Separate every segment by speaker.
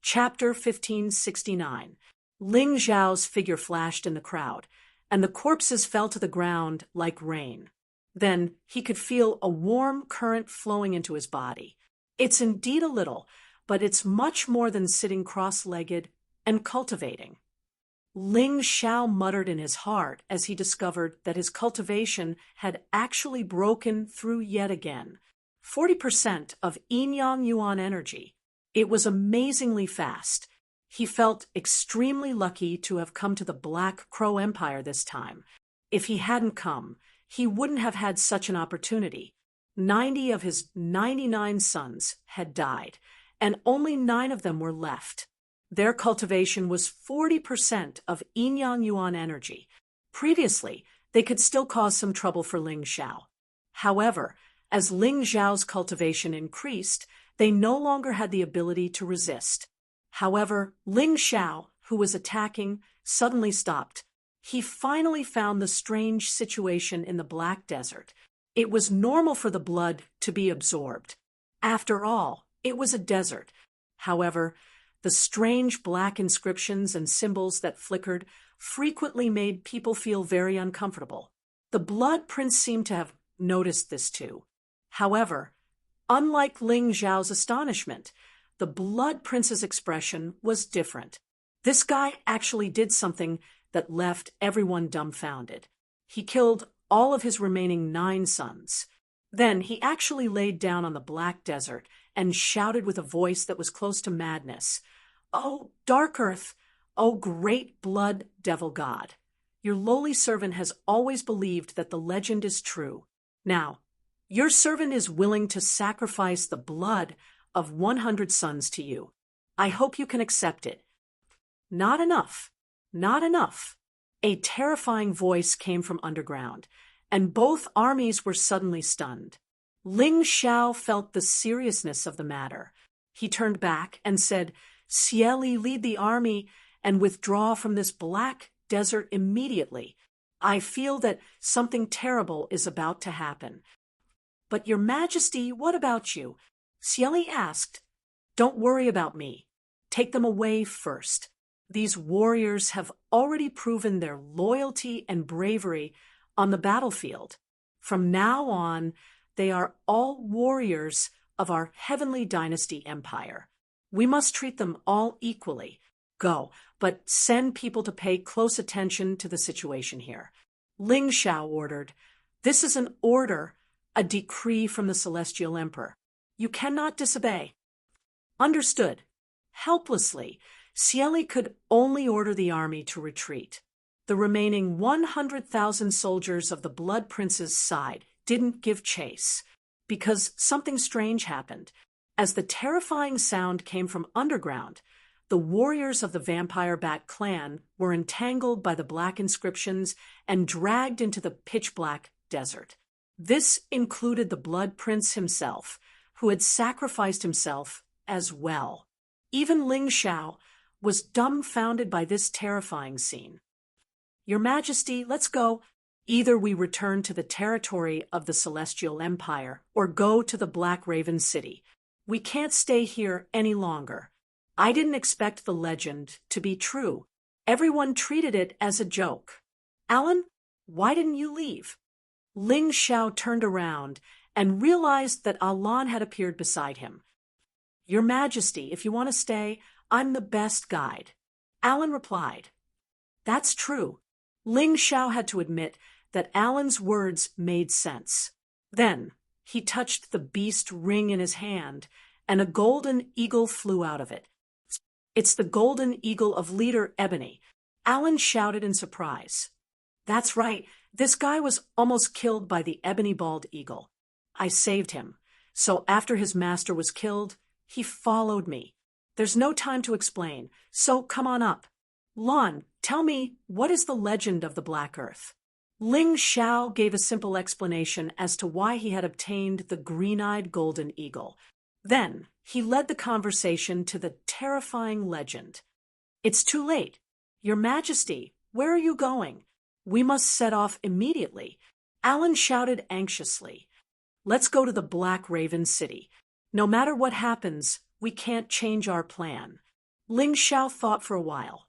Speaker 1: Chapter 1569. Ling Zhao's figure flashed in the crowd, and the corpses fell to the ground like rain. Then he could feel a warm current flowing into his body. It's indeed a little, but it's much more than sitting cross-legged and cultivating. Ling Zhao muttered in his heart as he discovered that his cultivation had actually broken through yet again. 40% of Yin-Yang Yuan energy. It was amazingly fast. He felt extremely lucky to have come to the Black Crow Empire this time. If he hadn't come, he wouldn't have had such an opportunity. 90 of his 99 sons had died, and only 9 of them were left. Their cultivation was 40% of Yin-Yang Yuan energy. Previously, they could still cause some trouble for Ling Zhao. However, as Ling Zhao's cultivation increased, they no longer had the ability to resist. However, Ling Zhao, who was attacking, suddenly stopped. He finally found the strange situation in the Black Desert. It was normal for the blood to be absorbed. After all, it was a desert. However, the strange black inscriptions and symbols that flickered frequently made people feel very uncomfortable. The Blood Prince seemed to have noticed this too. However, unlike Ling Zhao's astonishment, the Blood Prince's expression was different. This guy actually did something that left everyone dumbfounded. He killed all of his remaining 9 sons. Then he actually laid down on the Black Desert and shouted with a voice that was close to madness, "Oh, Dark Earth! Oh, great blood devil god! Your lowly servant has always believed that the legend is true. Now, your servant is willing to sacrifice the blood of 100 sons to you. I hope you can accept it." Not enough. Not enough. A terrifying voice came from underground, and both armies were suddenly stunned. Ling Zhao felt the seriousness of the matter. He turned back and said, "Xieli, lead the army and withdraw from this Black Desert immediately. I feel that something terrible is about to happen." "But Your Majesty, what about you?" Xieli asked. "Don't worry about me. Take them away first. These warriors have already proven their loyalty and bravery on the battlefield. From now on, they are all warriors of our heavenly dynasty empire. We must treat them all equally. Go, but send people to pay close attention to the situation here." Ling Zhao ordered. "This is an order, a decree from the Celestial Emperor. You cannot disobey." Understood. Helplessly, Xieli could only order the army to retreat. The remaining 100,000 soldiers of the Blood Prince's side didn't give chase, because something strange happened. As the terrifying sound came from underground, the warriors of the Vampire Bat clan were entangled by the black inscriptions and dragged into the pitch-black desert. This included the Blood Prince himself, who had sacrificed himself as well. Even Ling Zhao was dumbfounded by this terrifying scene. "Your Majesty, let's go. Either we return to the territory of the Celestial Empire or go to the Black Raven City. We can't stay here any longer. I didn't expect the legend to be true. Everyone treated it as a joke. Alan, why didn't you leave?" Ling Zhao turned around and realized that Alan had appeared beside him. "Your Majesty, if you want to stay, I'm the best guide." Alan replied. That's true. Ling Zhao had to admit that Alan's words made sense. Then he touched the beast ring in his hand, and a golden eagle flew out of it. "It's the golden eagle of Leader Ebony," Alan shouted in surprise. "That's right. This guy was almost killed by the ebony bald eagle. I saved him. So after his master was killed, he followed me. There's no time to explain, so come on up. Lon, tell me, what is the legend of the Black Earth?" Ling Zhao gave a simple explanation as to why he had obtained the green-eyed golden eagle. Then he led the conversation to the terrifying legend. "It's too late. Your Majesty, where are you going? We must set off immediately." Alan shouted anxiously. "Let's go to the Black Raven City. No matter what happens, we can't change our plan." Ling Xiao thought for a while.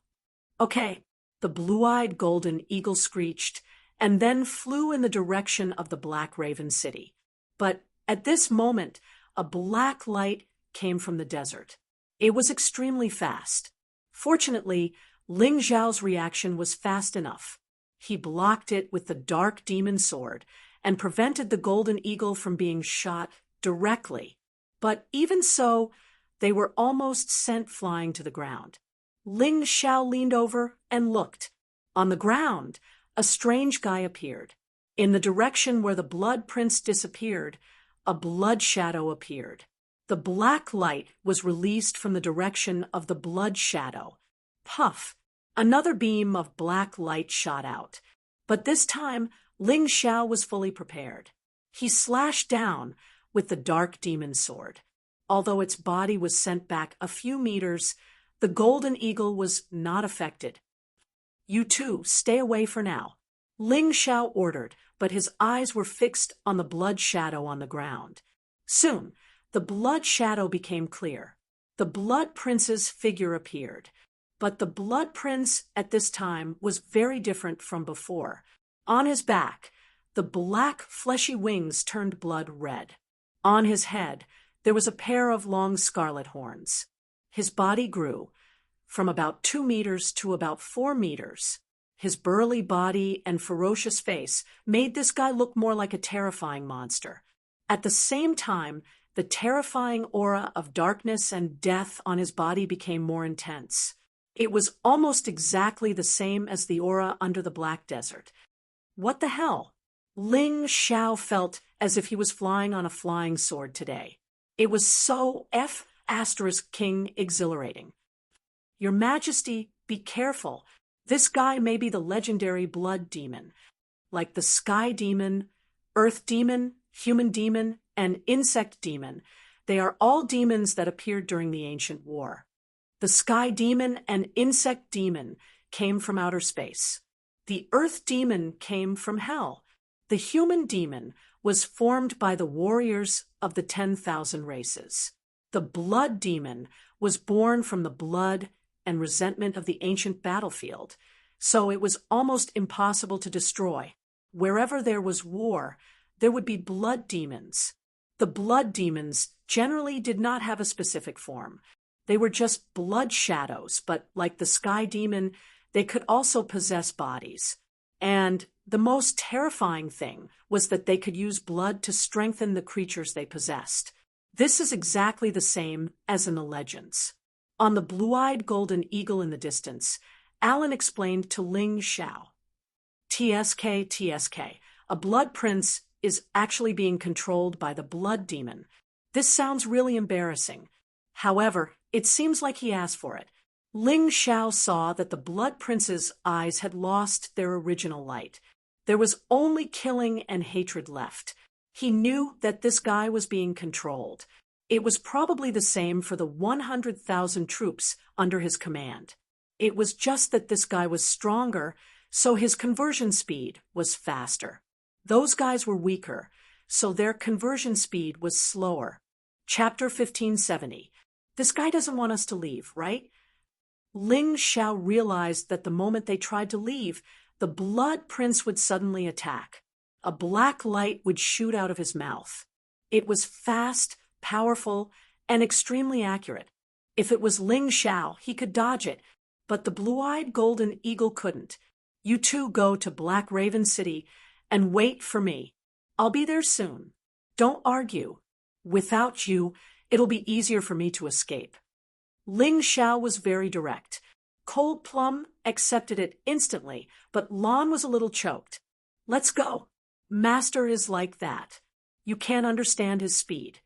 Speaker 1: Okay, the blue-eyed golden eagle screeched and then flew in the direction of the Black Raven City. But at this moment, a black light came from the desert. It was extremely fast. Fortunately, Ling Xiao's reaction was fast enough. He blocked it with the dark demon sword and prevented the golden eagle from being shot directly. But even so, they were almost sent flying to the ground. Ling Xiao leaned over and looked. On the ground, a strange guy appeared. In the direction where the blood prince disappeared, a blood shadow appeared. The black light was released from the direction of the blood shadow. Puff! Another beam of black light shot out. But this time, Ling Xiao was fully prepared. He slashed down with the dark demon sword. Although its body was sent back a few meters, the golden eagle was not affected. You two, stay away for now, Ling Xiao ordered, but his eyes were fixed on the blood shadow on the ground. Soon, the blood shadow became clear. The blood prince's figure appeared. But the blood prince at this time was very different from before. On his back, the black fleshy wings turned blood red. On his head, there was a pair of long scarlet horns. His body grew from about 2 meters to about 4 meters. His burly body and ferocious face made this guy look more like a terrifying monster. At the same time, the terrifying aura of darkness and death on his body became more intense. It was almost exactly the same as the aura under the Black Desert. What the hell? Ling Xiao felt as if he was flying on a flying sword today. It was so King exhilarating. Your Majesty, be careful. This guy may be the legendary blood demon. Like the sky demon, earth demon, human demon, and insect demon, they are all demons that appeared during the ancient war. The sky demon and insect demon came from outer space. The earth demon came from hell. The human demon was formed by the warriors of the 10,000 races. The blood demon was born from the blood and resentment of the ancient battlefield, so it was almost impossible to destroy. Wherever there was war, there would be blood demons. The blood demons generally did not have a specific form. They were just blood shadows, but like the sky demon, they could also possess bodies. And the most terrifying thing was that they could use blood to strengthen the creatures they possessed. This is exactly the same as in the legends. On the blue-eyed golden eagle in the distance, Alan explained to Ling Xiao. TSK, a blood prince is actually being controlled by the blood demon. This sounds really embarrassing. However, it seems like he asked for it. Ling Xiao saw that the blood prince's eyes had lost their original light. There was only killing and hatred left. He knew that this guy was being controlled. It was probably the same for the 100,000 troops under his command. It was just that this guy was stronger, so his conversion speed was faster. Those guys were weaker, so their conversion speed was slower. Chapter 1570. This guy doesn't want us to leave, right? Ling Xiao realized that the moment they tried to leave, the blood prince would suddenly attack. A black light would shoot out of his mouth. It was fast, powerful, and extremely accurate. If it was Ling Xiao, he could dodge it, but the blue-eyed golden eagle couldn't. You two go to Black Raven City and wait for me. I'll be there soon. Don't argue. Without you, it'll be easier for me to escape. Ling Xiao was very direct. Cold Plum accepted it instantly, but Lon was a little choked. Let's go. Master is like that. You can't understand his speed.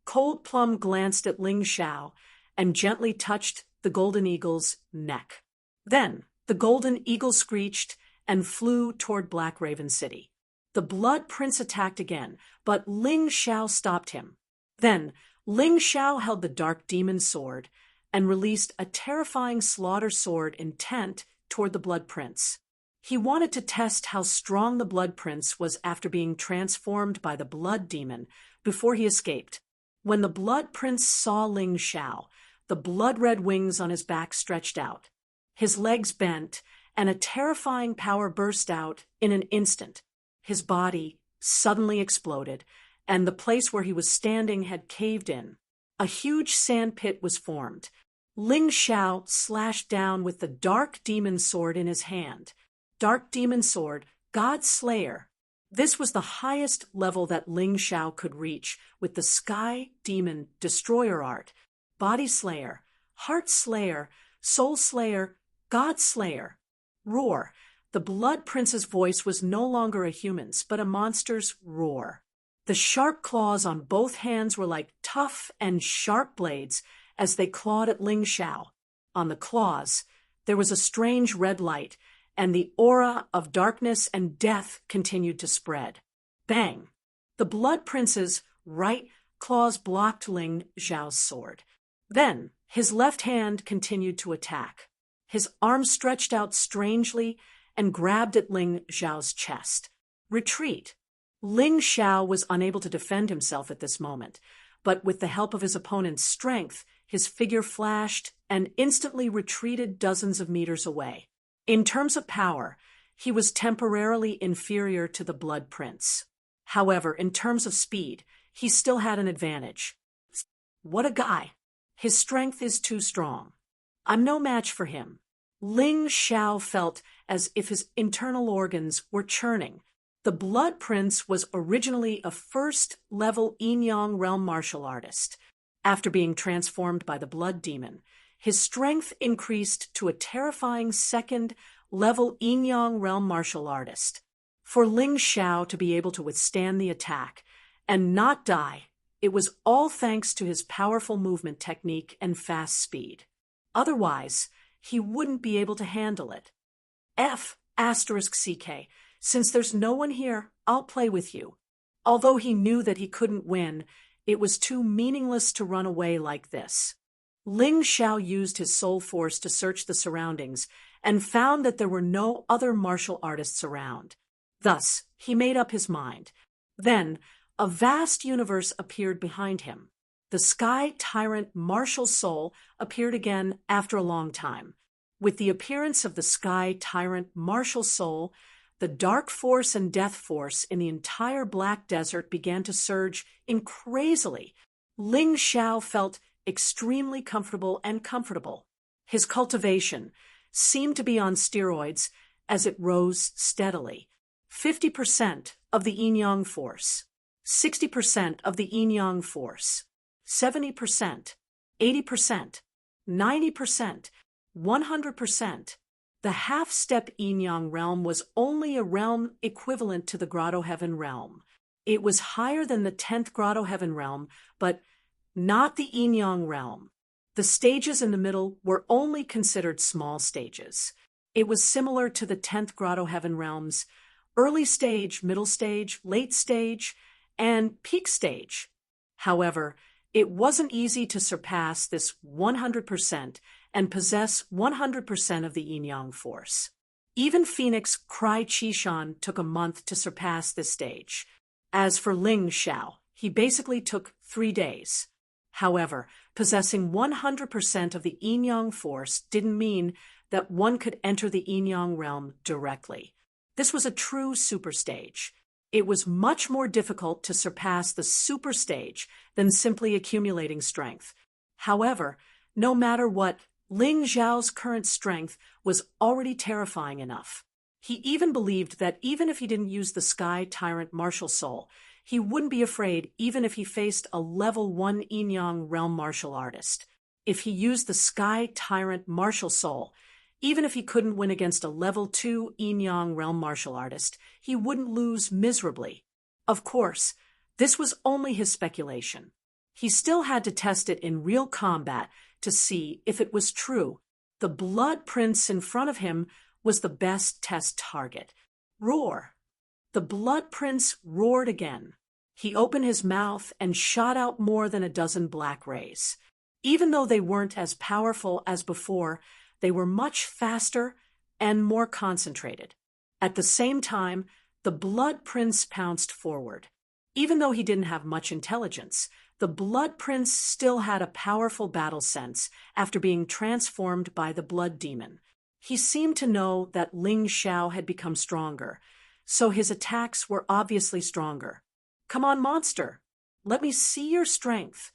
Speaker 1: Cold Plum glanced at Ling Xiao and gently touched the golden eagle's neck. Then the golden eagle screeched and flew toward Black Raven City. The blood prince attacked again, but Ling Xiao stopped him. Then Ling Xiao held the dark demon sword and released a terrifying slaughter sword intent toward the blood prince. He wanted to test how strong the blood prince was after being transformed by the blood demon before he escaped. When the blood prince saw Ling Xiao, the blood-red wings on his back stretched out. His legs bent, and a terrifying power burst out in an instant. His body suddenly exploded, and the place where he was standing had caved in. A huge sand pit was formed. Ling Xiao slashed down with the Dark Demon Sword in his hand. Dark Demon Sword, God Slayer. This was the highest level that Ling Xiao could reach with the Sky Demon Destroyer art. Body Slayer, Heart Slayer, Soul Slayer, God Slayer. Roar. The Blood Prince's voice was no longer a human's, but a monster's roar. The sharp claws on both hands were like tough and sharp blades as they clawed at Ling Xiao. On the claws, there was a strange red light, and the aura of darkness and death continued to spread. Bang! The Blood Prince's right claws blocked Ling Xiao's sword. Then, his left hand continued to attack. His arm stretched out strangely and grabbed at Ling Xiao's chest. Retreat! Ling Xiao was unable to defend himself at this moment, but with the help of his opponent's strength, his figure flashed and instantly retreated dozens of meters away. In terms of power, he was temporarily inferior to the Blood Prince. However, in terms of speed, he still had an advantage. What a guy! His strength is too strong. I'm no match for him. Ling Xiao felt as if his internal organs were churning. The Blood Prince was originally a first-level Yin-Yang realm martial artist. After being transformed by the Blood Demon, his strength increased to a terrifying second-level Yin-Yang realm martial artist. For Ling Xiao to be able to withstand the attack and not die, it was all thanks to his powerful movement technique and fast speed. Otherwise, he wouldn't be able to handle it. F***CK. Since there's no one here, I'll play with you. Although he knew that he couldn't win, it was too meaningless to run away like this. Ling Xiao used his soul force to search the surroundings and found that there were no other martial artists around. Thus, he made up his mind. Then, a vast universe appeared behind him. The Sky Tyrant Martial Soul appeared again after a long time. With the appearance of the Sky Tyrant Martial Soul, the dark force and death force in the entire Black Desert began to surge in crazily. Ling Xiao felt extremely comfortable. His cultivation seemed to be on steroids as it rose steadily. 50% of the Yin-Yang force, 60% of the Yin-Yang force, 70%, 80%, 90%, 100%. The half-step Yin-Yang realm was only a realm equivalent to the Grotto Heaven realm. It was higher than the 10th Grotto Heaven realm, but not the Yin-Yang realm. The stages in the middle were only considered small stages. It was similar to the 10th Grotto Heaven realms, early stage, middle stage, late stage, and peak stage. However, it wasn't easy to surpass this 100% and possess 100% of the Yin-Yang force. Even Phoenix Cry Qishan took a month to surpass this stage. As for Ling Xiao, he basically took 3 days. However, possessing 100% of the Yin-Yang force didn't mean that one could enter the Yin-Yang realm directly. This was a true super stage. It was much more difficult to surpass the super stage than simply accumulating strength. However, no matter what, Ling Xiao's current strength was already terrifying enough. He even believed that even if he didn't use the Sky Tyrant Martial Soul, he wouldn't be afraid even if he faced a level 1 Yin-Yang realm martial artist. If he used the Sky Tyrant Martial Soul, even if he couldn't win against a level 2 Yin-Yang realm martial artist, he wouldn't lose miserably. Of course, this was only his speculation. He still had to test it in real combat to see if it was true. The Blood Prince in front of him was the best test target. Roar! The Blood Prince roared again. He opened his mouth and shot out more than a dozen black rays. Even though they weren't as powerful as before, they were much faster and more concentrated. At the same time, the Blood Prince pounced forward. Even though he didn't have much intelligence, the Blood Prince still had a powerful battle sense after being transformed by the Blood Demon. He seemed to know that Ling Xiao had become stronger, so his attacks were obviously stronger. "Come on, monster! Let me see your strength."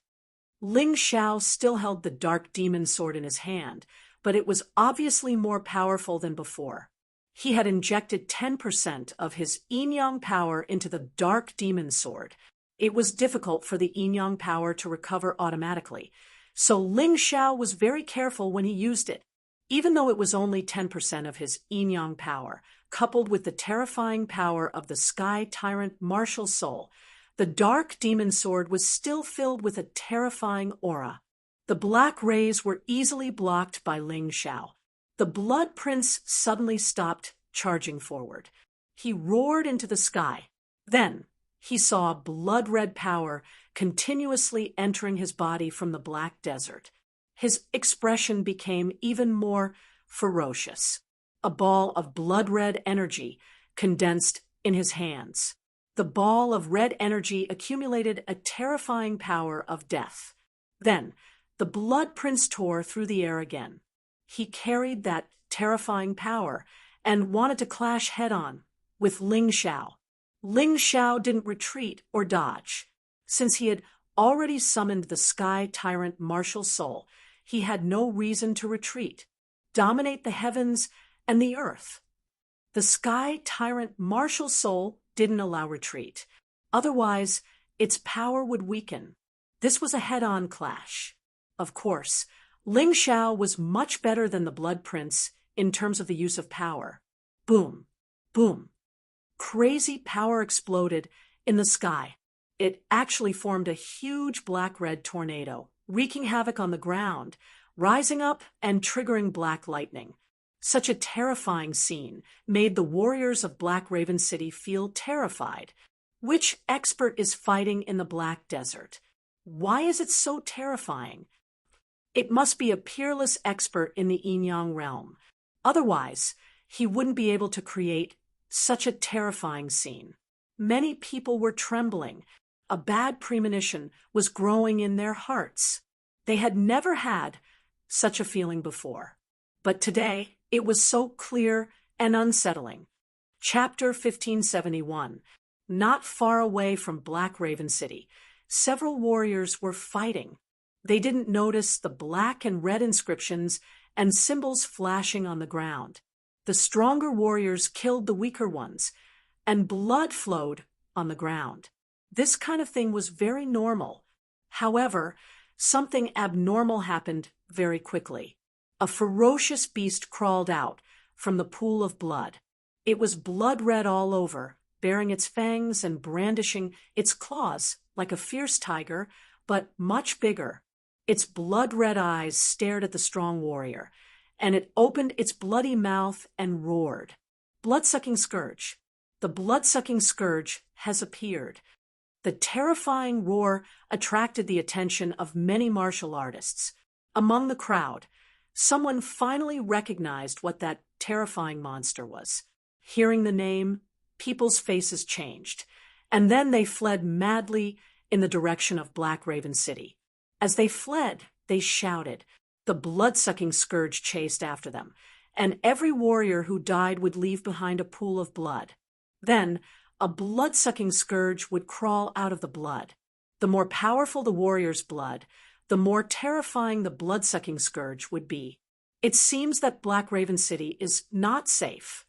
Speaker 1: Ling Xiao still held the dark demon sword in his hand, but it was obviously more powerful than before. He had injected 10% of his yin-yang power into the dark demon sword. It was difficult for the yin-yang power to recover automatically, so Ling Xiao was very careful when he used it. Even though it was only 10% of his yin-yang power, coupled with the terrifying power of the Sky Tyrant martial soul, the dark demon sword was still filled with a terrifying aura. The black rays were easily blocked by Ling Xiao. The Blood Prince suddenly stopped charging forward. He roared into the sky. Then he saw blood-red power continuously entering his body from the black desert. His expression became even more ferocious. A ball of blood-red energy condensed in his hands. The ball of red energy accumulated a terrifying power of death. Then the Blood Prince tore through the air again. He carried that terrifying power and wanted to clash head-on with Ling Xiao. Ling Xiao didn't retreat or dodge. Since he had already summoned the Sky Tyrant martial soul, he had no reason to retreat. Dominate the heavens and the earth. The Sky Tyrant martial soul didn't allow retreat. Otherwise, its power would weaken. This was a head-on clash. Of course, Ling Xiao was much better than the Blood Prince in terms of the use of power. Boom, boom. Crazy power exploded in the sky. It actually formed a huge black-red tornado, wreaking havoc on the ground, rising up and triggering black lightning. Such a terrifying scene made the warriors of Black Raven City feel terrified. Which expert is fighting in the Black Desert? Why is it so terrifying? It must be a peerless expert in the yin-yang realm. Otherwise, he wouldn't be able to create such a terrifying scene. Many people were trembling. A bad premonition was growing in their hearts. They had never had such a feeling before. But today, it was so clear and unsettling. Chapter 1571. Not far away from Black Raven City, several warriors were fighting. They didn't notice the black and red inscriptions and symbols flashing on the ground. The stronger warriors killed the weaker ones, and blood flowed on the ground. This kind of thing was very normal. However, something abnormal happened very quickly. A ferocious beast crawled out from the pool of blood. It was blood-red all over, baring its fangs and brandishing its claws like a fierce tiger, but much bigger. Its blood-red eyes stared at the strong warrior, and it opened its bloody mouth and roared. Blood-sucking scourge. The blood-sucking scourge has appeared. The terrifying roar attracted the attention of many martial artists. Among the crowd, someone finally recognized what that terrifying monster was. Hearing the name, people's faces changed, and then they fled madly in the direction of Black Raven City. As they fled, they shouted. The blood-sucking scourge chased after them, and every warrior who died would leave behind a pool of blood. Then, a blood-sucking scourge would crawl out of the blood. The more powerful the warrior's blood, the more terrifying the blood-sucking scourge would be. It seems that Black Raven City is not safe.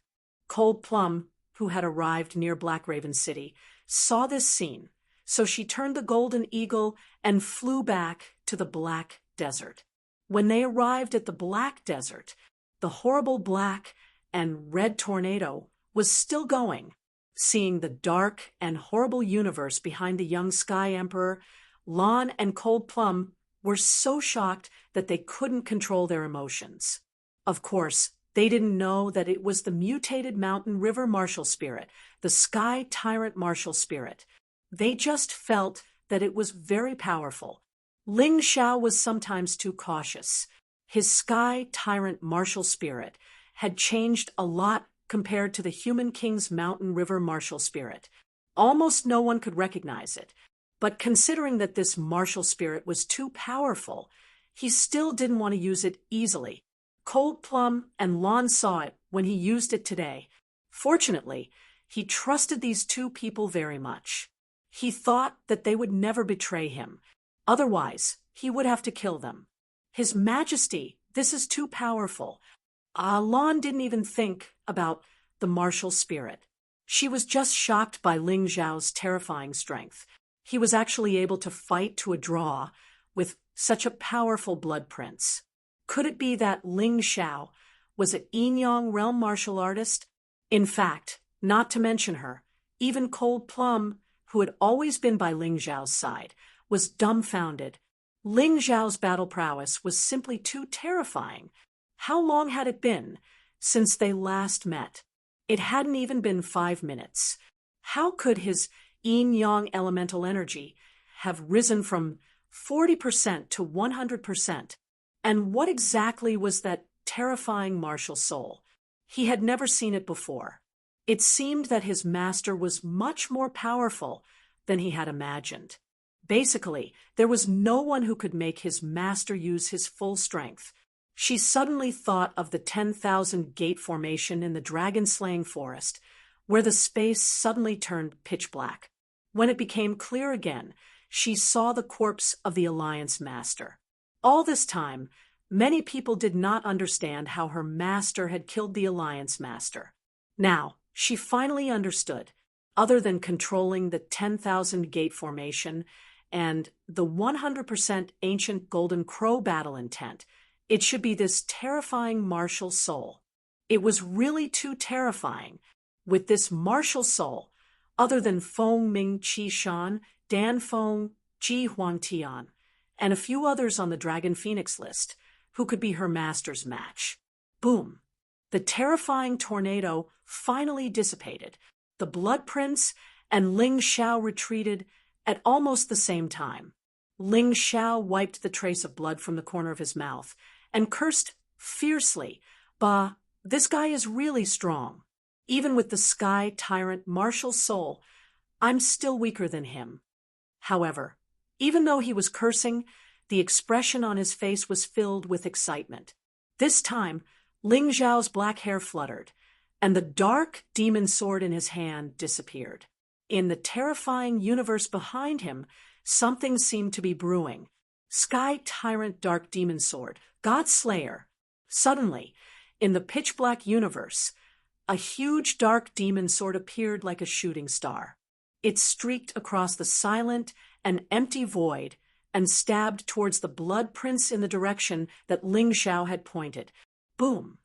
Speaker 1: Cold Plum, who had arrived near Black Raven City, saw this scene, so she turned the golden eagle and flew back to the Black Desert. When they arrived at the Black Desert, the horrible black and red tornado was still going. Seeing the dark and horrible universe behind the young Sky Emperor, Lon and Cold Plum were so shocked that they couldn't control their emotions. Of course, they didn't know that it was the mutated Mountain River Martial Spirit, the Sky Tyrant Martial Spirit. They just felt that it was very powerful. Ling Xiao was sometimes too cautious. His Sky Tyrant Martial Spirit had changed a lot compared to the Human King's Mountain River Martial Spirit. Almost no one could recognize it, but considering that this martial spirit was too powerful, he still didn't want to use it easily. Cold Plum and Lon saw it when he used it today. Fortunately, he trusted these two people very much. He thought that they would never betray him. Otherwise, he would have to kill them. His Majesty, this is too powerful. Lon didn't even think about the martial spirit. She was just shocked by Ling Zhao's terrifying strength. He was actually able to fight to a draw with such a powerful blood prince. Could it be that Ling Xiao was an Yin-Yang realm martial artist? In fact, not to mention her, even Cold Plum, who had always been by Ling Zhao's side, was dumbfounded. Ling Zhao's battle prowess was simply too terrifying. How long had it been since they last met? It hadn't even been 5 minutes. How could his yin-yang elemental energy have risen from 40% to 100%? And what exactly was that terrifying martial soul? He had never seen it before. It seemed that his master was much more powerful than he had imagined. Basically, there was no one who could make his master use his full strength. She suddenly thought of the 10,000 gate formation in the dragon-slaying forest, where the space suddenly turned pitch black. When it became clear again, she saw the corpse of the Alliance Master. All this time, many people did not understand how her master had killed the Alliance Master. Now, she finally understood. Other than controlling the 10,000 gate formation and the 100% ancient Golden Crow battle intent, it should be this terrifying martial soul. It was really too terrifying. With this martial soul, other than Feng Ming Qi Shan, Dan Feng, Ji Huangtian, and a few others on the Dragon Phoenix list, who could be her master's match. Boom! The terrifying tornado finally dissipated. The Blood Prince and Ling Xiao retreated at almost the same time. Ling Xiao wiped the trace of blood from the corner of his mouth and cursed fiercely. Bah, this guy is really strong. Even with the Sky Tyrant martial soul, I'm still weaker than him. However, even though he was cursing, the expression on his face was filled with excitement. This time, Ling Zhao's black hair fluttered, and the dark demon sword in his hand disappeared. In the terrifying universe behind him, something seemed to be brewing. Sky Tyrant Dark Demon Sword, God Slayer. Suddenly, in the pitch-black universe, a huge dark demon sword appeared like a shooting star. It streaked across the silent and empty void and stabbed towards the Blood Prince in the direction that Ling Xiao had pointed. Boom!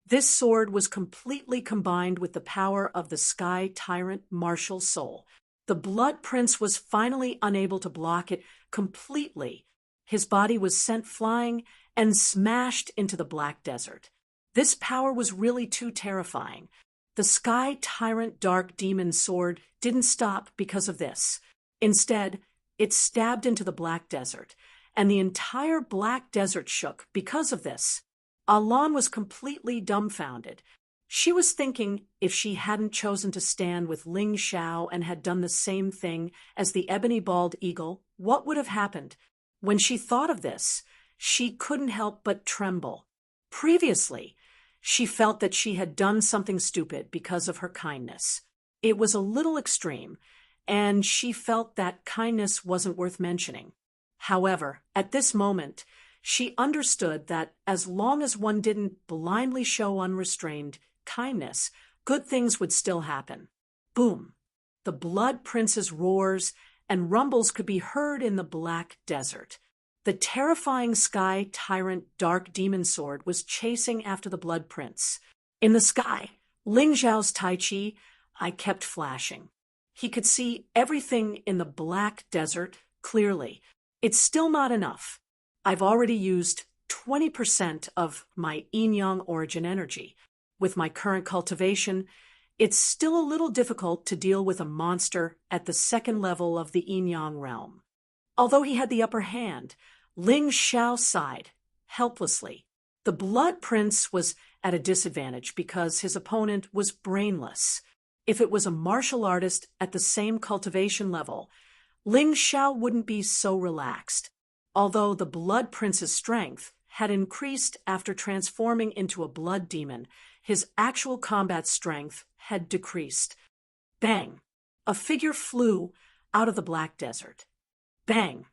Speaker 1: This sword was completely combined with the power of the Sky Tyrant martial soul. The Blood Prince was finally unable to block it completely. His body was sent flying and smashed into the black desert. This power was really too terrifying. The Sky Tyrant Dark Demon Sword didn't stop because of this. Instead, it stabbed into the black desert, and the entire black desert shook because of this. Alan was completely dumbfounded. She was thinking if she hadn't chosen to stand with Ling Xiao and had done the same thing as the ebony bald eagle, what would have happened? When she thought of this, she couldn't help but tremble. Previously, she felt that she had done something stupid because of her kindness. It was a little extreme, and she felt that kindness wasn't worth mentioning. However, at this moment, she understood that as long as one didn't blindly show unrestrained kindness, good things would still happen. Boom! The Blood Prince's roars and rumbles could be heard in the black desert. The terrifying Sky Tyrant Dark Demon Sword was chasing after the Blood Prince. In the sky, Ling Zhao's Tai Chi eye kept flashing. He could see everything in the black desert clearly. It's still not enough. I've already used 20% of my yin-yang origin energy. With my current cultivation, it's still a little difficult to deal with a monster at the second level of the yin-yang realm. Although he had the upper hand, Ling Xiao sighed helplessly. The Blood Prince was at a disadvantage because his opponent was brainless. If it was a martial artist at the same cultivation level, Ling Xiao wouldn't be so relaxed. Although the Blood Prince's strength had increased after transforming into a blood demon, his actual combat strength had decreased. Bang! A figure flew out of the black desert. Bang!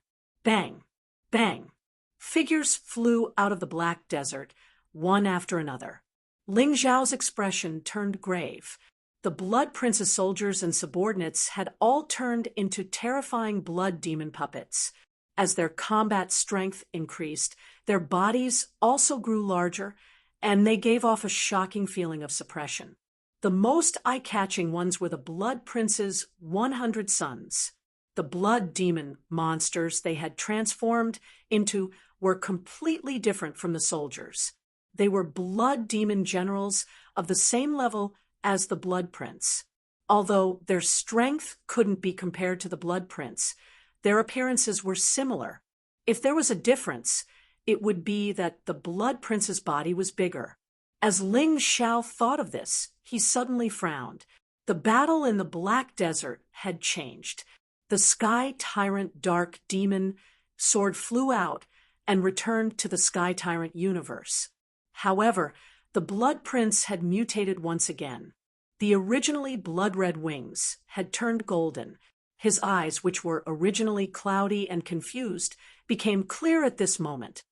Speaker 1: Bang! Bang! Figures flew out of the black desert, one after another. Ling Xiao's expression turned grave. The Blood Prince's soldiers and subordinates had all turned into terrifying blood demon puppets. As their combat strength increased, their bodies also grew larger, and they gave off a shocking feeling of suppression. The most eye-catching ones were the Blood Prince's 100 sons. The blood demon monsters they had transformed into were completely different from the soldiers. They were blood demon generals of the same level as the Blood Prince. Although their strength couldn't be compared to the Blood Prince, their appearances were similar. If there was a difference, it would be that the Blood Prince's body was bigger. As Ling Xiao thought of this, he suddenly frowned. The battle in the Black Desert had changed. The Sky Tyrant Dark Demon sword flew out and returned to the Sky Tyrant universe. However, the Blood Prince had mutated once again. The originally blood-red wings had turned golden. His eyes, which were originally cloudy and confused, became clear at this moment.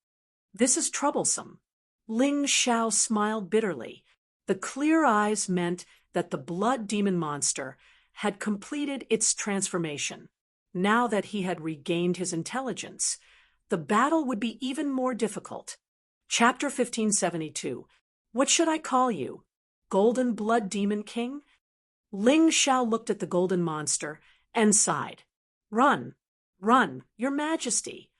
Speaker 1: This is troublesome. Ling Xiao smiled bitterly. The clear eyes meant that the blood demon monster had completed its transformation. Now that he had regained his intelligence, the battle would be even more difficult. Chapter 1572. What should I call you? Golden Blood Demon King? Ling Xiao looked at the golden monster and sighed. Run, run, Your Majesty.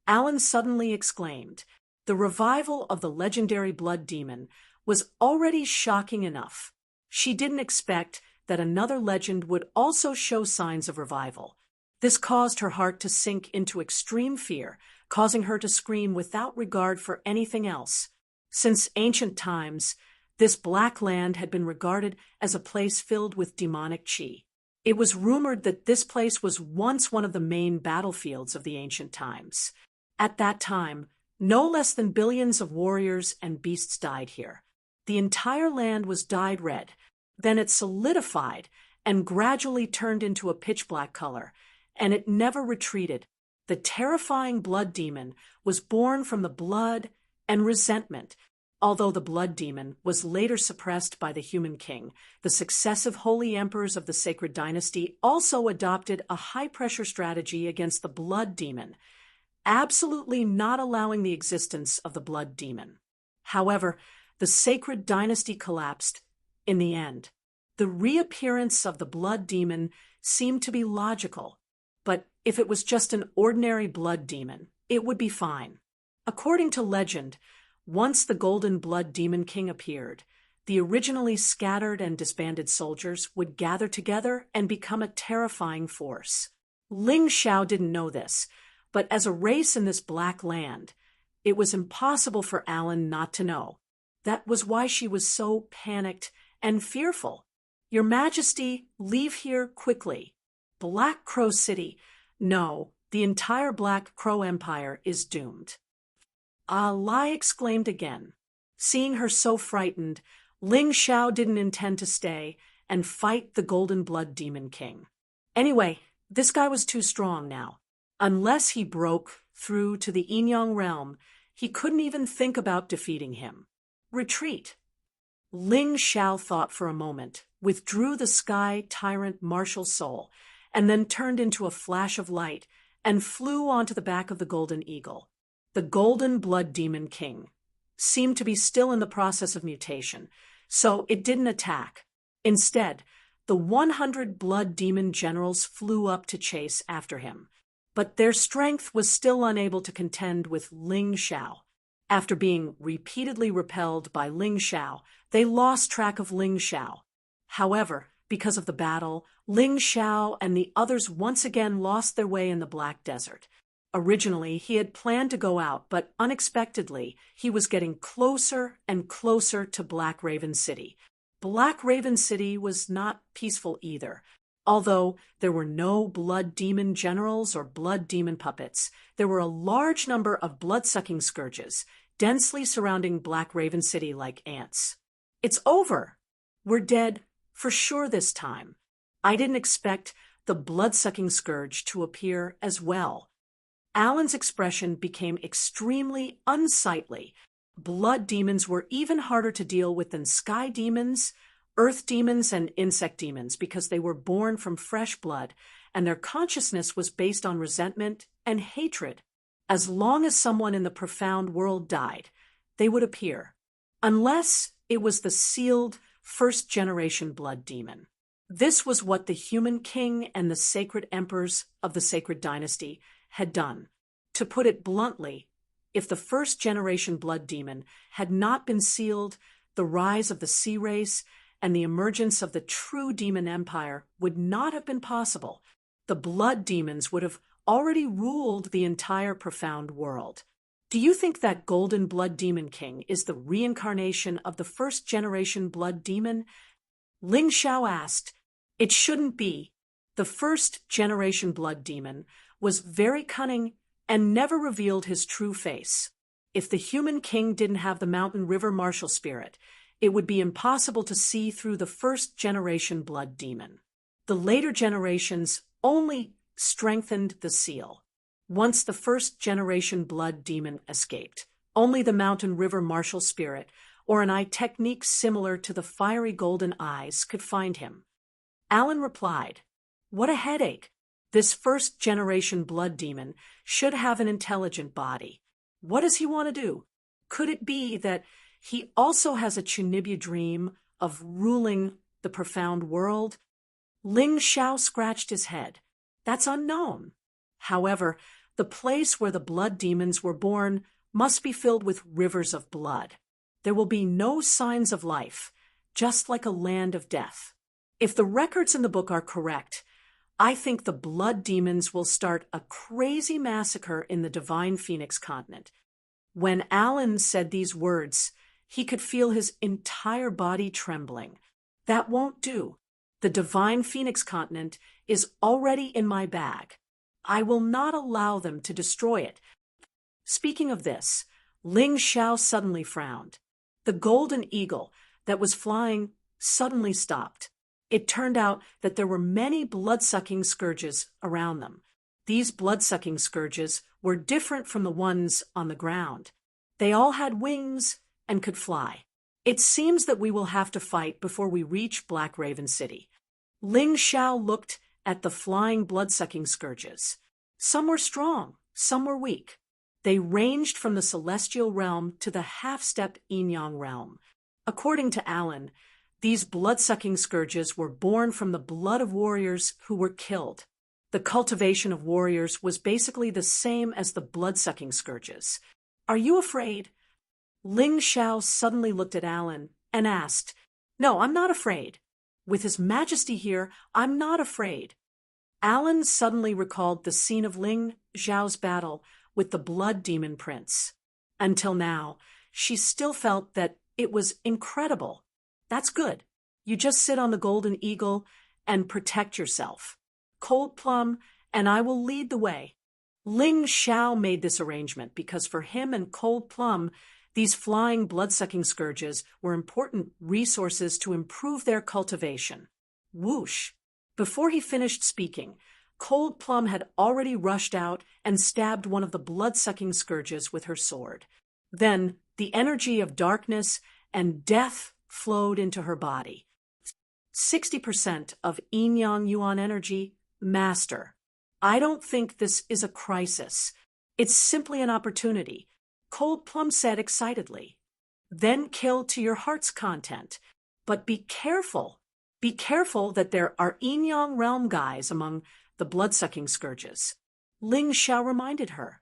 Speaker 1: Alan suddenly exclaimed. The revival of the legendary blood demon was already shocking enough. She didn't expect that another legend would also show signs of revival. This caused her heart to sink into extreme fear, causing her to scream without regard for anything else. Since ancient times, this black land had been regarded as a place filled with demonic qi. It was rumored that this place was once one of the main battlefields of the ancient times. At that time, no less than billions of warriors and beasts died here. The entire land was dyed red. Then it solidified and gradually turned into a pitch-black color, and it never retreated. The terrifying blood demon was born from the blood and resentment. Although the blood demon was later suppressed by the human king, the successive holy emperors of the sacred dynasty also adopted a high-pressure strategy against the blood demon, absolutely not allowing the existence of the blood demon. However, the sacred dynasty collapsed in the end. The reappearance of the blood demon seemed to be logical, but if it was just an ordinary blood demon, it would be fine. According to legend, once the Golden Blood Demon King appeared, the originally scattered and disbanded soldiers would gather together and become a terrifying force. Ling Xiao didn't know this, but as a race in this black land, it was impossible for Alan not to know. That was why she was so panicked and fearful. Your Majesty, leave here quickly. Black Crow City. No, the entire Black Crow Empire is doomed. Ah, Lai exclaimed again. Seeing her so frightened, Ling Xiao didn't intend to stay and fight the Golden Blood Demon King. Anyway, this guy was too strong now. Unless he broke through to the Yinyang realm, he couldn't even think about defeating him. Retreat. Ling Xiao thought for a moment, withdrew the Sky Tyrant martial soul, and then turned into a flash of light and flew onto the back of the Golden Eagle. The Golden Blood Demon King seemed to be still in the process of mutation, so it didn't attack. Instead, the 100 blood demon generals flew up to chase after him, but their strength was still unable to contend with Ling Xiao. After being repeatedly repelled by Ling Xiao, they lost track of Ling Xiao. However, because of the battle, Ling Xiao and the others once again lost their way in the Black Desert. Originally, he had planned to go out, but unexpectedly, he was getting closer and closer to Black Raven City. Black Raven City was not peaceful either. Although there were no blood demon generals or blood demon puppets, there were a large number of blood-sucking scourges, densely surrounding Black Raven City like ants. It's over. We're dead for sure this time. I didn't expect the blood-sucking scourge to appear as well. Alan's expression became extremely unsightly. Blood demons were even harder to deal with than sky demons, earth demons, and insect demons because they were born from fresh blood, and their consciousness was based on resentment and hatred. As long as someone in the profound world died, they would appear, unless it was the sealed first-generation blood demon. This was what the human king and the sacred emperors of the sacred dynasty had done. To put it bluntly, if the first-generation blood demon had not been sealed, the rise of the sea race and the emergence of the true demon empire would not have been possible. The blood demons would have already ruled the entire profound world. Do you think that golden blood demon king is the reincarnation of the first-generation blood demon? Ling Xiao asked. It shouldn't be. The first-generation blood demon was very cunning and never revealed his true face. If the human king didn't have the mountain river martial spirit, it would be impossible to see through the first-generation blood demon. The later generations only strengthened the seal. Once the first-generation blood demon escaped, only the mountain river martial spirit, or an eye technique similar to the fiery golden eyes, could find him. Alan replied, "What a headache! This first-generation blood demon should have an intelligent body. What does he want to do? Could it be that he also has a Chunibya dream of ruling the profound world?" Ling Xiao scratched his head. That's unknown. However, the place where the blood demons were born must be filled with rivers of blood. There will be no signs of life, just like a land of death. If the records in the book are correct, I think the blood demons will start a crazy massacre in the Divine Phoenix continent. When Alan said these words, he could feel his entire body trembling. That won't do. The Divine Phoenix continent is already in my bag. I will not allow them to destroy it. Speaking of this, Ling Xiao suddenly frowned. The golden eagle that was flying suddenly stopped. It turned out that there were many blood-sucking scourges around them. These blood-sucking scourges were different from the ones on the ground. They all had wings and could fly. It seems that we will have to fight before we reach Black Raven City. Ling Xiao looked at the flying blood-sucking scourges. Some were strong, some were weak. They ranged from the celestial realm to the half-step yin-yang realm. According to Alan, these blood-sucking scourges were born from the blood of warriors who were killed. The cultivation of warriors was basically the same as the blood-sucking scourges. Are you afraid? Ling Xiao suddenly looked at Alan and asked, "No, I'm not afraid. With His Majesty here, I'm not afraid." Alan suddenly recalled the scene of Ling Xiao's battle with the blood demon prince. Until now, she still felt that it was incredible. That's good. You just sit on the golden eagle and protect yourself. Cold Plum and I will lead the way. Ling Xiao made this arrangement because for him and Cold Plum, these flying blood-sucking scourges were important resources to improve their cultivation. Whoosh! Before he finished speaking, Cold Plum had already rushed out and stabbed one of the blood-sucking scourges with her sword. Then the energy of darkness and death flowed into her body. 60% of yin-yang yuan energy, master. I don't think this is a crisis. It's simply an opportunity, Cold Plum said excitedly. Then kill to your heart's content. But be careful. Be careful that there are yin-yang realm guys among the blood-sucking scourges. Ling Xiao reminded her.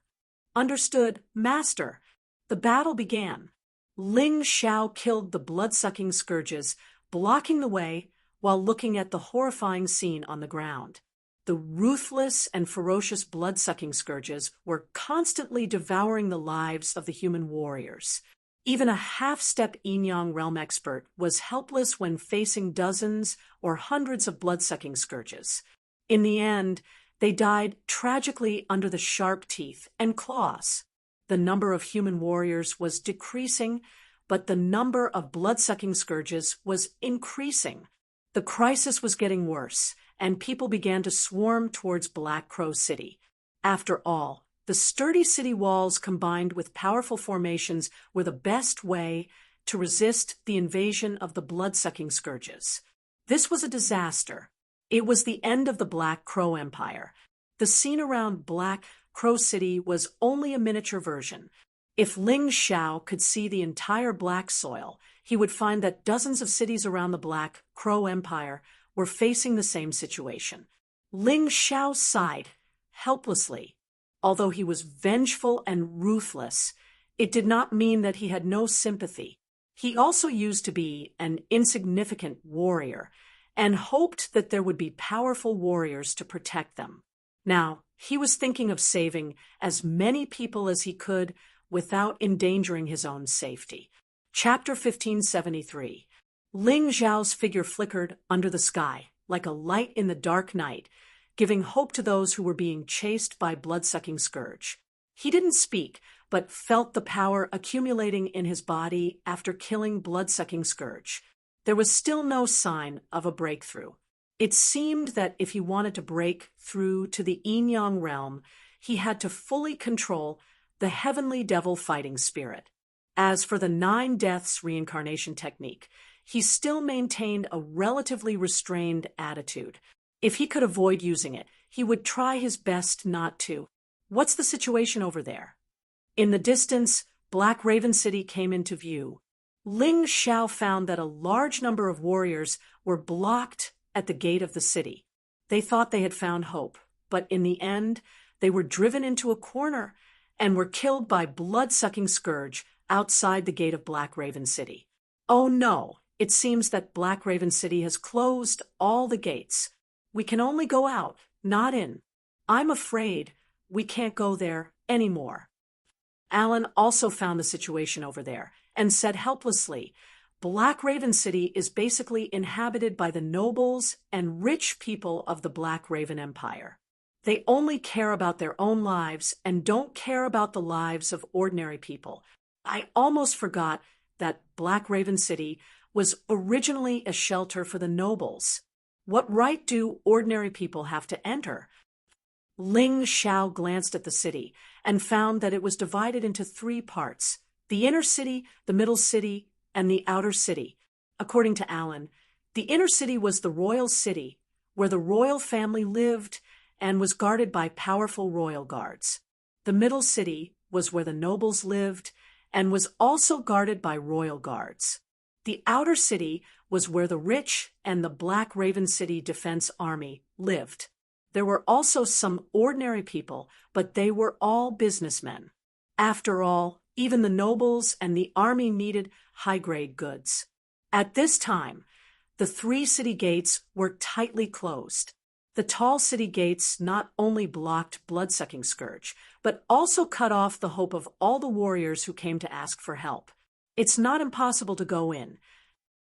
Speaker 1: Understood, master. The battle began. Ling Xiao killed the blood-sucking scourges, blocking the way while looking at the horrifying scene on the ground. The ruthless and ferocious blood-sucking scourges were constantly devouring the lives of the human warriors. Even a half-step yin-yang realm expert was helpless when facing dozens or hundreds of blood-sucking scourges. In the end, they died tragically under the sharp teeth and claws. The number of human warriors was decreasing, but the number of blood-sucking scourges was increasing. The crisis was getting worse, and people began to swarm towards Black Crow City. After all, the sturdy city walls combined with powerful formations were the best way to resist the invasion of the blood-sucking scourges. This was a disaster. It was the end of the Black Crow Empire. The scene around Black Crow City was only a miniature version. If Ling Xiao could see the entire black soil, he would find that dozens of cities around the Black Crow Empire were facing the same situation. Ling Xiao sighed helplessly. Although he was vengeful and ruthless, it did not mean that he had no sympathy. He also used to be an insignificant warrior and hoped that there would be powerful warriors to protect them. Now, he was thinking of saving as many people as he could without endangering his own safety. Chapter 1573. Ling Xiao's figure flickered under the sky like a light in the dark night, giving hope to those who were being chased by blood-sucking scourge. He didn't speak, but felt the power accumulating in his body after killing blood-sucking scourge. There was still no sign of a breakthrough. It seemed that if he wanted to break through to the yin-yang realm, he had to fully control the heavenly devil fighting spirit. As for the 9 deaths reincarnation technique, he still maintained a relatively restrained attitude. If he could avoid using it, he would try his best not to. What's the situation over there? In the distance, Black Raven City came into view. Ling Xiao found that a large number of warriors were blocked at the gate of the city. They thought they had found hope, but in the end, they were driven into a corner and were killed by blood-sucking scourge outside the gate of Black Raven City. Oh no, it seems that Black Raven City has closed all the gates. We can only go out, not in. I'm afraid we can't go there anymore. Alan also found the situation over there and said helplessly, Black Raven City is basically inhabited by the nobles and rich people of the Black Raven Empire. They only care about their own lives and don't care about the lives of ordinary people. I almost forgot that Black Raven City was originally a shelter for the nobles. What right do ordinary people have to enter? Ling Xiao glanced at the city and found that it was divided into 3 parts: the inner city, the middle city, and the outer city. According to Alan, the inner city was the royal city, where the royal family lived and was guarded by powerful royal guards. The middle city was where the nobles lived and was also guarded by royal guards. The outer city was where the rich and the Black Raven City Defense Army lived. There were also some ordinary people, but they were all businessmen. After all, even the nobles and the army needed high-grade goods. At this time, the 3 city gates were tightly closed. The tall city gates not only blocked blood-sucking scourge, but also cut off the hope of all the warriors who came to ask for help. It's not impossible to go in.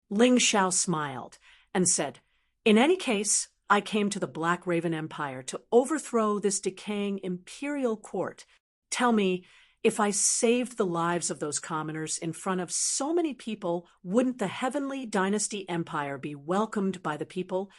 Speaker 1: Ling Xiao smiled and said, In any case, I came to the Black Raven Empire to overthrow this decaying imperial court. Tell me, if I saved the lives of those commoners in front of so many people, wouldn't the Heavenly Dynasty Empire be welcomed by the people?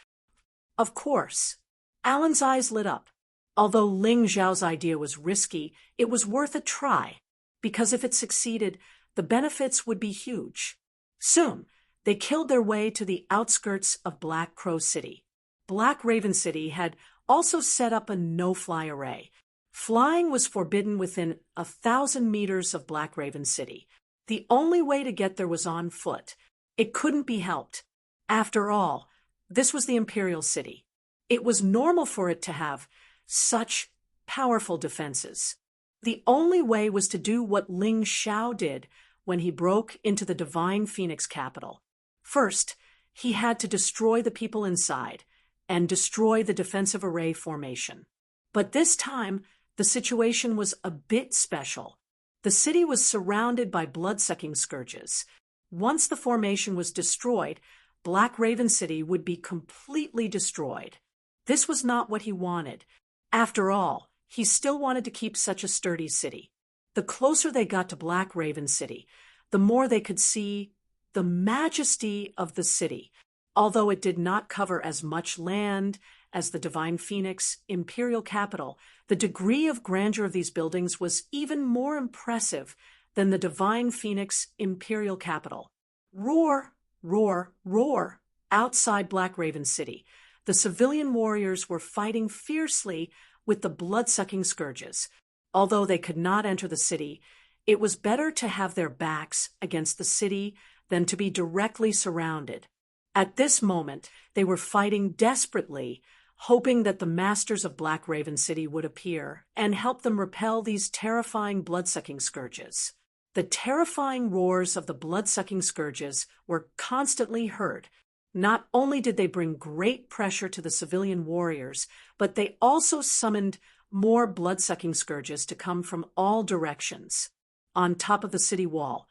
Speaker 1: Of course. Alan's eyes lit up. Although Ling Xiao's idea was risky, it was worth a try, because if it succeeded, the benefits would be huge. Soon, they killed their way to the outskirts of Black Crow City. Black Raven City had also set up a no-fly array. Flying was forbidden within 1,000 meters of Black Raven City. The only way to get there was on foot. It couldn't be helped. After all, this was the Imperial City. It was normal for it to have such powerful defenses. The only way was to do what Ling Xiao did when he broke into the Divine Phoenix capital. First, he had to destroy the people inside and destroy the defensive array formation. But this time, the situation was a bit special. The city was surrounded by blood-sucking scourges. Once the formation was destroyed, Black Raven City would be completely destroyed. This was not what he wanted. After all, he still wanted to keep such a sturdy city. The closer they got to Black Raven City, the more they could see the majesty of the city. Although it did not cover as much land as the Divine Phoenix imperial capital, the degree of grandeur of these buildings was even more impressive than the Divine Phoenix imperial capital. Roar, roar, roar! Outside Black Raven City, the civilian warriors were fighting fiercely with the blood-sucking scourges. Although they could not enter the city, it was better to have their backs against the city than to be directly surrounded. At this moment, they were fighting desperately, hoping that the masters of Black Raven City would appear and help them repel these terrifying blood-sucking scourges. The terrifying roars of the blood-sucking scourges were constantly heard. Not only did they bring great pressure to the civilian warriors, but they also summoned more blood-sucking scourges to come from all directions. On top of the city wall,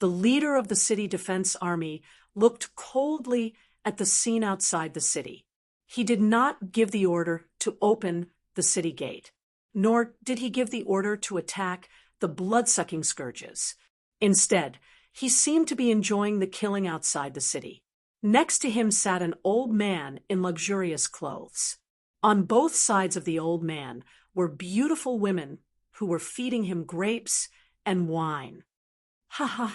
Speaker 1: the leader of the city defense army looked coldly at the scene outside the city. He did not give the order to open the city gate, nor did he give the order to attack the blood-sucking scourges. Instead, he seemed to be enjoying the killing outside the city. Next to him sat an old man in luxurious clothes. On both sides of the old man were beautiful women who were feeding him grapes and wine. Ha ha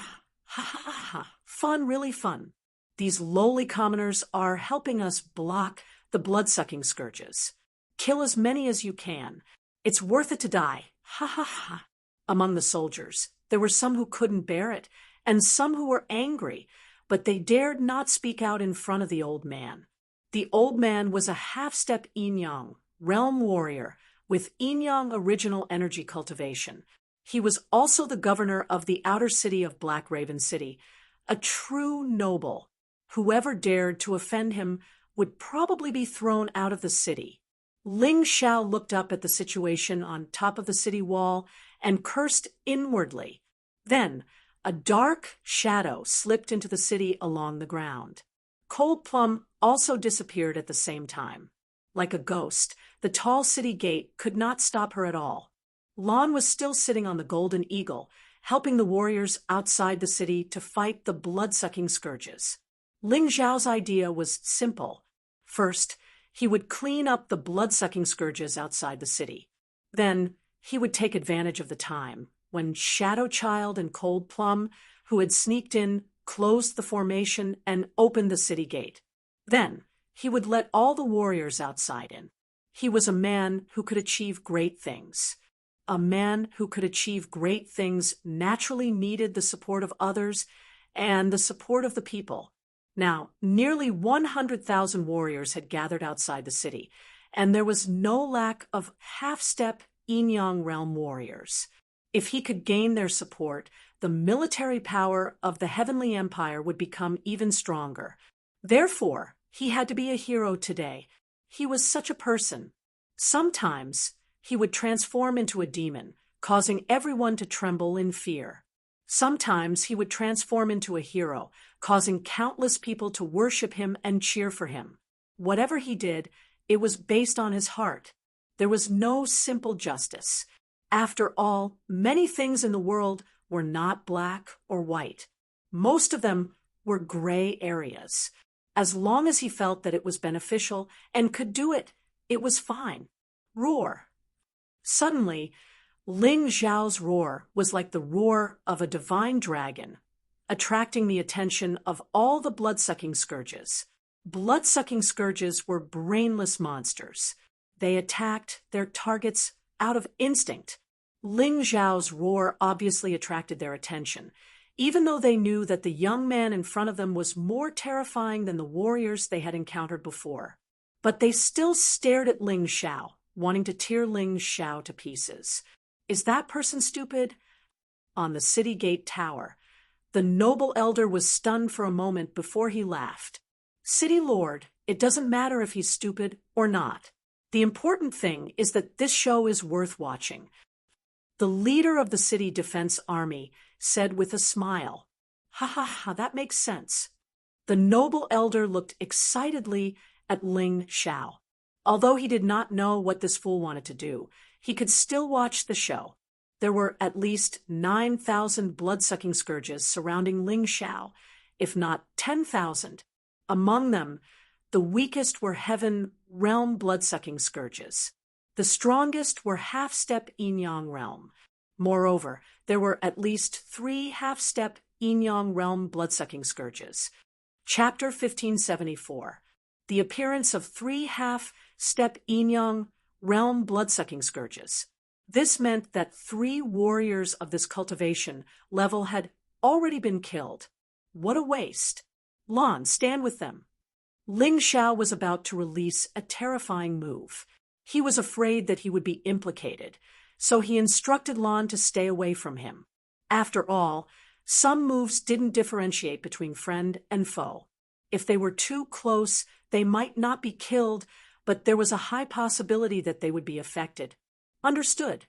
Speaker 1: ha ha ha! Fun, really fun. These lowly commoners are helping us block the blood-sucking scourges. Kill as many as you can. It's worth it to die. Ha ha ha! Among the soldiers, there were some who couldn't bear it, and some who were angry, but they dared not speak out in front of the old man. The old man was a half-step yin-yang, realm warrior, with yin-yang original energy cultivation. He was also the governor of the outer city of Black Raven City, a true noble. Whoever dared to offend him would probably be thrown out of the city. Ling Xiao looked up at the situation on top of the city wall and cursed inwardly. Then, a dark shadow slipped into the city along the ground. Cold Plum also disappeared at the same time. Like a ghost, the tall city gate could not stop her at all. Lan was still sitting on the Golden Eagle, helping the warriors outside the city to fight the blood-sucking scourges. Ling Xiao's idea was simple. First, he would clean up the blood-sucking scourges outside the city. Then, he would take advantage of the time when Shadow Child and Cold Plum, who had sneaked in, closed the formation and opened the city gate. Then, he would let all the warriors outside in. He was a man who could achieve great things. A man who could achieve great things naturally needed the support of others and the support of the people. Now, nearly 100,000 warriors had gathered outside the city, and there was no lack of half-step yin-yang realm warriors. If he could gain their support, the military power of the Heavenly Empire would become even stronger. Therefore, he had to be a hero today. He was such a person. Sometimes, he would transform into a demon, causing everyone to tremble in fear. Sometimes he would transform into a hero, causing countless people to worship him and cheer for him. Whatever he did, it was based on his heart. There was no simple justice. After all, many things in the world were not black or white. Most of them were gray areas. As long as he felt that it was beneficial and could do it, it was fine. Roar. Suddenly, Ling Xiao's roar was like the roar of a divine dragon, attracting the attention of all the blood-sucking scourges. Blood-sucking scourges were brainless monsters. They attacked their targets out of instinct. Ling Xiao's roar obviously attracted their attention, even though they knew that the young man in front of them was more terrifying than the warriors they had encountered before. But they still stared at Ling Xiao, wanting to tear Ling Xiao to pieces. Is that person stupid? On the city gate tower, the noble elder was stunned for a moment before he laughed. City Lord, it doesn't matter if he's stupid or not. The important thing is that this show is worth watching. The leader of the city defense army said with a smile, "Ha ha ha, that makes sense." The noble elder looked excitedly at Ling Xiao. Although he did not know what this fool wanted to do, he could still watch the show. There were at least 9,000 blood-sucking scourges surrounding Ling Xiao, if not 10,000. Among them, the weakest were heaven realm blood-sucking scourges. The strongest were half-step yin-yang realm. Moreover, there were at least 3 half-step yin-yang realm blood-sucking scourges. Chapter 1574. The appearance of 3 half-step yin-yang realm blood-sucking scourges. This meant that 3 warriors of this cultivation level had already been killed. What a waste! Lan, stand with them. Ling Xiao was about to release a terrifying move. He was afraid that he would be implicated, so he instructed Lan to stay away from him. After all, some moves didn't differentiate between friend and foe. If they were too close, they might not be killed, but there was a high possibility that they would be affected. Understood.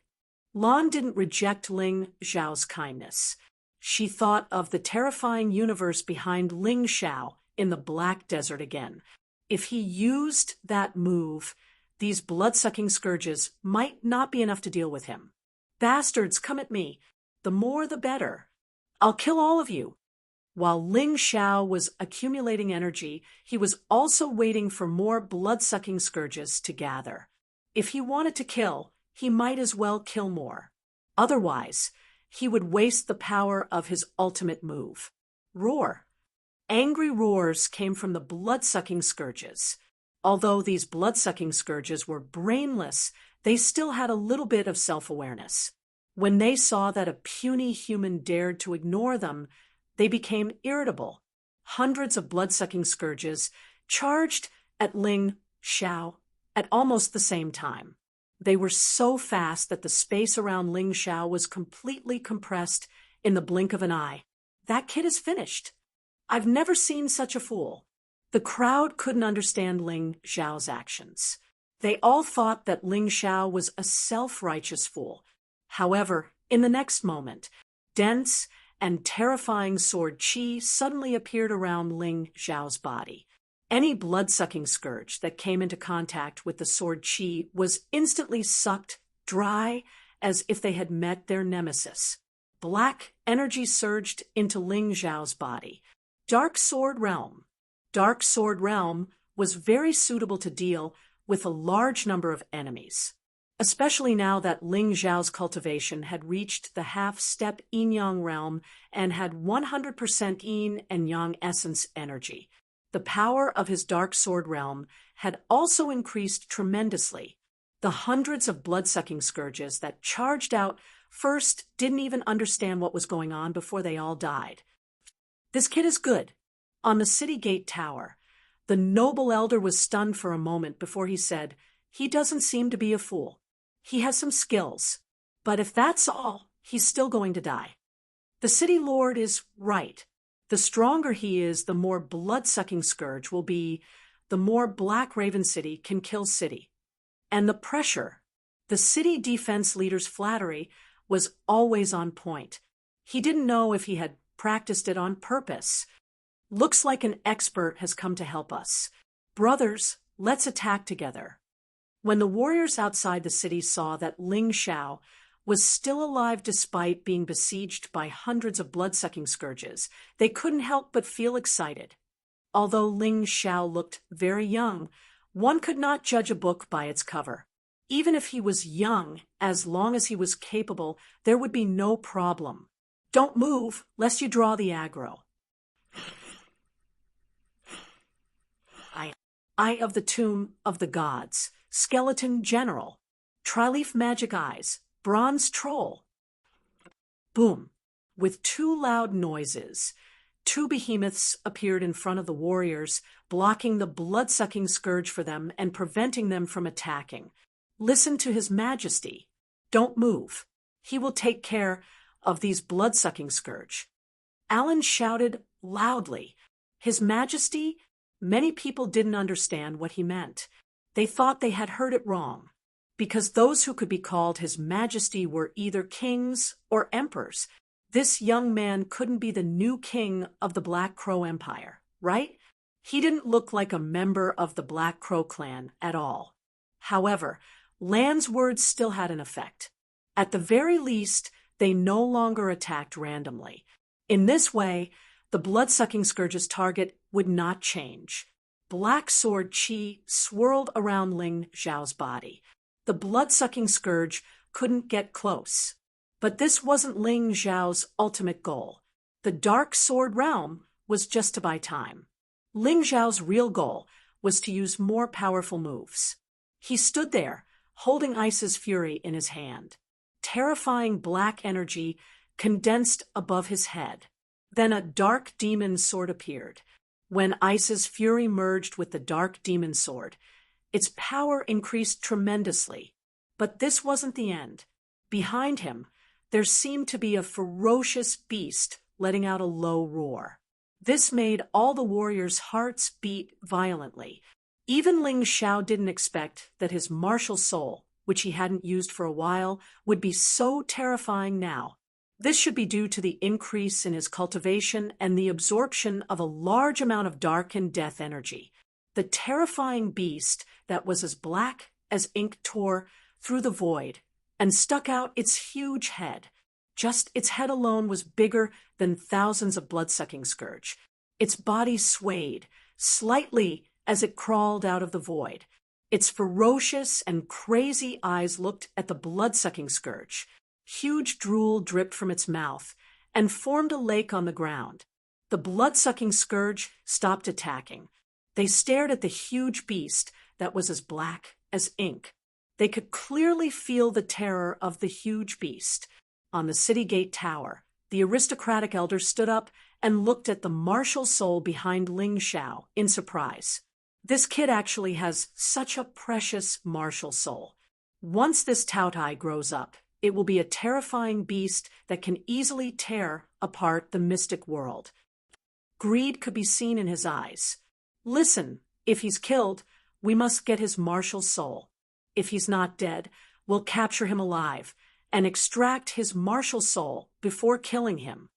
Speaker 1: Lan didn't reject Ling Xiao's kindness. She thought of the terrifying universe behind Ling Xiao in the Black Desert again. If he used that move, these blood-sucking scourges might not be enough to deal with him. Bastards, come at me. The more the better. I'll kill all of you. While Ling Xiao was accumulating energy, he was also waiting for more blood-sucking scourges to gather. If he wanted to kill, he might as well kill more. Otherwise, he would waste the power of his ultimate move. Roar. Angry roars came from the blood-sucking scourges. Although these blood-sucking scourges were brainless, they still had a little bit of self-awareness. When they saw that a puny human dared to ignore them, they became irritable. Hundreds of blood-sucking scourges charged at Ling Xiao at almost the same time. They were so fast that the space around Ling Xiao was completely compressed in the blink of an eye. That kid is finished. I've never seen such a fool. The crowd couldn't understand Ling Xiao's actions. They all thought that Ling Xiao was a self-righteous fool. However, in the next moment, dense and terrifying sword qi suddenly appeared around Ling Xiao's body. Any blood-sucking scourge that came into contact with the sword qi was instantly sucked dry as if they had met their nemesis. Black energy surged into Ling Xiao's body. Dark Sword Realm. Dark Sword Realm was very suitable to deal with a large number of enemies, especially now that Ling Xiao's cultivation had reached the half-step yin-yang realm and had 100% yin and yang essence energy. The power of his Dark Sword Realm had also increased tremendously. The hundreds of blood-sucking scourges that charged out first didn't even understand what was going on before they all died. This kid is good. On the city gate tower, the noble elder was stunned for a moment before he said, "He doesn't seem to be a fool. He has some skills, but if that's all, he's still going to die." The city lord is right. The stronger he is, the more blood-sucking scourge will be, the more Black Raven City can kill city. And the pressure, the city defense leader's flattery, was always on point. He didn't know if he had practiced it on purpose. Looks like an expert has come to help us. Brothers, let's attack together. When the warriors outside the city saw that Ling Xiao was still alive despite being besieged by hundreds of blood-sucking scourges, they couldn't help but feel excited. Although Ling Xiao looked very young, one could not judge a book by its cover. Even if he was young, as long as he was capable, there would be no problem. Don't move, lest you draw the aggro. Eye of the Tomb of the Gods, Skeleton General, Tri-Leaf Magic Eyes, Bronze Troll. Boom. With 2 loud noises, 2 behemoths appeared in front of the warriors, blocking the blood-sucking scourge for them and preventing them from attacking. Listen to His Majesty. Don't move. He will take care of these blood-sucking scourge. Alan shouted loudly. His Majesty? Many people didn't understand what he meant. They thought they had heard it wrong. because those who could be called His Majesty were either kings or emperors. This young man couldn't be the new king of the Black Crow Empire, right? He didn't look like a member of the Black Crow clan at all. However, Lan's words still had an effect. At the very least, they no longer attacked randomly. In this way, the blood-sucking scourge's target would not change. Black sword chi swirled around Ling Zhao's body. The blood-sucking scourge couldn't get close. But this wasn't Ling Zhao's ultimate goal. The dark sword realm was just to buy time. Ling Zhao's real goal was to use more powerful moves. He stood there, holding Ice's fury in his hand. Terrifying black energy condensed above his head. Then a dark demon sword appeared. When Ice's fury merged with the dark demon sword, its power increased tremendously. But this wasn't the end. Behind him, there seemed to be a ferocious beast letting out a low roar. This made all the warriors' hearts beat violently. Even Ling Zhao didn't expect that his martial soul, which he hadn't used for a while, would be so terrifying now. This should be due to the increase in his cultivation and the absorption of a large amount of dark and death energy. The terrifying beast that was as black as ink tore through the void and stuck out its huge head. Just its head alone was bigger than thousands of blood-sucking scourge. Its body swayed slightly as it crawled out of the void. Its ferocious and crazy eyes looked at the blood-sucking scourge. Huge drool dripped from its mouth and formed a lake on the ground. The blood-sucking scourge stopped attacking. They stared at the huge beast that was as black as ink. They could clearly feel the terror of the huge beast. On the city gate tower, the aristocratic elder stood up and looked at the martial soul behind Ling Zhao in surprise. This kid actually has such a precious martial soul. Once this Taotai grows up, it will be a terrifying beast that can easily tear apart the mystic world. Greed could be seen in his eyes. Listen, if he's killed, we must get his martial soul. If he's not dead, we'll capture him alive and extract his martial soul before killing him.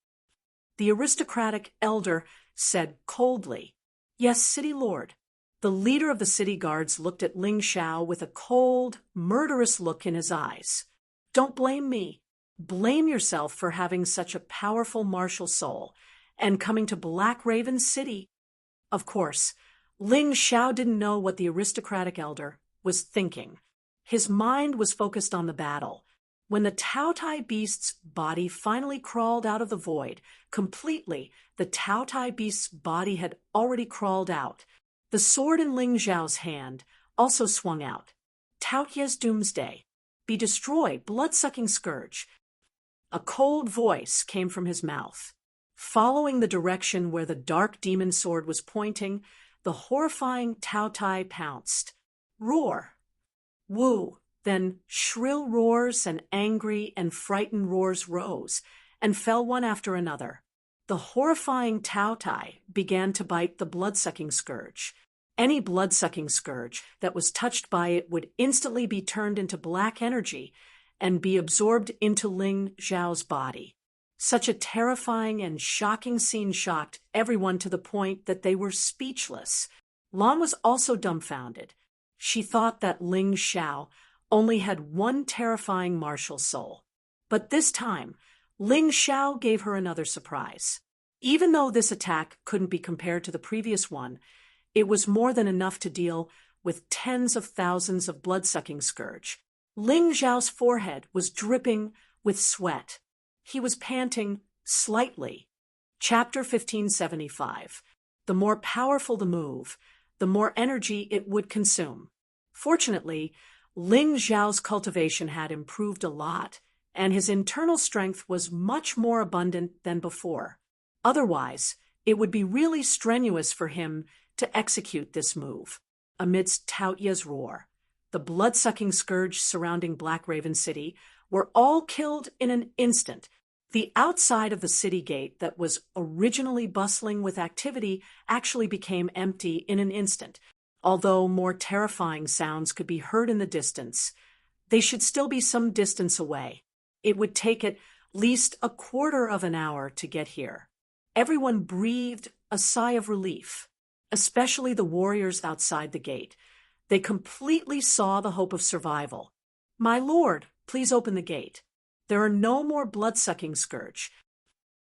Speaker 1: The aristocratic elder said coldly, "Yes, city lord." The leader of the city guards looked at Ling Zhao with a cold, murderous look in his eyes. "Don't blame me. Blame yourself for having such a powerful martial soul and coming to Black Raven City." Of course, Ling Zhao didn't know what the aristocratic elder was thinking. His mind was focused on the battle. When the Taotai beast's body finally crawled out of the void, completely, the Taotai beast's body had already crawled out. The sword in Ling Zhao's hand also swung out. "Taotia's doomsday. Be destroyed, blood-sucking scourge." A cold voice came from his mouth. Following the direction where the dark demon sword was pointing, the horrifying Taotai pounced. Roar. Woo. Then shrill roars and angry and frightened roars rose and fell one after another. The horrifying Taotai began to bite the blood-sucking scourge. Any blood-sucking scourge that was touched by it would instantly be turned into black energy and be absorbed into Ling Zhao's body. Such a terrifying and shocking scene shocked everyone to the point that they were speechless. Lan was also dumbfounded. She thought that Ling Zhao only had one terrifying martial soul. But this time, Ling Zhao gave her another surprise. Even though this attack couldn't be compared to the previous one, it was more than enough to deal with tens of thousands of blood-sucking scourge. Ling Zhao's forehead was dripping with sweat. He was panting slightly. Chapter 1575. The more powerful the move, the more energy it would consume. Fortunately, Ling Zhao's cultivation had improved a lot, and his internal strength was much more abundant than before. Otherwise, it would be really strenuous for him to execute this move. Amidst Taotia's roar, the blood-sucking scourge surrounding Black Raven City were all killed in an instant. The outside of the city gate that was originally bustling with activity actually became empty in an instant. Although more terrifying sounds could be heard in the distance, They should still be some distance away. It would take at least a quarter of an hour to get here. Everyone breathed a sigh of relief, especially the warriors outside the gate. They completely saw the hope of survival. "My lord, please open the gate. There are no more blood-sucking scourge,"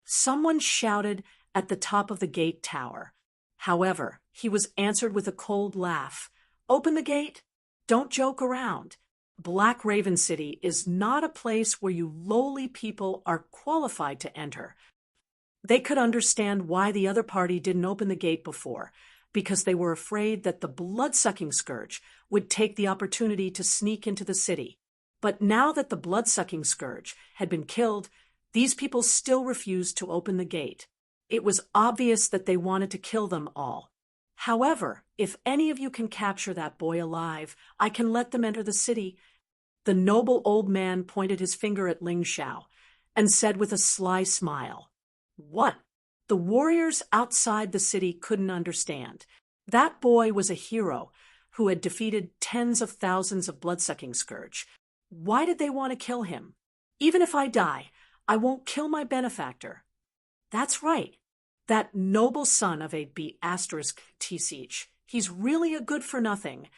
Speaker 1: someone shouted at the top of the gate tower. However, he was answered with a cold laugh. "Open the gate? Don't joke around. Black Raven City is not a place where you lowly people are qualified to enter." They could understand why the other party didn't open the gate before, because they were afraid that the blood-sucking scourge would take the opportunity to sneak into the city. But now that the blood-sucking scourge had been killed, these people still refused to open the gate. It was obvious that they wanted to kill them all. "However, if any of you can capture that boy alive, I can let them enter the city." The noble old man pointed his finger at Ling Xiao and said with a sly smile, "What?" The warriors outside the city couldn't understand. That boy was a hero who had defeated tens of thousands of blood-sucking scourge. Why did they want to kill him? "Even if I die, I won't kill my benefactor." That's right. That noble son of a B*TCH. He's really a good-for-nothing.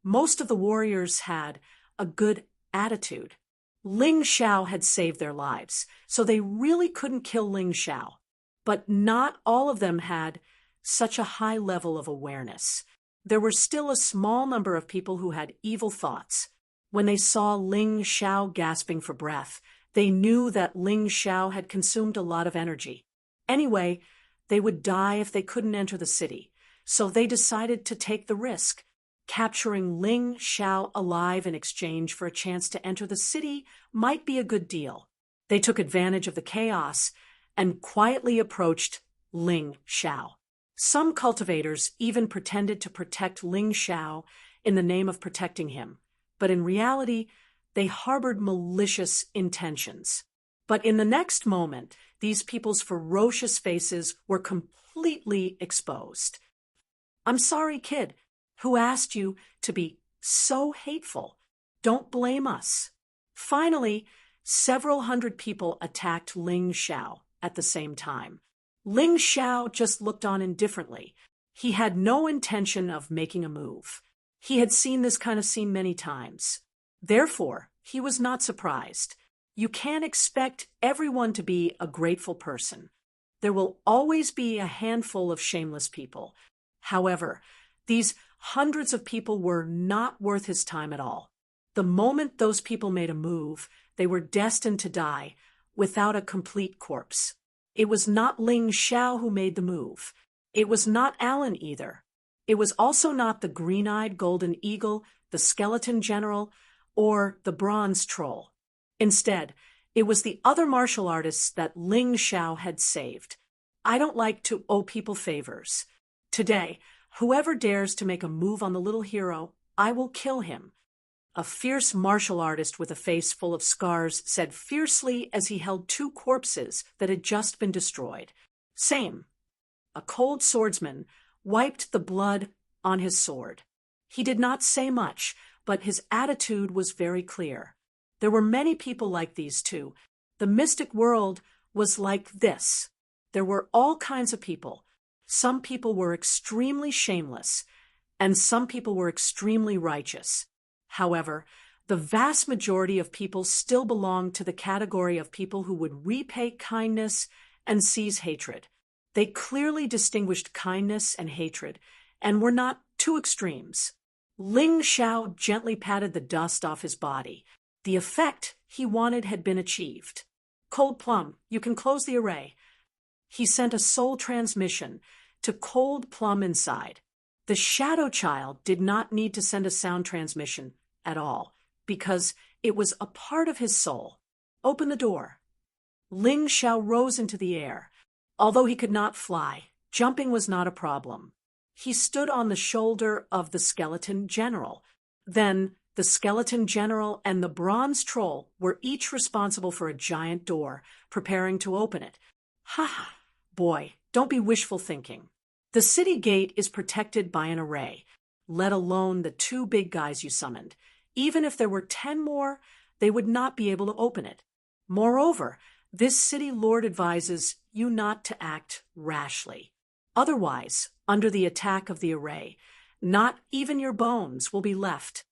Speaker 1: Most of the warriors had a good attitude. Ling Xiao had saved their lives, so they really couldn't kill Ling Xiao. But not all of them had such a high level of awareness. There were still a small number of people who had evil thoughts. When they saw Ling Xiao gasping for breath, they knew that Ling Xiao had consumed a lot of energy. Anyway, they would die if they couldn't enter the city, so they decided to take the risk. Capturing Ling Xiao alive in exchange for a chance to enter the city might be a good deal. They took advantage of the chaos and quietly approached Ling Xiao. Some cultivators even pretended to protect Ling Xiao in the name of protecting him, but in reality, they harbored malicious intentions. But in the next moment, these people's ferocious faces were completely exposed. "I'm sorry, kid. Who asked you to be so hateful? Don't blame us." Finally, several hundred people attacked Ling Xiao at the same time. Ling Xiao just looked on indifferently. He had no intention of making a move. He had seen this kind of scene many times. Therefore, he was not surprised. You can't expect everyone to be a grateful person. There will always be a handful of shameless people. However, these hundreds of people were not worth his time at all. The moment those people made a move, they were destined to die without a complete corpse. It was not Ling Xiao who made the move. It was not Alan either. It was also not the green-eyed golden eagle, the skeleton general, or the bronze troll. Instead, it was the other martial artists that Ling Xiao had saved. I don't like to owe people favors. Today, whoever dares to make a move on the little hero, I will kill him. A fierce martial artist with a face full of scars said fiercely as he held two corpses that had just been destroyed. "Same." A cold swordsman wiped the blood on his sword. He did not say much, but his attitude was very clear. There were many people like these too. The mystic world was like this. There were all kinds of people. Some people were extremely shameless, and some people were extremely righteous. However, the vast majority of people still belonged to the category of people who would repay kindness and seize hatred. They clearly distinguished kindness and hatred, and were not two extremes. Ling Xiao gently patted the dust off his body. The effect he wanted had been achieved. "Cold Plum, you can close the array." He sent a soul transmission to Cold Plum inside. The Shadow Child did not need to send a sound transmission at all, because it was a part of his soul. "Open the door." Ling Xiao rose into the air. Although he could not fly, jumping was not a problem. He stood on the shoulder of the skeleton general. Then the skeleton general and the bronze troll were each responsible for a giant door, preparing to open it. "Ha! Boy, don't be wishful thinking. The city gate is protected by an array, let alone the two big guys you summoned. Even if there were 10 more, they would not be able to open it. Moreover, this city lord advises you not to act rashly. Otherwise, under the attack of the array, not even your bones will be left.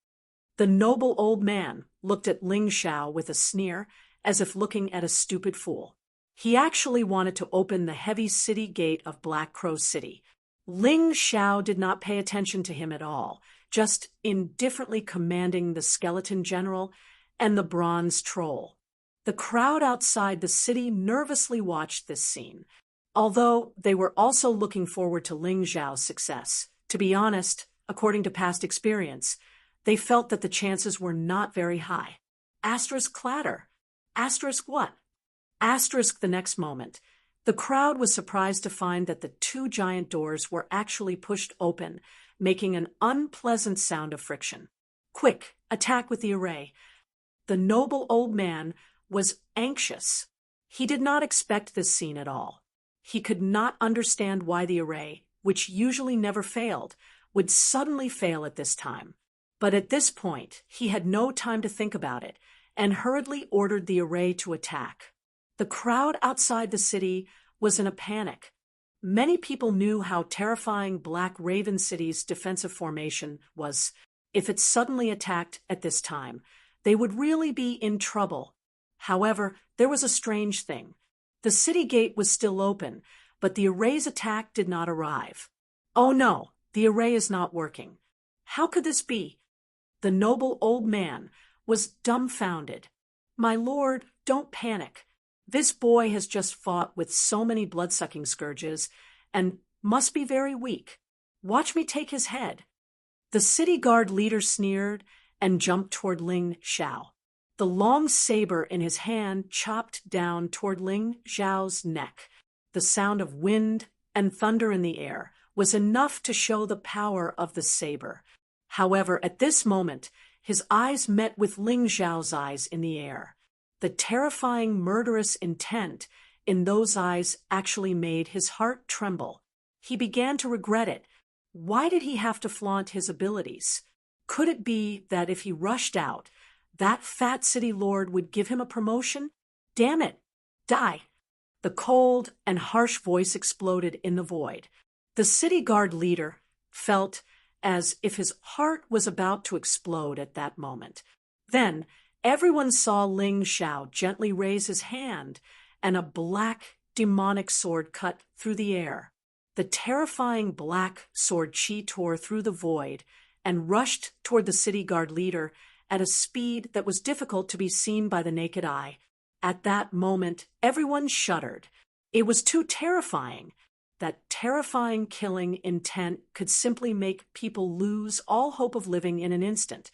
Speaker 1: The noble old man looked at Ling Xiao with a sneer, as if looking at a stupid fool. He actually wanted to open the heavy city gate of Black Crow City. Ling Xiao did not pay attention to him at all, just indifferently commanding the skeleton general and the bronze troll. The crowd outside the city nervously watched this scene, although they were also looking forward to Ling Xiao's success. To be honest, according to past experience, they felt that the chances were not very high. Asterisk clatter. Asterisk what? Asterisk the next moment. The crowd was surprised to find that the two giant doors were actually pushed open, making an unpleasant sound of friction. Quick, attack with the array. The noble old man was anxious. He did not expect this scene at all. He could not understand why the array, which usually never failed, would suddenly fail at this time. But at this point, he had no time to think about it, and hurriedly ordered the array to attack. The crowd outside the city was in a panic. Many people knew how terrifying Black Raven City's defensive formation was. If it suddenly attacked at this time, they would really be in trouble. However, there was a strange thing. The city gate was still open, but the array's attack did not arrive. Oh no, the array is not working. How could this be? The noble old man was dumbfounded. My lord, don't panic. This boy has just fought with so many blood-sucking scourges and must be very weak. Watch me take his head. The city guard leader sneered and jumped toward Ling Xiao. The long saber in his hand chopped down toward Ling Xiao's neck. The sound of wind and thunder in the air was enough to show the power of the saber. However, at this moment, his eyes met with Ling Xiao's eyes in the air. The terrifying, murderous intent in those eyes actually made his heart tremble. He began to regret it. Why did he have to flaunt his abilities? Could it be that if he rushed out, that fat city lord would give him a promotion? Damn it! Die! The cold and harsh voice exploded in the void. The city guard leader felt as if his heart was about to explode at that moment. Then, everyone saw Ling Xiao gently raise his hand, and a black, demonic sword cut through the air. The terrifying black sword chi tore through the void and rushed toward the city guard leader at a speed that was difficult to be seen by the naked eye. At that moment, everyone shuddered. It was too terrifying. That terrifying killing intent could simply make people lose all hope of living in an instant.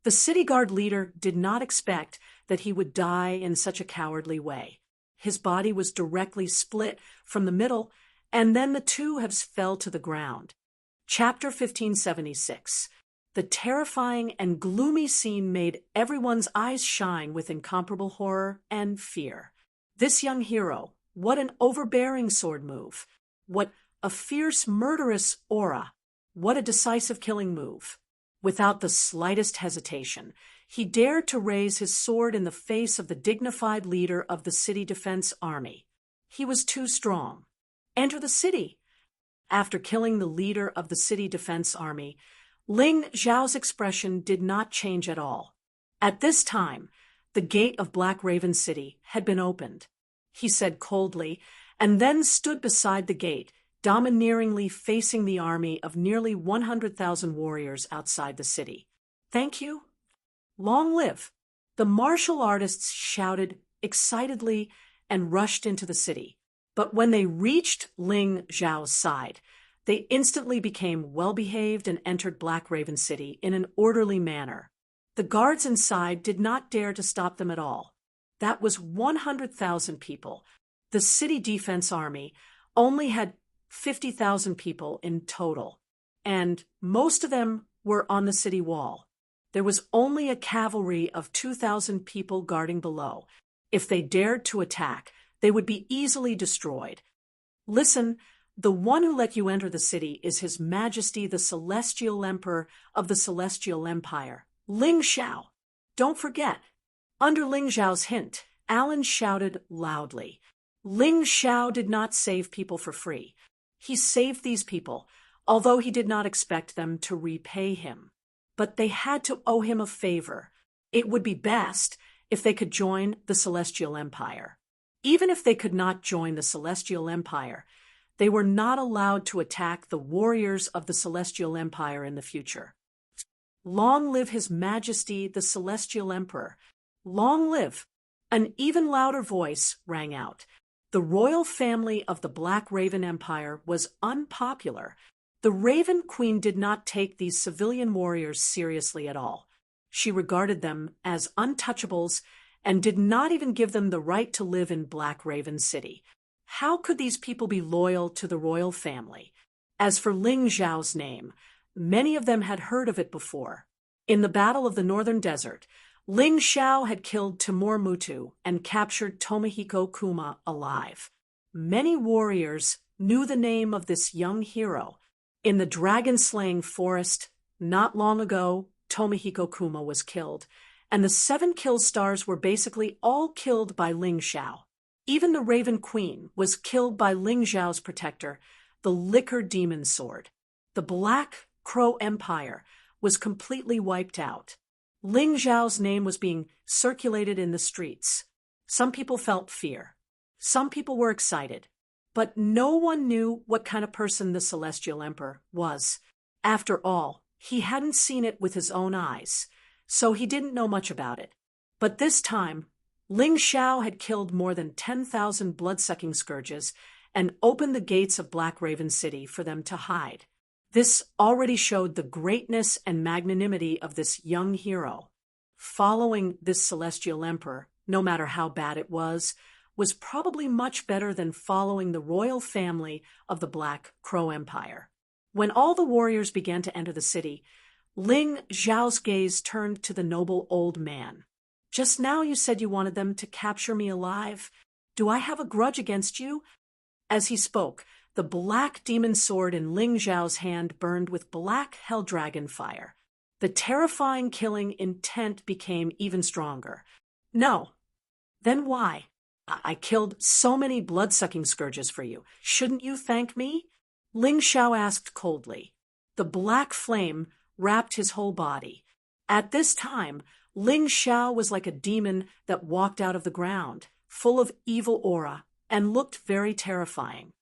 Speaker 1: The city guard leader did not expect that he would die in such a cowardly way. His body was directly split from the middle, and then the two halves fell to the ground. Chapter 1576. The terrifying and gloomy scene made everyone's eyes shine with incomparable horror and fear. This young hero, what an overbearing sword move! What a fierce, murderous aura! What a decisive killing move! Without the slightest hesitation, he dared to raise his sword in the face of the dignified leader of the city defense army. He was too strong. Enter the city! After killing the leader of the city defense army, Ling Xiao's expression did not change at all. At this time, the gate of Black Raven City had been opened. He said coldly, and then stood beside the gate, domineeringly facing the army of nearly 100,000 warriors outside the city. Thank you. Long live! The martial artists shouted excitedly and rushed into the city. But when they reached Ling Xiao's side, they instantly became well-behaved and entered Black Raven City in an orderly manner. The guards inside did not dare to stop them at all. That was 100,000 people. The city defense army only had 50,000 people in total, and most of them were on the city wall. There was only a cavalry of 2,000 people guarding below. If they dared to attack, they would be easily destroyed. Listen, the one who let you enter the city is His Majesty the Celestial Emperor of the Celestial Empire, Ling Xiao! Don't forget! Under Ling Xiao's hint, Alan shouted loudly. Ling Xiao did not save people for free. He saved these people, although he did not expect them to repay him. But they had to owe him a favor. It would be best if they could join the Celestial Empire. Even if they could not join the Celestial Empire, they were not allowed to attack the warriors of the Celestial Empire in the future. Long live His Majesty the Celestial Emperor! Long live! An even louder voice rang out. The royal family of the Black Raven Empire was unpopular. The Raven Queen did not take these civilian warriors seriously at all. She regarded them as untouchables and did not even give them the right to live in Black Raven City. How could these people be loyal to the royal family? As for Ling Xiao's name, many of them had heard of it before. In the Battle of the Northern Desert, Ling Xiao had killed Timur Mutu and captured Tomohiko Kuma alive. Many warriors knew the name of this young hero. In the dragon-slaying forest, not long ago, Tomohiko Kuma was killed, and the 7 kill stars were basically all killed by Ling Xiao. Even the Raven Queen was killed by Ling Xiao's protector, the Liquor Demon Sword. The Black Crow Empire was completely wiped out. Ling Xiao's name was being circulated in the streets. Some people felt fear. Some people were excited. But no one knew what kind of person the Celestial Emperor was. After all, he hadn't seen it with his own eyes, so he didn't know much about it. But this time, Ling Xiao had killed more than 10,000 blood-sucking scourges and opened the gates of Black Raven City for them to hide. This already showed the greatness and magnanimity of this young hero. Following this Celestial Emperor, no matter how bad it was probably much better than following the royal family of the Black Crow Empire. When all the warriors began to enter the city, Ling Xiao's gaze turned to the noble old man. Just now you said you wanted them to capture me alive. Do I have a grudge against you? As he spoke, the black demon sword in Ling Xiao's hand burned with black hell dragon fire. The terrifying killing intent became even stronger. No. Then why? I killed so many blood-sucking scourges for you. Shouldn't you thank me? Ling Xiao asked coldly. The black flame wrapped his whole body. At this time, Ling Xiao was like a demon that walked out of the ground, full of evil aura, and looked very terrifying.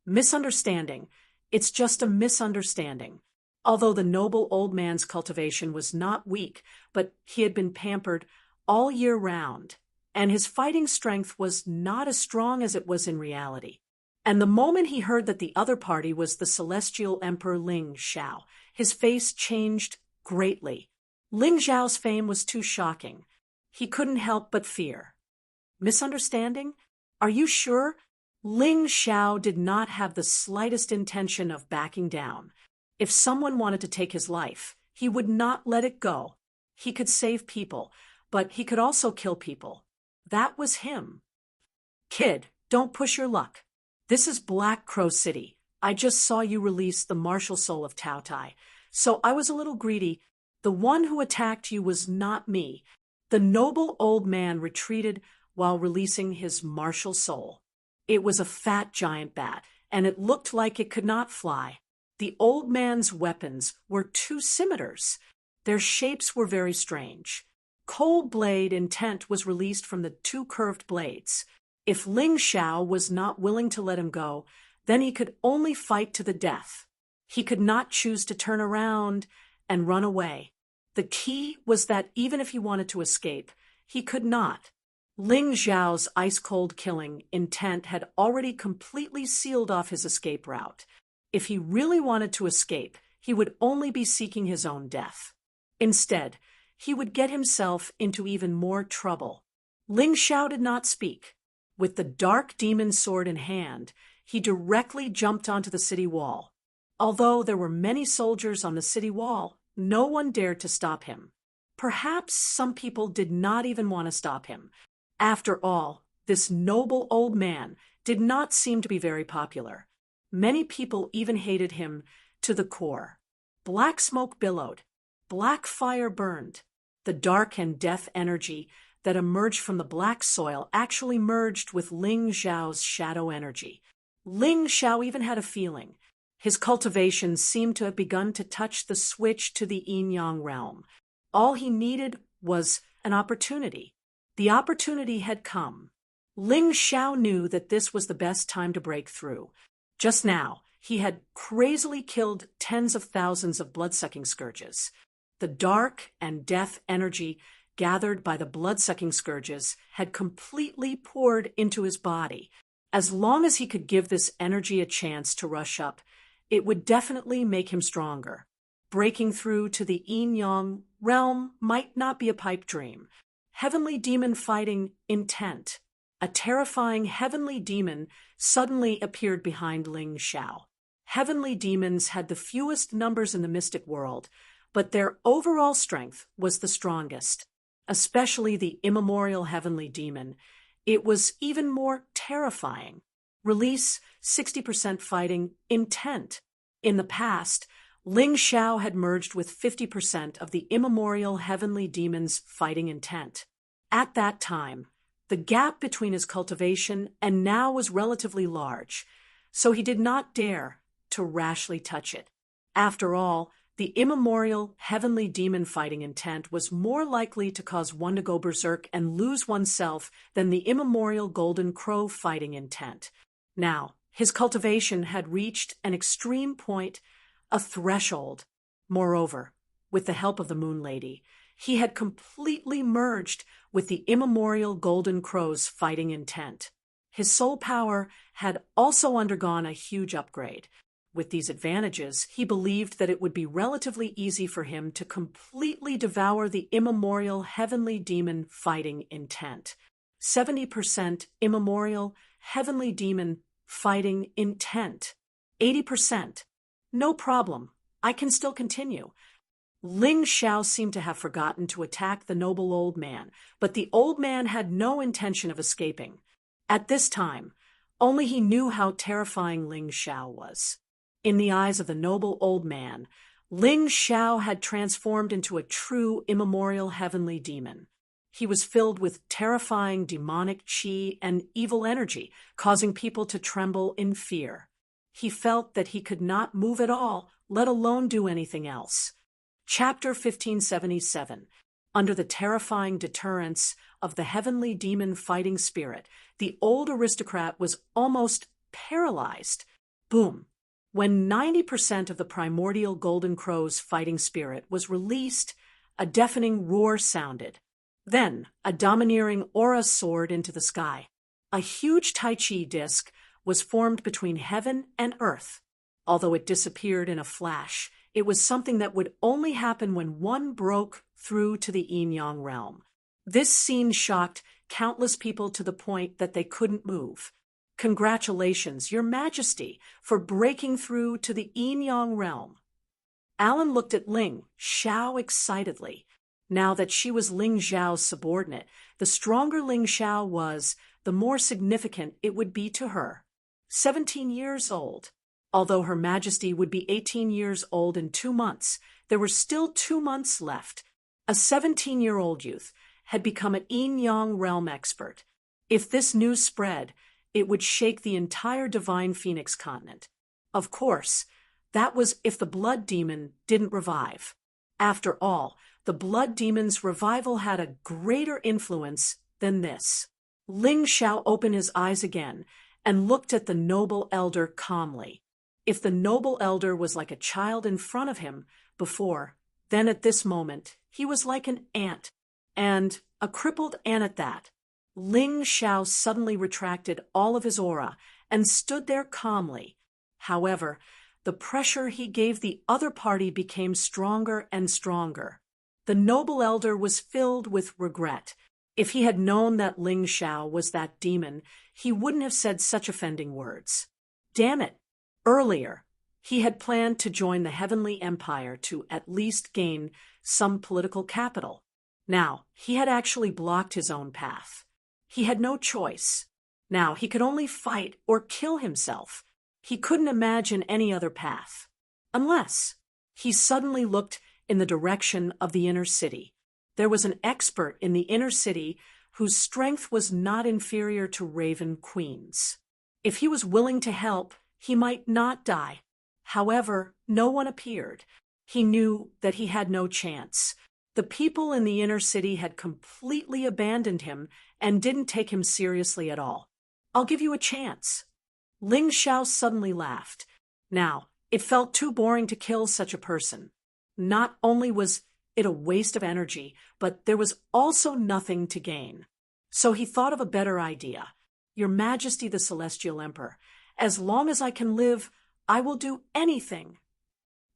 Speaker 1: Misunderstanding. It's just a misunderstanding. Although the noble old man's cultivation was not weak, but he had been pampered all year round, and his fighting strength was not as strong as it was in reality. And the moment he heard that the other party was the Celestial Emperor Ling Xiao, his face changed greatly. Ling Xiao's fame was too shocking. He couldn't help but fear. Misunderstanding? Are you sure? Ling Xiao did not have the slightest intention of backing down. If someone wanted to take his life, he would not let it go. He could save people, but he could also kill people. That was him. Kid, don't push your luck. This is Black Crow City. I just saw you release the martial soul of Tao Tai, so I was a little greedy. The one who attacked you was not me. The noble old man retreated while releasing his martial soul. It was a fat giant bat, and it looked like it could not fly. The old man's weapons were 2 scimitars. Their shapes were very strange. Cold Blade Intent was released from the 2 curved blades. If Ling Xiao was not willing to let him go, then he could only fight to the death. He could not choose to turn around and run away. The key was that even if he wanted to escape, he could not. Ling Xiao's ice-cold killing intent had already completely sealed off his escape route. If he really wanted to escape, he would only be seeking his own death. Instead, he would get himself into even more trouble. Ling Xiao did not speak. With the dark demon sword in hand, he directly jumped onto the city wall. Although there were many soldiers on the city wall, no one dared to stop him. Perhaps some people did not even want to stop him. After all, this noble old man did not seem to be very popular. Many people even hated him to the core. Black smoke billowed. black fire burned. The dark and death energy that emerged from the black soil actually merged with Ling Xiao's shadow energy. Ling Xiao even had a feeling. His cultivation seemed to have begun to touch the switch to the yin-yang realm. All he needed was an opportunity. The opportunity had come. Ling Xiao knew that this was the best time to break through. Just now, he had crazily killed tens of thousands of blood-sucking scourges. The dark and death energy gathered by the blood-sucking scourges had completely poured into his body. As long as he could give this energy a chance to rush up, it would definitely make him stronger. Breaking through to the yin-yang realm might not be a pipe dream. Heavenly demon fighting intent. A terrifying heavenly demon suddenly appeared behind Ling Xiao. Heavenly demons had the fewest numbers in the mystic world, but their overall strength was the strongest. Especially the immemorial heavenly demon. It was even more terrifying. Release 60% fighting intent. In the past, Ling Xiao had merged with 50% of the immemorial heavenly demon's fighting intent. At that time, the gap between his cultivation and now was relatively large, so he did not dare to rashly touch it. After all, the immemorial heavenly demon fighting intent was more likely to cause one to go berserk and lose oneself than the immemorial golden crow fighting intent. Now, his cultivation had reached an extreme point, a threshold. Moreover, with the help of the Moon Lady, he had completely merged with the immemorial golden crow's fighting intent. His soul power had also undergone a huge upgrade. With these advantages, he believed that it would be relatively easy for him to completely devour the immemorial heavenly demon fighting intent. 70% immemorial heavenly demon fighting intent. 80%. No problem. I can still continue. Ling Xiao seemed to have forgotten to attack the noble old man, but the old man had no intention of escaping. At this time, only he knew how terrifying Ling Xiao was. In the eyes of the noble old man, Ling Xiao had transformed into a true immemorial heavenly demon. He was filled with terrifying demonic qi and evil energy, causing people to tremble in fear. He felt that he could not move at all, let alone do anything else. Chapter 1577. Under the terrifying deterrence of the heavenly demon fighting spirit, the old aristocrat was almost paralyzed. Boom. When 90% of the primordial golden crow's fighting spirit was released, a deafening roar sounded. Then, a domineering aura soared into the sky. A huge Tai Chi disc was formed between heaven and earth. Although it disappeared in a flash, it was something that would only happen when one broke through to the yin-yang realm. This scene shocked countless people to the point that they couldn't move. Congratulations, Your Majesty, for breaking through to the yin-yang realm. Alan looked at Ling Xiao excitedly. Now that she was Ling Xiao's subordinate, the stronger Ling Xiao was, the more significant it would be to her. 17 years old. Although Her Majesty would be 18 years old in 2 months, there were still 2 months left. A 17-year-old youth had become an yin-yang realm expert. If this news spread, it would shake the entire Divine Phoenix continent. Of course, that was if the blood demon didn't revive. After all, the blood demon's revival had a greater influence than this. Ling Xiao opened his eyes again and looked at the noble elder calmly. If the noble elder was like a child in front of him before, then at this moment he was like an ant, and a crippled ant at that. Ling Xiao suddenly retracted all of his aura and stood there calmly. However, the pressure he gave the other party became stronger and stronger. The noble elder was filled with regret. If he had known that Ling Xiao was that demon, he wouldn't have said such offending words. Damn it! Earlier, he had planned to join the Heavenly Empire to at least gain some political capital. Now, he had actually blocked his own path. He had no choice. Now, he could only fight or kill himself. He couldn't imagine any other path. Unless he suddenly looked in the direction of the inner city. There was an expert in the inner city whose strength was not inferior to Raven Queen's. If he was willing to help, he might not die. However, no one appeared. He knew that he had no chance. The people in the inner city had completely abandoned him and didn't take him seriously at all. "I'll give you a chance." Ling Xiao suddenly laughed. Now, it felt too boring to kill such a person. Not only was it a waste of energy, but there was also nothing to gain. So he thought of a better idea. "Your Majesty the Celestial Emperor, as long as I can live, I will do anything."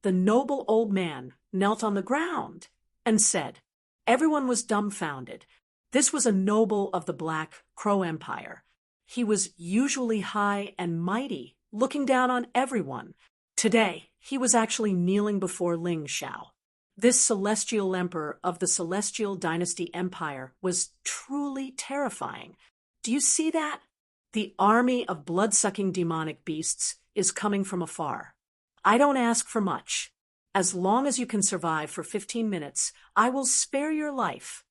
Speaker 1: The noble old man knelt on the ground and said. Everyone was dumbfounded. This was a noble of the Black Crow Empire. He was usually high and mighty, looking down on everyone. Today, he was actually kneeling before Ling Xiao. This celestial emperor of the Celestial Dynasty Empire was truly terrifying. Do you see that? The army of blood-sucking demonic beasts is coming from afar. I don't ask for much. As long as you can survive for 15 minutes, I will spare your life.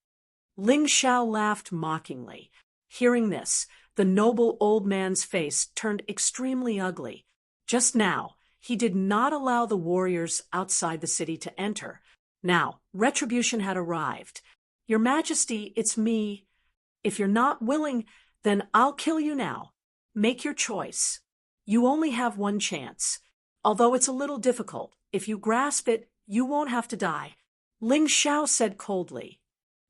Speaker 1: Ling Xiao laughed mockingly. Hearing this, the noble old man's face turned extremely ugly. Just now, he did not allow the warriors outside the city to enter. Now, retribution had arrived. "Your Majesty, it's me. If you're not willing, then I'll kill you now. Make your choice. You only have one chance. Although it's a little difficult, if you grasp it, you won't have to die." Ling Xiao said coldly.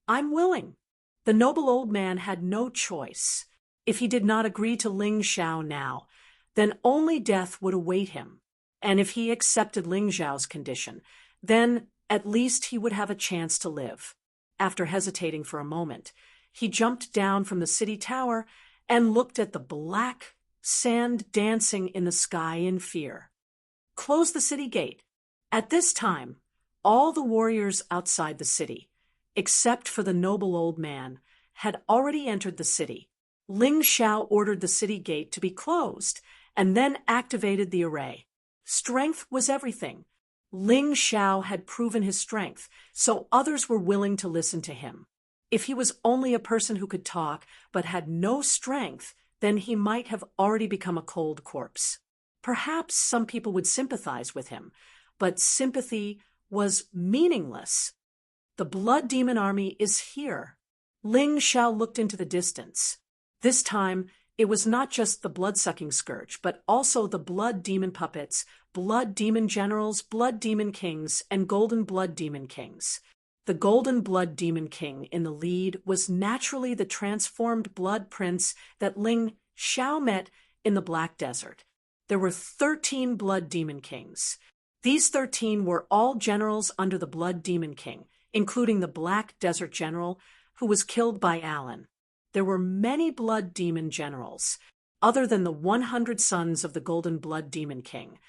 Speaker 1: "I'm willing." The noble old man had no choice. If he did not agree to Ling Xiao now, then only death would await him. And if he accepted Ling Xiao's condition, then at least he would have a chance to live. After hesitating for a moment, he jumped down from the city tower and looked at the black sand dancing in the sky in fear. "Close the city gate." At this time, all the warriors outside the city, except for the noble old man, had already entered the city. Ling Xiao ordered the city gate to be closed and then activated the array. Strength was everything. Ling Xiao had proven his strength, so others were willing to listen to him. If he was only a person who could talk but had no strength, then he might have already become a cold corpse. Perhaps some people would sympathize with him, but sympathy was meaningless. "The blood demon army is here." Ling Xiao looked into the distance. This time, it was not just the blood-sucking scourge, but also the blood demon puppets, blood demon generals, blood demon kings, and golden blood demon kings. The golden blood demon king in the lead was naturally the transformed blood prince that Ling Xiao met in the Black Desert. There were 13 blood demon kings. These 13 were all generals under the blood demon king, including the Black Desert general, who was killed by Alan. There were many blood demon generals, other than the 100 sons of the golden blood demon king.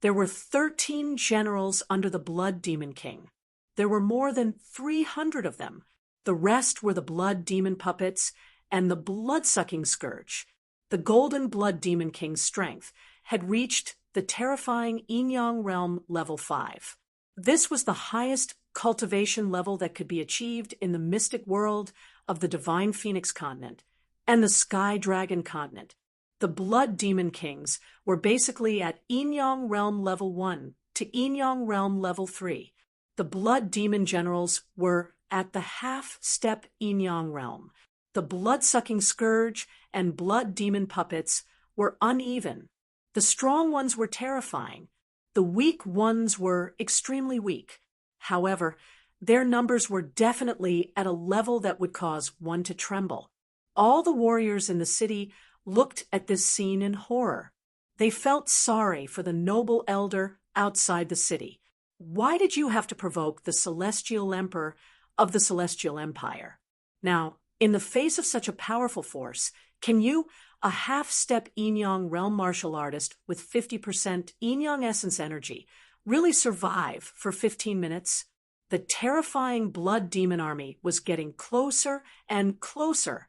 Speaker 1: There were 13 generals under the blood demon king. There were more than 300 of them. The rest were the blood demon puppets and the blood-sucking scourge. The golden blood demon king's strength had reached the terrifying Yin-Yang realm level 5. This was the highest cultivation level that could be achieved in the mystic world of the Divine Phoenix continent and the Sky Dragon continent. The blood demon kings were basically at Yin-Yang realm level 1 to Yin-Yang realm level 3. The blood demon generals were at the half-step Yin-Yang realm. The blood-sucking scourge and blood demon puppets were uneven. The strong ones were terrifying. The weak ones were extremely weak. However, their numbers were definitely at a level that would cause one to tremble. All the warriors in the city looked at this scene in horror. They felt sorry for the noble elder outside the city. Why did you have to provoke the celestial emperor of the Celestial Empire? Now, in the face of such a powerful force, can you, a half-step Yin-Yang realm martial artist with 50% Yin-Yang essence energy, really survive for 15 minutes? The terrifying blood demon army was getting closer and closer.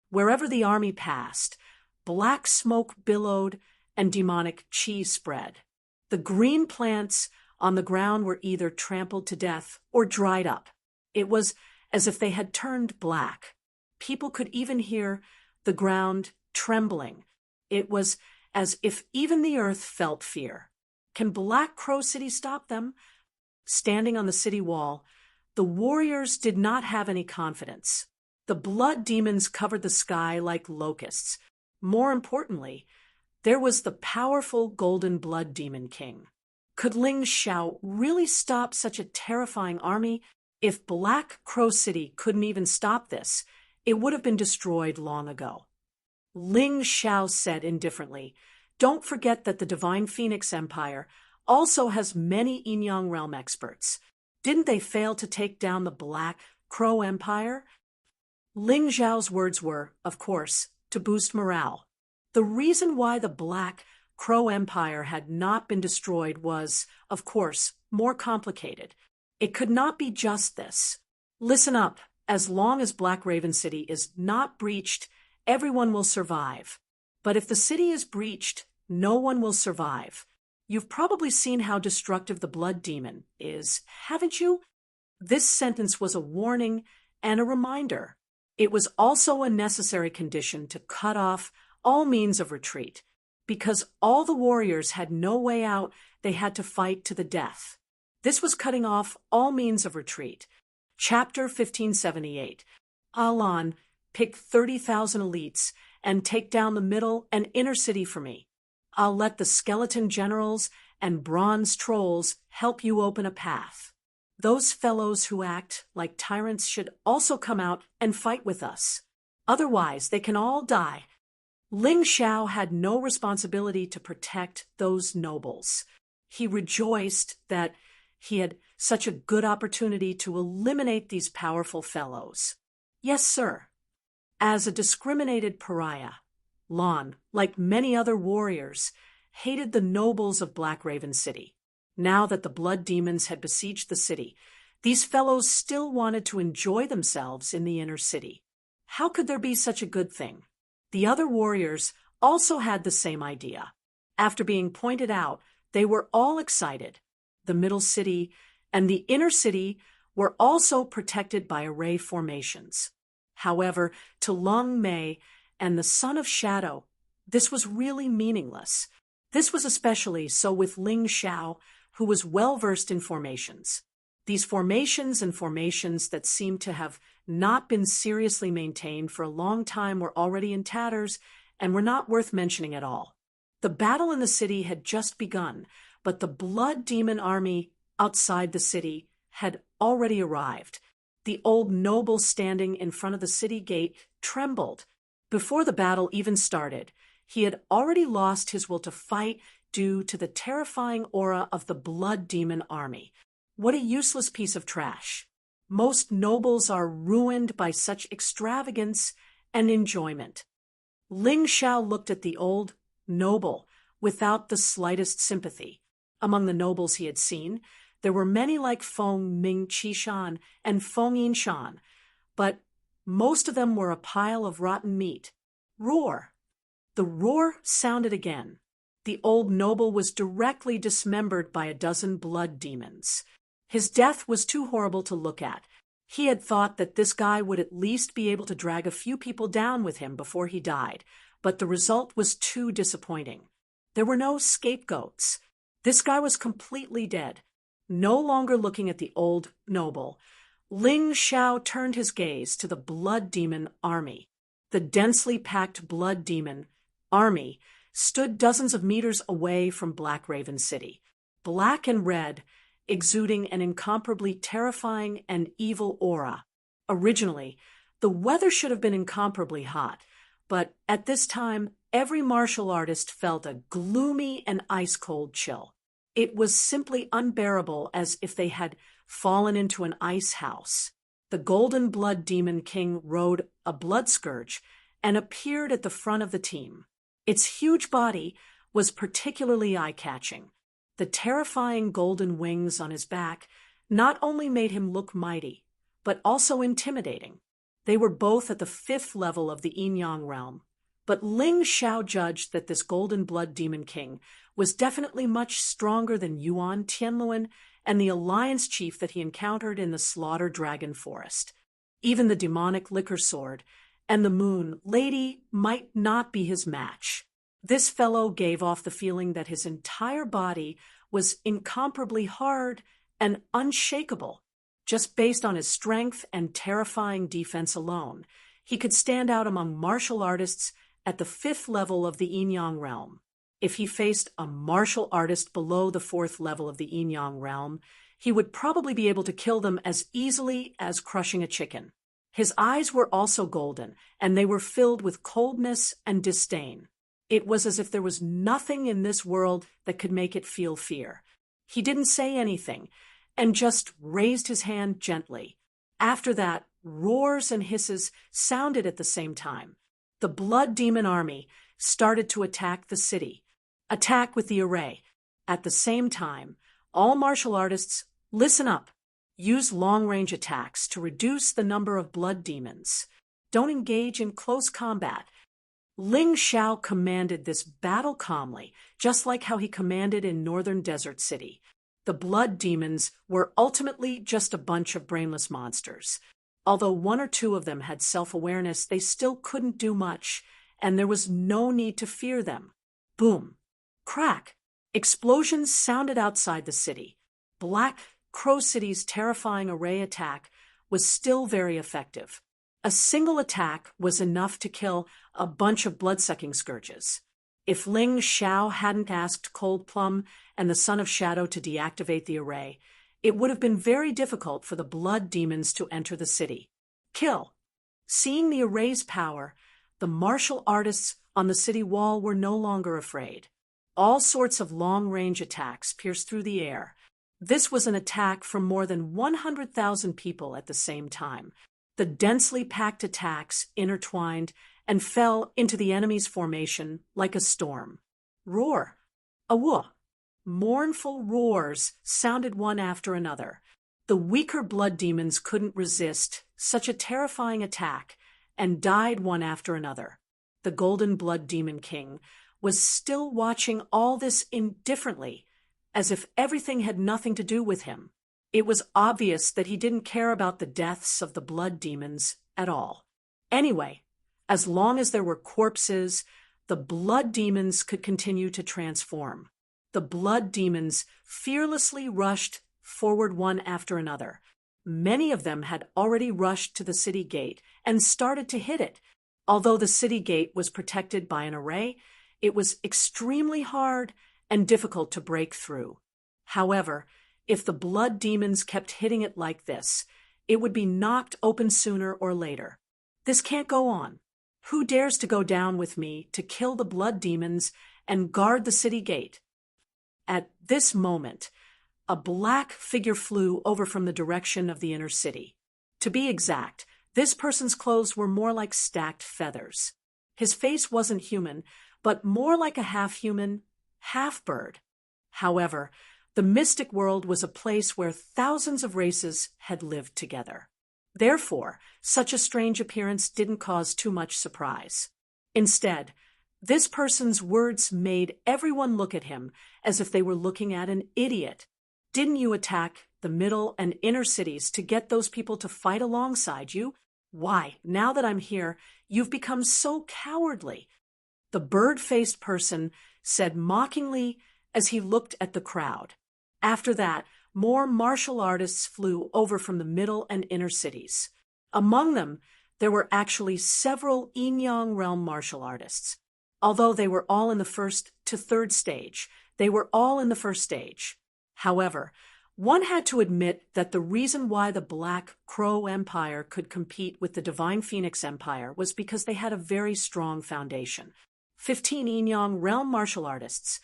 Speaker 1: Wherever the army passed, black smoke billowed and demonic chi spread. The green plants on the ground were either trampled to death or dried up. It was as if they had turned black. People could even hear the ground trembling. It was as if even the earth felt fear. Can Black Crow City stop them? Standing on the city wall, the warriors did not have any confidence. The blood demons covered the sky like locusts. More importantly, there was the powerful Golden Blood Demon King. Could Ling Xiao really stop such a terrifying army? If Black Crow City couldn't even stop this, it would have been destroyed long ago. Ling Xiao said indifferently, "Don't forget that the Divine Phoenix Empire also has many Yin-Yang realm experts. Didn't they fail to take down the Black Crow Empire?" Ling Xiao's words were, of course, to boost morale. The reason why the Black Crow Empire had not been destroyed was, of course, more complicated. It could not be just this. Listen up. As long as Black Raven City is not breached, everyone will survive. But if the city is breached, no one will survive. You've probably seen how destructive the blood demon is, haven't you? This sentence was a warning and a reminder. It was also a necessary condition to cut off all means of retreat. Because all the warriors had no way out, they had to fight to the death. This was cutting off all means of retreat. Chapter 1578. Alan, pick 30,000 elites and take down the middle and inner city for me. I'll let the skeleton generals and bronze trolls help you open a path. Those fellows who act like tyrants should also come out and fight with us. Otherwise, they can all die. Ling Xiao had no responsibility to protect those nobles. He rejoiced that he had such a good opportunity to eliminate these powerful fellows. Yes, sir. As a discriminated pariah, Lan, like many other warriors, hated the nobles of Black Raven City. Now that the blood demons had besieged the city, these fellows still wanted to enjoy themselves in the inner city. How could there be such a good thing? The other warriors also had the same idea. After being pointed out, they were all excited. The middle city and the inner city were also protected by array formations. However, to Lung Mei and the Son of Shadow, this was really meaningless. This was especially so with Ling Xiao, who was well-versed in formations. These formations and formations that seemed to have not been seriously maintained for a long time were already in tatters and were not worth mentioning at all. The battle in the city had just begun, but the blood demon army outside the city had already arrived. The old noble standing in front of the city gate trembled. Before the battle even started, he had already lost his will to fight due to the terrifying aura of the blood demon army. What a useless piece of trash. Most nobles are ruined by such extravagance and enjoyment. Ling Xiao looked at the old noble without the slightest sympathy. Among the nobles he had seen, there were many like Feng Ming Qishan and Feng Yinshan, but most of them were a pile of rotten meat. Roar! The roar sounded again. The old noble was directly dismembered by a dozen blood demons. His death was too horrible to look at. He had thought that this guy would at least be able to drag a few people down with him before he died, but the result was too disappointing. There were no scapegoats. This guy was completely dead. No longer looking at the old noble, Ling Xiao turned his gaze to the blood demon army. The densely packed blood demon army stood dozens of meters away from Black Raven City, black and red, exuding an incomparably terrifying and evil aura. Originally, the weather should have been incomparably hot, but at this time, every martial artist felt a gloomy and ice-cold chill. It was simply unbearable, as if they had fallen into an ice house. The Golden Blood Demon King rode a blood scourge and appeared at the front of the team. Its huge body was particularly eye-catching. The terrifying golden wings on his back not only made him look mighty, but also intimidating. They were both at the 5th level of the Yin-Yang realm. But Ling Xiao judged that this golden blood demon king was definitely much stronger than Yuan Tianluan and the alliance chief that he encountered in the Slaughter Dragon Forest. Even the demonic liquor sword and the moon lady might not be his match. This fellow gave off the feeling that his entire body was incomparably hard and unshakable. Just based on his strength and terrifying defense alone, he could stand out among martial artists at the 5th level of the Yin-Yang realm. If he faced a martial artist below the 4th level of the Yin-Yang realm, he would probably be able to kill them as easily as crushing a chicken. His eyes were also golden, and they were filled with coldness and disdain. It was as if there was nothing in this world that could make it feel fear. He didn't say anything, and just raised his hand gently. After that, roars and hisses sounded at the same time. The blood demon army started to attack the city. Attack with the array. At the same time, all martial artists, listen up. Use long-range attacks to reduce the number of blood demons. Don't engage in close combat. Ling Xiao commanded this battle calmly, just like how he commanded in Northern Desert City. The blood demons were ultimately just a bunch of brainless monsters. Although 1 or 2 of them had self-awareness, they still couldn't do much, and there was no need to fear them. Boom. Crack. Explosions sounded outside the city. Black Crow City's terrifying array attack was still very effective. A single attack was enough to kill a bunch of blood-sucking scourges. If Ling Xiao hadn't asked Cold Plum and the Son of Shadow to deactivate the array, it would have been very difficult for the blood demons to enter the city. Kill. Seeing the array's power, the martial artists on the city wall were no longer afraid. All sorts of long-range attacks pierced through the air. This was an attack from more than 100,000 people at the same time. The densely packed attacks intertwined and fell into the enemy's formation like a storm. Roar. Awoo. Mournful roars sounded one after another. The weaker blood demons couldn't resist such a terrifying attack and died one after another. The Golden Blood Demon King was still watching all this indifferently, as if everything had nothing to do with him. It was obvious that he didn't care about the deaths of the blood demons at all. Anyway, as long as there were corpses, the blood demons could continue to transform. The blood demons fearlessly rushed forward one after another. Many of them had already rushed to the city gate and started to hit it. Although the city gate was protected by an array, it was extremely hard and difficult to break through. However, if the blood demons kept hitting it like this, it would be knocked open sooner or later. This can't go on. Who dares to go down with me to kill the blood demons and guard the city gate? At this moment, a black figure flew over from the direction of the inner city. To be exact, this person's clothes were more like stacked feathers. His face wasn't human, but more like a half-human, half-bird. However, the mystic world was a place where thousands of races had lived together. Therefore, such a strange appearance didn't cause too much surprise. Instead, this person's words made everyone look at him as if they were looking at an idiot. Didn't you attack the middle and inner cities to get those people to fight alongside you? Why, now that I'm here, you've become so cowardly. The bird-faced person said mockingly as he looked at the crowd. After that, more martial artists flew over from the middle and inner cities. Among them, there were actually several Yin-Yang realm martial artists. Although they were all in the 1st to 3rd stage, they were all in the 1st stage. However, one had to admit that the reason why the Black Crow Empire could compete with the Divine Phoenix Empire was because they had a very strong foundation. 15 Yin-Yang realm martial artists.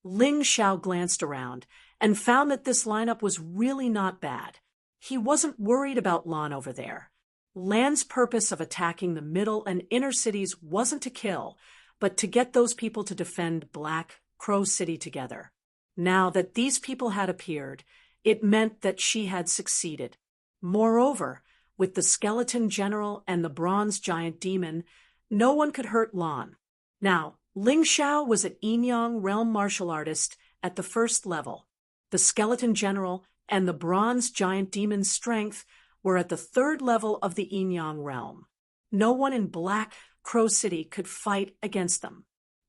Speaker 1: Ling Xiao glanced around and found that this lineup was really not bad. He wasn't worried about Lan over there. Lan's purpose of attacking the middle and inner cities wasn't to kill, but to get those people to defend Black Crow City together. Now that these people had appeared, it meant that she had succeeded. Moreover, with the skeleton general and the bronze giant demon, No one could hurt Lan. Now, Ling Xiao was an Yinyang realm martial artist at the first level. The skeleton general and the bronze giant demon's strength were at the third level of the Yinyang realm. No one in Black Crow City could fight against them.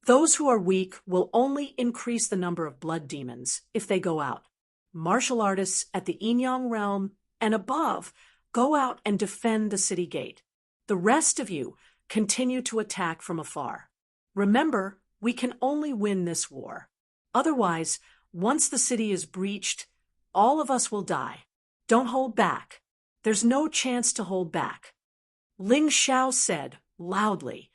Speaker 1: Those who are weak will only increase the number of blood demons if they go out. Martial artists at the Yinyang realm and above go out and defend the city gate. The rest of you continue to attack from afar. Remember, we can only win this war. Otherwise, once the city is breached, all of us will die. Don't hold back. There's no chance to hold back. Ling Xiao said loudly.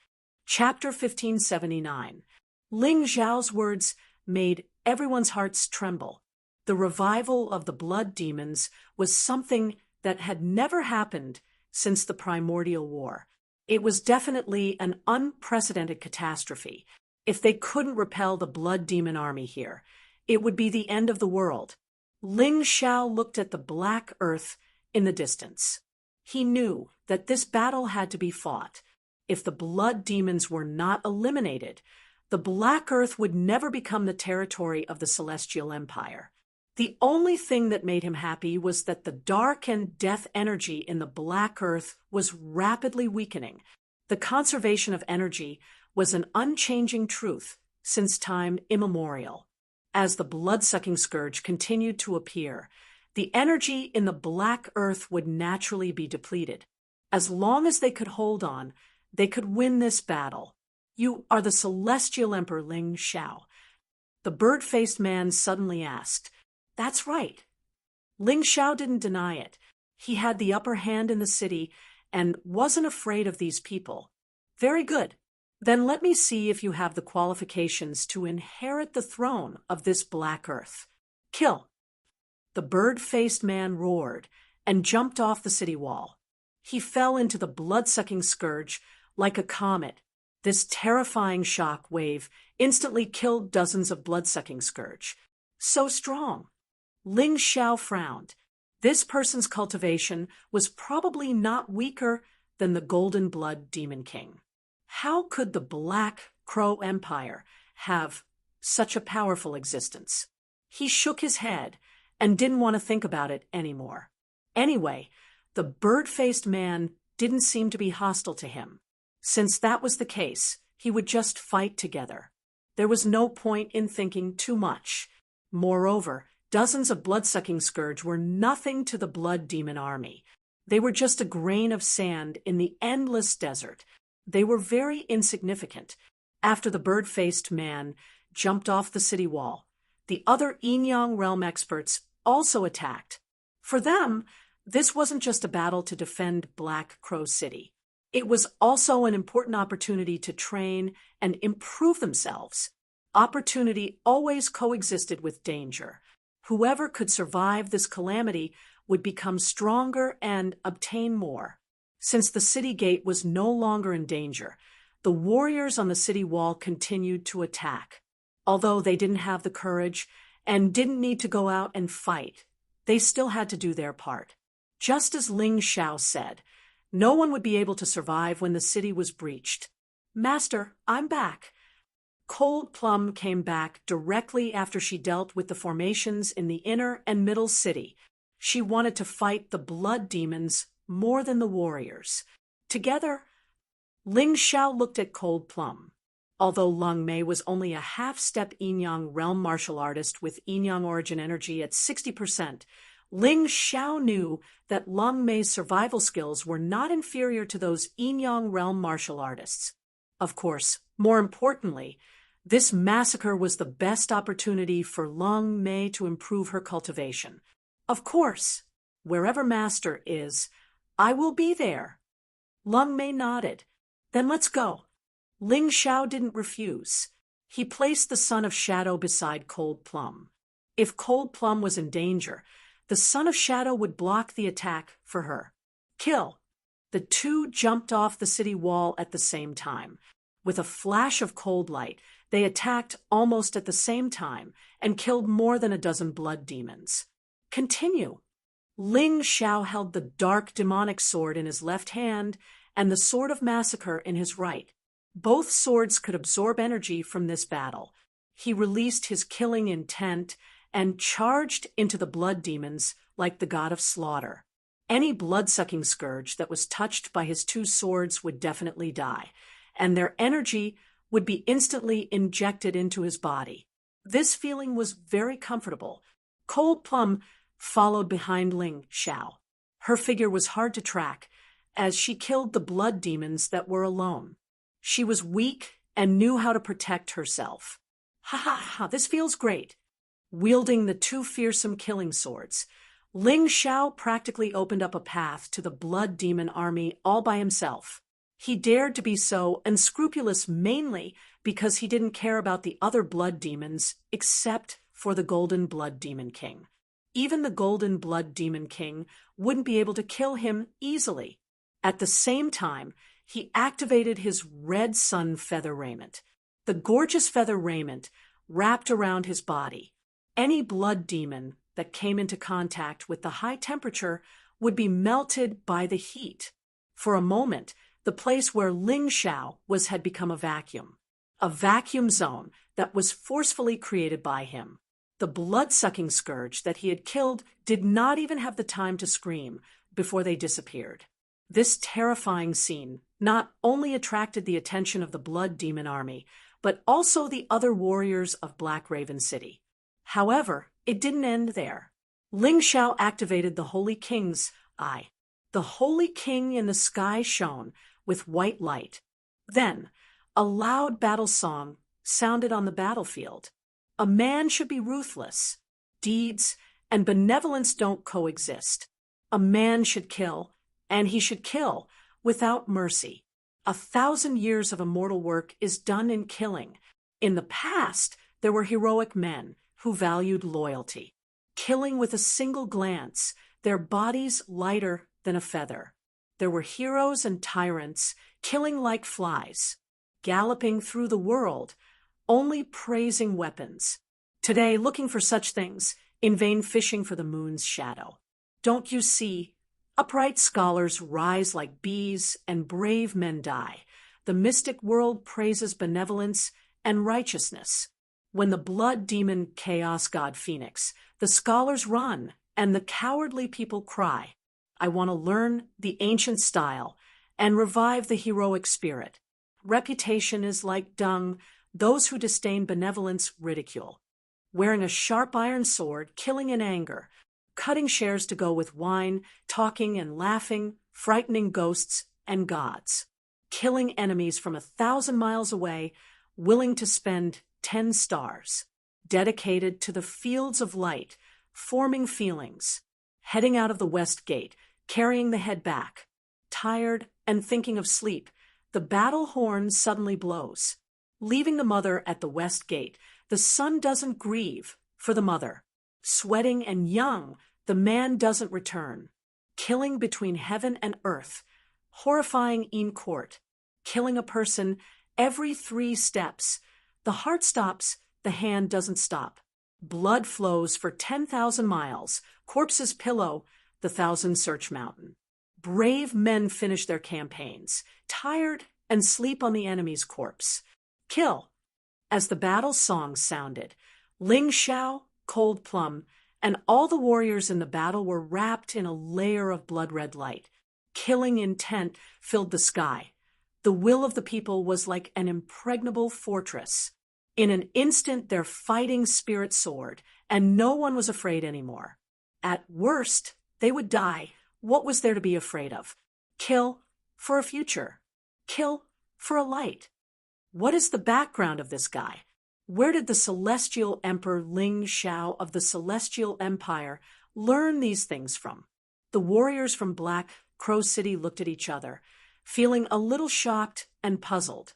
Speaker 1: Chapter 1579. Ling Xiao's words made everyone's hearts tremble. The revival of the blood demons was something that had never happened since the primordial war. It was definitely an unprecedented catastrophe. If they couldn't repel the blood demon army here, it would be the end of the world. Ling Xiao looked at the black earth in the distance. He knew that this battle had to be fought. If the blood demons were not eliminated, the black earth would never become the territory of the Celestial Empire. The only thing that made him happy was that the dark and death energy in the black earth was rapidly weakening. The conservation of energy was an unchanging truth since time immemorial. As the blood-sucking scourge continued to appear, the energy in the black earth would naturally be depleted. As long as they could hold on, they could win this battle. You are the Celestial Emperor Ling Xiao. The bird-faced man suddenly asked. That's right. Ling Xiao didn't deny it. He had the upper hand in the city and wasn't afraid of these people. Very good. Then let me see if you have the qualifications to inherit the throne of this black earth. Kill. The bird-faced man roared and jumped off the city wall. He fell into the blood-sucking scourge like a comet. This terrifying shock wave instantly killed dozens of blood-sucking scourge. So strong. Ling Xiao frowned. This person's cultivation was probably not weaker than the Golden Blood Demon King. How could the Black Crow Empire have such a powerful existence? He shook his head and didn't want to think about it anymore. Anyway, the bird-faced man didn't seem to be hostile to him. Since that was the case, he would just fight together. There was no point in thinking too much. Moreover, dozens of blood-sucking scourge were nothing to the blood demon army. They were just a grain of sand in the endless desert. They were very insignificant. After the bird-faced man jumped off the city wall, the other Yinyang realm experts also attacked. For them, this wasn't just a battle to defend Black Crow City. It was also an important opportunity to train and improve themselves. Opportunity always coexisted with danger. Whoever could survive this calamity would become stronger and obtain more. Since the city gate was no longer in danger, the warriors on the city wall continued to attack. Although they didn't have the courage and didn't need to go out and fight, they still had to do their part. Just as Ling Xiao said, no one would be able to survive when the city was breached. Master, I'm back. Cold Plum came back directly after she dealt with the formations in the inner and middle city. She wanted to fight the blood demons more than the warriors. Together, Ling Xiao looked at Cold Plum. Although Lung Mei was only a half-step Yinyang realm martial artist with Yinyang origin energy at 60%, Ling Xiao knew that Lung Mei's survival skills were not inferior to those Yinyang realm martial artists. Of course, more importantly, this massacre was the best opportunity for Lung Mei to improve her cultivation. Of course, wherever Master is, I will be there. Lung Mei nodded. Then let's go. Ling Xiao didn't refuse. He placed the Son of Shadow beside Cold Plum. If Cold Plum was in danger, the Son of Shadow would block the attack for her. Kill. The two jumped off the city wall at the same time. With a flash of cold light, they attacked almost at the same time and killed more than a dozen blood demons. Continue. Ling Xiao held the dark demonic sword in his left hand and the sword of massacre in his right. Both swords could absorb energy from this battle. He released his killing intent and charged into the blood demons like the god of slaughter. Any blood-sucking scourge that was touched by his two swords would definitely die, and their energy would be instantly injected into his body. This feeling was very comfortable. Cold Plum followed behind Ling Xiao. Her figure was hard to track, as she killed the blood demons that were alone. She was weak and knew how to protect herself. Ha ha ha, this feels great. Wielding the two fearsome killing swords, Ling Xiao practically opened up a path to the blood demon army all by himself. He dared to be so unscrupulous mainly because he didn't care about the other blood demons except for the Golden Blood Demon King. Even the Golden Blood Demon King wouldn't be able to kill him easily. At the same time, he activated his red sun feather raiment. The gorgeous feather raiment wrapped around his body. Any blood demon that came into contact with the high temperature would be melted by the heat. For a moment, the place where Ling Xiao was had become a vacuum zone that was forcefully created by him. The blood-sucking scourge that he had killed did not even have the time to scream before they disappeared. This terrifying scene not only attracted the attention of the blood demon army, but also the other warriors of Black Raven City. However, it didn't end there. Ling Xiao activated the Holy King's eye. The Holy King in the sky shone with white light. Then, a loud battle song sounded on the battlefield. A man should be ruthless. Deeds and benevolence don't coexist. A man should kill, and he should kill without mercy. 1,000 years of immortal work is done in killing. In the past, there were heroic men who valued loyalty, killing with a single glance, their bodies lighter than a feather. There were heroes and tyrants, killing like flies, galloping through the world, only praising weapons. Today, looking for such things, in vain fishing for the moon's shadow. Don't you see? Upright scholars rise like bees, and brave men die. The mystic world praises benevolence and righteousness. When the blood demon chaos god Phoenix, the scholars run, and the cowardly people cry. I want to learn the ancient style and revive the heroic spirit. Reputation is like dung, those who disdain benevolence ridicule. Wearing a sharp iron sword, killing in anger, cutting shares to go with wine, talking and laughing, frightening ghosts and gods. Killing enemies from 1,000 miles away, willing to spend 10 stars. Dedicated to the fields of light, forming feelings. Heading out of the west gate, carrying the head back. Tired and thinking of sleep, the battle horn suddenly blows. Leaving the mother at the west gate, the son doesn't grieve for the mother. Sweating and young, the man doesn't return. Killing between heaven and earth, horrifying in court. Killing a person every 3 steps. The heart stops, the hand doesn't stop. Blood flows for 10,000 miles, corpses pillow the 1,000-search mountain. Brave men finish their campaigns, tired and sleep on the enemy's corpse. Kill. As the battle song sounded, Ling Xiao, Cold Plum, and all the warriors in the battle were wrapped in a layer of blood-red light. Killing intent filled the sky. The will of the people was like an impregnable fortress. In an instant, their fighting spirit soared, and no one was afraid anymore. At worst, they would die. What was there to be afraid of? Kill for a future. Kill for a light. What is the background of this guy? Where did the celestial emperor Ling Xiao of the Celestial Empire learn these things from? The warriors from Black Crow City looked at each other, feeling a little shocked and puzzled.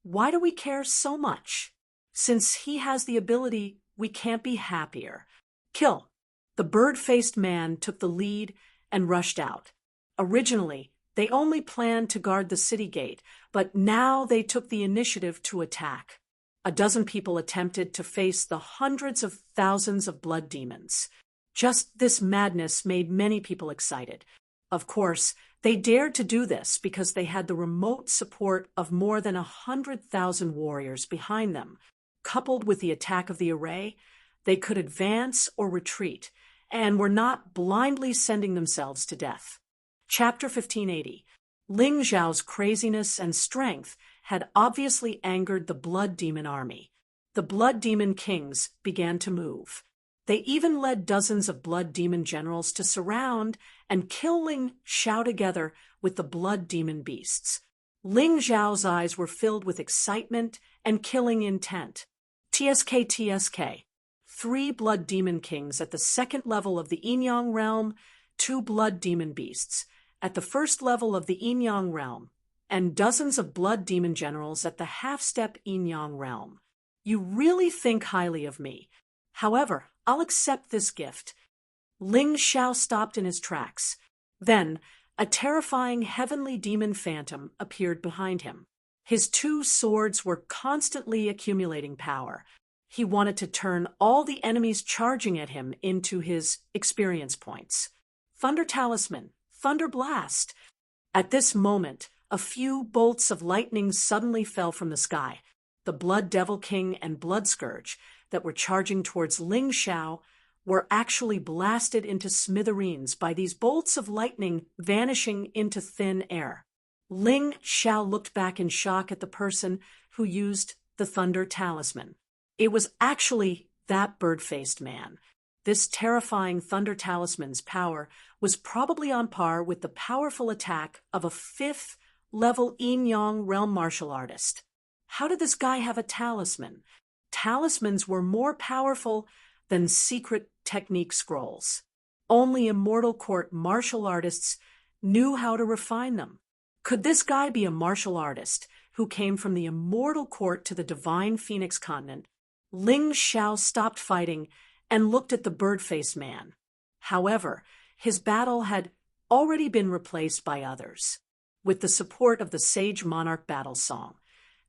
Speaker 1: Why do we care so much? Since he has the ability, we can't be happier. Kill. The bird-faced man took the lead and rushed out. Originally, they only planned to guard the city gate, but now they took the initiative to attack. 12 people attempted to face the hundreds of thousands of blood demons. Just this madness made many people excited. Of course, They dared to do this because they had the remote support of more than 100,000 warriors behind them. Coupled with the attack of the array, they could advance or retreat, and were not blindly sending themselves to death. Chapter 1580. Ling Zhao's craziness and strength had obviously angered the Blood Demon army. The Blood Demon kings began to move. They even led dozens of Blood Demon generals to surround and kill Ling Zhao together with the Blood Demon beasts. Ling Zhao's eyes were filled with excitement and killing intent. TSK. 3 Blood Demon kings at the second level of the Yinyang realm, 2 Blood Demon beasts at the first level of the Yinyang realm, and dozens of Blood Demon generals at the half-step Yinyang realm. You really think highly of me. However, I'll accept this gift. Ling Zhao stopped in his tracks. Then, a terrifying heavenly demon phantom appeared behind him. His 2 swords were constantly accumulating power. He wanted to turn all the enemies charging at him into his experience points. Thunder Talisman, Thunder Blast. At this moment, a few bolts of lightning suddenly fell from the sky. The Blood Devil King and Blood Scourge that were charging towards Ling Zhao were actually blasted into smithereens by these bolts of lightning vanishing into thin air. Ling Zhao looked back in shock at the person who used the Thunder Talisman. It was actually that bird-faced man. This terrifying Thunder Talisman's power was probably on par with the powerful attack of a 5th-level Yinyang realm martial artist. How did this guy have a talisman? Talismans were more powerful than secret technique scrolls. Only Immortal Court martial artists knew how to refine them. Could this guy be a martial artist who came from the Immortal Court to the Divine Phoenix Continent? Ling Zhao stopped fighting and looked at the bird-faced man. However, his battle had already been replaced by others. With the support of the Sage Monarch battle song,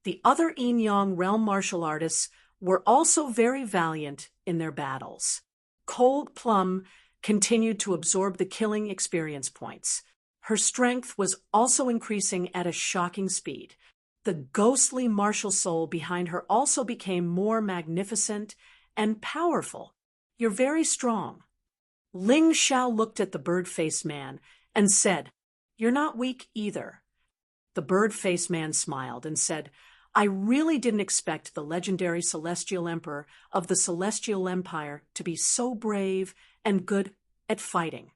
Speaker 1: the other Yinyang realm martial artists were also very valiant in their battles. Cold Plum continued to absorb the killing experience points. Her strength was also increasing at a shocking speed. The ghostly martial soul behind her also became more magnificent and powerful. You're very strong. Ling Zhao looked at the bird-faced man and said, You're not weak either. The bird-faced man smiled and said, I really didn't expect the legendary Celestial Emperor of the Celestial Empire to be so brave and good at fighting.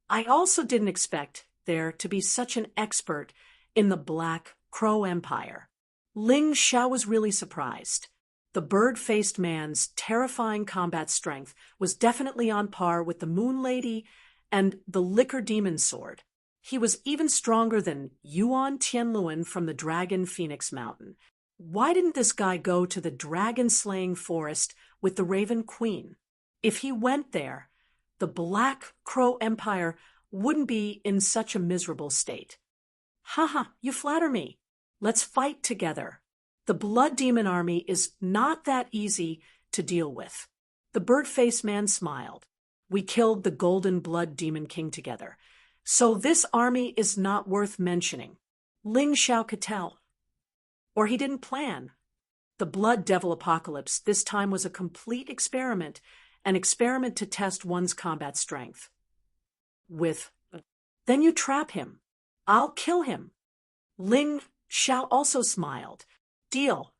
Speaker 1: I also didn't expect there to be such an expert in the Black Crow Empire. Ling Zhao was really surprised. The bird-faced man's terrifying combat strength was definitely on par with the Moon Lady and the Liquor Demon Sword. He was even stronger than Yuan Tianluan from the Dragon Phoenix Mountain. Why didn't this guy go to the dragon-slaying forest with the Raven Queen? If he went there, the Black Crow Empire wouldn't be in such a miserable state. Haha, you flatter me. Let's fight together. The Blood Demon army is not that easy to deal with. The bird-faced man smiled. We killed the Golden Blood Demon King together, so this army is not worth mentioning. Ling Zhao could tell. Or he didn't plan. The Blood Devil Apocalypse this time was a complete experiment, an experiment to test one's combat strength. Then you trap him. I'll kill him. Ling Zhao also smiled. Deal.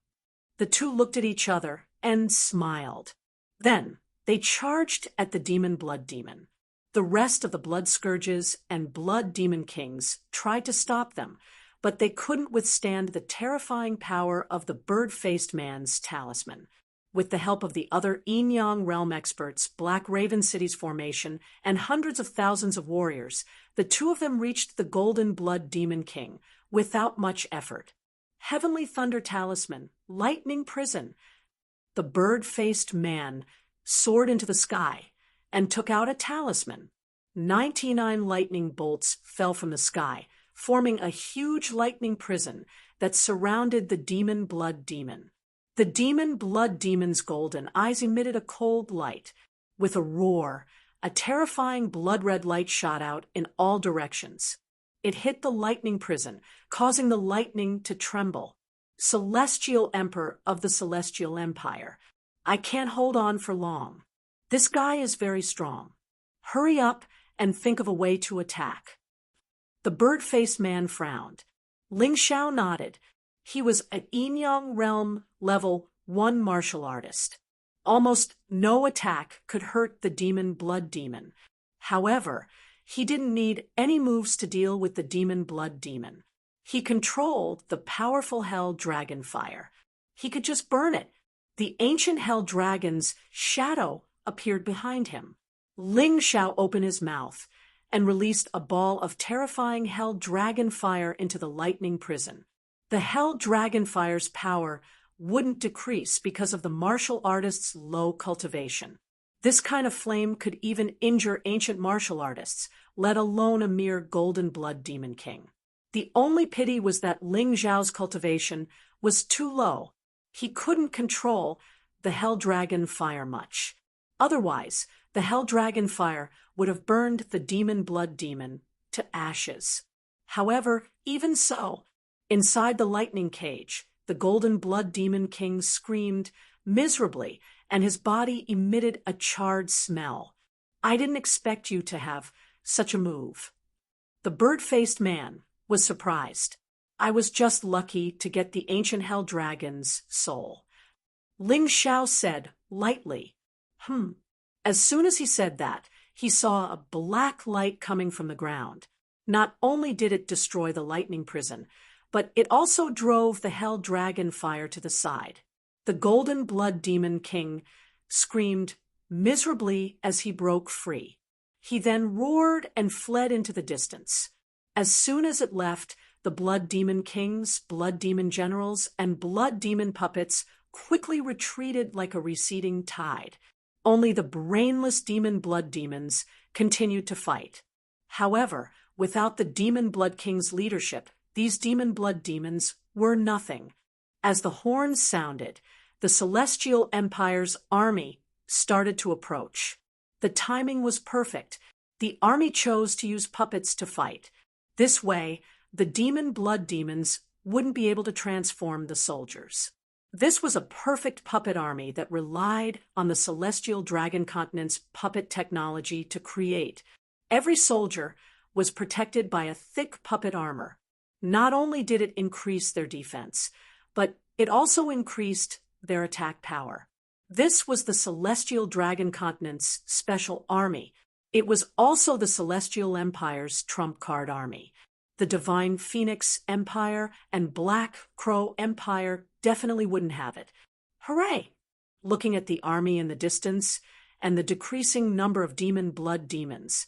Speaker 1: The 2 looked at each other and smiled. Then they charged at the Blood Demon. The rest of the Blood Scourges and Blood Demon Kings tried to stop them, but they couldn't withstand the terrifying power of the bird-faced man's talisman. With the help of the other Yinyang realm experts, Black Raven City's formation, and hundreds of thousands of warriors, the 2 of them reached the Golden Blood Demon King without much effort. Heavenly Thunder Talisman, Lightning Prison. The bird-faced man soared into the sky and took out a talisman. 99 lightning bolts fell from the sky, forming a huge lightning prison that surrounded the Blood Demon. The Blood Demon's golden eyes emitted a cold light. With a roar, a terrifying blood-red light shot out in all directions. it hit the lightning prison, causing the lightning to tremble. Celestial Emperor of the Celestial Empire, I can't hold on for long. This guy is very strong. Hurry up and think of a way to attack. The bird-faced man frowned. Ling Xiao nodded. He was an Yinyang Realm Level 1 martial artist. Almost no attack could hurt the demon blood demon. However, he didn't need any moves to deal with the demon blood demon. He controlled the powerful hell dragon fire. He could just burn it. The ancient hell dragon's shadow appeared behind him. Ling Xiao opened his mouth and released a ball of terrifying hell dragon fire into the lightning prison. The hell dragon fire's power wouldn't decrease because of the martial artist's low cultivation. This kind of flame could even injure ancient martial artists, let alone a mere golden blood demon king. The only pity was that Ling Xiao's cultivation was too low. He couldn't control the hell dragon fire much. Otherwise, the hell dragon fire would have burned the demon blood demon to ashes. However, even so, inside the lightning cage, the golden blood demon king screamed miserably, and his body emitted a charred smell. I didn't expect you to have such a move. The bird-faced man was surprised. I was just lucky to get the ancient hell dragon's soul. Ling Xiao said lightly, As soon as he said that, he saw a black light coming from the ground. Not only did it destroy the lightning prison, but it also drove the hell dragon fire to the side. The golden blood demon king screamed miserably as he broke free. He then roared and fled into the distance. As soon as it left, the blood demon kings, blood demon generals, and blood demon puppets quickly retreated like a receding tide. Only the brainless demon blood demons continued to fight. However, without the demon blood king's leadership, these demon blood demons were nothing. As the horns sounded, the Celestial Empire's army started to approach. The timing was perfect. The army chose to use puppets to fight. This way, the demon blood demons wouldn't be able to transform the soldiers. This was a perfect puppet army that relied on the Celestial Dragon Continent's puppet technology to create. Every soldier was protected by a thick puppet armor. Not only did it increase their defense, but it also increased their attack power. This was the Celestial Dragon Continent's special army. It was also the Celestial Empire's trump card army. The Divine Phoenix Empire and Black Crow Empire definitely wouldn't have it. Hooray! Looking at the army in the distance and the decreasing number of demon blood demons,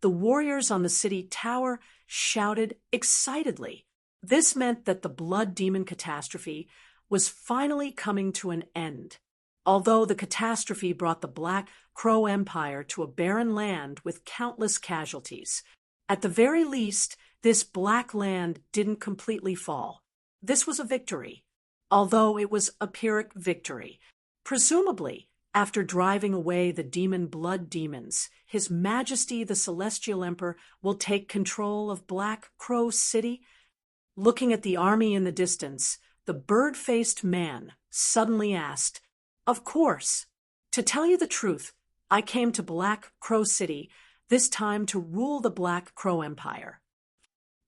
Speaker 1: the warriors on the city tower shouted excitedly. This meant that the blood demon catastrophe was finally coming to an end. Although the catastrophe brought the Black Crow Empire to a barren land with countless casualties, at the very least, this black land didn't completely fall. This was a victory, although it was a Pyrrhic victory. Presumably, after driving away the demon blood demons, His Majesty the Celestial Emperor will take control of Black Crow City. Looking at the army in the distance, the bird-faced man suddenly asked, "Of course. To tell you the truth, I came to Black Crow City, this time to rule the Black Crow Empire."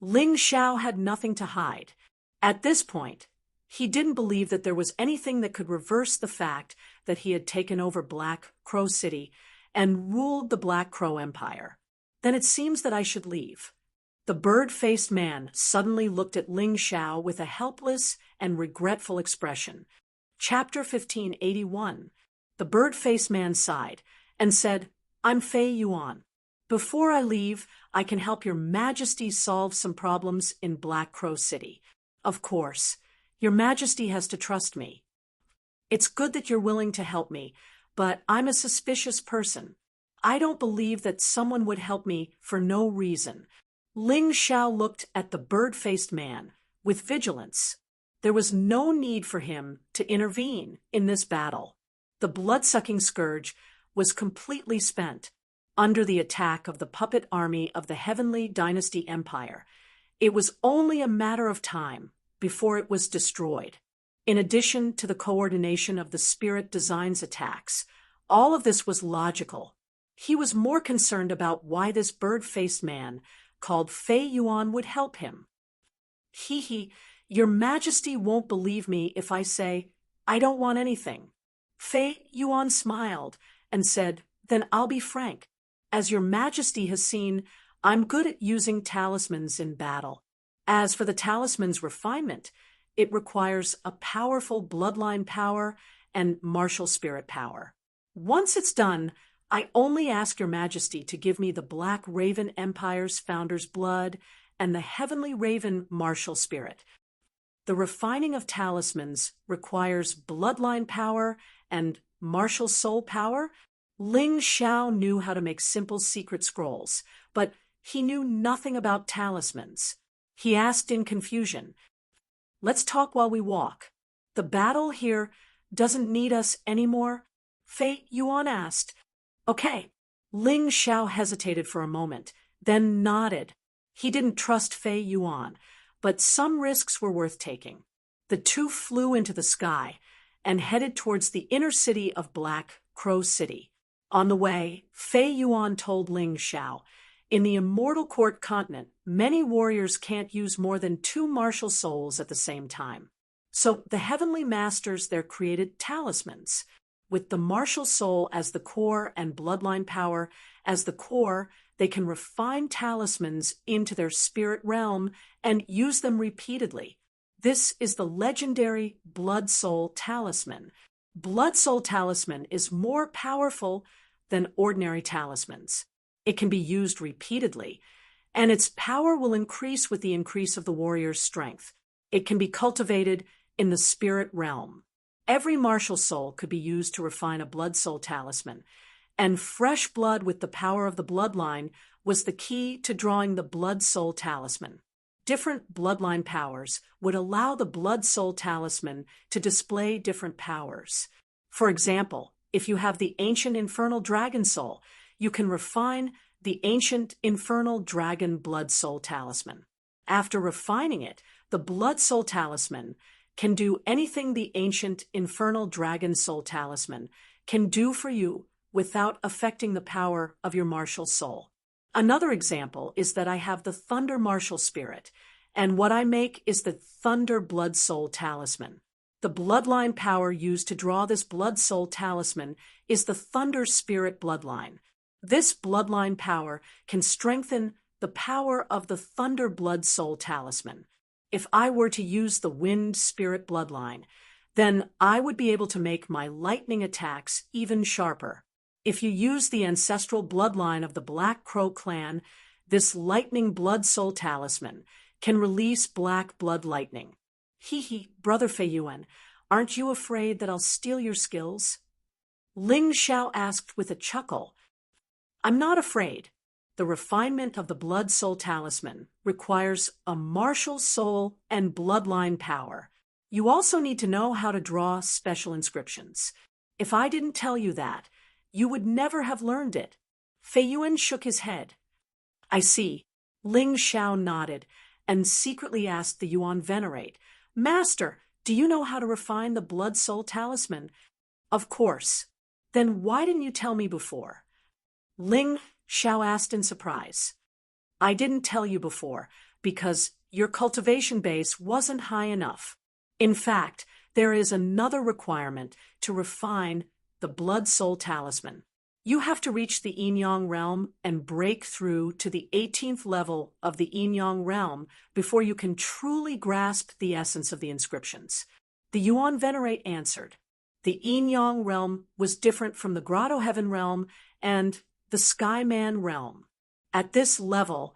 Speaker 1: Ling Xiao had nothing to hide. At this point, he didn't believe that there was anything that could reverse the fact that he had taken over Black Crow City and ruled the Black Crow Empire. "Then it seems that I should leave." The bird-faced man suddenly looked at Ling Xiao with a helpless and regretful expression. Chapter 1581. The bird-faced man sighed and said, "I'm Fei Yuan. Before I leave, I can help Your Majesty solve some problems in Black Crow City. Of course, Your Majesty has to trust me. It's good that you're willing to help me, but I'm a suspicious person. I don't believe that someone would help me for no reason." Ling Xiao looked at the bird-faced man with vigilance. There was no need for him to intervene in this battle. The blood-sucking scourge was completely spent under the attack of the puppet army of the Heavenly Dynasty Empire. It was only a matter of time before it was destroyed. In addition to the coordination of the Spirit Design's attacks, all of this was logical. He was more concerned about why this bird-faced man called Fei Yuan would help him. Your Majesty won't believe me if I say, I don't want anything. Fei Yuan smiled and said, then I'll be frank. As your Majesty has seen, I'm good at using talismans in battle. As for the talisman's refinement, it requires a powerful bloodline power and martial spirit power. Once it's done, I only ask your Majesty to give me the Black Raven Empire's founder's blood and the Heavenly Raven martial spirit. The refining of talismans requires bloodline power and martial soul power. Ling Xiao knew how to make simple secret scrolls, but he knew nothing about talismans. He asked in confusion, let's talk while we walk. The battle here doesn't need us anymore? Fei Yuan asked. Okay. Ling Xiao hesitated for a moment, then nodded. He didn't trust Fei Yuan, but some risks were worth taking. The two flew into the sky and headed towards the inner city of Black Crow City. On the way, Fei Yuan told Ling Xiao, in the Immortal Court continent, many warriors can't use more than 2 martial souls at the same time. So the Heavenly Masters there created talismans. With the martial soul as the core and bloodline power as the core, they can refine talismans into their spirit realm and use them repeatedly. This is the legendary Blood Soul Talisman. Blood Soul Talisman is more powerful than ordinary talismans. It can be used repeatedly, and its power will increase with the increase of the warrior's strength. It can be cultivated in the spirit realm. Every martial soul could be used to refine a Blood Soul Talisman, and fresh blood with the power of the bloodline was the key to drawing the Blood Soul Talisman. Different bloodline powers would allow the Blood Soul Talisman to display different powers. For example, if you have the Ancient Infernal Dragon Soul, you can refine the Ancient Infernal Dragon Blood Soul Talisman. After refining it, the Blood Soul Talisman can do anything the Ancient Infernal Dragon Soul Talisman can do for you without affecting the power of your martial soul. Another example is that I have the Thunder Martial Spirit, and what I make is the Thunder Blood Soul Talisman. The bloodline power used to draw this Blood Soul Talisman is the Thunder Spirit bloodline. This bloodline power can strengthen the power of the Thunder Blood Soul Talisman. If I were to use the Wind Spirit bloodline, then I would be able to make my lightning attacks even sharper. If you use the ancestral bloodline of the Black Crow clan, this Lightning Blood Soul Talisman can release black blood lightning. Brother Fei Yuan, aren't you afraid that I'll steal your skills? Ling Xiao asked with a chuckle. I'm not afraid. The refinement of the Blood Soul Talisman requires a martial soul and bloodline power. You also need to know how to draw special inscriptions. If I didn't tell you that, you would never have learned it. Fei Yuan shook his head. I see. Ling Xiao nodded and secretly asked the Yuan Venerate, Master, do you know how to refine the Blood Soul Talisman? Of course. Then why didn't you tell me before? Ling Xiao asked in surprise. I didn't tell you before because your cultivation base wasn't high enough. In fact, there is another requirement to refine the Blood Soul Talisman. You have to reach the Yin-Yang realm and break through to the 18th level of the Yin-Yang realm before you can truly grasp the essence of the inscriptions. The Yuan Venerate answered. The Yin-Yang realm was different from the Grotto Heaven realm and the Skyman realm. At this level,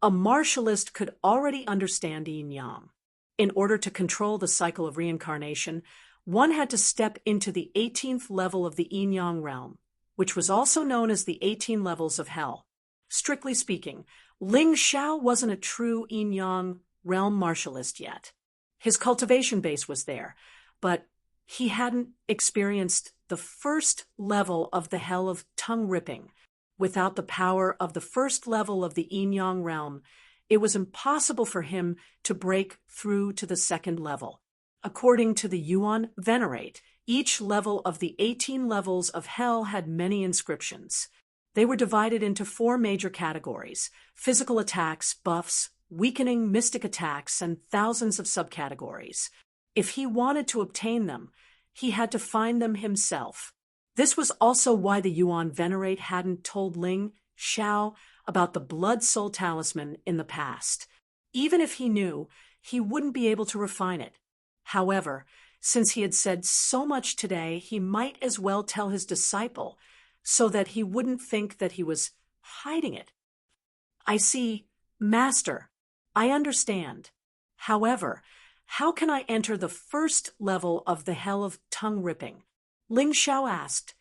Speaker 1: a martialist could already understand Yin-Yang. In order to control the cycle of reincarnation, one had to step into the 18th level of the Yin-Yang realm, which was also known as the 18 levels of hell. Strictly speaking, Ling Xiao wasn't a true Yin-Yang realm martialist yet. His cultivation base was there, but he hadn't experienced the first level of the hell of tongue ripping. Without the power of the first level of the Yin-Yang realm, it was impossible for him to break through to the second level. According to the Yuan Venerate, each level of the 18 levels of hell had many inscriptions. They were divided into 4 major categories: physical attacks, buffs, weakening mystic attacks, and thousands of subcategories. If he wanted to obtain them, he had to find them himself. This was also why the Yuan Venerate hadn't told Ling Xiao about the Blood Soul Talisman in the past. Even if he knew, he wouldn't be able to refine it. However, since he had said so much today, he might as well tell his disciple so that he wouldn't think that he was hiding it. I see, Master. I understand. However, how can I enter the first level of the hell of tongue ripping? Ling Xiao asked.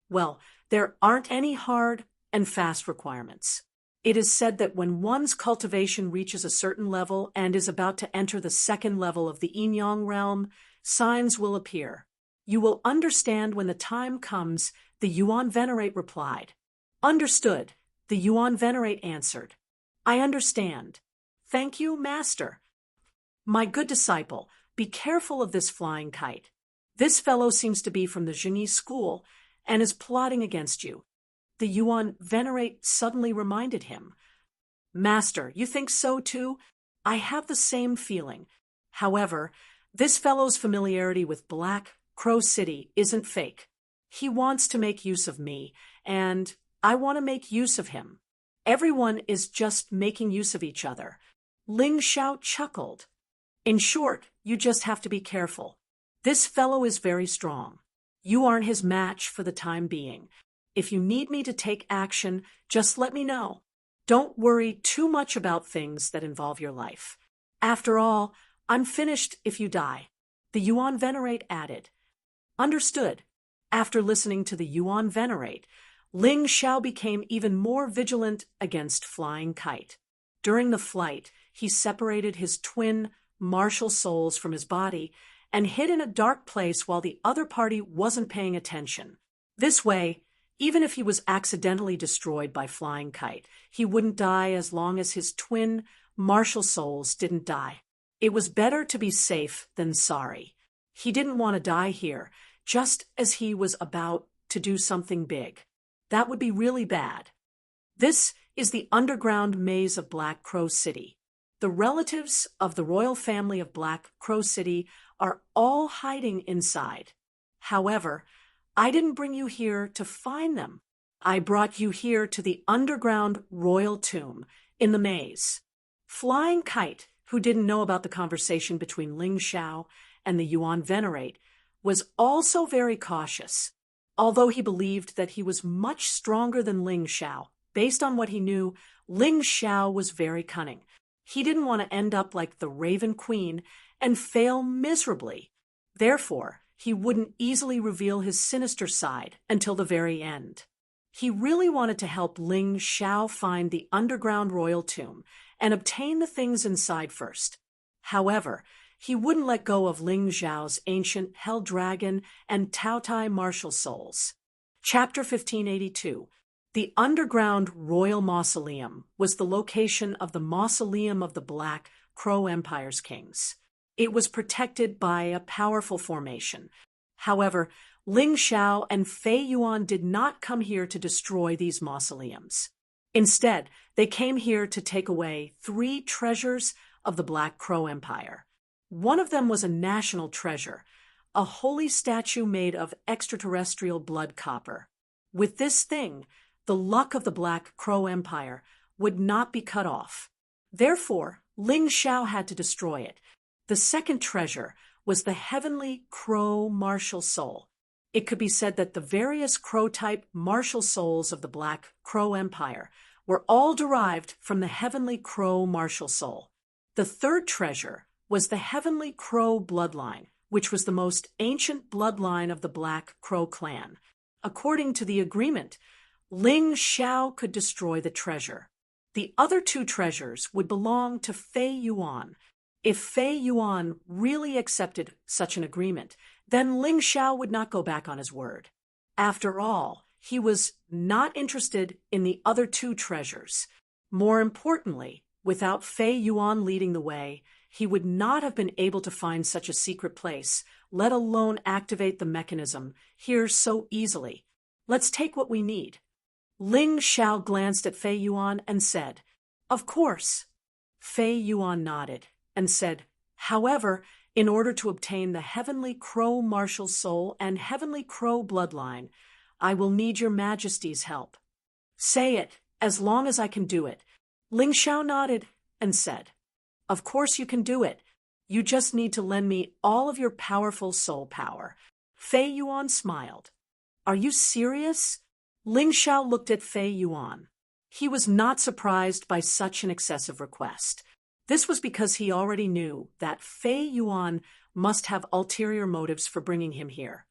Speaker 1: Well, there aren't any hard and fast requirements. It is said that when one's cultivation reaches a certain level and is about to enter the second level of the yin-yang realm, signs will appear. You will understand when the time comes, the Yuan Venerate replied. Understood, the Yuan Venerate answered. I understand. Thank you, Master. My good disciple, be careful of this flying kite. This fellow seems to be from the Zhenyi school and is plotting against you. The Yuan Venerate suddenly reminded him. Master, you think so too? I have the same feeling. However, this fellow's familiarity with Black Crow City isn't fake. He wants to make use of me, and I want to make use of him. Everyone is just making use of each other. Ling Xiao chuckled. In short, you just have to be careful. This fellow is very strong. You aren't his match for the time being. If you need me to take action, just let me know. Don't worry too much about things that involve your life. After all, I'm finished if you die. The Yuan Venerate added. Understood. After listening to the Yuan Venerate, Ling Xiao became even more vigilant against flying kite. During the flight, he separated his twin martial souls from his body and hid in a dark place while the other party wasn't paying attention. This way, even if he was accidentally destroyed by flying kite, he wouldn't die as long as his twin martial souls didn't die. It was better to be safe than sorry. He didn't want to die here, just as he was about to do something big. That would be really bad. This is the underground maze of Black Crow City. The relatives of the royal family of Black Crow City are all hiding inside. However, I didn't bring you here to find them. I brought you here to the underground royal tomb in the maze. Flying Kite, who didn't know about the conversation between Ling Xiao and the Yuan Venerate, was also very cautious. Although he believed that he was much stronger than Ling Xiao, based on what he knew, Ling Xiao was very cunning. He didn't want to end up like the Raven Queen and fail miserably. Therefore, he wouldn't easily reveal his sinister side until the very end. He really wanted to help Ling Xiao find the underground royal tomb and obtain the things inside first. However, he wouldn't let go of Ling Xiao's ancient Hell Dragon and Tao Tai martial souls. Chapter 1582. The underground royal mausoleum was the location of the mausoleum of the Black Crow Empire's kings. It was protected by a powerful formation. However, Ling Xiao and Fei Yuan did not come here to destroy these mausoleums. Instead, they came here to take away 3 treasures of the Black Crow Empire. One of them was a national treasure, a holy statue made of extraterrestrial blood copper. With this thing, the luck of the Black Crow Empire would not be cut off. Therefore, Ling Xiao had to destroy it. The second treasure was the heavenly crow martial soul. It could be said that the various crow-type martial souls of the Black Crow Empire were all derived from the heavenly crow martial soul. The third treasure was the heavenly crow bloodline, which was the most ancient bloodline of the Black Crow clan. According to the agreement, Ling Xiao could destroy the treasure. The other 2 treasures would belong to Fei Yuan. If Fei Yuan really accepted such an agreement, then Ling Xiao would not go back on his word. After all, he was not interested in the other 2 treasures. More importantly, Without Fei Yuan leading the way, he would not have been able to find such a secret place, let alone activate the mechanism here so easily. Let's take what we need. Ling Xiao glanced at Fei Yuan and said, "Of course." Fei Yuan nodded and said, "However, in order to obtain the Heavenly Crow martial soul and Heavenly Crow bloodline, I will need your Majesty's help." "Say it, as long as I can do it." Ling Xiao nodded and said, "Of course you can do it. You just need to lend me all of your powerful soul power." Fei Yuan smiled. "Are you serious?" Ling Xiao looked at Fei Yuan. He was not surprised by such an excessive request. This was because he already knew that Fei Yuan must have ulterior motives for bringing him here.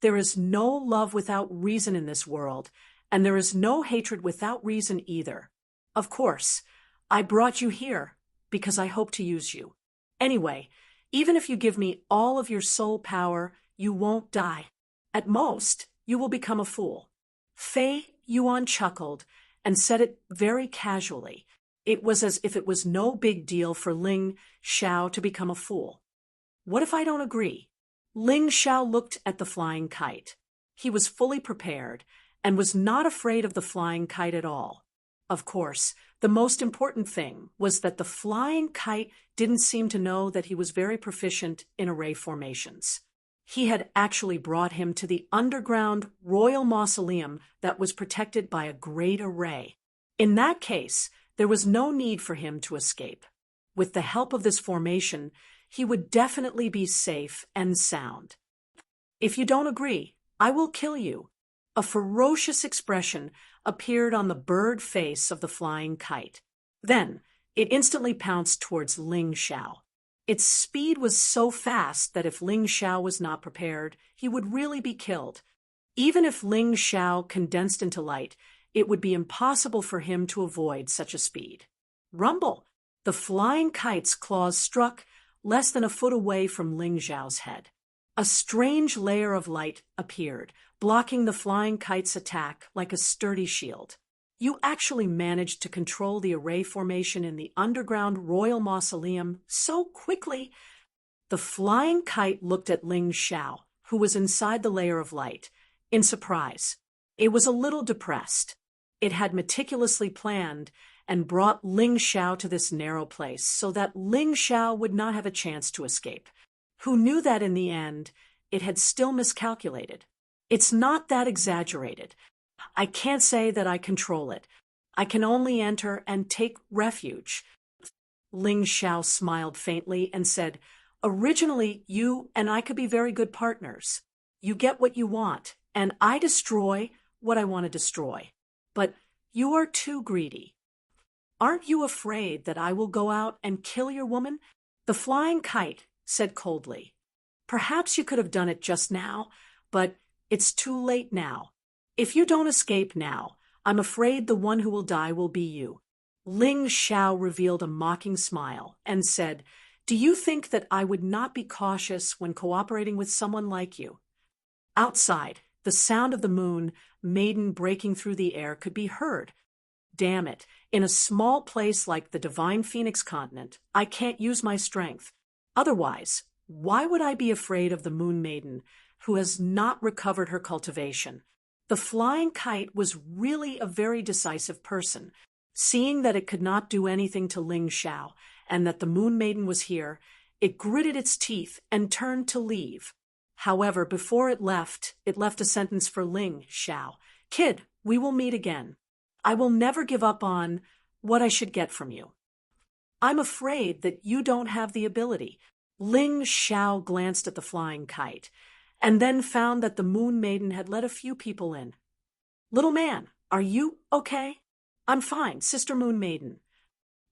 Speaker 1: There is no love without reason in this world, and there is no hatred without reason either. Of course, I brought you here because I hope to use you. Anyway, even if you give me all of your soul power, you won't die. At most, you will become a fool." Fei Yuan chuckled and said it very casually. It was as if it was no big deal for Ling Xiao to become a fool. "What if I don't agree?" Ling Xiao looked at the flying kite. He was fully prepared and was not afraid of the flying kite at all. Of course, the most important thing was that the flying kite didn't seem to know that he was very proficient in array formations. He had actually brought him to the underground royal mausoleum that was protected by a great array. In that case, there was no need for him to escape. With the help of this formation, he would definitely be safe and sound. "If you don't agree, I will kill you." A ferocious expression appeared on the bird face of the flying kite. Then, it instantly pounced towards Ling Xiao. Its speed was so fast that if Ling Xiao was not prepared, he would really be killed. Even if Ling Xiao condensed into light, it would be impossible for him to avoid such a speed. Rumble! The flying kite's claws struck less than a foot away from Ling Xiao's head. A strange layer of light appeared, blocking the flying kite's attack like a sturdy shield. "You actually managed to control the array formation in the underground royal mausoleum so quickly." The flying kite looked at Ling Xiao, who was inside the layer of light, in surprise. It was a little depressed. It had meticulously planned and brought Ling Xiao to this narrow place so that Ling Xiao would not have a chance to escape. Who knew that in the end, it had still miscalculated. "It's not that exaggerated. I can't say that I control it. I can only enter and take refuge." Ling Xiao smiled faintly and said, "Originally, you and I could be very good partners. You get what you want, and I destroy what I want to destroy. But you are too greedy. Aren't you afraid that I will go out and kill your woman?" The flying kite said coldly, "Perhaps you could have done it just now, but it's too late now. If you don't escape now, I'm afraid the one who will die will be you." Ling Xiao revealed a mocking smile and said, "Do you think that I would not be cautious when cooperating with someone like you?" Outside, the sound of the moon maiden breaking through the air could be heard. Damn it, in a small place like the Divine Phoenix continent, I can't use my strength. Otherwise, why would I be afraid of the Moon Maiden, who has not recovered her cultivation? The flying kite was really a very decisive person. Seeing that it could not do anything to Ling Xiao, and that the Moon Maiden was here, it gritted its teeth and turned to leave. However, before it left a sentence for Ling Xiao. "Kid, we will meet again. I will never give up on what I should get from you." "I'm afraid that you don't have the ability." Ling Xiao glanced at the flying kite, and then found that the Moon Maiden had let a few people in. "Little man, are you okay?" "I'm fine, Sister Moon Maiden."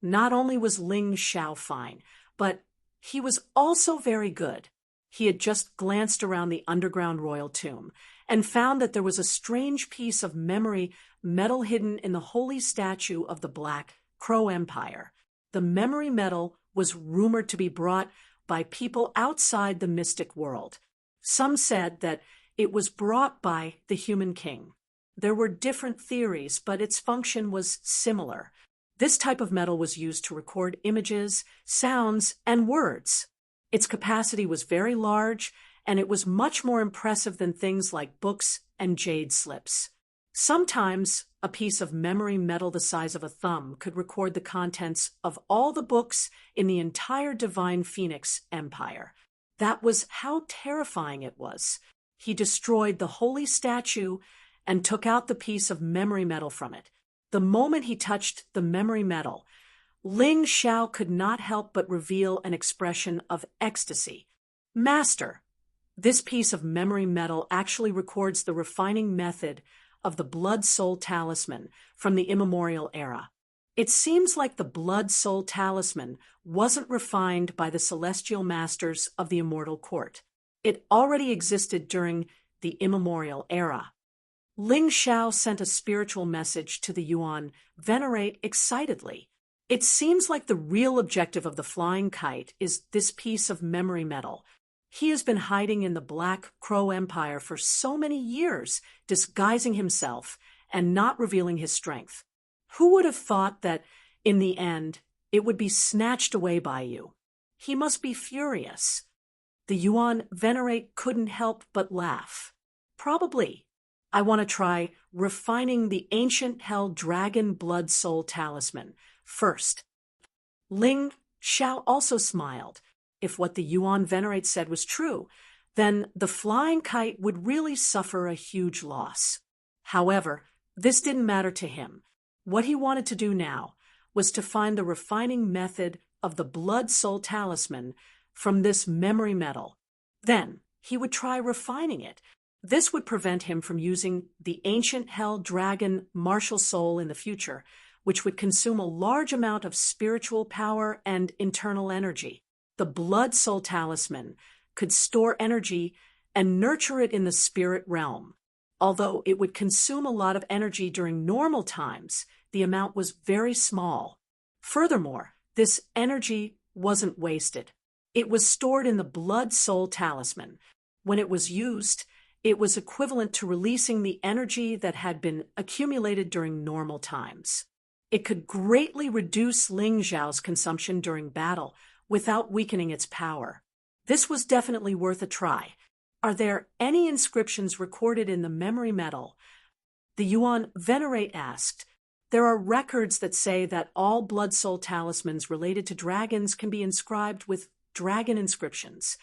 Speaker 1: Not only was Ling Xiao fine, but he was also very good. He had just glanced around the underground royal tomb and found that there was a strange piece of memory metal hidden in the holy statue of the Black Crow Empire. The memory metal was rumored to be brought by people outside the mystic world. Some said that it was brought by the human king. There were different theories, but its function was similar. This type of metal was used to record images, sounds, and words. Its capacity was very large, and it was much more impressive than things like books and jade slips. Sometimes, a piece of memory metal the size of a thumb could record the contents of all the books in the entire Divine Phoenix Empire. That was how terrifying it was. He destroyed the holy statue and took out the piece of memory metal from it. The moment he touched the memory metal, Ling Xiao could not help but reveal an expression of ecstasy. Master, this piece of memory metal actually records the refining method of the Blood-Soul Talisman from the immemorial era. It seems like the Blood-Soul Talisman wasn't refined by the celestial masters of the Immortal Court. It already existed during the immemorial era. Ling Xiao sent a spiritual message to the Yuan Venerate excitedly. It seems like the real objective of the flying kite is this piece of memory metal. He has been hiding in the Black Crow Empire for so many years, disguising himself and not revealing his strength. Who would have thought that, in the end, it would be snatched away by you? He must be furious. The Yuan Venerate couldn't help but laugh. Probably. I want to try refining the ancient hell dragon blood soul talisman first. Ling Xiao also smiled. If what the Yuan Venerate said was true, then the flying kite would really suffer a huge loss. However, this didn't matter to him. What he wanted to do now was to find the refining method of the blood soul talisman from this memory metal. Then he would try refining it. This would prevent him from using the ancient hell dragon martial soul in the future, which would consume a large amount of spiritual power and internal energy. The blood soul talisman could store energy and nurture it in the spirit realm. Although it would consume a lot of energy during normal times, the amount was very small. Furthermore, this energy wasn't wasted. It was stored in the blood soul talisman. When it was used, it was equivalent to releasing the energy that had been accumulated during normal times. It could greatly reduce Ling Xiao's consumption during battle without weakening its power. This was definitely worth a try. Are there any inscriptions recorded in the memory metal? The Yuan Venerate asked. There are records that say that all blood soul talismans related to dragons can be inscribed with dragon inscriptions.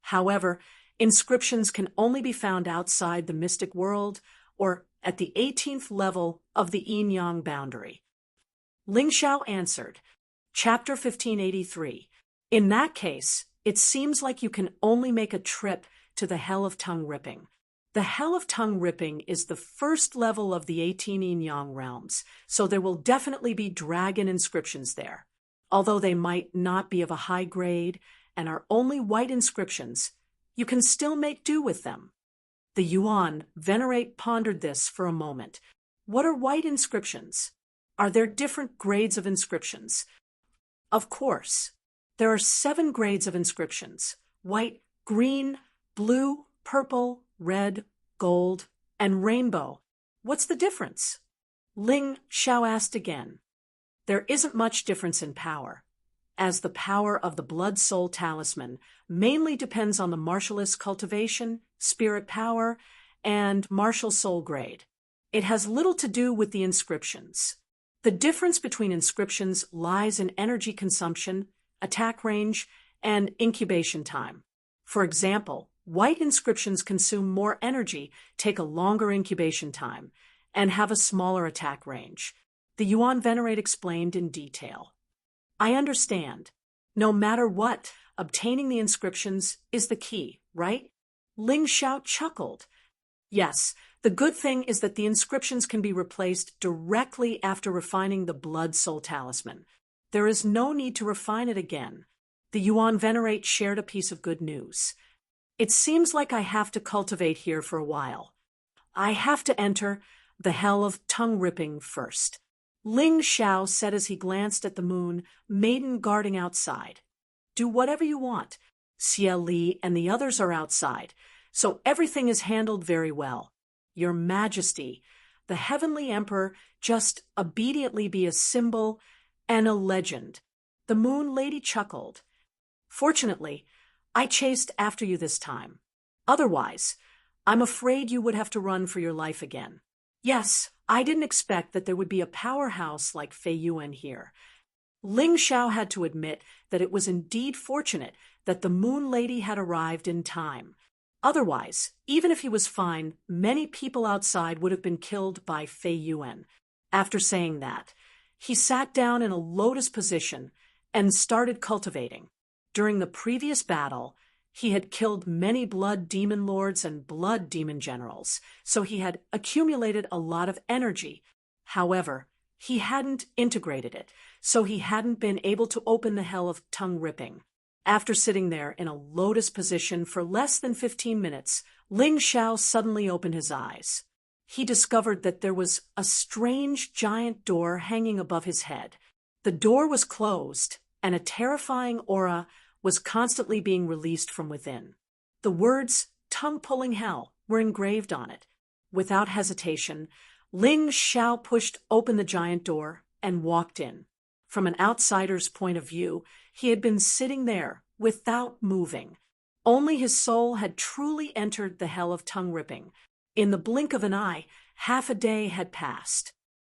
Speaker 1: However, inscriptions can only be found outside the mystic world or at the 18th level of the yin-yang boundary. Ling Xiao answered, Chapter 1583. In that case, it seems like you can only make a trip to the Hell of Tongue Ripping. The Hell of Tongue Ripping is the first level of the 18 yin-yang realms, so there will definitely be dragon inscriptions there. Although they might not be of a high grade and are only white inscriptions, you can still make do with them. The Yuan Venerate pondered this for a moment. What are white inscriptions? Are there different grades of inscriptions? Of course. There are 7 grades of inscriptions: white, green, blue, purple, red, gold, and rainbow. What's the difference? Ling Xiao asked again. There isn't much difference in power, as the power of the blood soul talisman mainly depends on the martialist cultivation, spirit power, and martial soul grade. It has little to do with the inscriptions. The difference between inscriptions lies in energy consumption, attack range, and incubation time. For example, white inscriptions consume more energy, take a longer incubation time, and have a smaller attack range. The Yuan Venerate explained in detail. I understand. No matter what, obtaining the inscriptions is the key, right? Ling Xiao chuckled. Yes, the good thing is that the inscriptions can be replaced directly after refining the blood soul talisman. There is no need to refine it again. The Yuan Venerate shared a piece of good news. It seems like I have to cultivate here for a while. I have to enter the Hell of Tongue Ripping first. Ling Xiao said as he glanced at the moon, maiden guarding outside. Do whatever you want. Xie Li and the others are outside, so everything is handled very well. Your Majesty, the heavenly emperor just obediently be a symbol and a legend. The Moon Lady chuckled. Fortunately, I chased after you this time. Otherwise, I'm afraid you would have to run for your life again. Yes, I didn't expect that there would be a powerhouse like Fei Yuan here. Ling Xiao had to admit that it was indeed fortunate that the Moon Lady had arrived in time. Otherwise, even if he was fine, many people outside would have been killed by Fei Yuan. After saying that, he sat down in a lotus position and started cultivating. During the previous battle, he had killed many blood demon lords and blood demon generals, so he had accumulated a lot of energy. However, he hadn't integrated it, so he hadn't been able to open the hell of tongue ripping. After sitting there in a lotus position for less than 15 minutes, Ling Xiao suddenly opened his eyes. He discovered that there was a strange giant door hanging above his head. The door was closed, and a terrifying aura was constantly being released from within. The words "tongue-pulling hell" were engraved on it. Without hesitation, Ling Xiao pushed open the giant door and walked in. From an outsider's point of view, he had been sitting there without moving. Only his soul had truly entered the hell of tongue ripping. In the blink of an eye, half a day had passed.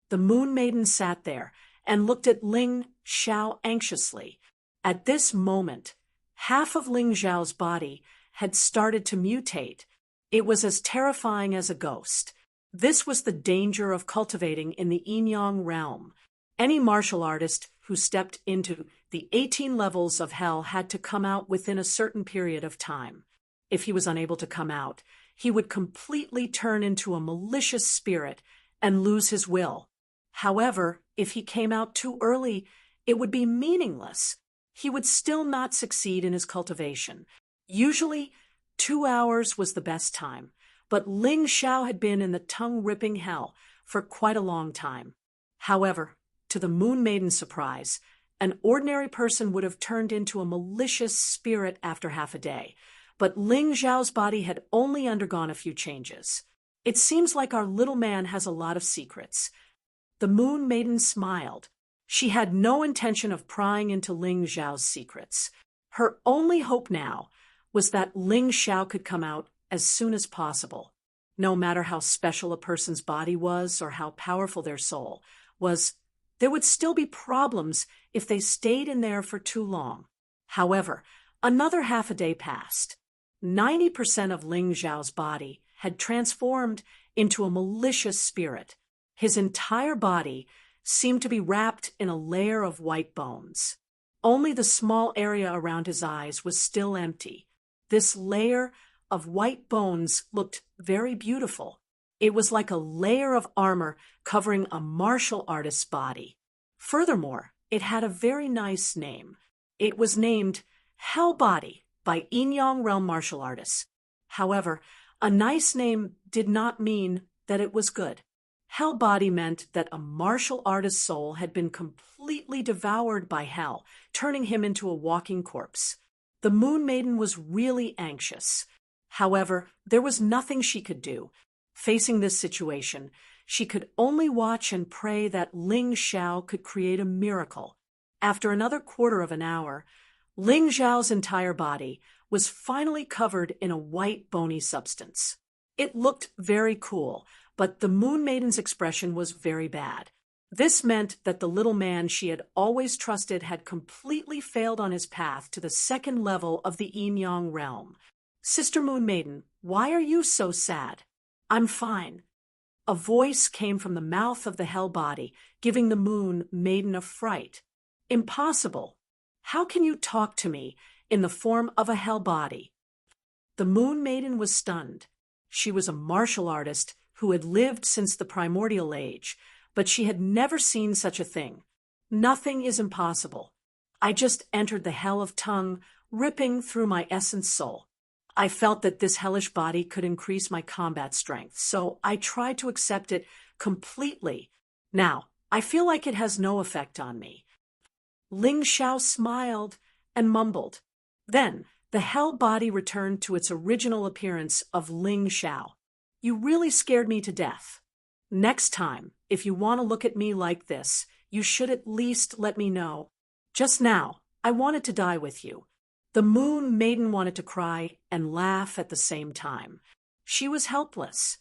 Speaker 1: The Moon Maiden sat there and looked at Ling Xiao anxiously. At this moment, half of Ling Xiao's body had started to mutate. It was as terrifying as a ghost. This was the danger of cultivating in the yin-yang realm. Any martial artist who stepped into the 18 levels of hell had to come out within a certain period of time. If he was unable to come out, he would completely turn into a malicious spirit and lose his will. However, if he came out too early, it would be meaningless. He would still not succeed in his cultivation. Usually, 2 hours was the best time, but Ling Xiao had been in the tongue-ripping hell for quite a long time. However, to the Moon Maiden's surprise, an ordinary person would have turned into a malicious spirit after half a day, but Ling Xiao's body had only undergone a few changes. It seems like our little man has a lot of secrets. The Moon Maiden smiled. She had no intention of prying into Ling Xiao's secrets. Her only hope now was that Ling Xiao could come out as soon as possible. No matter how special a person's body was or how powerful their soul was, there would still be problems if they stayed in there for too long. However, another half a day passed. 90% of Ling Xiao's body had transformed into a malicious spirit. His entire body seemed to be wrapped in a layer of white bones. Only the small area around his eyes was still empty. This layer of white bones looked very beautiful. It was like a layer of armor covering a martial artist's body. Furthermore, it had a very nice name. It was named Hell Body by Yin-Yang Realm martial artists. However, a nice name did not mean that it was good. Hell Body meant that a martial artist's soul had been completely devoured by hell, turning him into a walking corpse. The Moon Maiden was really anxious. However, there was nothing she could do. Facing this situation, she could only watch and pray that Ling Xiao could create a miracle. After another quarter of an hour, Ling Xiao's entire body was finally covered in a white bony substance. It looked very cool, but the Moon Maiden's expression was very bad. This meant that the little man she had always trusted had completely failed on his path to the second level of the Yin-Yang realm. "Sister Moon Maiden, why are you so sad?" "I'm fine." A voice came from the mouth of the hell body, giving the Moon Maiden a fright. "Impossible. How can you talk to me in the form of a hell body?" The Moon Maiden was stunned. She was a martial artist who had lived since the primordial age, but she had never seen such a thing. "Nothing is impossible. I just entered the hell of tongue, ripping through my essence soul. I felt that this hellish body could increase my combat strength, so I tried to accept it completely. Now, I feel like it has no effect on me." Ling Xiao smiled and mumbled. Then, the hell body returned to its original appearance of Ling Xiao. "You really scared me to death." Next time, if you want to look at me like this, you should at least let me know. Just now, I wanted to die with you." The Moon Maiden wanted to cry and laugh at the same time. She was helpless.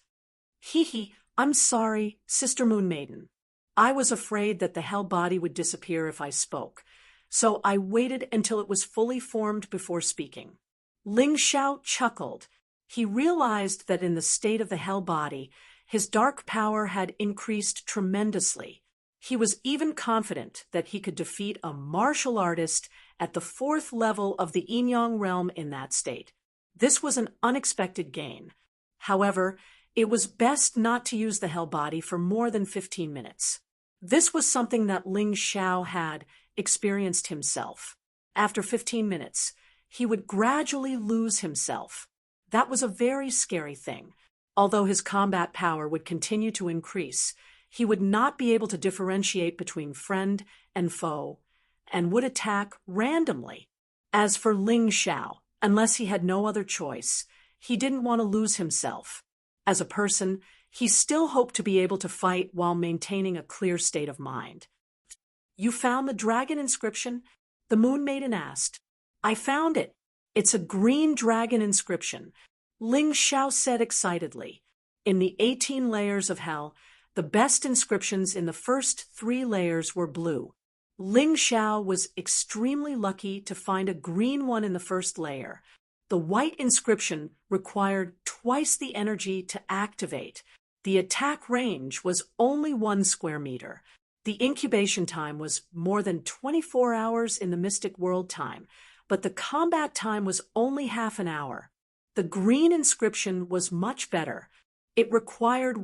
Speaker 1: "Hee hee, I'm sorry, Sister Moon Maiden. I was afraid that the hell body would disappear if I spoke, so I waited until it was fully formed before speaking." Ling Xiao chuckled. He realized that in the state of the hell body, his dark power had increased tremendously. He was even confident that he could defeat a martial artist at the 4th level of the Yin-Yang realm in that state. This was an unexpected gain. However, it was best not to use the hell body for more than 15 minutes. This was something that Ling Xiao had experienced himself. After 15 minutes, he would gradually lose himself. That was a very scary thing. Although his combat power would continue to increase, he would not be able to differentiate between friend and foe, and would attack randomly. As for Ling Xiao, unless he had no other choice, he didn't want to lose himself. As a person, he still hoped to be able to fight while maintaining a clear state of mind. "You found the dragon inscription?" the Moon Maiden asked. "I found it. It's a green dragon inscription," Ling Xiao said excitedly. In the 18 layers of hell, the best inscriptions in the first 3 layers were blue. Ling Xiao was extremely lucky to find a green one in the first layer. The white inscription required twice the energy to activate. The attack range was only 1 square meter. The incubation time was more than 24 hours in the Mystic World time, but the combat time was only half an hour. The green inscription was much better. It required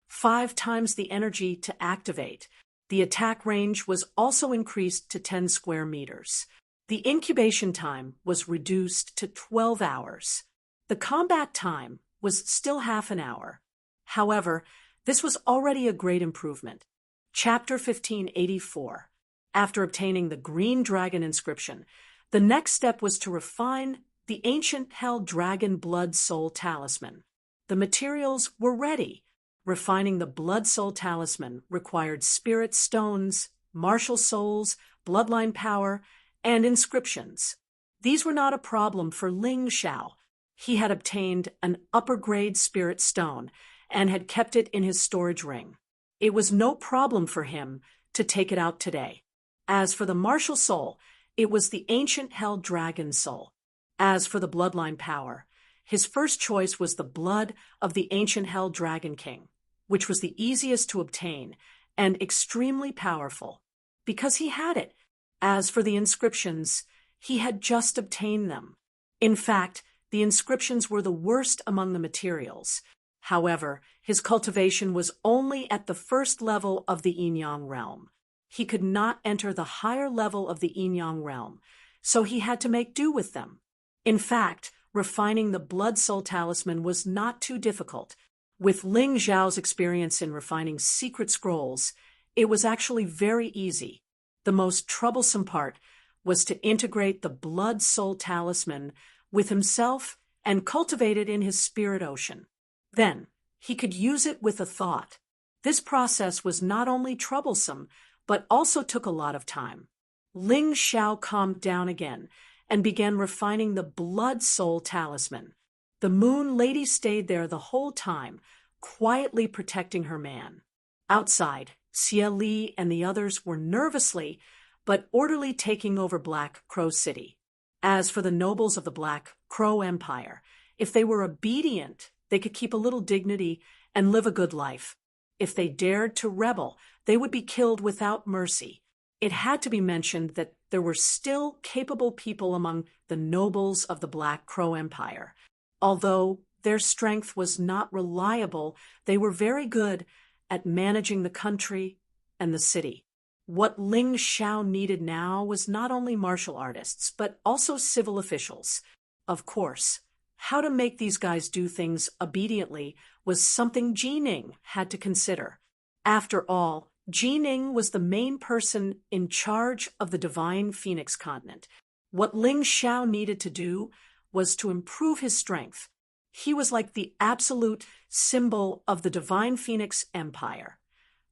Speaker 1: 5 times the energy to activate. The attack range was also increased to 10 square meters. The incubation time was reduced to 12 hours. The combat time was still half an hour. However, this was already a great improvement. Chapter 1584. After obtaining the green dragon inscription, the next step was to refine the ancient hell dragon blood soul talisman. The materials were ready. Refining the blood soul talisman required spirit stones, martial souls, bloodline power, and inscriptions. These were not a problem for Ling Xiao. He had obtained an upper-grade spirit stone and had kept it in his storage ring. It was no problem for him to take it out today. As for the martial soul, it was the ancient hell dragon soul. As for the bloodline power, his first choice was the blood of the ancient hell dragon king, which was the easiest to obtain and extremely powerful, because he had it. As for the inscriptions, he had just obtained them. In fact, the inscriptions were the worst among the materials. However, his cultivation was only at the first level of the Yin-Yang realm. He could not enter the higher level of the Yin-Yang realm, so he had to make do with them. In fact, refining the blood soul talisman was not too difficult. With Ling Xiao's experience in refining secret scrolls, it was actually very easy. The most troublesome part was to integrate the blood soul talisman with himself and cultivate it in his spirit ocean. Then, he could use it with a thought. This process was not only troublesome, but also took a lot of time. Ling Xiao calmed down again and began refining the blood soul talisman. The Moon Lady stayed there the whole time, quietly protecting her man. Outside, Xie Li and the others were nervously but orderly taking over Black Crow City. As for the nobles of the Black Crow Empire, if they were obedient, they could keep a little dignity and live a good life. If they dared to rebel, they would be killed without mercy. It had to be mentioned that there were still capable people among the nobles of the Black Crow Empire. Although their strength was not reliable, they were very good at managing the country and the city. What Ling Xiao needed now was not only martial artists, but also civil officials. Of course, how to make these guys do things obediently was something Jining had to consider. After all, Jining was the main person in charge of the Divine Phoenix continent. What Ling Xiao needed to do was to improve his strength. He was like the absolute symbol of the divine phoenix empire,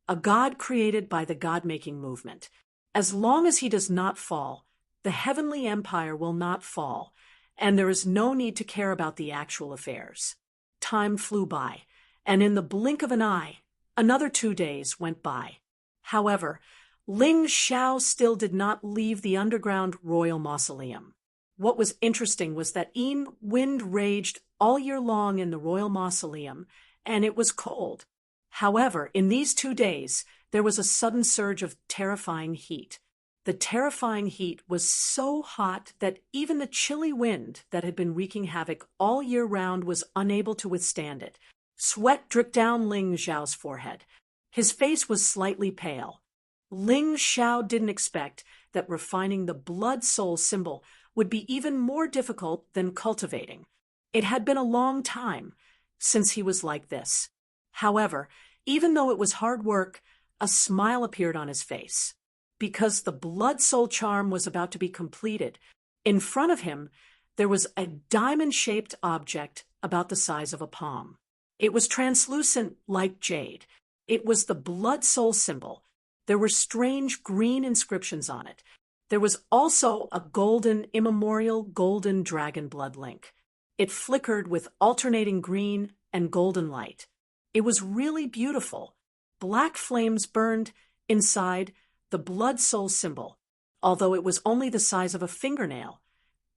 Speaker 1: a god created by the god-making movement. As long as he does not fall, the heavenly empire will not fall, and there is no need to care about the actual affairs. Time flew by, and in the blink of an eye, another 2 days went by. However, Ling Xiao still did not leave the underground royal mausoleum. What was interesting was that wind raged all year long in the royal mausoleum, and it was cold. However, in these 2 days, there was a sudden surge of terrifying heat. The terrifying heat was so hot that even the chilly wind that had been wreaking havoc all year round was unable to withstand it. Sweat dripped down Ling Xiao's forehead. His face was slightly pale. Ling Xiao didn't expect that refining the blood soul symbol would be even more difficult than cultivating. It had been a long time since he was like this. However, even though it was hard work, a smile appeared on his face. Because the blood soul charm was about to be completed, in front of him there was a diamond-shaped object about the size of a palm. It was translucent like jade. It was the blood soul symbol. There were strange green inscriptions on it. There was also a immemorial golden dragon blood link. It flickered with alternating green and golden light. It was really beautiful. Black flames burned inside the blood soul symbol. Although it was only the size of a fingernail,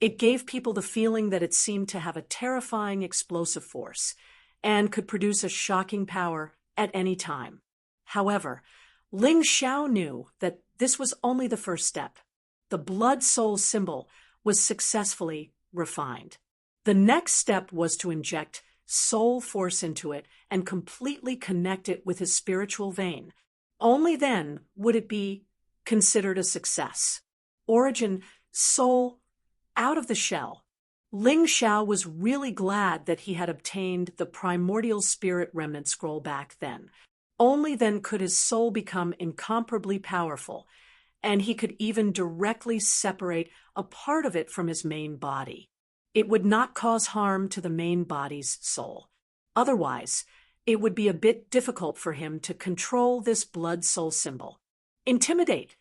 Speaker 1: it gave people the feeling that it seemed to have a terrifying explosive force and could produce a shocking power at any time. However, Ling Xiao knew that this was only the first step. The blood soul symbol was successfully refined. The next step was to inject soul force into it and completely connect it with his spiritual vein. Only then would it be considered a success. Origin, soul, out of the shell. Ling Xiao was really glad that he had obtained the primordial spirit remnant scroll back then. Only then could his soul become incomparably powerful, and he could even directly separate a part of it from his main body. It would not cause harm to the main body's soul. Otherwise, it would be a bit difficult for him to control this blood soul symbol. Intimidate.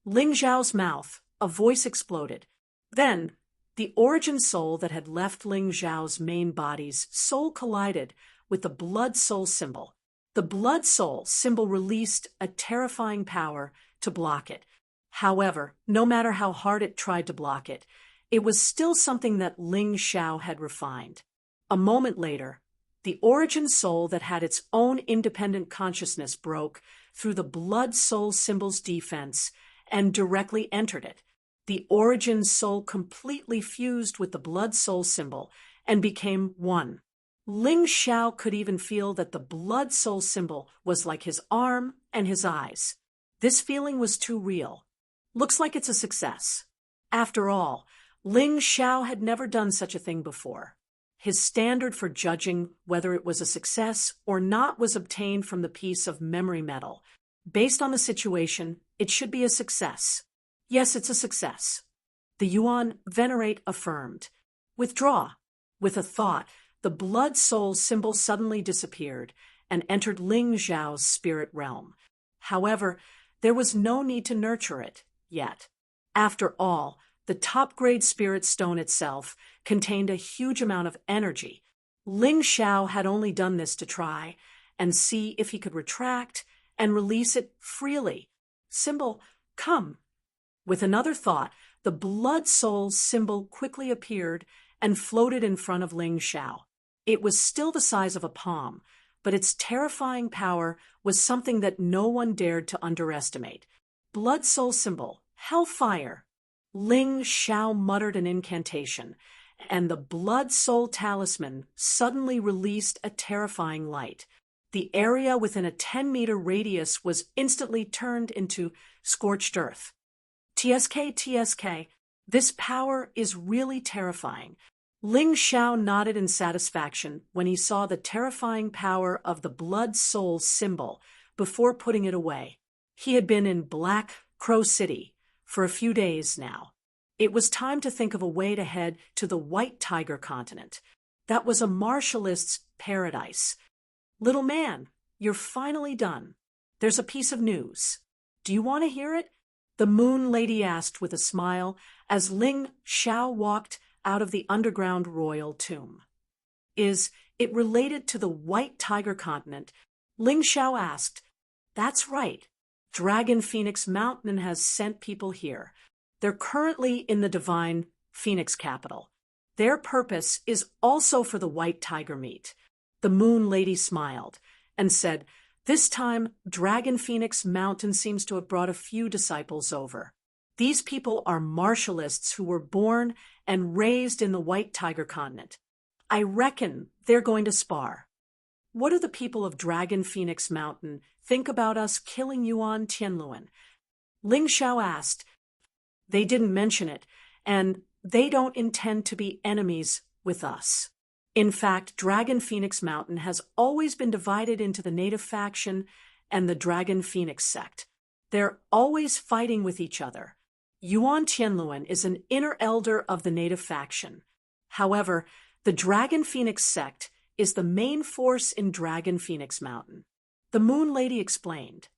Speaker 1: Ling Xiao's mouth, a voice exploded. Then, the origin soul that had left Ling Xiao's main body's soul collided with the blood soul symbol. The blood soul symbol released a terrifying power to block it. However, no matter how hard it tried to block it, it was still something that Ling Xiao had refined. A moment later, the origin soul that had its own independent consciousness broke through the blood soul symbol's defense and directly entered it. The origin soul completely fused with the blood soul symbol and became one. Ling Xiao could even feel that the blood soul symbol was like his arm and his eyes. This feeling was too real. Looks like it's a success. After all, Ling Xiao had never done such a thing before. His standard for judging whether it was a success or not was obtained from the piece of memory metal. Based on the situation, it should be a success. Yes, it's a success. The Yuan Venerate affirmed. Withdraw. With a thought, the blood soul symbol suddenly disappeared and entered Ling Xiao's spirit realm. However, there was no need to nurture it yet. After all, the top-grade spirit stone itself contained a huge amount of energy. Ling Xiao had only done this to try and see if he could retract and release it freely. Symbol, come. With another thought, the blood soul symbol quickly appeared and floated in front of Ling Xiao. It was still the size of a palm, but its terrifying power was something that no one dared to underestimate. Blood soul symbol, hellfire. Ling Xiao muttered an incantation, and the blood soul talisman suddenly released a terrifying light. The area within a 10-meter radius was instantly turned into scorched earth. TSK, this power is really terrifying. Ling Xiao nodded in satisfaction when he saw the terrifying power of the blood soul symbol before putting it away. He had been in Black Crow City for a few days now. It was time to think of a way to head to the White Tiger continent. That was a martialist's paradise. Little man, you're finally done. There's a piece of news. Do you want to hear it? The Moon Lady asked with a smile as Ling Xiao walked out of the underground royal tomb. Is it related to the White Tiger continent? Ling Xiao asked. That's right. Dragon Phoenix Mountain has sent people here. They're currently in the Divine Phoenix capital. Their purpose is also for the White Tiger meat. The Moon Lady smiled and said, this time, Dragon Phoenix Mountain seems to have brought a few disciples over. These people are martialists who were born and raised in the White Tiger continent. I reckon they're going to spar. What do the people of Dragon Phoenix Mountain think about us killing Yuan Tianluan? Ling Xiao asked. They didn't mention it, and they don't intend to be enemies with us. In fact, Dragon Phoenix Mountain has always been divided into the native faction and the Dragon Phoenix sect. They're always fighting with each other. Yuan Tianluan is an inner elder of the native faction. However, the Dragon Phoenix sect is the main force in Dragon Phoenix Mountain. The Moon Lady explained.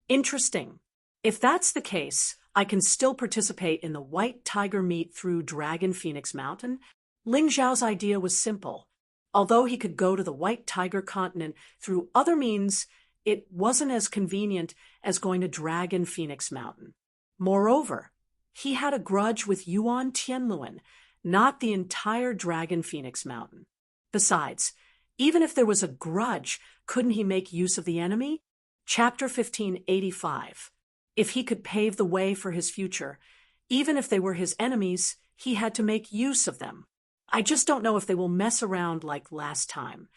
Speaker 1: Interesting. If that's the case, I can still participate in the White Tiger meet through Dragon Phoenix Mountain. Ling Xiao's idea was simple. Although he could go to the White Tiger continent through other means, it wasn't as convenient as going to Dragon Phoenix Mountain. Moreover, he had a grudge with Yuan Tianluan, not the entire Dragon Phoenix Mountain. Besides, even if there was a grudge, couldn't he make use of the enemy? Chapter 1585. If he could pave the way for his future, even if they were his enemies, he had to make use of them. I just don't know if they will mess around like last time.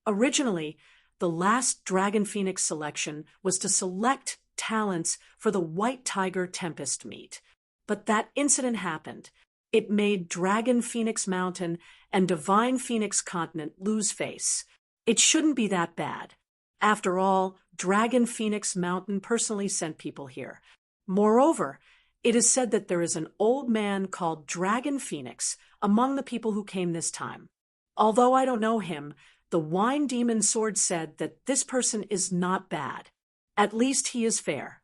Speaker 1: Originally, the last Dragon Phoenix selection was to select talents for the White Tiger Tempest meet. But that incident happened. It made Dragon Phoenix Mountain and Divine Phoenix Continent lose face. It shouldn't be that bad. After all, Dragon Phoenix Mountain personally sent people here. Moreover, it is said that there is an old man called Dragon Phoenix among the people who came this time. Although I don't know him, the Wine Demon Sword said that this person is not bad. At least he is fair.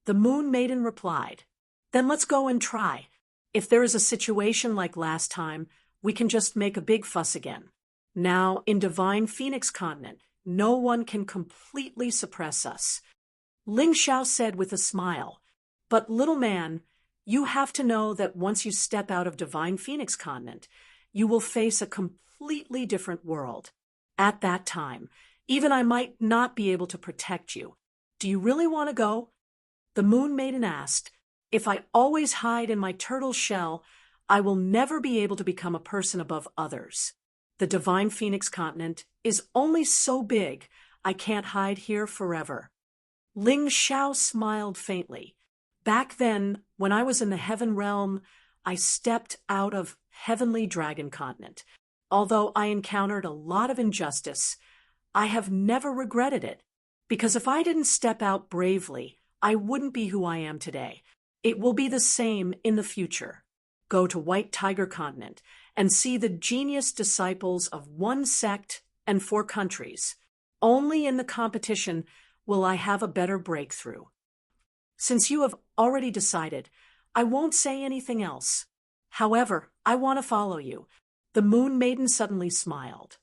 Speaker 1: The Moon Maiden replied, Then let's go and try. If there is a situation like last time, we can just make a big fuss again. Now, in Divine Phoenix Continent, no one can completely suppress us. Ling Xiao said with a smile, But little man, you have to know that once you step out of Divine Phoenix Continent, you will face a completely different world. At that time, even I might not be able to protect you. Do you really want to go? The Moon Maiden asked, If I always hide in my turtle shell, I will never be able to become a person above others. The Divine Phoenix Continent is only so big, I can't hide here forever. Ling Xiao smiled faintly. Back then, when I was in the Heaven Realm, I stepped out of Heavenly Dragon Continent. Although I encountered a lot of injustice, I have never regretted it. Because if I didn't step out bravely, I wouldn't be who I am today. It will be the same in the future. Go to White Tiger Continent and see the genius disciples of one sect and 4 countries. Only in the competition will I have a better breakthrough. Since you have already decided, I won't say anything else. However, I want to follow you. The Moon Maiden suddenly smiled.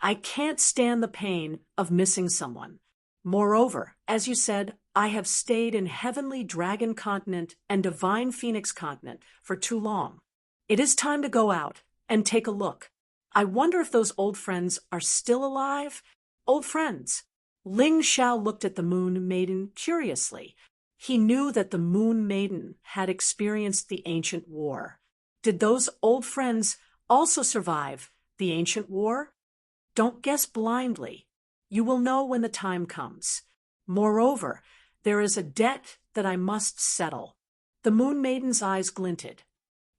Speaker 1: I can't stand the pain of missing someone. Moreover, as you said, I have stayed in Heavenly Dragon Continent and Divine Phoenix Continent for too long. It is time to go out and take a look. I wonder if those old friends are still alive? Old friends. Ling Xiao looked at the Moon Maiden curiously. He knew that the Moon Maiden had experienced the ancient war. Did those old friends also survive the ancient war? Don't guess blindly. You will know when the time comes. Moreover, there is a debt that I must settle. The Moon Maiden's eyes glinted.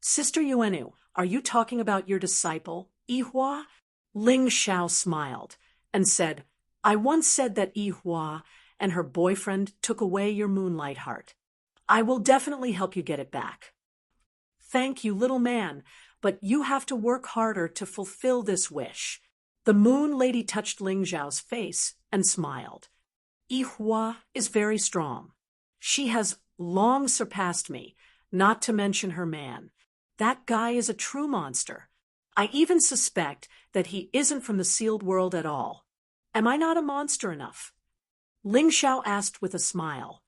Speaker 1: Sister Yuenu, are you talking about your disciple, Yihua? Ling Xiao smiled and said, I once said that Yihua and her boyfriend took away your moonlight heart. I will definitely help you get it back. Thank you, little man. but you have to work harder to fulfill this wish." The moon lady touched Ling Zhao's face and smiled. "Ihua is very strong. She has long surpassed me, not to mention her man. That guy is a true monster. I even suspect that he isn't from the sealed world at all. Am I not a monster enough?" Ling Xiao asked with a smile.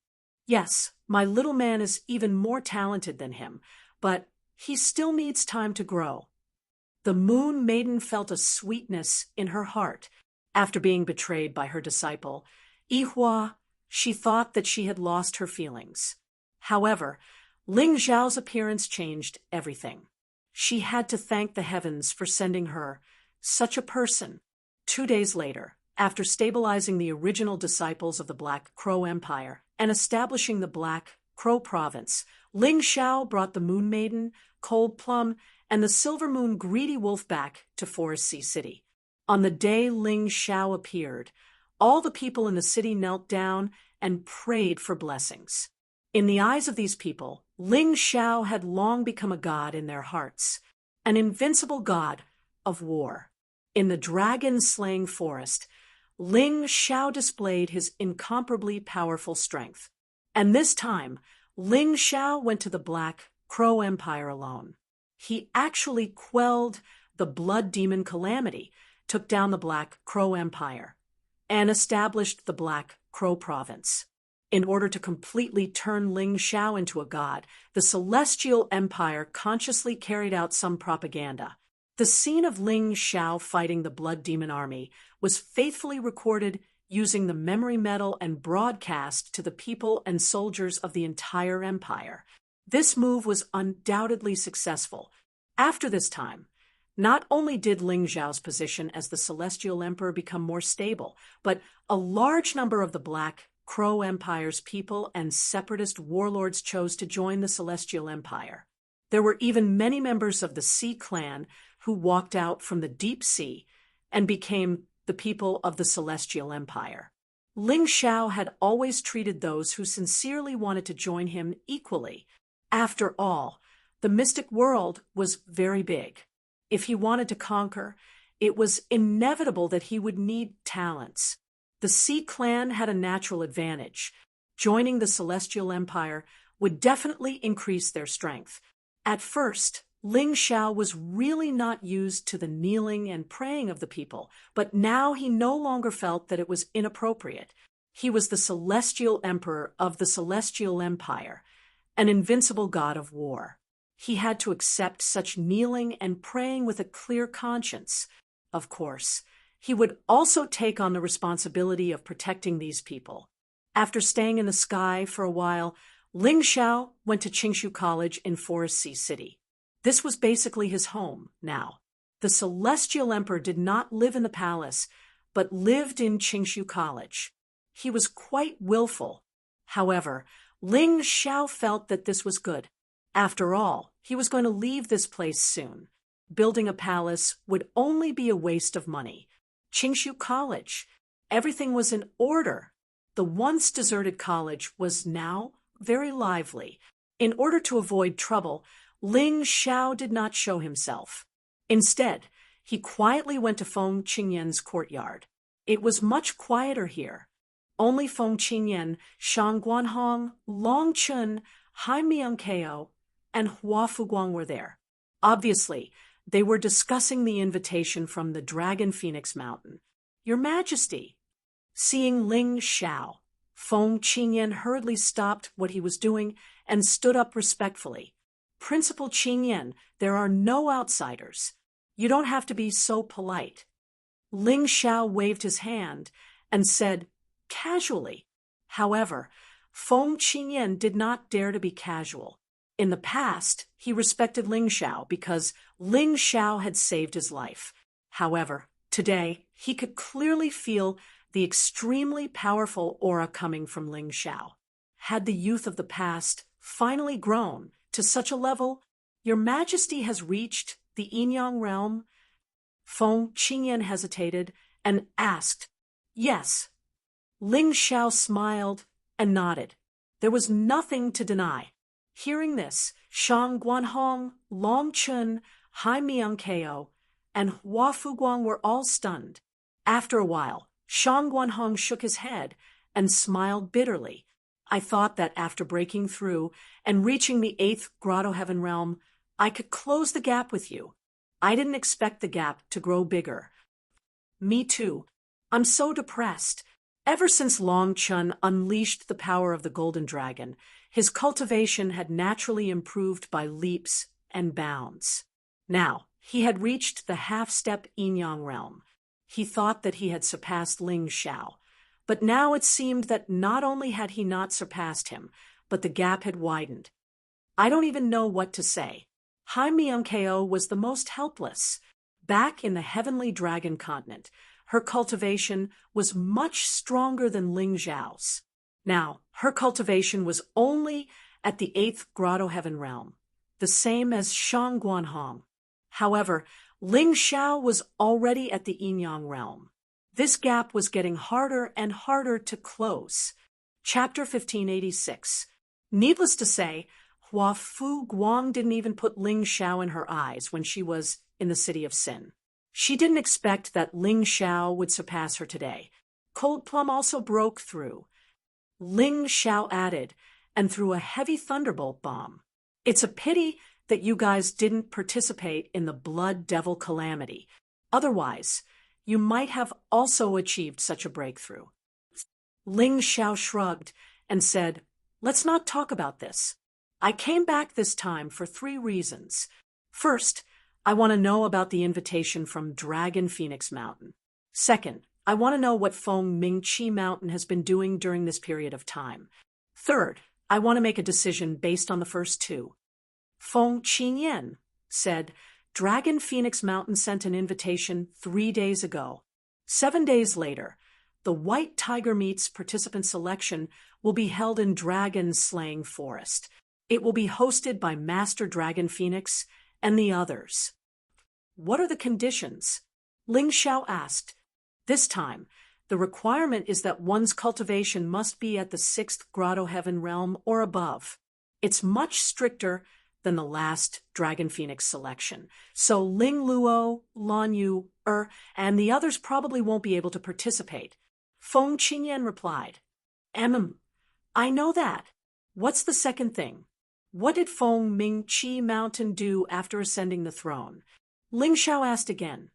Speaker 1: "Yes, my little man is even more talented than him, but he still needs time to grow." The moon maiden felt a sweetness in her heart after being betrayed by her disciple. Ihua, she thought that she had lost her feelings. However, Ling Zhao's appearance changed everything. She had to thank the heavens for sending her such a person. 2 days later, after stabilizing the original disciples of the Black Crow Empire and establishing the Black Crow Province, Ling Xiao brought the Moon Maiden, Cold Plum, and the Silver Moon Greedy Wolf back to Forest Sea City. On the day Ling Xiao appeared, all the people in the city knelt down and prayed for blessings. In the eyes of these people, Ling Xiao had long become a god in their hearts, an invincible god of war. In the dragon-slaying forest, Ling Xiao displayed his incomparably powerful strength. And this time, Ling Xiao went to the Black Crow Empire alone. He actually quelled the blood demon Calamity, took down the Black Crow Empire, and established the Black Crow Province. In order to completely turn Ling Xiao into a god, the Celestial Empire consciously carried out some propaganda. The scene of Ling Xiao fighting the blood demon army was faithfully recorded using the memory metal and broadcast to the people and soldiers of the entire empire. This move was undoubtedly successful. After this time, not only did Ling Zhao's position as the Celestial Emperor become more stable, but a large number of the Black Crow Empire's people and separatist warlords chose to join the Celestial Empire. There were even many members of the Sea Clan who walked out from the deep sea and became the people of the Celestial Empire. Ling Xiao had always treated those who sincerely wanted to join him equally. After all, the mystic world was very big. If he wanted to conquer, it was inevitable that he would need talents. The Sea Clan had a natural advantage. Joining the Celestial Empire would definitely increase their strength. At first, Ling Xiao was really not used to the kneeling and praying of the people, but now he no longer felt that it was inappropriate. He was the Celestial Emperor of the Celestial Empire, an invincible god of war. He had to accept such kneeling and praying with a clear conscience. Of course, he would also take on the responsibility of protecting these people. After staying in the sky for a while, Ling Xiao went to Qingshu College in Forest Sea City. This was basically his home now. The Celestial Emperor did not live in the palace, but lived in Qingshu College. He was quite willful. However, Ling Xiao felt that this was good. After all, he was going to leave this place soon. Building a palace would only be a waste of money. Qingshu College, everything was in order. The once deserted college was now very lively. In order to avoid trouble, Ling Xiao did not show himself. Instead, he quietly went to Feng Qingyan's courtyard. It was much quieter here. Only Feng Qingyan, Shang Guanhong, Long Chun, Hai Miangkeo, and Hua Fuguang were there. Obviously, they were discussing the invitation from the Dragon Phoenix Mountain. "Your Majesty." Seeing Ling Xiao, Feng Qingyan hurriedly stopped what he was doing and stood up respectfully. "Principal Qingyan, there are no outsiders. You don't have to be so polite." Ling Xiao waved his hand and said casually. However, Feng Qingyan did not dare to be casual. In the past, he respected Ling Xiao because Ling Xiao had saved his life. However, today, he could clearly feel the extremely powerful aura coming from Ling Xiao. Had the youth of the past finally grown to such a level? "Your Majesty has reached the Yinyang realm?" Feng Qingyan hesitated and asked, "Yes." Ling Xiao smiled and nodded. There was nothing to deny. Hearing this, Shang Guanhong, Long Chun, Hai Myung-keo, and Hua Fuguang were all stunned. After a while, Shang Guanhong shook his head and smiled bitterly. I thought that after breaking through and reaching the 8th Grotto Heaven realm, I could close the gap with you. I didn't expect the gap to grow bigger. Me too. I'm so depressed. Ever since Long Chun unleashed the power of the Golden Dragon, his cultivation had naturally improved by leaps and bounds. Now, he had reached the half-step Yin-Yang realm. He thought that he had surpassed Ling Xiao, but now it seemed that not only had he not surpassed him, but the gap had widened. I don't even know what to say. Hai Myung-keo was the most helpless. Back in the heavenly dragon continent, her cultivation was much stronger than Ling Xiao's. Now, her cultivation was only at the 8th Grotto Heaven realm, the same as Shang Guanhong. However, Ling Xiao was already at the Yin-Yang realm. This gap was getting harder and harder to close. Chapter 1586. Needless to say, Hua Fu Guang didn't even put Ling Xiao in her eyes when she was in the City of Sin. She didn't expect that Ling Xiao would surpass her today. Cold Plum also broke through. Ling Xiao added, and threw a heavy thunderbolt bomb. It's a pity that you guys didn't participate in the Blood Devil Calamity. Otherwise, you might have also achieved such a breakthrough. Ling Xiao shrugged and said, "Let's not talk about this. I came back this time for 3 reasons. First, I want to know about the invitation from Dragon Phoenix Mountain. Second, I want to know what Feng Ming Chi Mountain has been doing during this period of time. Third, I want to make a decision based on the first 2. Feng Qinyan said, Dragon Phoenix Mountain sent an invitation 3 days ago. 7 days later, the White Tiger Meets participant selection will be held in Dragon Slaying Forest. It will be hosted by Master Dragon Phoenix and the others. What are the conditions? Ling Xiao asked. This time, the requirement is that one's cultivation must be at the 6th Grotto Heaven realm or above. It's much stricter than the last Dragon Phoenix selection, so Ling Luo, Lan Yu, and the others probably won't be able to participate. Feng Qinyan replied, I know that. What's the second thing? What did Feng Ming Chi Mountain do after ascending the throne? Ling Xiao asked again.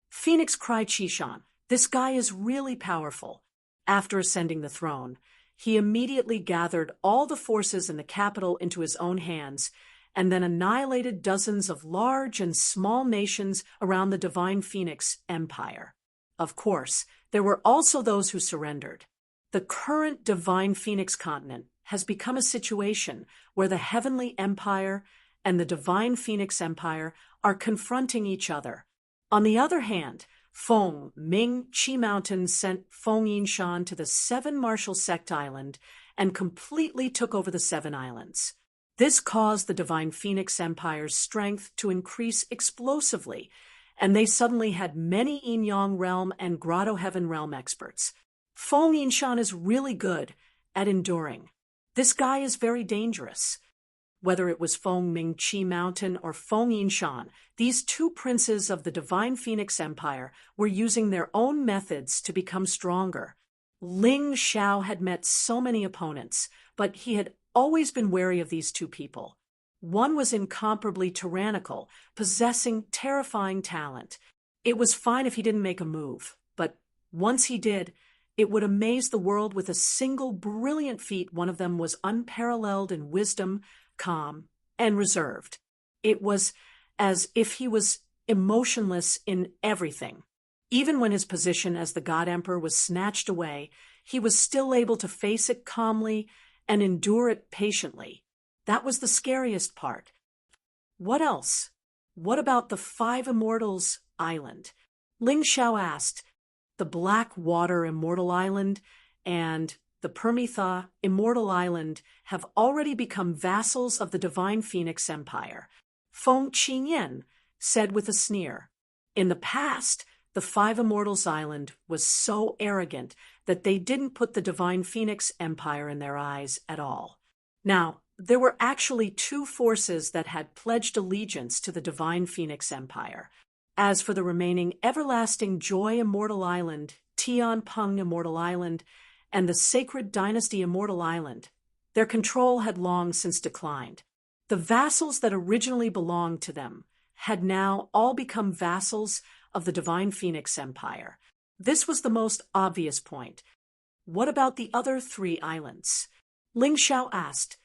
Speaker 1: Phoenix cried Qishan, this guy is really powerful. After ascending the throne, he immediately gathered all the forces in the capital into his own hands, and then annihilated dozens of large and small nations around the Divine Phoenix Empire. Of course, there were also those who surrendered. The current Divine Phoenix continent has become a situation where the Heavenly Empire and the Divine Phoenix Empire are confronting each other. On the other hand, Feng Ming Chi Mountain sent Feng Yinshan to the 7 Martial Sect Island and completely took over the 7 islands. This caused the Divine Phoenix Empire's strength to increase explosively, and they suddenly had many Yin-Yang Realm and Grotto Heaven Realm experts. Feng Yinshan is really good at enduring. This guy is very dangerous. Whether it was Feng Ming Chi Mountain or Feng Yinshan, these 2 princes of the Divine Phoenix Empire were using their own methods to become stronger. Ling Xiao had met so many opponents, but he had always been wary of these 2 people. One was incomparably tyrannical, possessing terrifying talent. It was fine if he didn't make a move, but once he did, it would amaze the world with a single brilliant feat. One of them was unparalleled in wisdom, calm, and reserved. It was as if he was emotionless in everything. Even when his position as the God Emperor was snatched away, he was still able to face it calmly and endure it patiently. That was the scariest part. What else? What about the 5 Immortals Island? Ling Xiao asked. The Black Water Immortal Island and the Permitha Immortal Island have already become vassals of the Divine Phoenix Empire. Feng Qinyan said with a sneer. In the past, the 5 Immortals Island was so arrogant that they didn't put the Divine Phoenix Empire in their eyes at all. Now, There were actually two forces that had pledged allegiance to the Divine Phoenix Empire. As for the remaining Everlasting Joy Immortal Island, Tianpeng Immortal Island, and the Sacred Dynasty Immortal Island, their control had long since declined. The vassals that originally belonged to them had now all become vassals of the Divine Phoenix Empire. This was the most obvious point. What about the other three islands? Ling Xiao asked.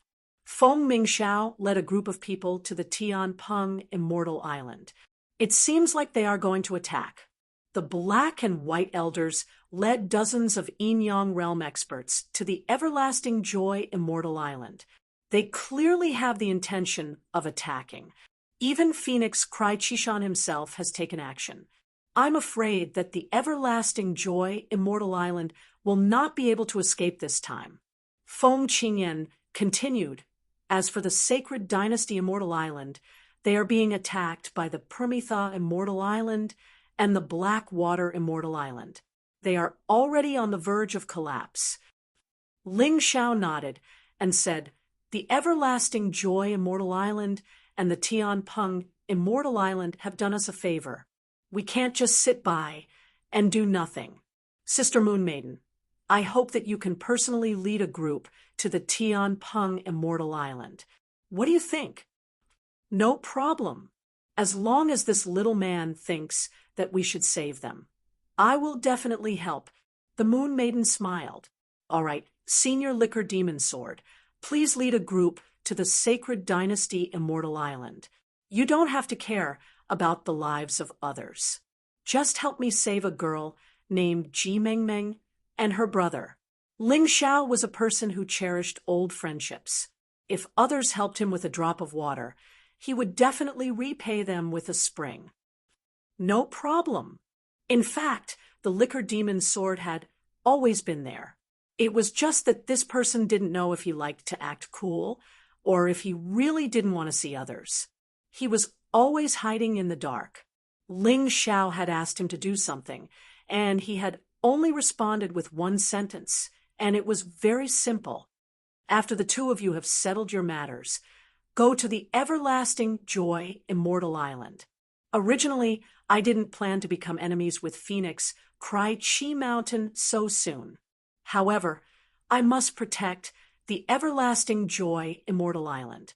Speaker 1: Feng Mingxiao led a group of people to the Tianpeng Immortal Island. It seems like they are going to attack. The Black and White Elders led dozens of Yin-Yang realm experts to the Everlasting Joy Immortal Island. They clearly have the intention of attacking. Even Phoenix Cry Chishan himself has taken action. I'm afraid that the Everlasting Joy Immortal Island will not be able to escape this time. Feng Qingyan continued. As for the Sacred Dynasty Immortal Island, they are being attacked by the Permitha Immortal Island and the Blackwater Immortal Island. They are already on the verge of collapse. Ling Xiao nodded and said, the Everlasting Joy Immortal Island and the Tianpeng Immortal Island have done us a favor. We can't just sit by and do nothing. Sister Moon Maiden, I hope that you can personally lead a group to the Tianpeng Immortal Island. What do you think? No problem. As long as this little man thinks that we should save them. I will definitely help. The Moon Maiden smiled. All right, Senior Liquor Demon Sword, please lead a group to the Sacred Dynasty Immortal Island. You don't have to care about the lives of others. Just help me save a girl named Ji Mengmeng and her brother. Ling Xiao was a person who cherished old friendships. If others helped him with a drop of water, he would definitely repay them with a spring. No problem. In fact, the Liquor Demon Sword had always been there. It was just that this person didn't know if he liked to act cool or if he really didn't want to see others. He was always hiding in the dark. Ling Xiao had asked him to do something, and he had only responded with one sentence, and it was very simple. After the two of you have settled your matters, go to the Everlasting Joy Immortal Island. Originally, I didn't plan to become enemies with Phoenix Cry Chi Mountain so soon. However, I must protect the Everlasting Joy Immortal Island.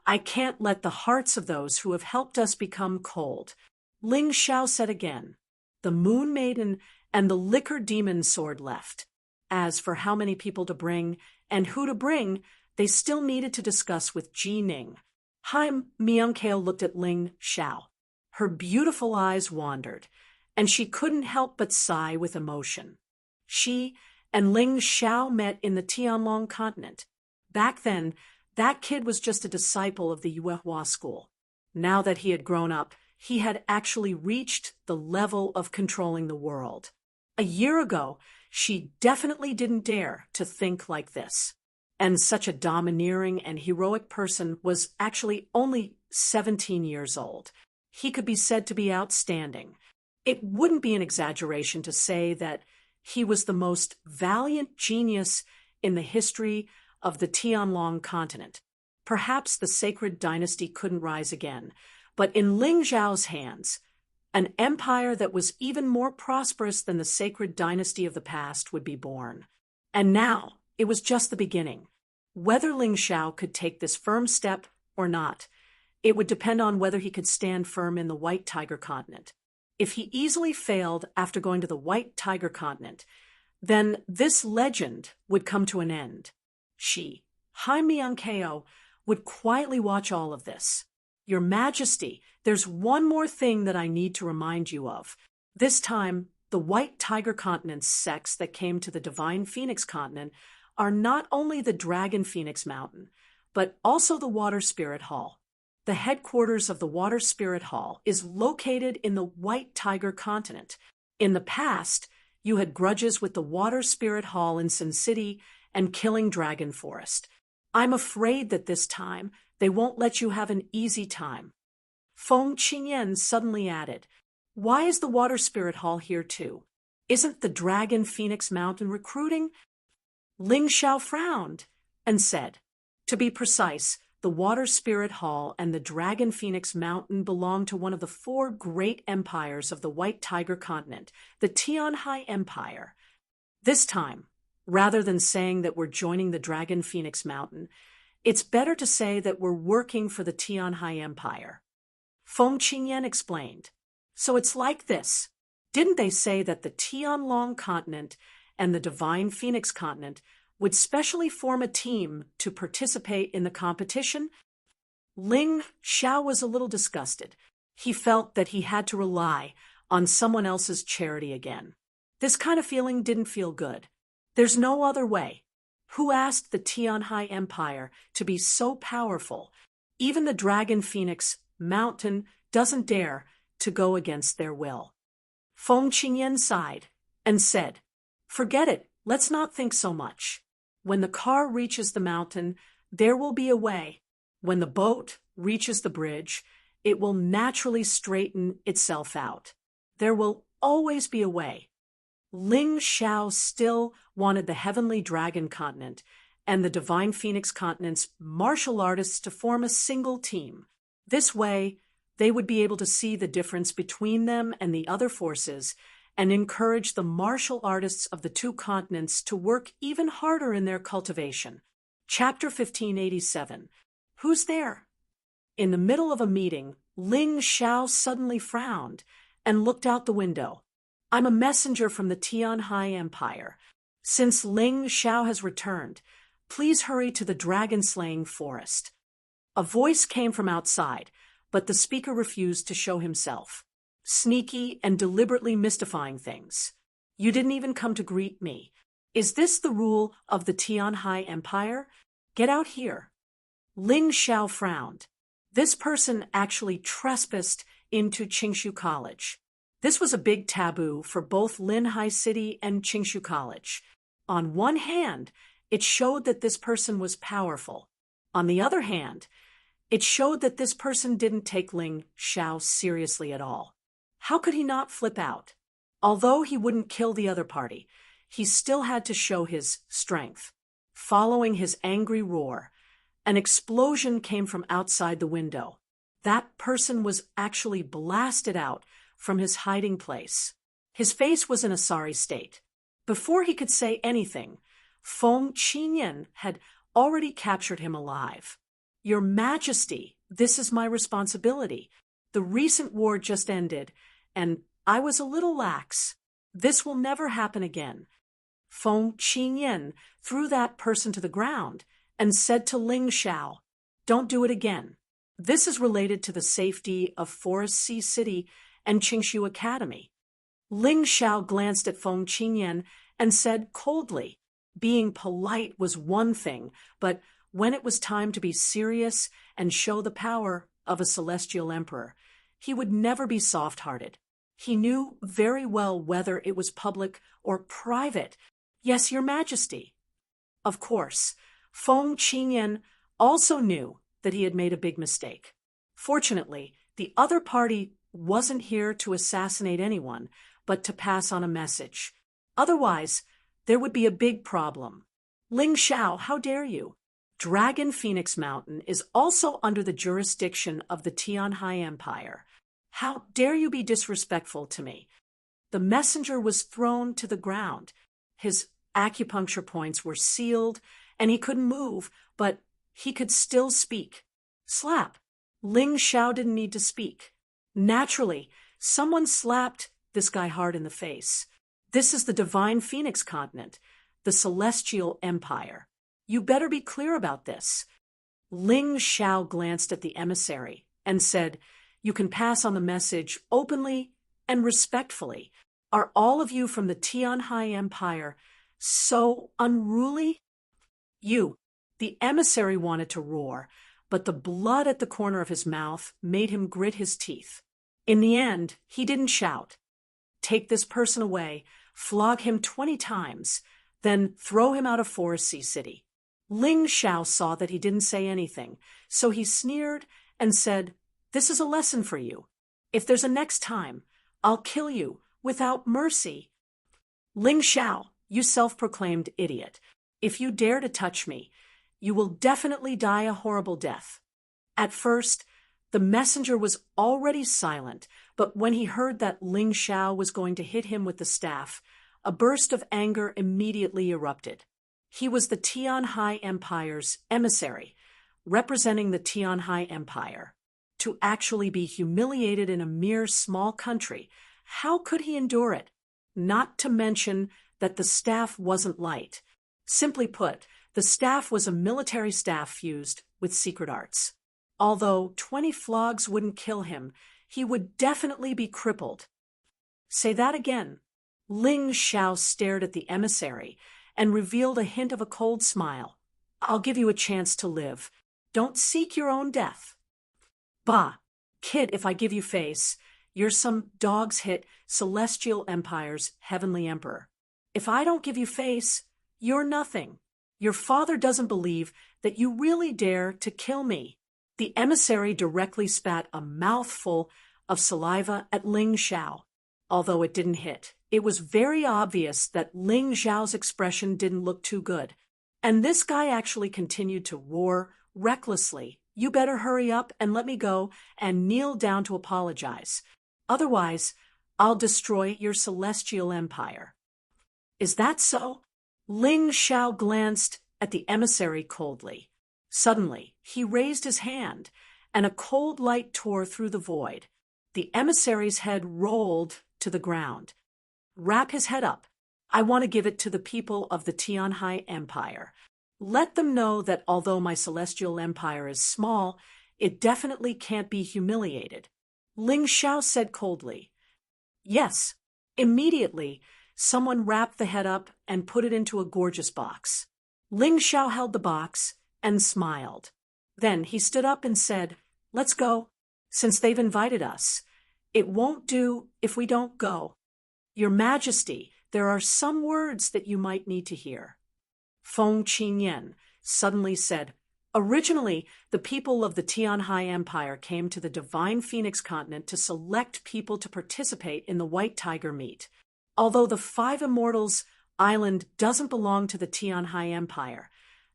Speaker 1: I can't let the hearts of those who have helped us become cold. Ling Xiao said again. The Moon Maiden and the Liquor Demon Sword left. As for how many people to bring and who to bring, they still needed to discuss with Ji Ning. Haim Miangkeo looked at Ling Xiao. Her beautiful eyes wandered, and she couldn't help but sigh with emotion. She and Ling Xiao met in the Tianlong continent. Back then, that kid was just a disciple of the Yuehua school. Now that he had grown up, he had actually reached the level of controlling the world. A year ago, she definitely didn't dare to think like this. And such a domineering and heroic person was actually only 17 years old. He could be said to be outstanding. It wouldn't be an exaggeration to say that he was the most valiant genius in the history of the Tianlong continent. Perhaps the Sacred Dynasty couldn't rise again, but in Ling Xiao's hands, an empire that was even more prosperous than the Sacred Dynasty of the past would be born. And now, it was just the beginning. Whether Ling Xiao could take this firm step or not, it would depend on whether he could stand firm in the White Tiger continent. If he easily failed after going to the White Tiger continent, then this legend would come to an end. She, Haim Miangkeo, would quietly watch all of this. Your Majesty, there's one more thing that I need to remind you of. This time, the White Tiger continent's sects that came to the Divine Phoenix continent are not only the Dragon Phoenix Mountain, but also the Water Spirit Hall. The headquarters of the Water Spirit Hall is located in the White Tiger continent. In the past, you had grudges with the Water Spirit Hall in Sin City and Killing Dragon Forest. I'm afraid that this time they won't let you have an easy time. Feng Qingyan suddenly added, why is the Water Spirit Hall here too? Isn't the Dragon Phoenix Mountain recruiting? Ling Xiao frowned and said, To be precise, the Water Spirit Hall and the Dragon Phoenix Mountain belong to one of the four great empires of the White Tiger continent, the Tianhai Empire. This time, rather than saying that we're joining the Dragon Phoenix Mountain, it's better to say that we're working for the Tianhai Empire. Feng Qingyan explained. So it's like this. Didn't they say that the Tianlong continent and the Divine Phoenix continent would specially form a team to participate in the competition? Ling Xiao was a little disgusted. He felt that he had to rely on someone else's charity again. This kind of feeling didn't feel good. There's no other way. Who asked the Tianhai Empire to be so powerful? Even the Dragon Phoenix Mountain doesn't dare to go against their will. Feng Qingyan sighed and said, "Forget it, let's not think so much. When the car reaches the mountain, there will be a way. When the boat reaches the bridge, it will naturally straighten itself out. There will always be a way." Ling Xiao still wanted the Heavenly Dragon Continent and the Divine Phoenix Continent's martial artists to form a single team. This way, they would be able to see the difference between them and the other forces and encourage the martial artists of the two continents to work even harder in their cultivation. Chapter 1587. Who's there? In the middle of a meeting, Ling Xiao suddenly frowned and looked out the window. "I'm a messenger from the Tianhai Empire. Since Ling Xiao has returned, please hurry to the dragon-slaying forest." A voice came from outside, but the speaker refused to show himself. Sneaky and deliberately mystifying things. "You didn't even come to greet me. Is this the rule of the Tianhai Empire? Get out here." Ling Xiao frowned. This person actually trespassed into Qingshu College. This was a big taboo for both Linhai City and Qingshu College. On one hand, it showed that this person was powerful. On the other hand, it showed that this person didn't take Ling Xiao seriously at all. How could he not flip out? Although he wouldn't kill the other party, he still had to show his strength. Following his angry roar, an explosion came from outside the window. That person was actually blasted out from his hiding place. His face was in a sorry state. Before he could say anything, Feng Qingyan had already captured him alive. "Your Majesty, this is my responsibility. The recent war just ended, and I was a little lax. This will never happen again." Feng Qingyan threw that person to the ground and said to Ling Xiao, "Don't do it again. This is related to the safety of Forest Sea City and Qingshu Academy." Ling Xiao glanced at Feng Qingyan and said coldly, being polite was one thing, but when it was time to be serious and show the power of a celestial emperor, he would never be soft-hearted. He knew very well whether it was public or private. "Yes, Your Majesty." Of course, Feng Qingyan also knew that he had made a big mistake. Fortunately, the other party wasn't here to assassinate anyone, but to pass on a message. Otherwise, there would be a big problem. "Ling Xiao, how dare you? Dragon Phoenix Mountain is also under the jurisdiction of the Tianhai Empire. How dare you be disrespectful to me?" The messenger was thrown to the ground. His acupuncture points were sealed, and he couldn't move, but he could still speak. Slap. Ling Xiao didn't need to speak. Naturally, someone slapped this guy hard in the face. "This is the Divine Phoenix Continent, the Celestial Empire. You better be clear about this." Ling Xiao glanced at the emissary and said, "You can pass on the message openly and respectfully. Are all of you from the Tianhai Empire so unruly?" The emissary wanted to roar, but the blood at the corner of his mouth made him grit his teeth. In the end, he didn't shout. "Take this person away, flog him 20 times, then throw him out of Forest Sea City." Ling Xiao saw that he didn't say anything, so he sneered and said, "This is a lesson for you. If there's a next time, I'll kill you without mercy." "Ling Xiao, you self-proclaimed idiot. If you dare to touch me, You will definitely die a horrible death." At first, the messenger was already silent, but when he heard that Ling Xiao was going to hit him with the staff, a burst of anger immediately erupted. He was the Tianhai Empire's emissary, representing the Tianhai Empire. To actually be humiliated in a mere small country, how could he endure it? Not to mention that the staff wasn't light. Simply put, the staff was a military staff fused with secret arts. Although 20 flogs wouldn't kill him, he would definitely be crippled. Say that again. Ling Xiao stared at the emissary and revealed a hint of a cold smile. "I'll give you a chance to live. Don't seek your own death." "Bah, kid, if I give you face, you're some dog's hit Celestial Empire's heavenly emperor. If I don't give you face, you're nothing. Your father doesn't believe that you really dare to kill me." The emissary directly spat a mouthful of saliva at Ling Xiao. Although it didn't hit, it was very obvious that Ling Xiao's expression didn't look too good. And this guy actually continued to roar recklessly. "You better hurry up and let me go and kneel down to apologize. Otherwise, I'll destroy your celestial empire." "Is that so?" Ling Xiao glanced at the emissary coldly. Suddenly, he raised his hand, and a cold light tore through the void. The emissary's head rolled to the ground. "Wrap his head up. I want to give it to the people of the Tianhai Empire. Let them know that although my celestial empire is small, it definitely can't be humiliated." Ling Xiao said coldly. "Yes." Immediately, someone wrapped the head up and put it into a gorgeous box. Ling Xiao held the box and smiled. Then he stood up and said, "Let's go. Since they've invited us, it won't do if we don't go. Your Majesty, there are some words that you might need to hear." Feng Qingyan suddenly said, "Originally, the people of the Tianhai Empire came to the Divine Phoenix continent to select people to participate in the White Tiger meet. Although the Five Immortals Island doesn't belong to the Tianhai Empire,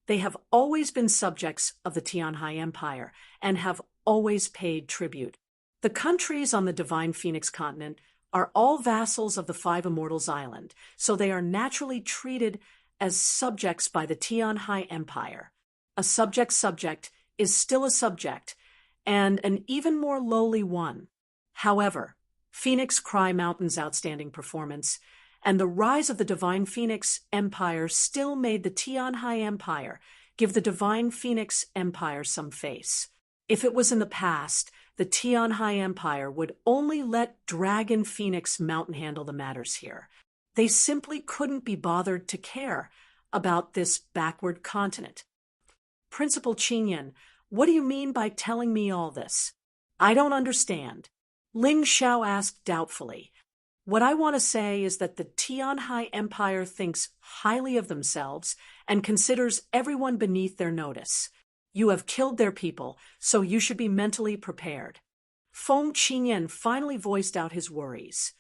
Speaker 1: they have always been subjects of the Tianhai Empire and have always paid tribute. The countries on the Divine Phoenix continent are all vassals of the Five Immortals Island, so they are naturally treated as subjects by the Tianhai Empire. A subject is still a subject, and an even more lowly one. However, Phoenix Cry Mountain's outstanding performance and the rise of the Divine Phoenix Empire still made the Tianhai Empire give the Divine Phoenix Empire some face. If it was in the past, the Tianhai Empire would only let Dragon Phoenix Mountain handle the matters here. They simply couldn't be bothered to care about this backward continent. "Principal Qingyan, what do you mean by telling me all this? I don't understand." Ling Xiao asked doubtfully. "What I want to say is that the Tianhai Empire thinks highly of themselves and considers everyone beneath their notice. You have killed their people, so you should be mentally prepared." Feng Qingyan finally voiced out his worries.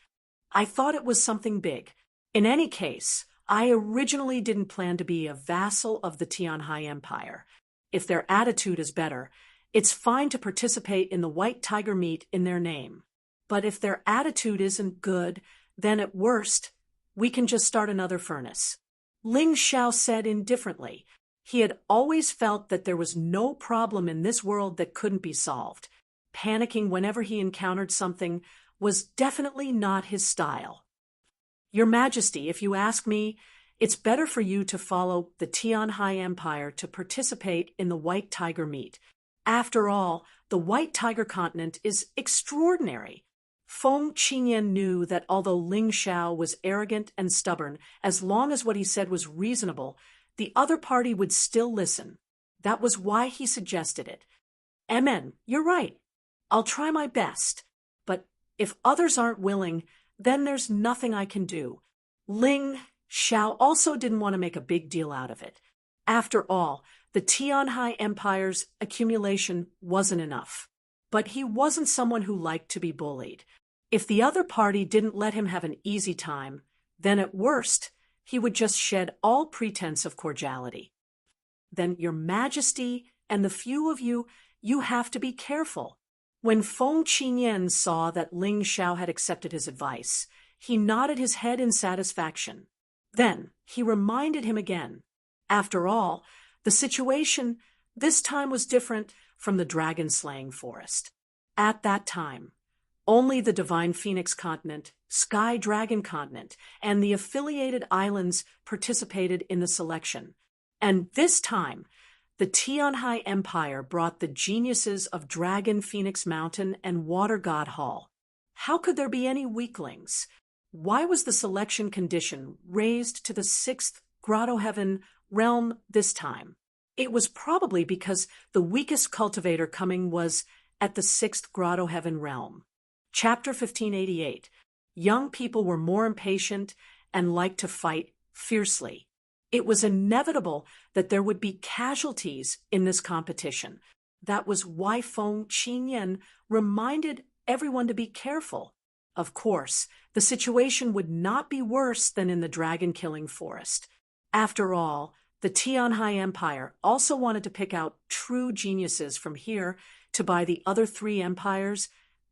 Speaker 1: "I thought it was something big. In any case, I originally didn't plan to be a vassal of the Tianhai Empire. If their attitude is better, it's fine to participate in the White Tiger meet in their name. But if their attitude isn't good, then at worst, we can just start another furnace." Ling Xiao said indifferently. He had always felt that there was no problem in this world that couldn't be solved. Panicking whenever he encountered something was definitely not his style. "Your Majesty, if you ask me, it's better for you to follow the Tianhai Empire to participate in the White Tiger meet. After all, the White Tiger continent is extraordinary." Feng Qingyan knew that although Ling Xiao was arrogant and stubborn, as long as what he said was reasonable, the other party would still listen. That was why he suggested it. "Amen, you're right. I'll try my best. But if others aren't willing, then there's nothing I can do." Ling Xiao also didn't want to make a big deal out of it. After all, the Tianhai Empire's accumulation wasn't enough. But he wasn't someone who liked to be bullied. If the other party didn't let him have an easy time, then at worst, he would just shed all pretense of cordiality. then your majesty and the few of you, you have to be careful. When Feng Qinyan saw that Ling Xiao had accepted his advice, he nodded his head in satisfaction. Then he reminded him again. After all, the situation this time was different from the dragon-slaying forest. At that time, only the Divine Phoenix Continent, Sky Dragon Continent, and the affiliated islands participated in the selection. And this time, the Tianhai Empire brought the geniuses of Dragon Phoenix Mountain and Water God Hall. How could there be any weaklings? Why was the selection condition raised to the 6th Grotto Heaven realm this time? It was probably because the weakest cultivator coming was at the 6th Grotto Heaven realm. Chapter 1588. Young people were more impatient and liked to fight fiercely. It was inevitable that there would be casualties in this competition. That was why Feng Qinyan reminded everyone to be careful. Of course, the situation would not be worse than in the dragon-killing forest. After all, the Tianhai Empire also wanted to pick out true geniuses from here to buy the other 3 empires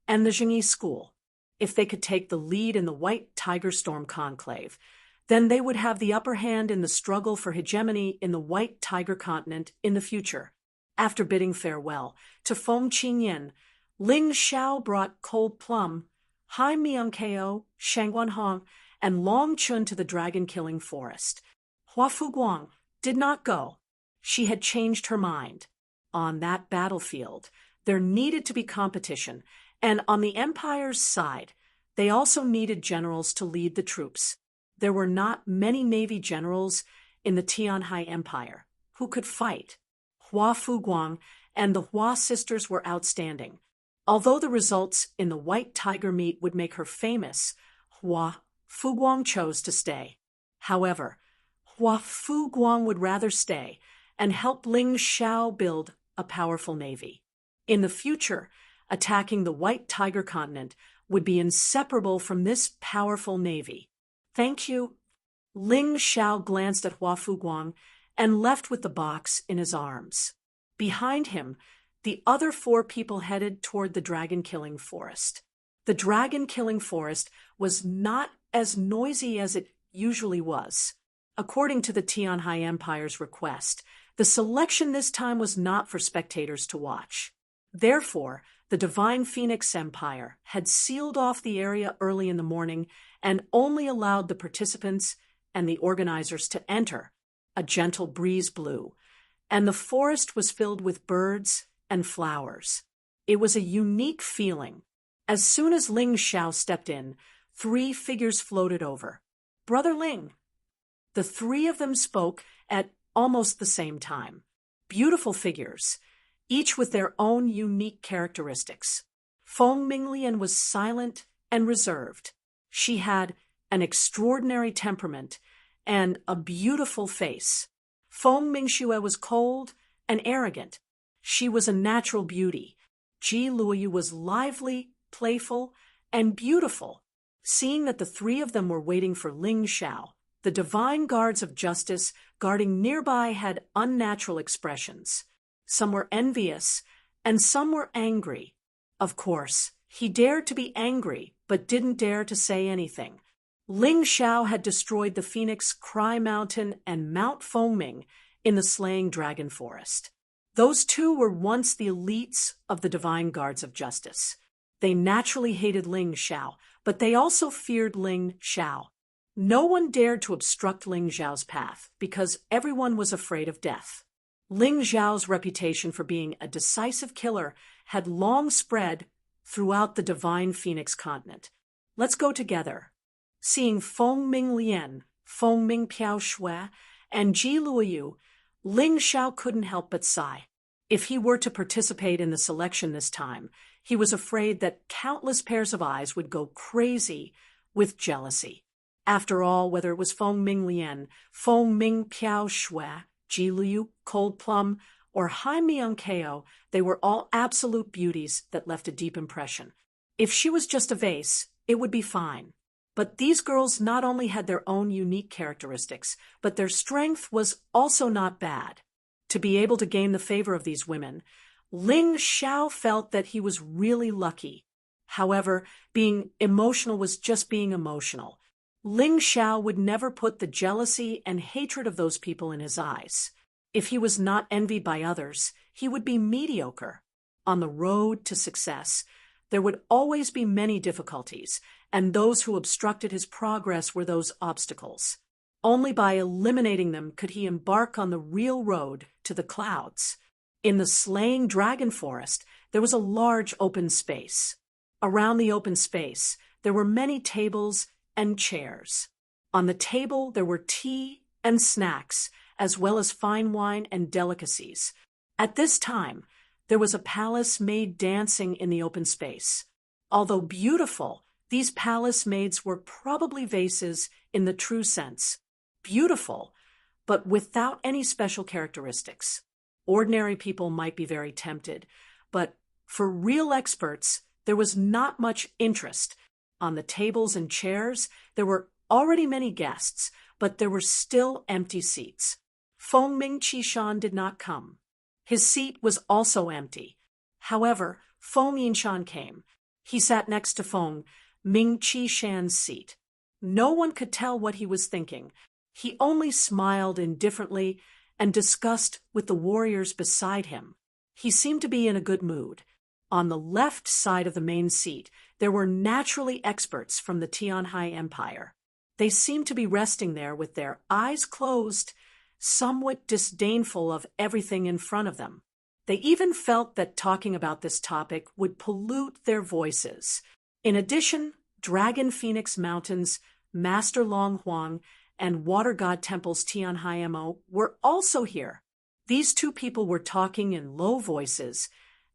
Speaker 1: and the Zhengyi school. If they could take the lead in the White Tiger Storm Conclave, then they would have the upper hand in the struggle for hegemony in the White Tiger Continent in the future. After bidding farewell to Feng Qinyan, Ling Xiao brought Cold Plum, Hai Miangkeo, Shangguan Hong, and Long Chun to the dragon-killing forest. Hua Fuguang did not go. She had changed her mind. On that battlefield, there needed to be competition, and on the Empire's side, they also needed generals to lead the troops. There were not many navy generals in the Tianhai Empire who could fight. Hua Fuguang and the Hua sisters were outstanding. Although the results in the White Tiger meet would make her famous, Hua Fuguang chose to stay. However, Hua Fuguang would rather stay and help Ling Xiao build a powerful navy. In the future, attacking the White Tiger Continent would be inseparable from this powerful navy. Thank you. Ling Xiao glanced at Hua Fuguang and left with the box in his arms. Behind him, the other 4 people headed toward the dragon-killing forest. The dragon-killing forest was not as noisy as it usually was. According to the Tianhai Empire's request, the selection this time was not for spectators to watch. Therefore, the Divine Phoenix Empire had sealed off the area early in the morning and only allowed the participants and the organizers to enter. A gentle breeze blew, and the forest was filled with birds and flowers. It was a unique feeling. As soon as Ling Xiao stepped in, 3 figures floated over. "Brother Ling." The 3 of them spoke at almost the same time. Beautiful figures, each with their own unique characteristics. Feng Minglian was silent and reserved. She had an extraordinary temperament and a beautiful face. Feng Mingxue was cold and arrogant. She was a natural beauty. Ji Luoyu was lively, playful, and beautiful. Seeing that the 3 of them were waiting for Ling Xiao, the divine guards of justice guarding nearby had unnatural expressions. Some were envious, and some were angry. Of course, he dared to be angry, but didn't dare to say anything. Ling Xiao had destroyed the Phoenix Cry Mountain and Mount Fengming in the Slaying Dragon Forest. Those 2 were once the elites of the Divine Guards of Justice. They naturally hated Ling Xiao, but they also feared Ling Xiao. No one dared to obstruct Ling Xiao's path because everyone was afraid of death. Ling Xiao's reputation for being a decisive killer had long spread throughout the Divine Phoenix Continent. "Let's go together." Seeing Feng Minglian, Feng Mingpiao Shui, and Ji Luoyu, Ling Xiao couldn't help but sigh. If he were to participate in the selection this time, he was afraid that countless pairs of eyes would go crazy with jealousy. After all, whether it was Feng Minglian, Feng Mingpiao Shui, Ji Luoyu, Cold Plum, or Hai Miangkeo, they were all absolute beauties that left a deep impression. If she was just a vase, it would be fine. But these girls not only had their own unique characteristics, but their strength was also not bad. to be able to gain the favor of these women, Ling Xiao felt that he was really lucky. However, being emotional was just being emotional. Ling Xiao would never put the jealousy and hatred of those people in his eyes. If he was not envied by others, he would be mediocre. On the road to success, there would always be many difficulties, and those who obstructed his progress were those obstacles. Only by eliminating them could he embark on the real road to the clouds. In the slaying dragon forest, there was a large open space. Around the open space, there were many tables and chairs. On the table, there were tea and snacks, as well as fine wine and delicacies. At this time, there was a palace maid dancing in the open space. Although beautiful, these palace maids were probably vases in the true sense. Beautiful, but without any special characteristics. Ordinary people might be very tempted, but for real experts, there was not much interest. On the tables and chairs, there were already many guests, but there were still empty seats. Feng Mingqishan did not come. His seat was also empty. However, Feng Yinshan came. He sat next to Feng Mingqishan's seat. No one could tell what he was thinking. He only smiled indifferently and discussed with the warriors beside him. He seemed to be in a good mood. On the left side of the main seat, there were naturally experts from the Tianhai Empire. They seemed to be resting there with their eyes closed, somewhat disdainful of everything in front of them. They even felt that talking about this topic would pollute their voices. In addition, Dragon Phoenix Mountains, Master Long Huang, and Water God Temple's Tianhai Mo were also here. These two people were talking in low voices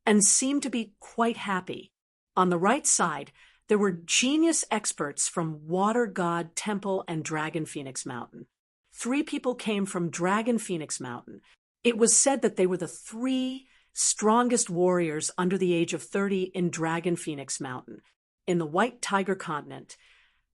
Speaker 1: and seemed to be quite happy. On the right side, there were genius experts from Water God Temple and Dragon Phoenix Mountain. 3 people came from Dragon Phoenix Mountain. It was said that they were the 3 strongest warriors under the age of 30 in Dragon Phoenix Mountain, in the White Tiger Continent.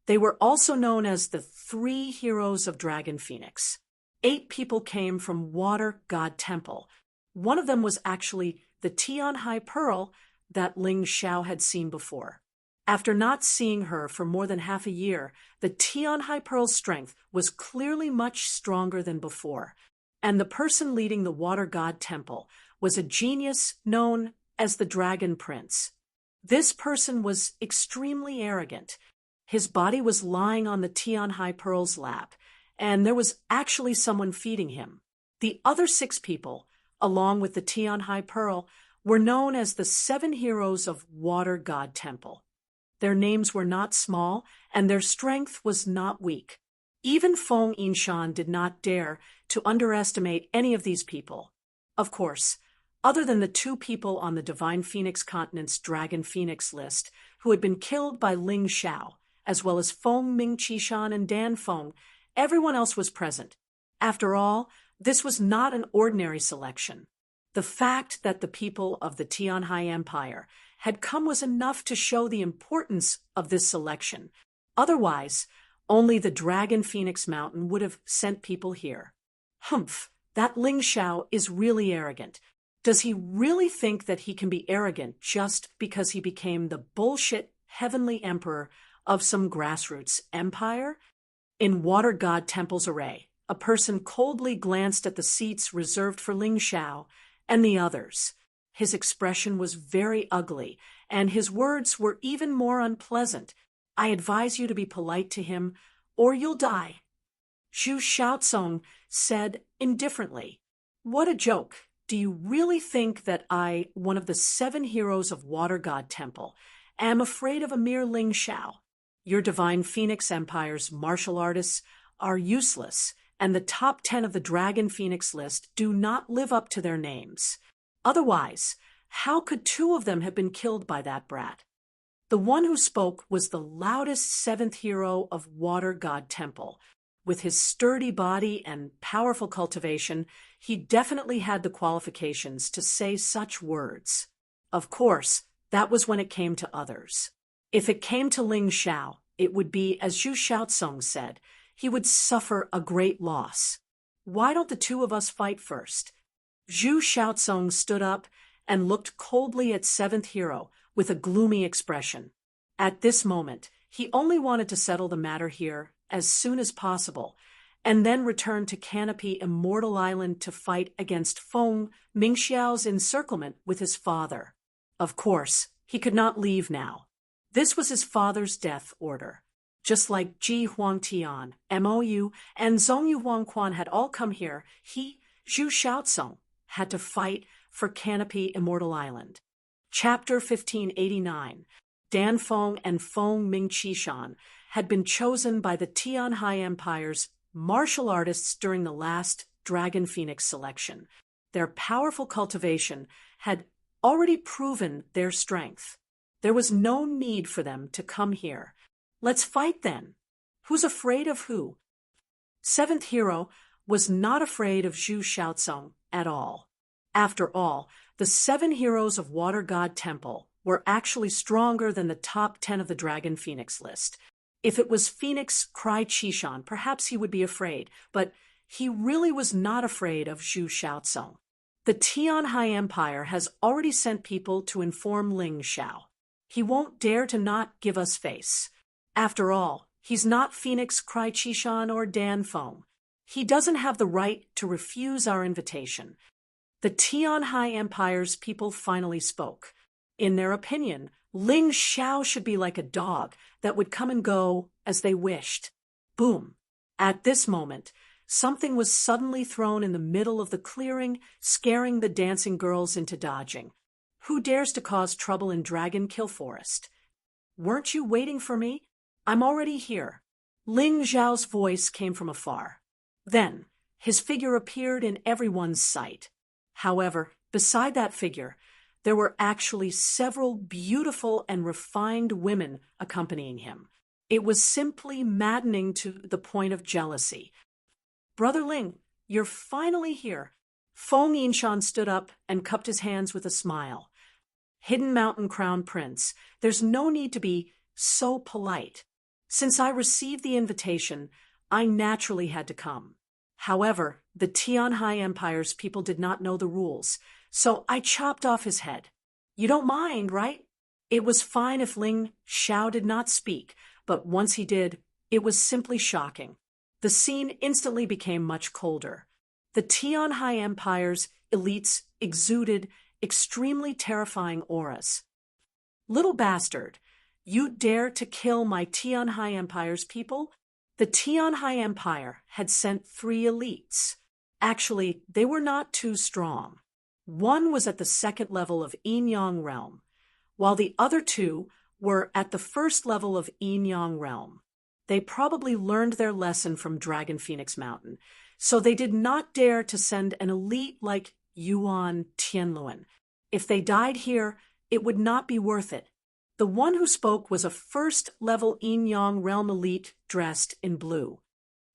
Speaker 1: They were also known as the 3 heroes of Dragon Phoenix. 8 people came from Water God Temple. One of them was actually the Tianhai Pearl that Ling Xiao had seen before. After not seeing her for more than half a year, the Tianhai Pearl's strength was clearly much stronger than before, and the person leading the Water God Temple was a genius known as the Dragon Prince. This person was extremely arrogant. His body was lying on the Tianhai Pearl's lap, and there was actually someone feeding him. The other 6 people, along with the Tianhai Pearl, were known as the 7 heroes of Water God Temple. Their names were not small, and their strength was not weak. Even Feng Yinshan did not dare to underestimate any of these people. Of course, other than the 2 people on the Divine Phoenix Continent's Dragon Phoenix list who had been killed by Ling Xiao, as well as Feng Mingqishan and Dan Feng, everyone else was present. After all, this was not an ordinary selection. The fact that the people of the Tianhai Empire had come was enough to show the importance of this selection. Otherwise, only the Dragon Phoenix Mountain would have sent people here. Humph, that Ling Xiao is really arrogant. Does he really think that he can be arrogant just because he became the bullshit heavenly emperor of some grassroots empire? In Water God Temple's array, a person coldly glanced at the seats reserved for Ling Xiao and the others. His expression was very ugly, and his words were even more unpleasant. I advise you to be polite to him, or you'll die. Zhu Xiaocong said indifferently, "What a joke. Do you really think that I, one of the 7 heroes of Water God Temple, am afraid of a mere Ling Xiao? Your Divine Phoenix Empire's martial artists are useless, and the top 10 of the Dragon Phoenix list do not live up to their names. Otherwise, how could 2 of them have been killed by that brat?" The one who spoke was the loudest 7th hero of Water God Temple. With his sturdy body and powerful cultivation, he definitely had the qualifications to say such words. Of course, that was when it came to others. If it came to Ling Xiao, it would be, as Zhu Xiaocong said, he would suffer a great loss. Why don't the 2 of us fight first? Zhu Xiaozong stood up and looked coldly at seventh hero with a gloomy expression. At this moment, he only wanted to settle the matter here as soon as possible, and then return to Canopy Immortal Island to fight against Feng Mingxiao's encirclement with his father. Of course, he could not leave now. This was his father's death order. Just like Ji Huangtian, Mou, and Zhongyu Huangquan had all come here, he, Zhu Xiaozong, had to fight for Canopy Immortal Island. Chapter 1589. Dan Feng and Feng Mingqishan had been chosen by the Tianhai Empire's martial artists during the last Dragon Phoenix selection. Their powerful cultivation had already proven their strength. There was no need for them to come here. Let's fight then. Who's afraid of who? Seventh hero was not afraid of Zhu Xiaozong at all. After all, the 7 heroes of Water God Temple were actually stronger than the top 10 of the Dragon Phoenix list. If it was Phoenix Cry Qishan, perhaps he would be afraid, but he really was not afraid of Zhu Xiaozong. The Tianhai Empire has already sent people to inform Ling Xiao. He won't dare to not give us face. After all, he's not Phoenix Cry Qishan or Dan Feng. He doesn't have the right to refuse our invitation. The Tianhai Empire's people finally spoke. In their opinion, Ling Xiao should be like a dog that would come and go as they wished. Boom! At this moment, something was suddenly thrown in the middle of the clearing, scaring the dancing girls into dodging. Who dares to cause trouble in Dragon Kill Forest? Weren't you waiting for me? I'm already here. Ling Xiao's voice came from afar. Then, his figure appeared in everyone's sight. However, beside that figure, there were actually several beautiful and refined women accompanying him. It was simply maddening to the point of jealousy. Brother Ling, you're finally here. Feng Yinshan stood up and cupped his hands with a smile. Hidden Mountain Crown Prince, there's no need to be so polite. Since I received the invitation, I naturally had to come. However, the Tianhai Empire's people did not know the rules, so I chopped off his head. You don't mind, right? It was fine if Ling Xiao did not speak, but once he did, it was simply shocking. The scene instantly became much colder. The Tianhai Empire's elites exuded extremely terrifying auras. Little bastard, you dare to kill my Tianhai Empire's people? The Tianhai Empire had sent 3 elites. Actually, they were not too strong. One was at the 2nd level of Yin Yang Realm, while the other 2 were at the 1st level of Yin Yang Realm. They probably learned their lesson from Dragon Phoenix Mountain, so they did not dare to send an elite like Yuan Tianluan. If they died here, it would not be worth it. The one who spoke was a 1st level Yin Yang Realm elite dressed in blue.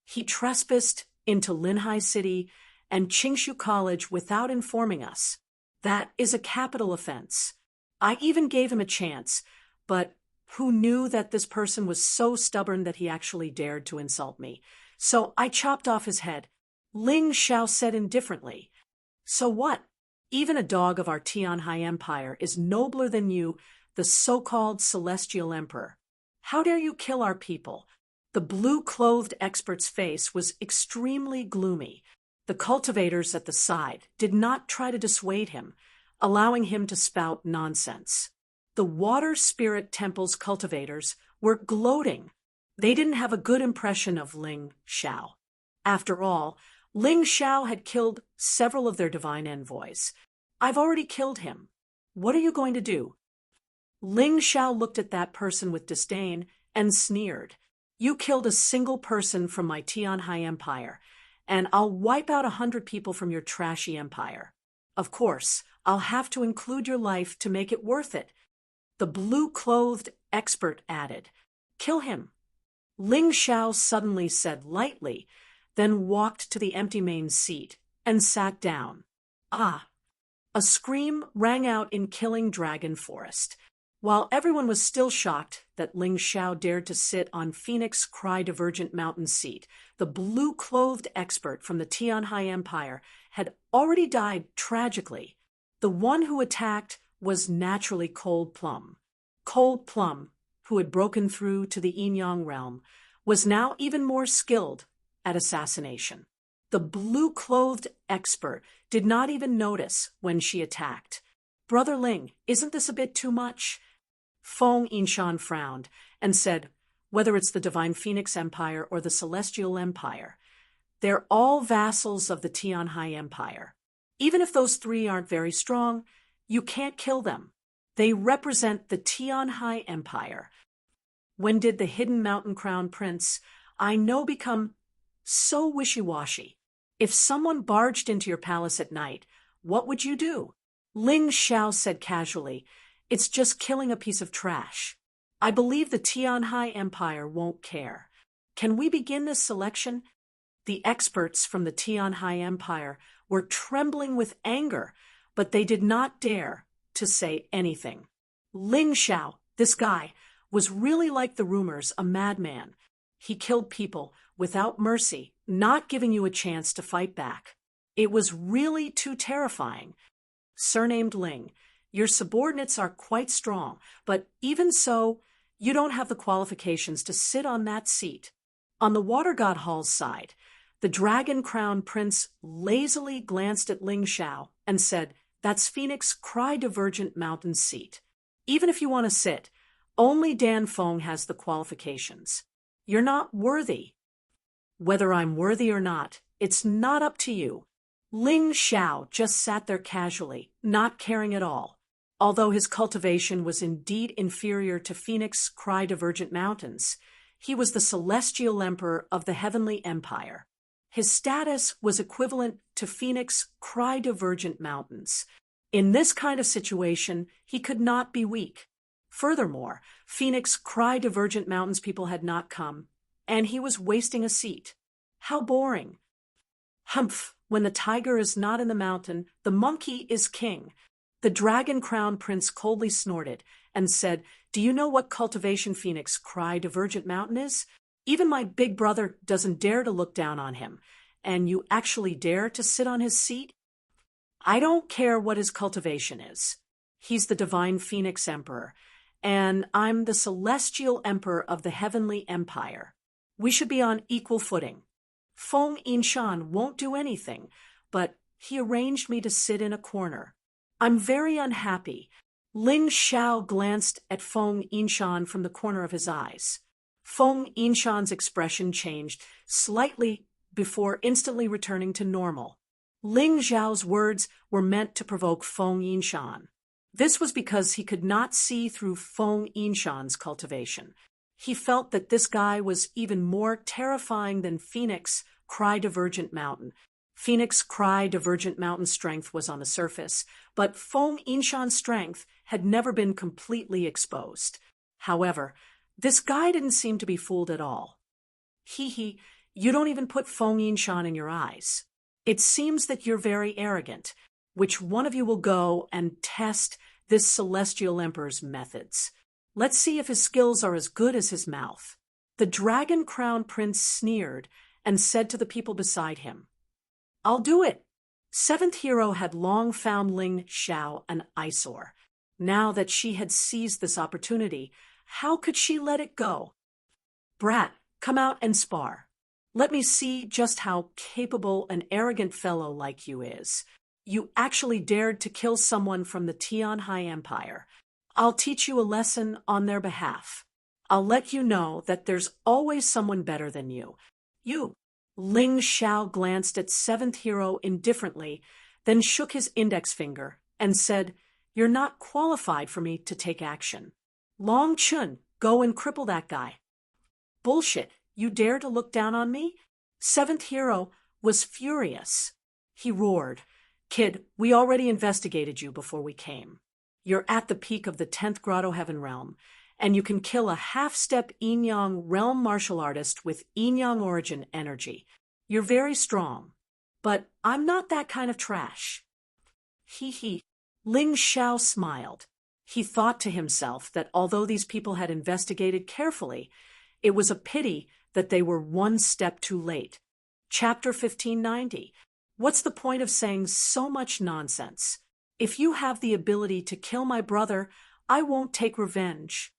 Speaker 1: He trespassed into Linhai City and Qingshu College without informing us. That is a capital offense. I even gave him a chance, but who knew that this person was so stubborn that he actually dared to insult me? So I chopped off his head. Ling Xiao said indifferently, "So what? Even a dog of our Tianhai Empire is nobler than you, the so-called Celestial Emperor. How dare you kill our people?" The blue-clothed expert's face was extremely gloomy. The cultivators at the side did not try to dissuade him, allowing him to spout nonsense. The Water Spirit Temple's cultivators were gloating. They didn't have a good impression of Ling Xiao. After all, Ling Xiao had killed several of their divine envoys. I've already killed him. What are you going to do? Ling Xiao looked at that person with disdain and sneered. You killed a single person from my Tianhai Empire, and I'll wipe out 100 people from your trashy empire. Of course, I'll have to include your life to make it worth it. The blue-clothed expert added, Kill him. Ling Xiao suddenly said lightly, then walked to the empty main seat and sat down. Ah! A scream rang out in Killing Dragon Forest. While everyone was still shocked that Ling Xiao dared to sit on Phoenix Cry Divergent Mountain seat, the blue-clothed expert from the Tianhai Empire had already died tragically. The one who attacked was naturally Cold Plum. Cold Plum, who had broken through to the Yin-Yang realm, was now even more skilled at assassination. The blue-clothed expert did not even notice when she attacked. "Brother Ling, isn't this a bit too much?" Feng Yinshan frowned and said, "Whether it's the Divine Phoenix Empire or the Celestial Empire, they're all vassals of the Tianhai Empire. Even if those three aren't very strong, you can't kill them. They represent the Tianhai Empire. When did the hidden mountain crown prince I know become so wishy-washy? If someone barged into your palace at night, what would you do?" Ling Xiao said casually, "It's just killing a piece of trash. I believe the Tianhai Empire won't care. Can we begin this selection?" The experts from the Tianhai Empire were trembling with anger, but they did not dare to say anything. Ling Xiao, this guy, was really like the rumors, a madman. He killed people without mercy, not giving you a chance to fight back. It was really too terrifying. Surnamed Ling, your subordinates are quite strong, but even so, you don't have the qualifications to sit on that seat. On the Water God Hall's side, the Dragon Crown Prince lazily glanced at Ling Xiao and said, "That's Phoenix Cry Divergent Mountain's seat. Even if you want to sit, only Dan Feng has the qualifications. You're not worthy." "Whether I'm worthy or not, it's not up to you." Ling Xiao just sat there casually, not caring at all. Although his cultivation was indeed inferior to Phoenix Cry Divergent Mountains, he was the celestial emperor of the Heavenly Empire. His status was equivalent to Phoenix Cry Divergent Mountains. In this kind of situation, he could not be weak. Furthermore, Phoenix Cry Divergent Mountains people had not come, and he was wasting a seat. How boring. "Humph, when the tiger is not in the mountain, the monkey is king." The Dragon Crown Prince coldly snorted and said, "Do you know what cultivation Phoenix Cry Divergent Mountain is? Even my big brother doesn't dare to look down on him, and you actually dare to sit on his seat? I don't care what his cultivation is. He's the Divine Phoenix Emperor, and I'm the Celestial Emperor of the Heavenly Empire. We should be on equal footing. Feng Yinshan won't do anything, but he arranged me to sit in a corner. I'm very unhappy." Ling Xiao glanced at Feng Yinshan from the corner of his eyes. Feng Yinshan's expression changed slightly before instantly returning to normal. Ling Xiao's words were meant to provoke Feng Yinshan. This was because he could not see through Feng Yinshan's cultivation. He felt that this guy was even more terrifying than Phoenix Cry Divergent Mountain. Phoenix Cry Divergent Mountain's strength was on the surface, but Feng Yinshan's strength had never been completely exposed. However, this guy didn't seem to be fooled at all. "Hee, you don't even put Feng Yinshan in your eyes. It seems that you're very arrogant. Which one of you will go and test this Celestial Emperor's methods? Let's see if his skills are as good as his mouth." The Dragon Crown Prince sneered and said to the people beside him, "I'll do it." Seventh Hero had long found Ling Xiao an eyesore. Now that she had seized this opportunity, how could she let it go? "Brat, come out and spar. Let me see just how capable an arrogant fellow like you is. You actually dared to kill someone from the Tianhai Empire. I'll teach you a lesson on their behalf. I'll let you know that there's always someone better than you. You." Ling Xiao glanced at Seventh Hero indifferently, then shook his index finger and said, "You're not qualified for me to take action. Long Chun, go and cripple that guy." "Bullshit, you dare to look down on me?" Seventh Hero was furious. He roared, "Kid, we already investigated you before we came. You're at the peak of the 10th Grotto Heaven Realm, and you can kill a half-step Yin-Yang realm martial artist with Yin-Yang origin energy. You're very strong. But I'm not that kind of trash." Hee. Ling Xiao smiled. He thought to himself that although these people had investigated carefully, it was a pity that they were one step too late. Chapter 1590. What's the point of saying so much nonsense? If you have the ability to kill my brother, I won't take revenge.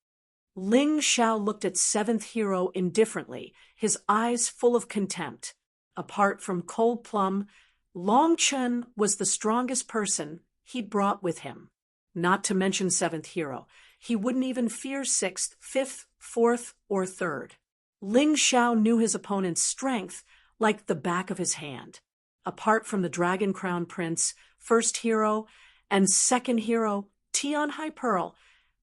Speaker 1: Ling Xiao looked at seventh hero indifferently, his eyes full of contempt. Apart from Cold Plum, Long Chen was the strongest person he'd brought with him. Not to mention seventh hero, he wouldn't even fear sixth, fifth, fourth, or third. Ling Xiao knew his opponent's strength like the back of his hand. Apart from the Dragon Crown Prince, first hero, and second hero, Tianhai Pearl,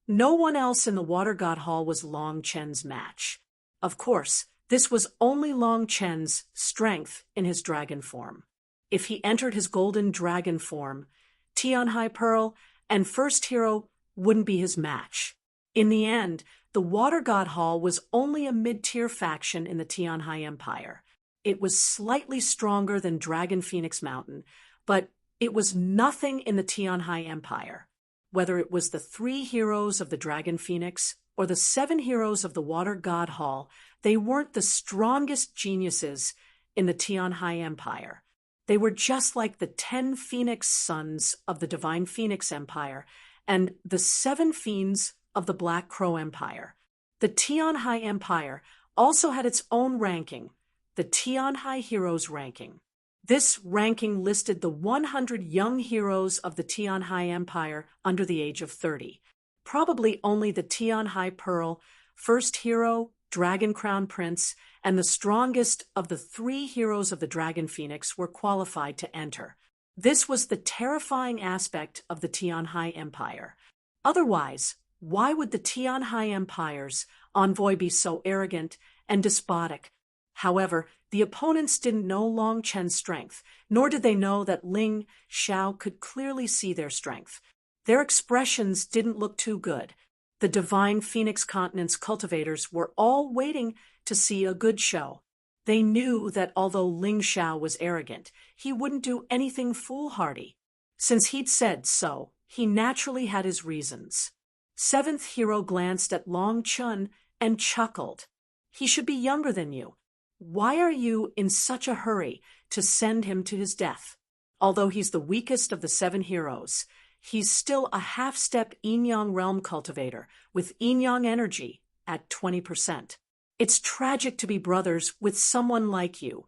Speaker 1: no one else in the Water God Hall was Long Chen's match. Of course, this was only Long Chen's strength in his dragon form. If he entered his golden dragon form, Tianhai Pearl and first hero wouldn't be his match. In the end, the Water God Hall was only a mid-tier faction in the Tianhai Empire. It was slightly stronger than Dragon Phoenix Mountain, but it was nothing in the Tianhai Empire. Whether it was the 3 heroes of the Dragon Phoenix or the 7 heroes of the Water God Hall, they weren't the strongest geniuses in the Tianhai Empire. They were just like the 10 Phoenix sons of the Divine Phoenix Empire and the 7 fiends of the Black Crow Empire. The Tianhai Empire also had its own ranking, the Tianhai Heroes ranking. This ranking listed the 100 young heroes of the Tianhai Empire under the age of 30. Probably only the Tianhai Pearl, first hero, Dragon Crown Prince, and the strongest of the 3 heroes of the Dragon Phoenix were qualified to enter. This was the terrifying aspect of the Tianhai Empire. Otherwise, why would the Tianhai Empire's envoy be so arrogant and despotic? However, the opponents didn't know Long Chen's strength, nor did they know that Ling Xiao could clearly see their strength. Their expressions didn't look too good. The Divine Phoenix Continent's cultivators were all waiting to see a good show. They knew that although Ling Xiao was arrogant, he wouldn't do anything foolhardy. Since he'd said so, he naturally had his reasons. Seventh hero glanced at Long Chen and chuckled. He should be younger than you. Why are you in such a hurry to send him to his death? Although he's the weakest of the 7 heroes, he's still a half-step Yin-Yang realm cultivator with Yin-Yang energy at 20%. It's tragic to be brothers with someone like you.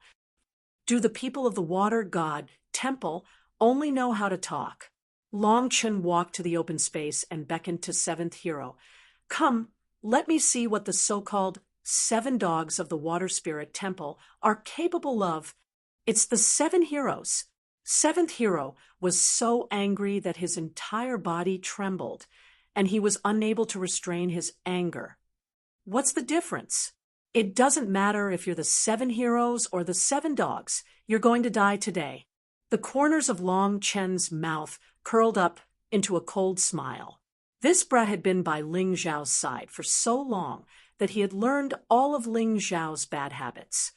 Speaker 1: Do the people of the Water God Temple only know how to talk? Long Chen walked to the open space and beckoned to 7th hero. Come, let me see what the so-called 7 dogs of the Water Spirit Temple are capable of. It's the 7 heroes. 7th hero was so angry that his entire body trembled, and he was unable to restrain his anger. What's the difference? It doesn't matter if you're the 7 heroes or the 7 dogs. You're going to die today. The corners of Long Chen's mouth curled up into a cold smile. This brat had been by Ling Xiao's side for so long that he had learned all of Ling Xiao's bad habits.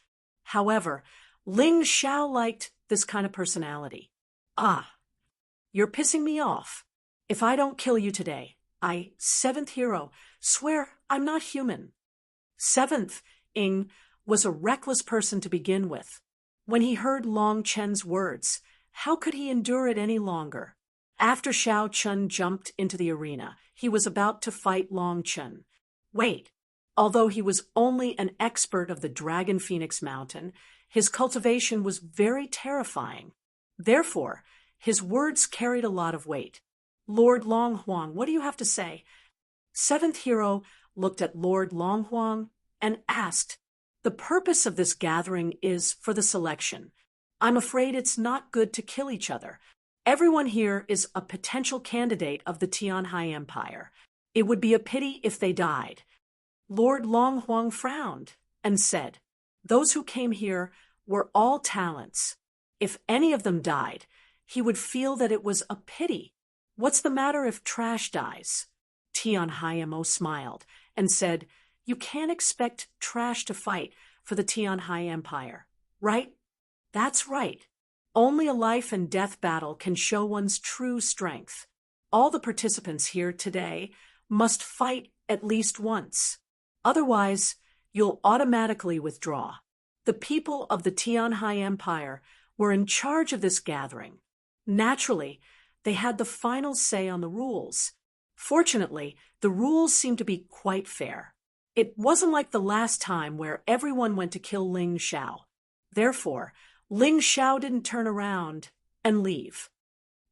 Speaker 1: However, Ling Xiao liked this kind of personality. Ah, you're pissing me off. If I don't kill you today, I, 7th hero, swear I'm not human. 7th Ing was a reckless person to begin with. When he heard Long Chen's words, how could he endure it any longer? After Xiao Chun jumped into the arena, he was about to fight Long Chen. Wait, although he was only an expert of the Dragon Phoenix Mountain, his cultivation was very terrifying. Therefore, his words carried a lot of weight. Lord Longhuang, what do you have to say? 7th hero looked at Lord Longhuang and asked, the purpose of this gathering is for the selection. I'm afraid it's not good to kill each other. Everyone here is a potential candidate of the Tianhai Empire. It would be a pity if they died. Lord Longhuang frowned and said, those who came here were all talents. If any of them died, he would feel that it was a pity. What's the matter if trash dies? Tianhai Mo smiled and said, you can't expect trash to fight for the Tianhai Empire, right? That's right. Only a life and death battle can show one's true strength. All the participants here today must fight at least once. Otherwise, you'll automatically withdraw. The people of the Tianhai Empire were in charge of this gathering. Naturally, they had the final say on the rules. Fortunately, the rules seemed to be quite fair. It wasn't like the last time where everyone went to kill Ling Xiao. Therefore, Ling Xiao didn't turn around and leave.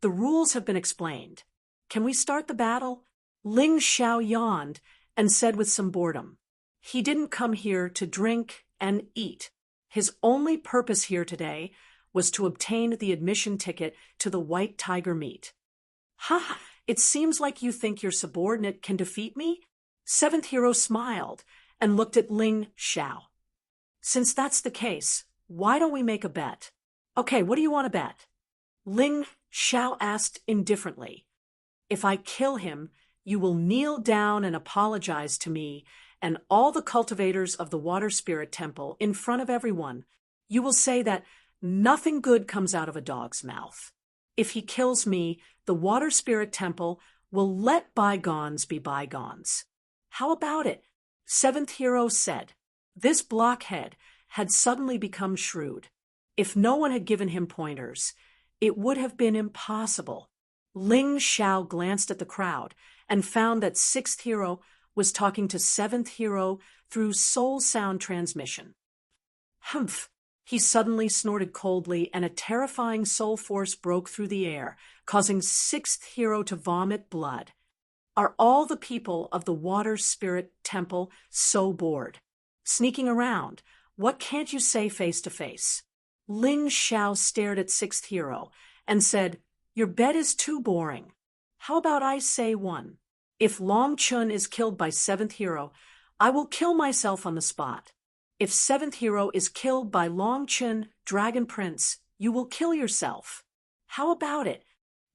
Speaker 1: The rules have been explained. Can we start the battle? Ling Xiao yawned and said with some boredom, he didn't come here to drink and eat. His only purpose here today was to obtain the admission ticket to the White Tiger meet. Ha! It seems like you think your subordinate can defeat me? Seventh Hero smiled and looked at Ling Xiao. Since that's the case, why don't we make a bet? Okay, what do you want to bet? Ling Xiao asked indifferently. If I kill him, you will kneel down and apologize to me and all the cultivators of the Water Spirit Temple in front of everyone. You will say that nothing good comes out of a dog's mouth. If he kills me, the Water Spirit Temple will let bygones be bygones. How about it? Seventh Hero said. This blockhead had suddenly become shrewd. If no one had given him pointers, it would have been impossible. Ling Xiao glanced at the crowd and found that Sixth Hero was talking to Seventh Hero through soul sound transmission. Humph! He suddenly snorted coldly, and a terrifying soul force broke through the air, causing Sixth Hero to vomit blood. Are all the people of the Water Spirit Temple so bored? Sneaking around, what can't you say face to face? Ling Xiao stared at Sixth Hero and said, your bet is too boring. How about I say one? If Long Chun is killed by Seventh Hero, I will kill myself on the spot. If Seventh Hero is killed by Long Chun, Dragon Prince, you will kill yourself. How about it?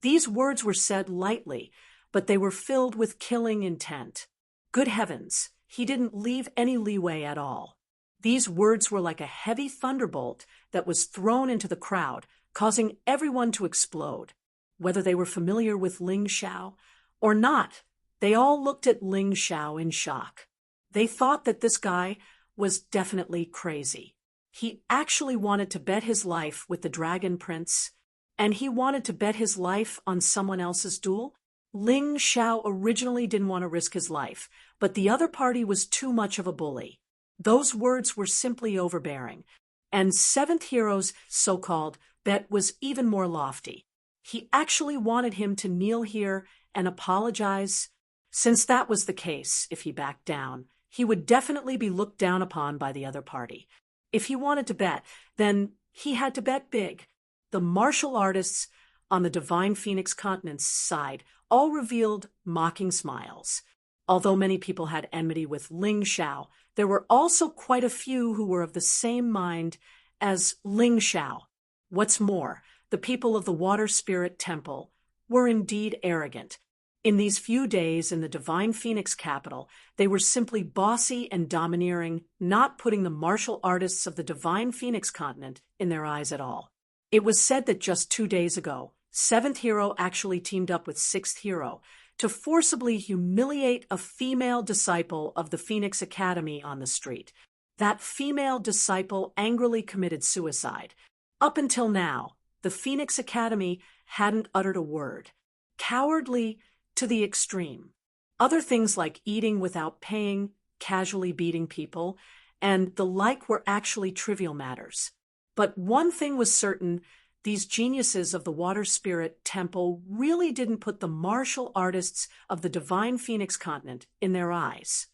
Speaker 1: These words were said lightly, but they were filled with killing intent. Good heavens, he didn't leave any leeway at all. These words were like a heavy thunderbolt that was thrown into the crowd, causing everyone to explode. Whether they were familiar with Ling Xiao or not, they all looked at Ling Xiao in shock. They thought that this guy was definitely crazy. He actually wanted to bet his life with the Dragon Prince, and he wanted to bet his life on someone else's duel. Ling Xiao originally didn't want to risk his life, but the other party was too much of a bully. Those words were simply overbearing, and Seventh Hero's so-called bet was even more lofty. He actually wanted him to kneel here and apologize. Since that was the case, if he backed down, he would definitely be looked down upon by the other party. If he wanted to bet, then he had to bet big. The martial artists on the Divine Phoenix Continent's side all revealed mocking smiles. Although many people had enmity with Ling Xiao, there were also quite a few who were of the same mind as Ling Xiao. What's more, the people of the Water Spirit Temple were indeed arrogant. In these few days in the Divine Phoenix capital, they were simply bossy and domineering, not putting the martial artists of the Divine Phoenix continent in their eyes at all. It was said that just 2 days ago, Seventh Hero actually teamed up with Sixth Hero to forcibly humiliate a female disciple of the Phoenix Academy on the street. That female disciple angrily committed suicide. Up until now, the Phoenix Academy hadn't uttered a word. Cowardly to the extreme. Other things like eating without paying, casually beating people, and the like were actually trivial matters. But one thing was certain, these geniuses of the Water Spirit Temple really didn't put the martial artists of the Divine Phoenix continent in their eyes.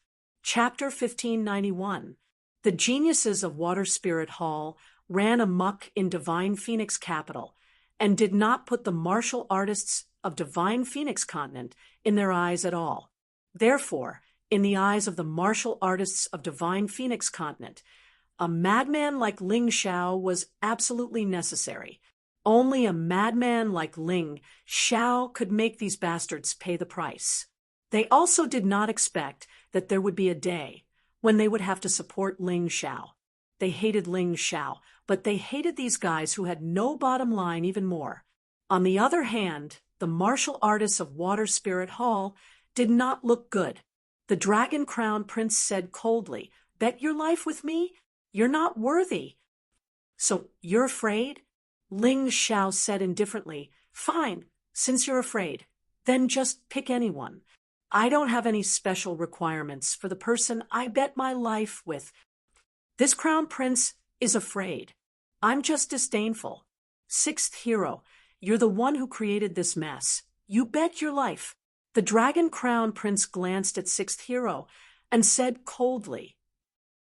Speaker 1: Chapter 1591. The geniuses of Water Spirit Hall ran amok in Divine Phoenix capital and did not put the martial artists of Divine Phoenix continent in their eyes at all. Therefore, in the eyes of the martial artists of Divine Phoenix continent, a madman like Ling Xiao was absolutely necessary. Only a madman like Ling Xiao could make these bastards pay the price. They also did not expect that there would be a day when they would have to support Ling Xiao. They hated Ling Xiao, but they hated these guys who had no bottom line even more. On the other hand, the martial artists of Water Spirit Hall did not look good. The Dragon Crown Prince said coldly, "Bet your life with me? You're not worthy." "So you're afraid?" Ling Xiao said indifferently, "Fine, since you're afraid, then just pick anyone. I don't have any special requirements for the person I bet my life with. This crown prince is afraid. I'm just disdainful. Sixth hero, you're the one who created this mess. You bet your life." The dragon crown prince glanced at sixth hero and said coldly,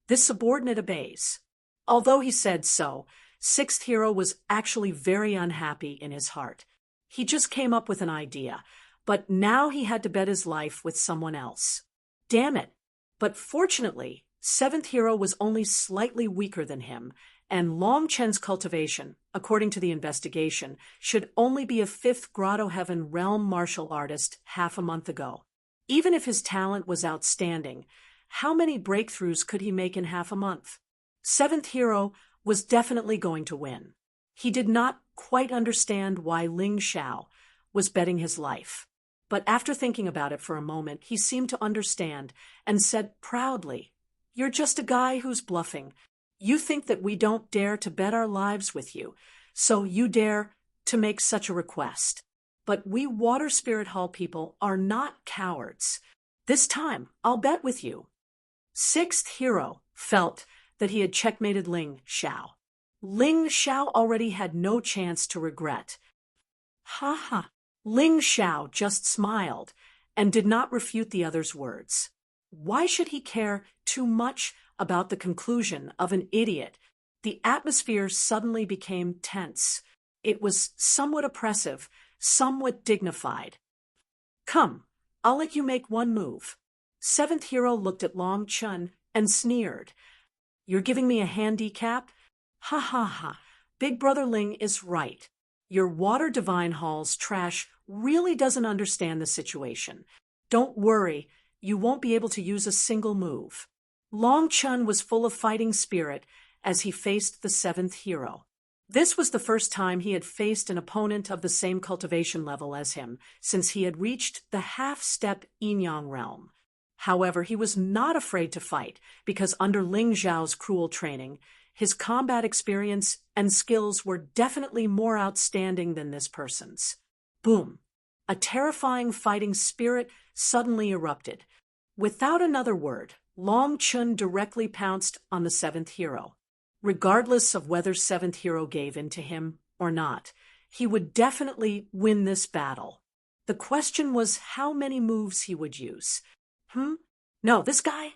Speaker 1: "This subordinate obeys." Although he said so, sixth hero was actually very unhappy in his heart. He just came up with an idea, but now he had to bet his life with someone else. Damn it. But fortunately, seventh hero was only slightly weaker than him, and Long Chen's cultivation, according to the investigation, should only be a fifth Grotto Heaven realm martial artist half a month ago. Even if his talent was outstanding, how many breakthroughs could he make in half a month? Seventh hero was definitely going to win. He did not quite understand why Ling Xiao was betting his life. But after thinking about it for a moment, he seemed to understand and said proudly, "You're just a guy who's bluffing. You think that we don't dare to bet our lives with you, so you dare to make such a request. But we Water Spirit Hall people are not cowards. This time, I'll bet with you." Sixth hero felt that he had checkmated Ling Xiao. Ling Xiao already had no chance to regret. Ha ha. Ling Xiao just smiled and did not refute the other's words. Why should he care too much about the conclusion of an idiot? The atmosphere suddenly became tense. It was somewhat oppressive, somewhat dignified. "Come, I'll let you make one move." Seventh hero looked at Long Chun and sneered. "You're giving me a handicap? Ha ha ha. Big Brother Ling is right. Your Water Divine Hall's trash really doesn't understand the situation. Don't worry, you won't be able to use a single move." Long Chun was full of fighting spirit as he faced the seventh hero. This was the first time he had faced an opponent of the same cultivation level as him since he had reached the half-step Yin-Yang realm. However, he was not afraid to fight because under Ling Xiao's cruel training, his combat experience and skills were definitely more outstanding than this person's. Boom! A terrifying fighting spirit suddenly erupted. Without another word, Long Chun directly pounced on the seventh hero. Regardless of whether seventh hero gave in to him or not, he would definitely win this battle. The question was how many moves he would use. No, this guy?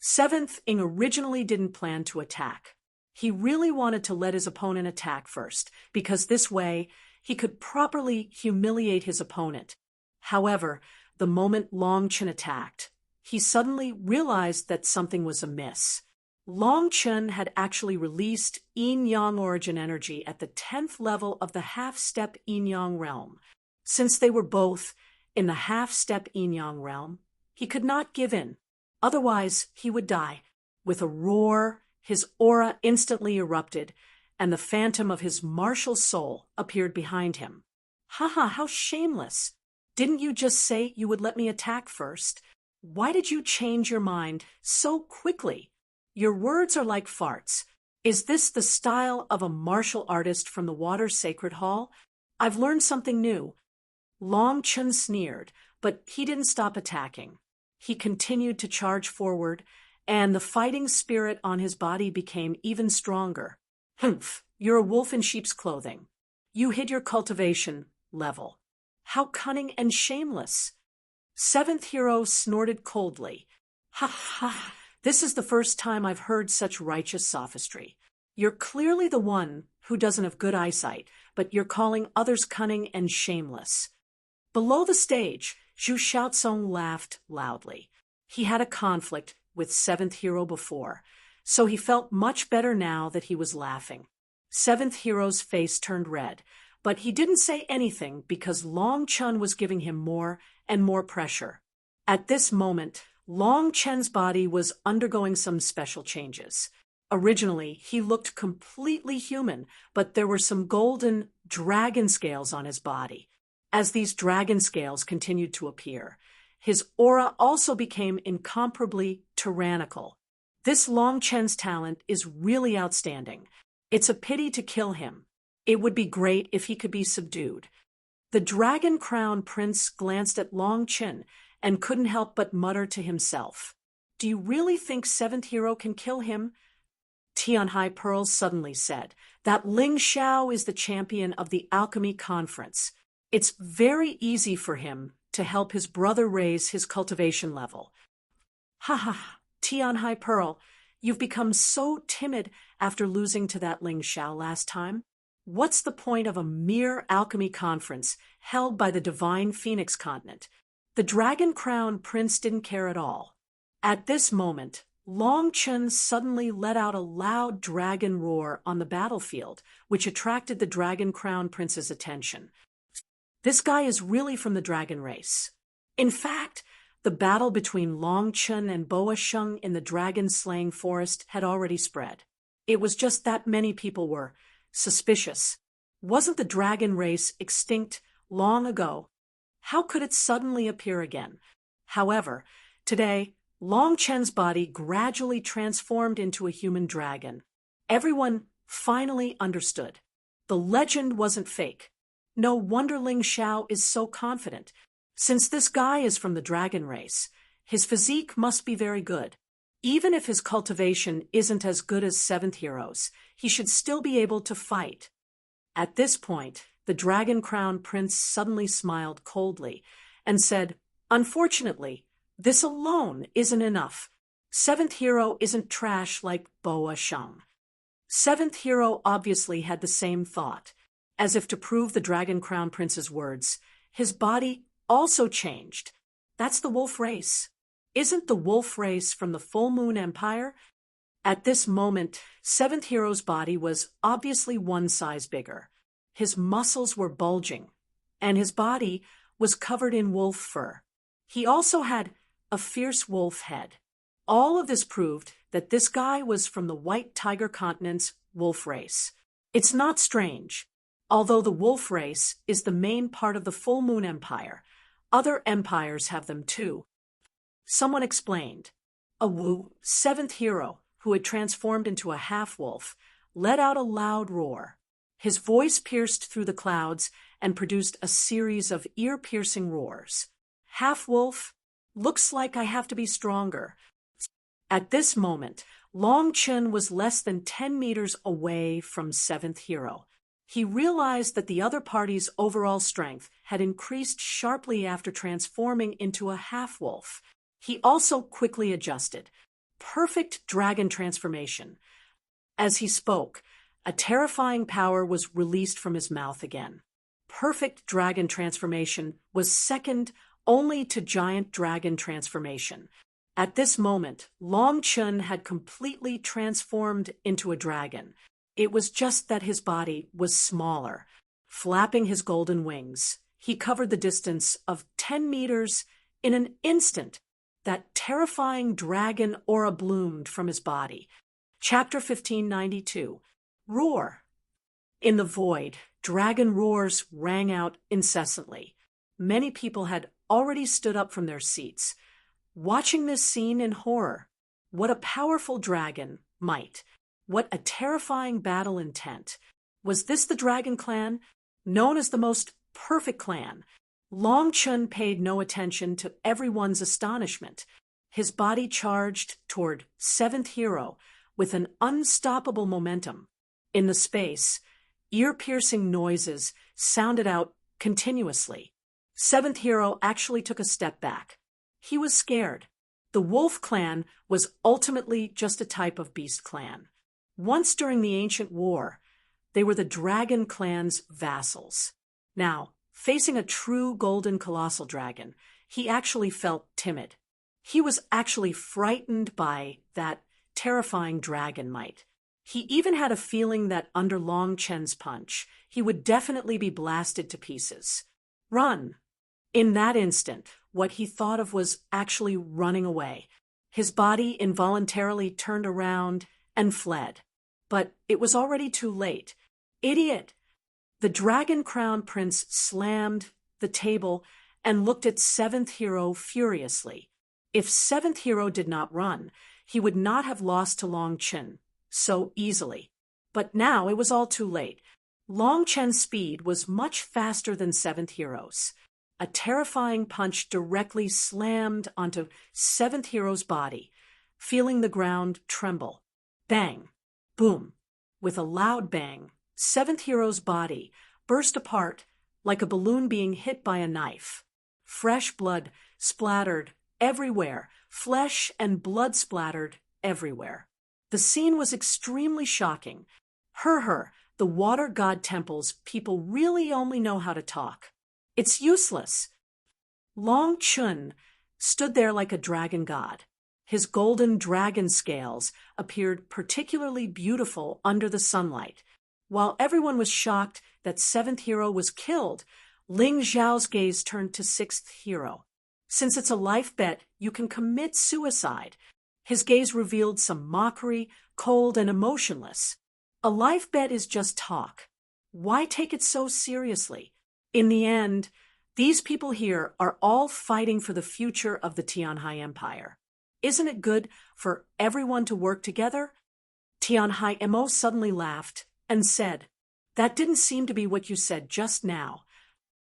Speaker 1: Seventh Ing originally didn't plan to attack. He really wanted to let his opponent attack first, because this way he could properly humiliate his opponent. However, the moment Long Chun attacked, he suddenly realized that something was amiss. Long Chun had actually released Yin-Yang origin energy at the 10th level of the half-step Yin-Yang realm. Since they were both in the half-step Yin-Yang realm, he could not give in. Otherwise, he would die. With a roar, his aura instantly erupted, and the phantom of his martial soul appeared behind him. "Haha, how shameless! Didn't you just say you would let me attack first? Why did you change your mind so quickly? Your words are like farts. Is this the style of a martial artist from the Water Sacred Hall? I've learned something new." Long Chun sneered, but he didn't stop attacking. He continued to charge forward, and the fighting spirit on his body became even stronger. "Humph, you're a wolf in sheep's clothing. You hid your cultivation level. How cunning and shameless." Seventh hero snorted coldly. "Ha ha, this is the first time I've heard such righteous sophistry. You're clearly the one who doesn't have good eyesight, but you're calling others cunning and shameless." Below the stage, Zhu Xiaozong laughed loudly. He had a conflict with seventh hero before, so he felt much better now that he was laughing. Seventh hero's face turned red, but he didn't say anything because Long Chun was giving him more and more pressure. At this moment, Long Chen's body was undergoing some special changes. Originally, he looked completely human, but there were some golden dragon scales on his body. As these dragon scales continued to appear, his aura also became incomparably tyrannical. This Long Chen's talent is really outstanding. It's a pity to kill him. It would be great if he could be subdued. The Dragon Crown Prince glanced at Long Chen and couldn't help but mutter to himself, "Do you really think Seventh Hero can kill him?" Tian Hai Pearl suddenly said, "That Ling Xiao is the champion of the Alchemy Conference. It's very easy for him to help his brother raise his cultivation level." "Ha ha, Tian Hai Pearl, you've become so timid after losing to that Ling Xiao last time. What's the point of a mere alchemy conference held by the divine Phoenix continent?" The Dragon Crown Prince didn't care at all. At this moment, Long Chen suddenly let out a loud dragon roar on the battlefield, which attracted the Dragon Crown Prince's attention. This guy is really from the dragon race. In fact, the battle between Long Chen and Boa Sheng in the dragon-slaying forest had already spread. It was just that many people were suspicious. Wasn't the dragon race extinct long ago? How could it suddenly appear again? However, today, Long Chen's body gradually transformed into a human dragon. Everyone finally understood. The legend wasn't fake. No wonder Ling Xiao is so confident. Since this guy is from the dragon race, his physique must be very good. Even if his cultivation isn't as good as Seventh Hero's, he should still be able to fight. At this point, the Dragon Crown Prince suddenly smiled coldly and said, "Unfortunately, this alone isn't enough. Seventh Hero isn't trash like Boa Sheng." Seventh Hero obviously had the same thought. As if to prove the Dragon Crown Prince's words, his body also changed. That's the wolf race. Isn't the wolf race from the Full Moon Empire? At this moment, Seventh Hero's body was obviously one size bigger. His muscles were bulging, and his body was covered in wolf fur. He also had a fierce wolf head. All of this proved that this guy was from the White Tiger Continent's wolf race. It's not strange. Although the wolf race is the main part of the Full Moon Empire, other empires have them too. Someone explained. A Seventh Hero, who had transformed into a half-wolf, let out a loud roar. His voice pierced through the clouds and produced a series of ear-piercing roars. "Half-wolf? Looks like I have to be stronger." At this moment, Long Chen was less than 10 meters away from Seventh Hero. He realized that the other party's overall strength had increased sharply after transforming into a half-wolf. He also quickly adjusted. Perfect dragon transformation. As he spoke, a terrifying power was released from his mouth again. Perfect dragon transformation was second only to giant dragon transformation. At this moment, Long Chen had completely transformed into a dragon. It was just that his body was smaller. Flapping his golden wings, he covered the distance of 10 meters in an instant. That terrifying dragon aura bloomed from his body. Chapter 1592. Roar. In the void, dragon roars rang out incessantly. Many people had already stood up from their seats, watching this scene in horror. What a powerful dragon might. What a terrifying battle intent. Was this the Dragon Clan? Known as the most perfect clan. Long Chen paid no attention to everyone's astonishment. His body charged toward Seventh Hero with an unstoppable momentum. In the space, ear-piercing noises sounded out continuously. Seventh Hero actually took a step back. He was scared. The Wolf Clan was ultimately just a type of beast clan. Once during the ancient war, they were the Dragon Clan's vassals. Now, facing a true golden colossal dragon, he actually felt timid. He was actually frightened by that terrifying dragon might. He even had a feeling that under Long Chen's punch, he would definitely be blasted to pieces. Run! In that instant, what he thought of was actually running away. His body involuntarily turned around and fled. But it was already too late. Idiot! The Dragon Crown Prince slammed the table and looked at Seventh Hero furiously. If Seventh Hero did not run, he would not have lost to Long Chen so easily. But now it was all too late. Long Chen's speed was much faster than seventh hero's. A terrifying punch directly slammed onto seventh hero's body, feeling the ground tremble. Bang! Boom! With a loud bang, seventh hero's body burst apart like a balloon being hit by a knife. Fresh blood splattered everywhere, flesh and blood splattered everywhere. The scene was extremely shocking. The water god temple's people really only know how to talk. It's useless. Long Chun stood there like a dragon god. His golden dragon scales appeared particularly beautiful under the sunlight. While everyone was shocked that seventh hero was killed, Ling Zhao's gaze turned to sixth hero. Since it's a life bet, you can commit suicide. His gaze revealed some mockery, cold and emotionless. A life bet is just talk. Why take it so seriously? In the end, these people here are all fighting for the future of the Tianhai Empire. Isn't it good for everyone to work together? Tianhai Mo suddenly laughed and said, "That didn't seem to be what you said just now."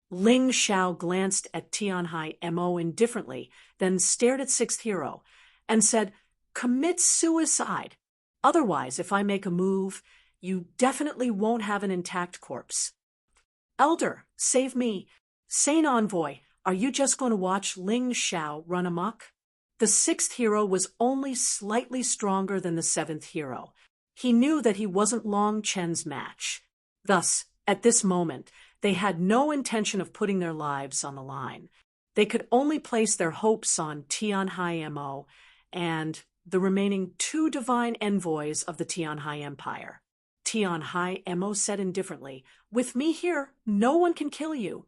Speaker 1: Ling Xiao glanced at Tianhai Mo indifferently, then stared at sixth hero and said, "Commit suicide. Otherwise, if I make a move, you definitely won't have an intact corpse." "Elder, save me. Sane envoy, are you just going to watch Ling Xiao run amok?" The sixth hero was only slightly stronger than the seventh hero. He knew that he wasn't Long Chen's match. Thus, at this moment, they had no intention of putting their lives on the line. They could only place their hopes on Tianhai Mo and the remaining two divine envoys of the Tianhai Empire. Tianhai Mo said indifferently, "With me here, no one can kill you."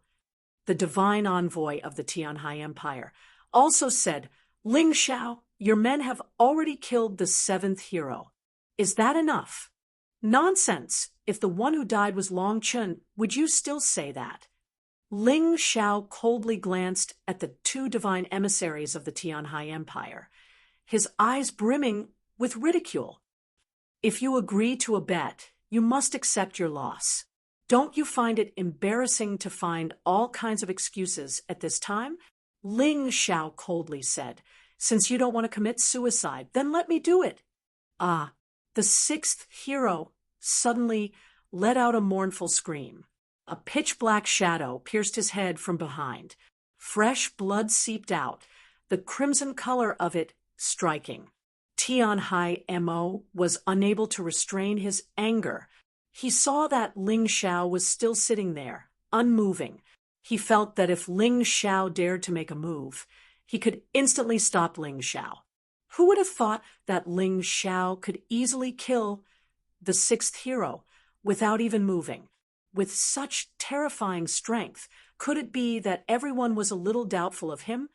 Speaker 1: The divine envoy of the Tianhai Empire also said, "Ling Xiao, your men have already killed the seventh hero. Is that enough?" "Nonsense! If the one who died was Long Chun, would you still say that?" Ling Xiao coldly glanced at the two divine emissaries of the Tianhai Empire, his eyes brimming with ridicule. "If you agree to a bet, you must accept your loss. Don't you find it embarrassing to find all kinds of excuses at this time?" Ling Xiao coldly said, "Since you don't want to commit suicide, then let me do it." Ah, the sixth hero suddenly let out a mournful scream. A pitch-black shadow pierced his head from behind. Fresh blood seeped out, the crimson color of it striking. Tianhai Mo was unable to restrain his anger. He saw that Ling Xiao was still sitting there, unmoving. He felt that if Ling Xiao dared to make a move, he could instantly stop Ling Xiao. Who would have thought that Ling Xiao could easily kill the sixth hero without even moving? With such terrifying strength, could it be that everyone was a little doubtful of him?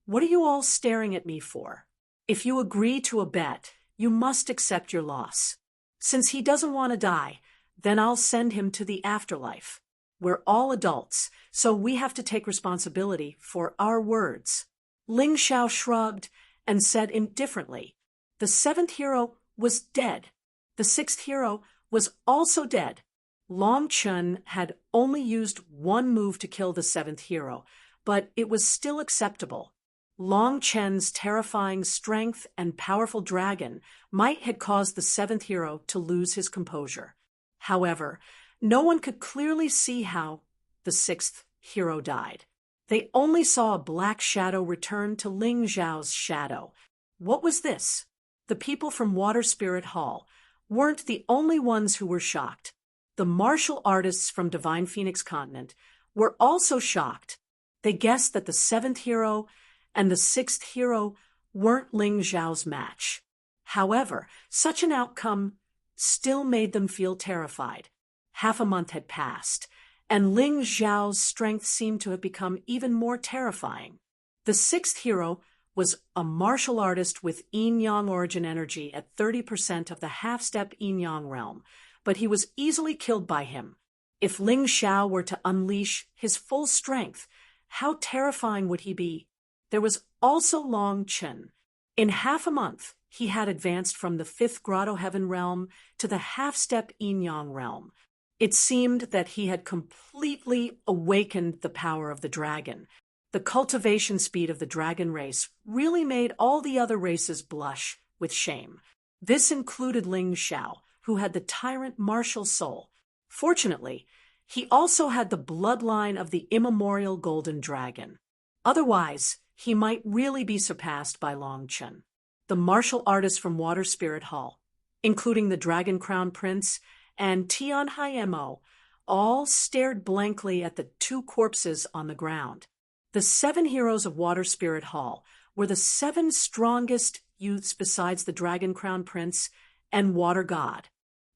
Speaker 1: "What are you all staring at me for? If you agree to a bet, you must accept your loss. Since he doesn't want to die, then I'll send him to the afterlife. We're all adults, so we have to take responsibility for our words." Ling Xiao shrugged and said indifferently, "The seventh hero was dead. The sixth hero was also dead." Long Chun had only used one move to kill the seventh hero, but it was still acceptable. Long Chen's terrifying strength and powerful dragon might had caused the seventh hero to lose his composure. However, no one could clearly see how the sixth hero died. They only saw a black shadow return to Ling Zhao's shadow. What was this? The people from Water Spirit Hall weren't the only ones who were shocked. The martial artists from Divine Phoenix Continent were also shocked. They guessed that the seventh hero and the sixth hero weren't Ling Zhao's match. However, such an outcome still made them feel terrified. Half a month had passed, and Ling Zhao's strength seemed to have become even more terrifying. The sixth hero was a martial artist with yin-yang origin energy at 30% of the half-step yin-yang realm, but he was easily killed by him. If Ling Xiao were to unleash his full strength, how terrifying would he be? There was also Long Chen. In half a month, he had advanced from the fifth grotto heaven realm to the half-step yin-yang realm. It seemed that he had completely awakened the power of the dragon. The cultivation speed of the dragon race really made all the other races blush with shame. This included Ling Xiao, who had the tyrant martial soul. Fortunately, he also had the bloodline of the immemorial golden dragon. Otherwise, he might really be surpassed by Long Chen. The martial artists from Water Spirit Hall, including the Dragon Crown Prince and Tianhai Mo, all stared blankly at the two corpses on the ground. The 7 heroes of Water Spirit Hall were the 7 strongest youths besides the Dragon Crown Prince and Water God.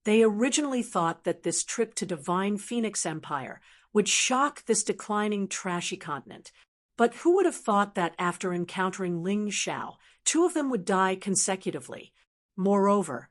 Speaker 1: They originally thought that this trip to Divine Phoenix Empire would shock this declining trashy continent. But who would have thought that after encountering Ling Xiao, 2 of them would die consecutively? Moreover,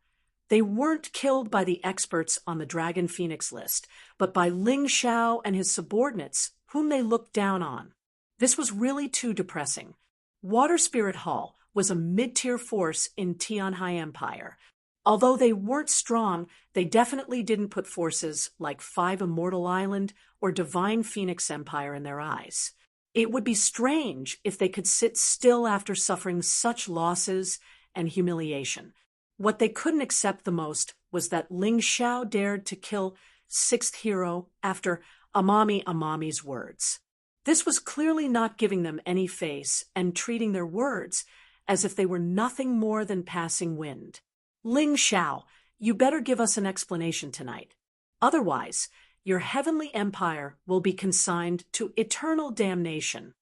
Speaker 1: they weren't killed by the experts on the Dragon Phoenix list, but by Ling Xiao and his subordinates, whom they looked down on. This was really too depressing. Water Spirit Hall was a mid-tier force in Tianhai Empire. Although they weren't strong, they definitely didn't put forces like 5 Immortal Island or Divine Phoenix Empire in their eyes. It would be strange if they could sit still after suffering such losses and humiliation. What they couldn't accept the most was that Ling Xiao dared to kill 6th hero after Amami's words. This was clearly not giving them any face and treating their words as if they were nothing more than passing wind. Ling Xiao, you better give us an explanation tonight. Otherwise, your heavenly empire will be consigned to eternal damnation.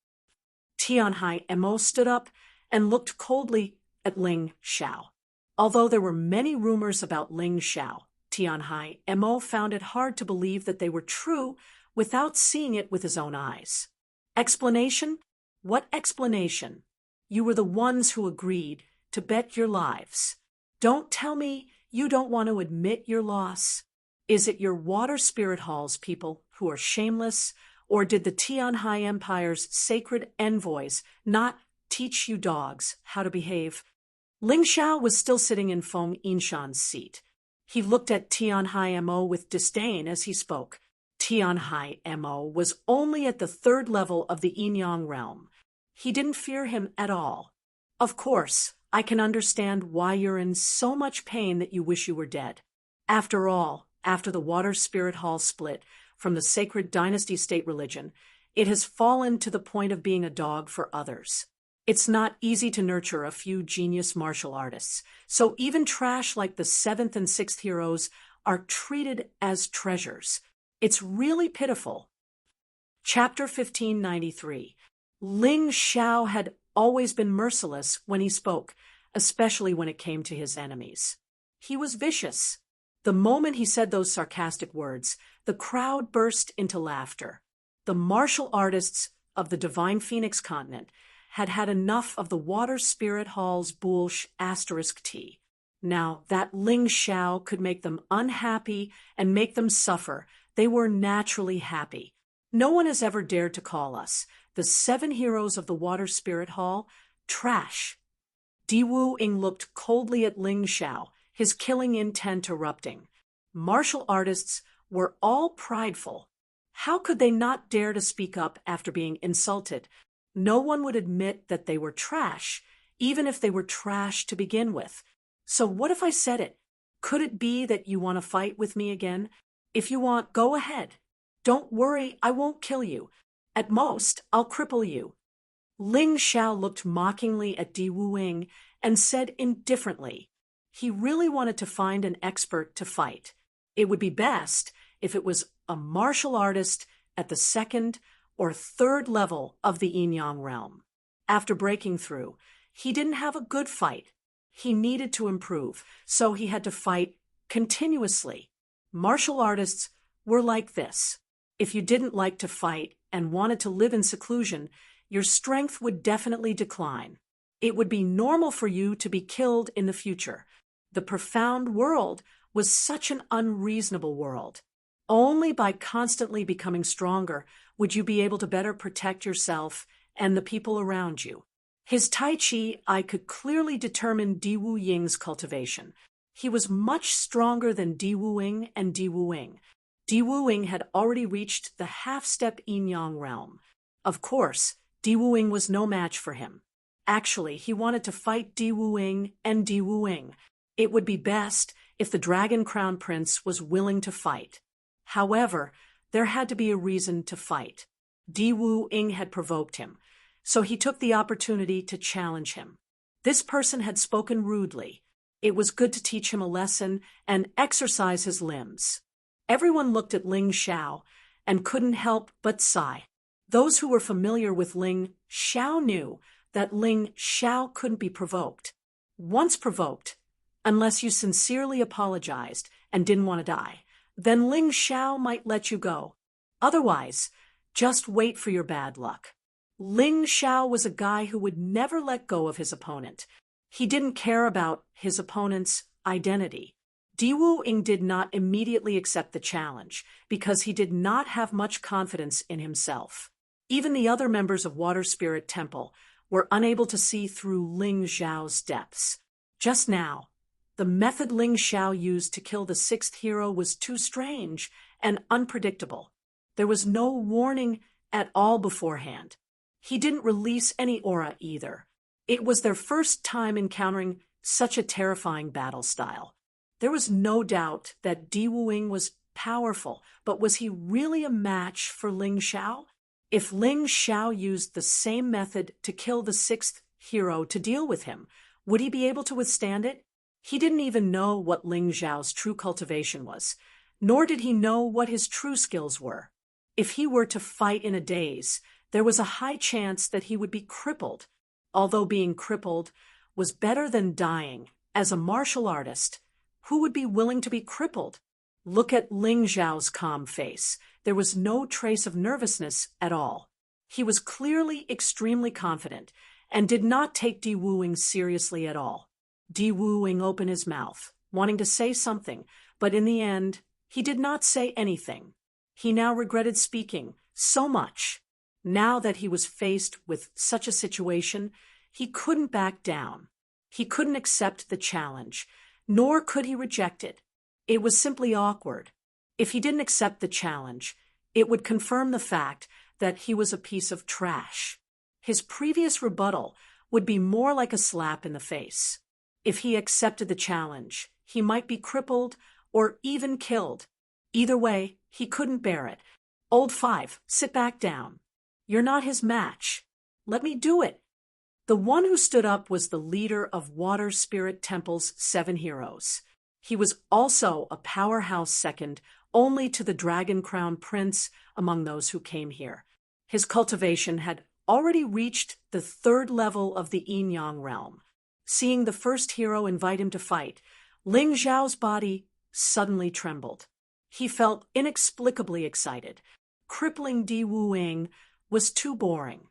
Speaker 1: Tianhai Mo stood up and looked coldly at Ling Xiao. Although there were many rumors about Ling Xiao, Tianhai Mo found it hard to believe that they were true without seeing it with his own eyes. Explanation? What explanation? You were the ones who agreed to bet your lives. Don't tell me you don't want to admit your loss. Is it your Water Spirit Hall's people who are shameless, or did the Tianhai Empire's sacred envoys not teach you dogs how to behave? Ling Xiao was still sitting in Feng Yinshan's seat. He looked at Tianhai Mo with disdain as he spoke. Tianhai Mo was only at the 3rd level of the Yin-Yang realm. He didn't fear him at all. Of course, I can understand why you're in so much pain that you wish you were dead. After all, after the Water Spirit Hall split from the sacred dynasty state religion, it has fallen to the point of being a dog for others. It's not easy to nurture a few genius martial artists, so even trash like the 7th and 6th heroes are treated as treasures. It's really pitiful. Chapter 1593. Ling Xiao had always been merciless when he spoke, especially when it came to his enemies. He was vicious. The moment he said those sarcastic words, the crowd burst into laughter. The martial artists of the Divine Phoenix continent had had enough of the Water Spirit Hall's boulsh *T. Now that Ling Xiao could make them unhappy and make them suffer, they were naturally happy. No one has ever dared to call us, the 7 heroes of the Water Spirit Hall, trash. Di Wu Ying looked coldly at Ling Xiao, his killing intent erupting. Martial artists were all prideful. How could they not dare to speak up after being insulted? No one would admit that they were trash, even if they were trash to begin with. So what if I said it? Could it be that you want to fight with me again? If you want, go ahead. Don't worry, I won't kill you. At most, I'll cripple you. Ling Xiao looked mockingly at Di Wu Ying and said indifferently, he really wanted to find an expert to fight. It would be best if it was a martial artist at the 2nd or 3rd level of the Yin-Yang realm. After breaking through, he didn't have a good fight. He needed to improve, so he had to fight continuously. Martial artists were like this. If you didn't like to fight and wanted to live in seclusion, your strength would definitely decline. It would be normal for you to be killed in the future. The profound world was such an unreasonable world. Only by constantly becoming stronger would you be able to better protect yourself and the people around you. His Tai Chi eye could clearly determine Di Wu Ying's cultivation. He was much stronger than Di Wu Ying and Di Wu Ying. Di Wuing had already reached the half-step yin-yang realm. Of course, Di Wuing was no match for him. Actually, he wanted to fight Di Wuing and Di Wuing. It would be best if the Dragon Crown Prince was willing to fight. However, there had to be a reason to fight. Di Wuing had provoked him, so he took the opportunity to challenge him. This person had spoken rudely. It was good to teach him a lesson and exercise his limbs. Everyone looked at Ling Xiao and couldn't help but sigh. Those who were familiar with Ling Xiao knew that Ling Xiao couldn't be provoked. Once provoked, unless you sincerely apologized and didn't want to die, then Ling Xiao might let you go. Otherwise, just wait for your bad luck. Ling Xiao was a guy who would never let go of his opponent. He didn't care about his opponent's identity. Di Wuing did not immediately accept the challenge because he did not have much confidence in himself. Even the other members of Water Spirit Temple were unable to see through Ling Xiao's depths. Just now, the method Ling Xiao used to kill the sixth hero was too strange and unpredictable. There was no warning at all beforehand. He didn't release any aura either. It was their first time encountering such a terrifying battle style. There was no doubt that Di Wuing was powerful, but was he really a match for Ling Xiao? If Ling Xiao used the same method to kill the sixth hero to deal with him, would he be able to withstand it? He didn't even know what Ling Xiao's true cultivation was, nor did he know what his true skills were. If he were to fight in a daze, there was a high chance that he would be crippled. Although being crippled was better than dying, as a martial artist, who would be willing to be crippled? Look at Ling Xiao's calm face. There was no trace of nervousness at all. He was clearly extremely confident and did not take Di Wuing seriously at all. Di Wuing opened his mouth, wanting to say something, but in the end, he did not say anything. He now regretted speaking so much. Now that he was faced with such a situation, he couldn't back down. He couldn't accept the challenge, nor could he reject it. It was simply awkward. If he didn't accept the challenge, it would confirm the fact that he was a piece of trash. His previous rebuttal would be more like a slap in the face. If he accepted the challenge, he might be crippled or even killed. Either way, he couldn't bear it. Old Five, sit back down. You're not his match. Let me do it. The one who stood up was the leader of Water Spirit Temple's 7 heroes. He was also a powerhouse second only to the Dragon Crown Prince among those who came here. His cultivation had already reached the 3rd level of the yin-yang realm. Seeing the first hero invite him to fight, Ling Xiao's body suddenly trembled. He felt inexplicably excited. Crippling Di Wuing was too boring.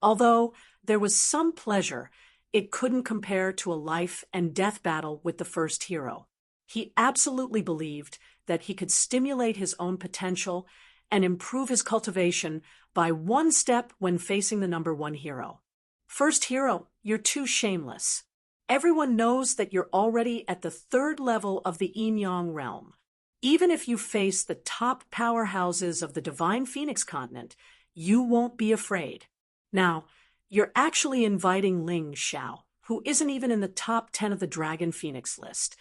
Speaker 1: Although there was some pleasure, it couldn't compare to a life and death battle with the first hero. He absolutely believed that he could stimulate his own potential and improve his cultivation by one step when facing the number 1 hero. First hero, you're too shameless. Everyone knows that you're already at the 3rd level of the yin-yang realm. Even if you face the top powerhouses of the Divine Phoenix continent, you won't be afraid. Now, you're actually inviting Ling Xiao, who isn't even in the top 10 of the Dragon Phoenix list.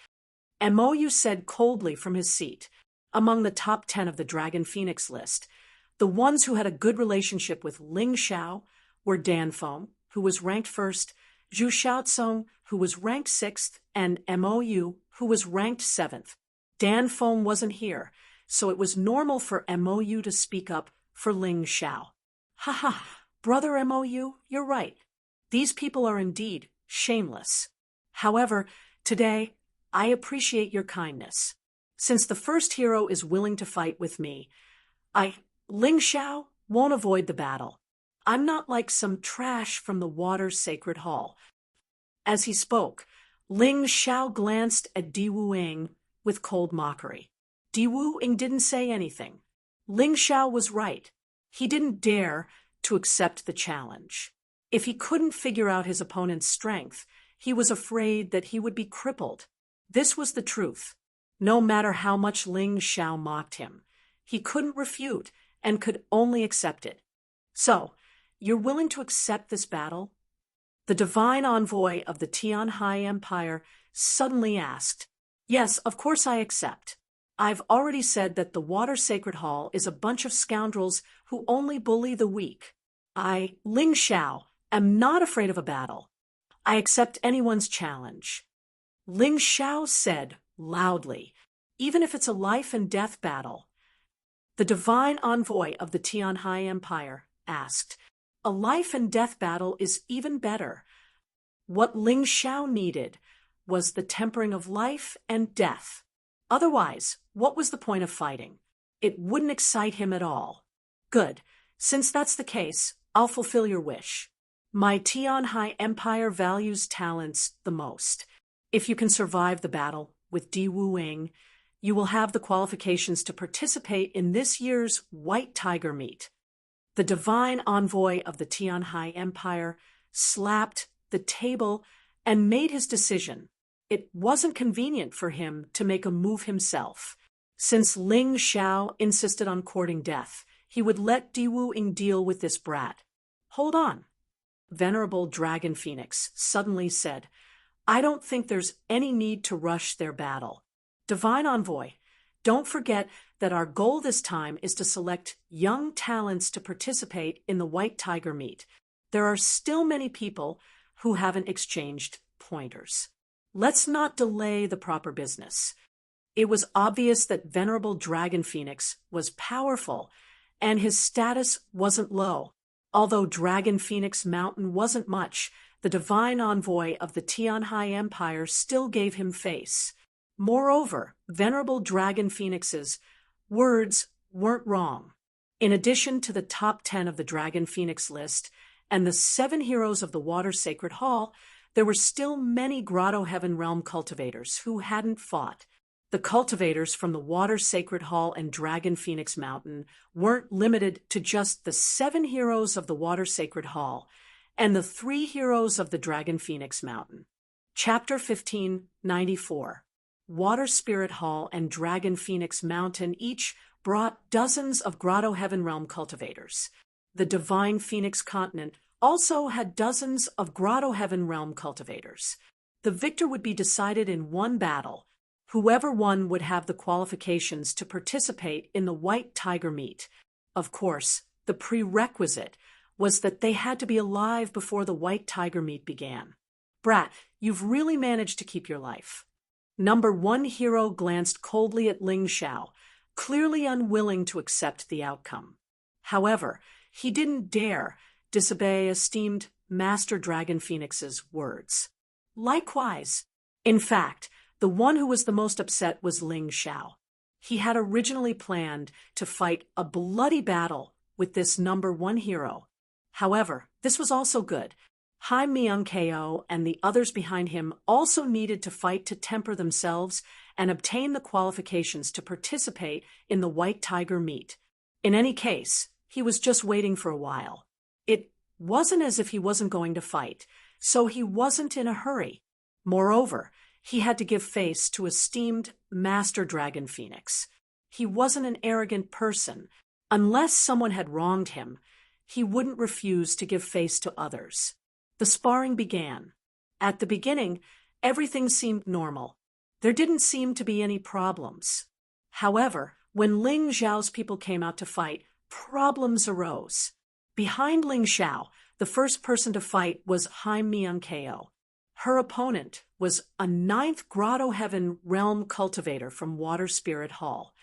Speaker 1: Mou said coldly from his seat. Among the top 10 of the Dragon Phoenix list, the ones who had a good relationship with Ling Xiao were Dan Feng, who was ranked 1st, Zhu Xiaocong, who was ranked 6th, and Mou, who was ranked 7th. Dan Feng wasn't here, so it was normal for Mou to speak up for Ling Xiao. Haha, brother Mou, you're right. These people are indeed shameless. However, today, I appreciate your kindness. Since the first hero is willing to fight with me, Ling Xiao, won't avoid the battle. I'm not like some trash from the Water Sacred Hall. As he spoke, Ling Xiao glanced at Di Wuing with cold mockery. Di Wuing didn't say anything. Ling Xiao was right. He didn't dare to accept the challenge. If he couldn't figure out his opponent's strength, he was afraid that he would be crippled. This was the truth. No matter how much Ling Xiao mocked him, he couldn't refute and could only accept it. So, you're willing to accept this battle? The divine envoy of the Tian Hai Empire suddenly asked. Yes, of course I accept. I've already said that the Water Sacred Hall is a bunch of scoundrels who only bully the weak. I, Ling Xiao, am not afraid of a battle. I accept anyone's challenge. Ling Xiao said loudly, even if it's a life and death battle. The divine envoy of the Tian Hai Empire asked, a life and death battle is even better. What Ling Xiao needed was the tempering of life and death. Otherwise, what was the point of fighting? It wouldn't excite him at all. Good. Since that's the case, I'll fulfill your wish. My Tian Hai Empire values talents the most. If you can survive the battle with Di Wuing, you will have the qualifications to participate in this year's White Tiger meet. The divine envoy of the Tian Hai Empire slapped the table and made his decision. It wasn't convenient for him to make a move himself. Since Ling Xiao insisted on courting death, he would let Di Wuing deal with this brat. Hold on. Venerable Dragon Phoenix suddenly said, I don't think there's any need to rush their battle. Divine Envoy, don't forget that our goal this time is to select young talents to participate in the White Tiger meet. There are still many people who haven't exchanged pointers. Let's not delay the proper business. It was obvious that Venerable Dragon Phoenix was powerful, and his status wasn't low. Although Dragon Phoenix Mountain wasn't much, the divine envoy of the Tian Hai Empire still gave him face. Moreover, Venerable Dragon Phoenix's words weren't wrong. In addition to the top 10 of the Dragon Phoenix list and the 7 heroes of the Water Sacred Hall, there were still many Grotto Heaven Realm cultivators who hadn't fought. The cultivators from the Water Sacred Hall and Dragon Phoenix Mountain weren't limited to just the 7 heroes of the Water Sacred Hall and the 3 heroes of the Dragon Phoenix Mountain. Chapter 1594. Water Spirit Hall and Dragon Phoenix Mountain each brought dozens of Grotto Heaven Realm cultivators. The Divine Phoenix Continent also had dozens of Grotto Heaven Realm cultivators. The victor would be decided in one battle. Whoever won would have the qualifications to participate in the White Tiger meet. Of course, the prerequisite was that they had to be alive before the White Tiger meet began. Brat, you've really managed to keep your life. Number 1 hero glanced coldly at Ling Xiao, clearly unwilling to accept the outcome. However, he didn't dare disobey esteemed Master Dragon Phoenix's words. Likewise, in fact, the one who was the most upset was Ling Xiao. He had originally planned to fight a bloody battle with this number 1 hero. However, this was also good. Hai Myung-ko and the others behind him also needed to fight to temper themselves and obtain the qualifications to participate in the White Tiger meet. In any case, he was just waiting for a while. It wasn't as if he wasn't going to fight, so he wasn't in a hurry. Moreover, he had to give face to esteemed Master Dragon Phoenix. He wasn't an arrogant person. Unless someone had wronged him, he wouldn't refuse to give face to others. The sparring began. At the beginning, everything seemed normal. There didn't seem to be any problems. However, when Ling Xiao's people came out to fight, problems arose. Behind Ling Xiao, the first person to fight was Hai Myung-ko. Her opponent was a 9th Grotto Heaven Realm cultivator from Water Spirit Hall.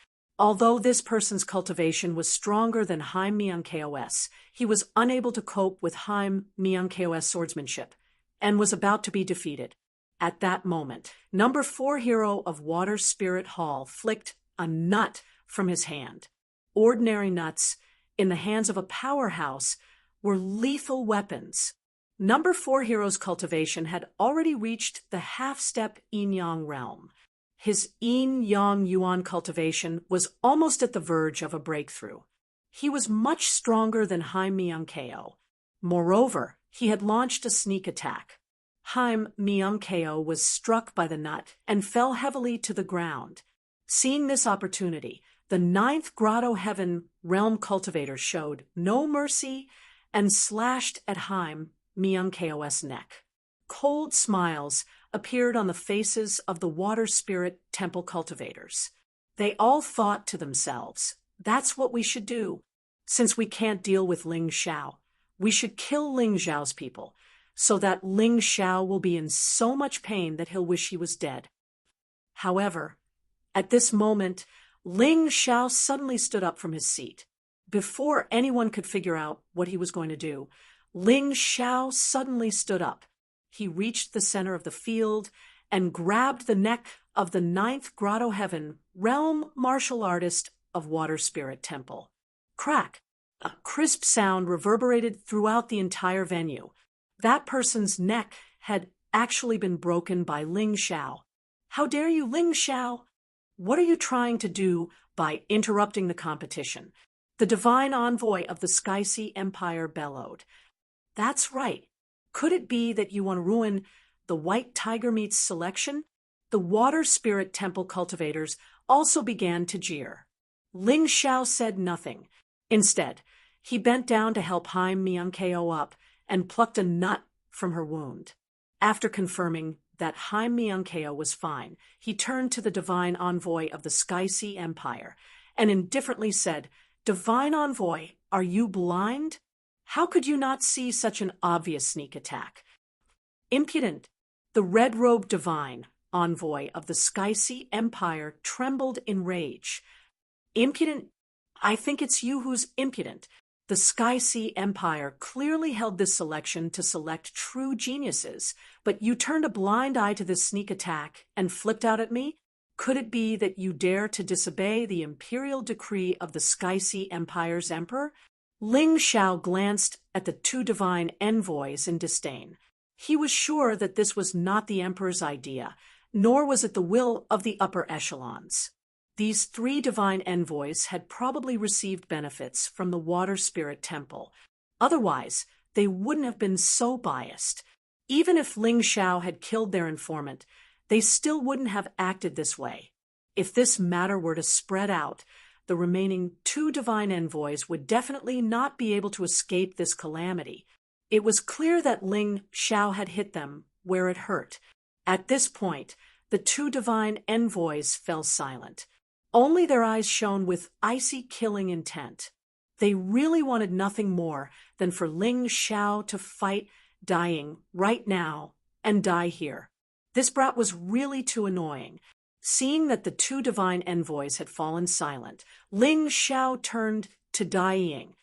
Speaker 1: Although this person's cultivation was stronger than Hai Myung-ko's, he was unable to cope with Hai Myung-ko's swordsmanship and was about to be defeated. At that moment, number 4 hero of Water Spirit Hall flicked a nut from his hand. Ordinary nuts in the hands of a powerhouse were lethal weapons. Number 4 hero's cultivation had already reached the half-step Yin-Yang realm. His Yin-Yang Yuan cultivation was almost at the verge of a breakthrough. He was much stronger than Hai Myung-ko. Moreover, he had launched a sneak attack. Hai Myung-ko was struck by the nut and fell heavily to the ground. Seeing this opportunity, the ninth grotto heaven realm cultivator showed no mercy and slashed at Haim Myungkeo's neck. Cold smiles appeared on the faces of the water spirit temple cultivators. They all thought to themselves, "That's what we should do. Since we can't deal with Ling Xiao, we should kill Ling Xiao's people, so that Ling Xiao will be in so much pain that he'll wish he was dead." However, at this moment, Ling Xiao suddenly stood up from his seat. Before anyone could figure out what he was going to do, Ling Xiao suddenly stood up. He reached the center of the field and grabbed the neck of the ninth grotto heaven realm martial artist of Water Spirit Temple. Crack! A crisp sound reverberated throughout the entire venue. That person's neck had actually been broken by Ling Xiao. "How dare you, Ling Xiao? What are you trying to do by interrupting the competition?" The divine envoy of the Sky Sea Empire bellowed. "That's right. Could it be that you want to ruin the White Tiger Meat's selection?" The Water Spirit Temple cultivators also began to jeer. Ling Xiao said nothing. Instead, he bent down to help Haim Myungkeo up and plucked a nut from her wound. After confirming that Haim Myungkeo was fine, he turned to the divine envoy of the Sky Sea Empire and indifferently said, "Divine envoy, are you blind? How could you not see such an obvious sneak attack?" "Impudent!" The red-robed divine envoy of the Sky Sea Empire trembled in rage. "Impudent? I think it's you who's impudent. The Sky Sea Empire clearly held this selection to select true geniuses, but you turned a blind eye to this sneak attack and flipped out at me? Could it be that you dare to disobey the imperial decree of the Sky Sea Empire's emperor?" Ling Xiao glanced at the two divine envoys in disdain. He was sure that this was not the emperor's idea, nor was it the will of the upper echelons. These three divine envoys had probably received benefits from the Water Spirit Temple. Otherwise, they wouldn't have been so biased. Even if Ling Xiao had killed their informant, they still wouldn't have acted this way. If this matter were to spread out, the remaining two divine envoys would definitely not be able to escape this calamity. It was clear that Ling Xiao had hit them where it hurt. At this point, the two divine envoys fell silent. Only their eyes shone with icy killing intent. They really wanted nothing more than for Ling Xiao to fight, dying right now, and die here. This brat was really too annoying. Seeing that the two divine envoys had fallen silent, Ling Xiao turned to Dai Ying.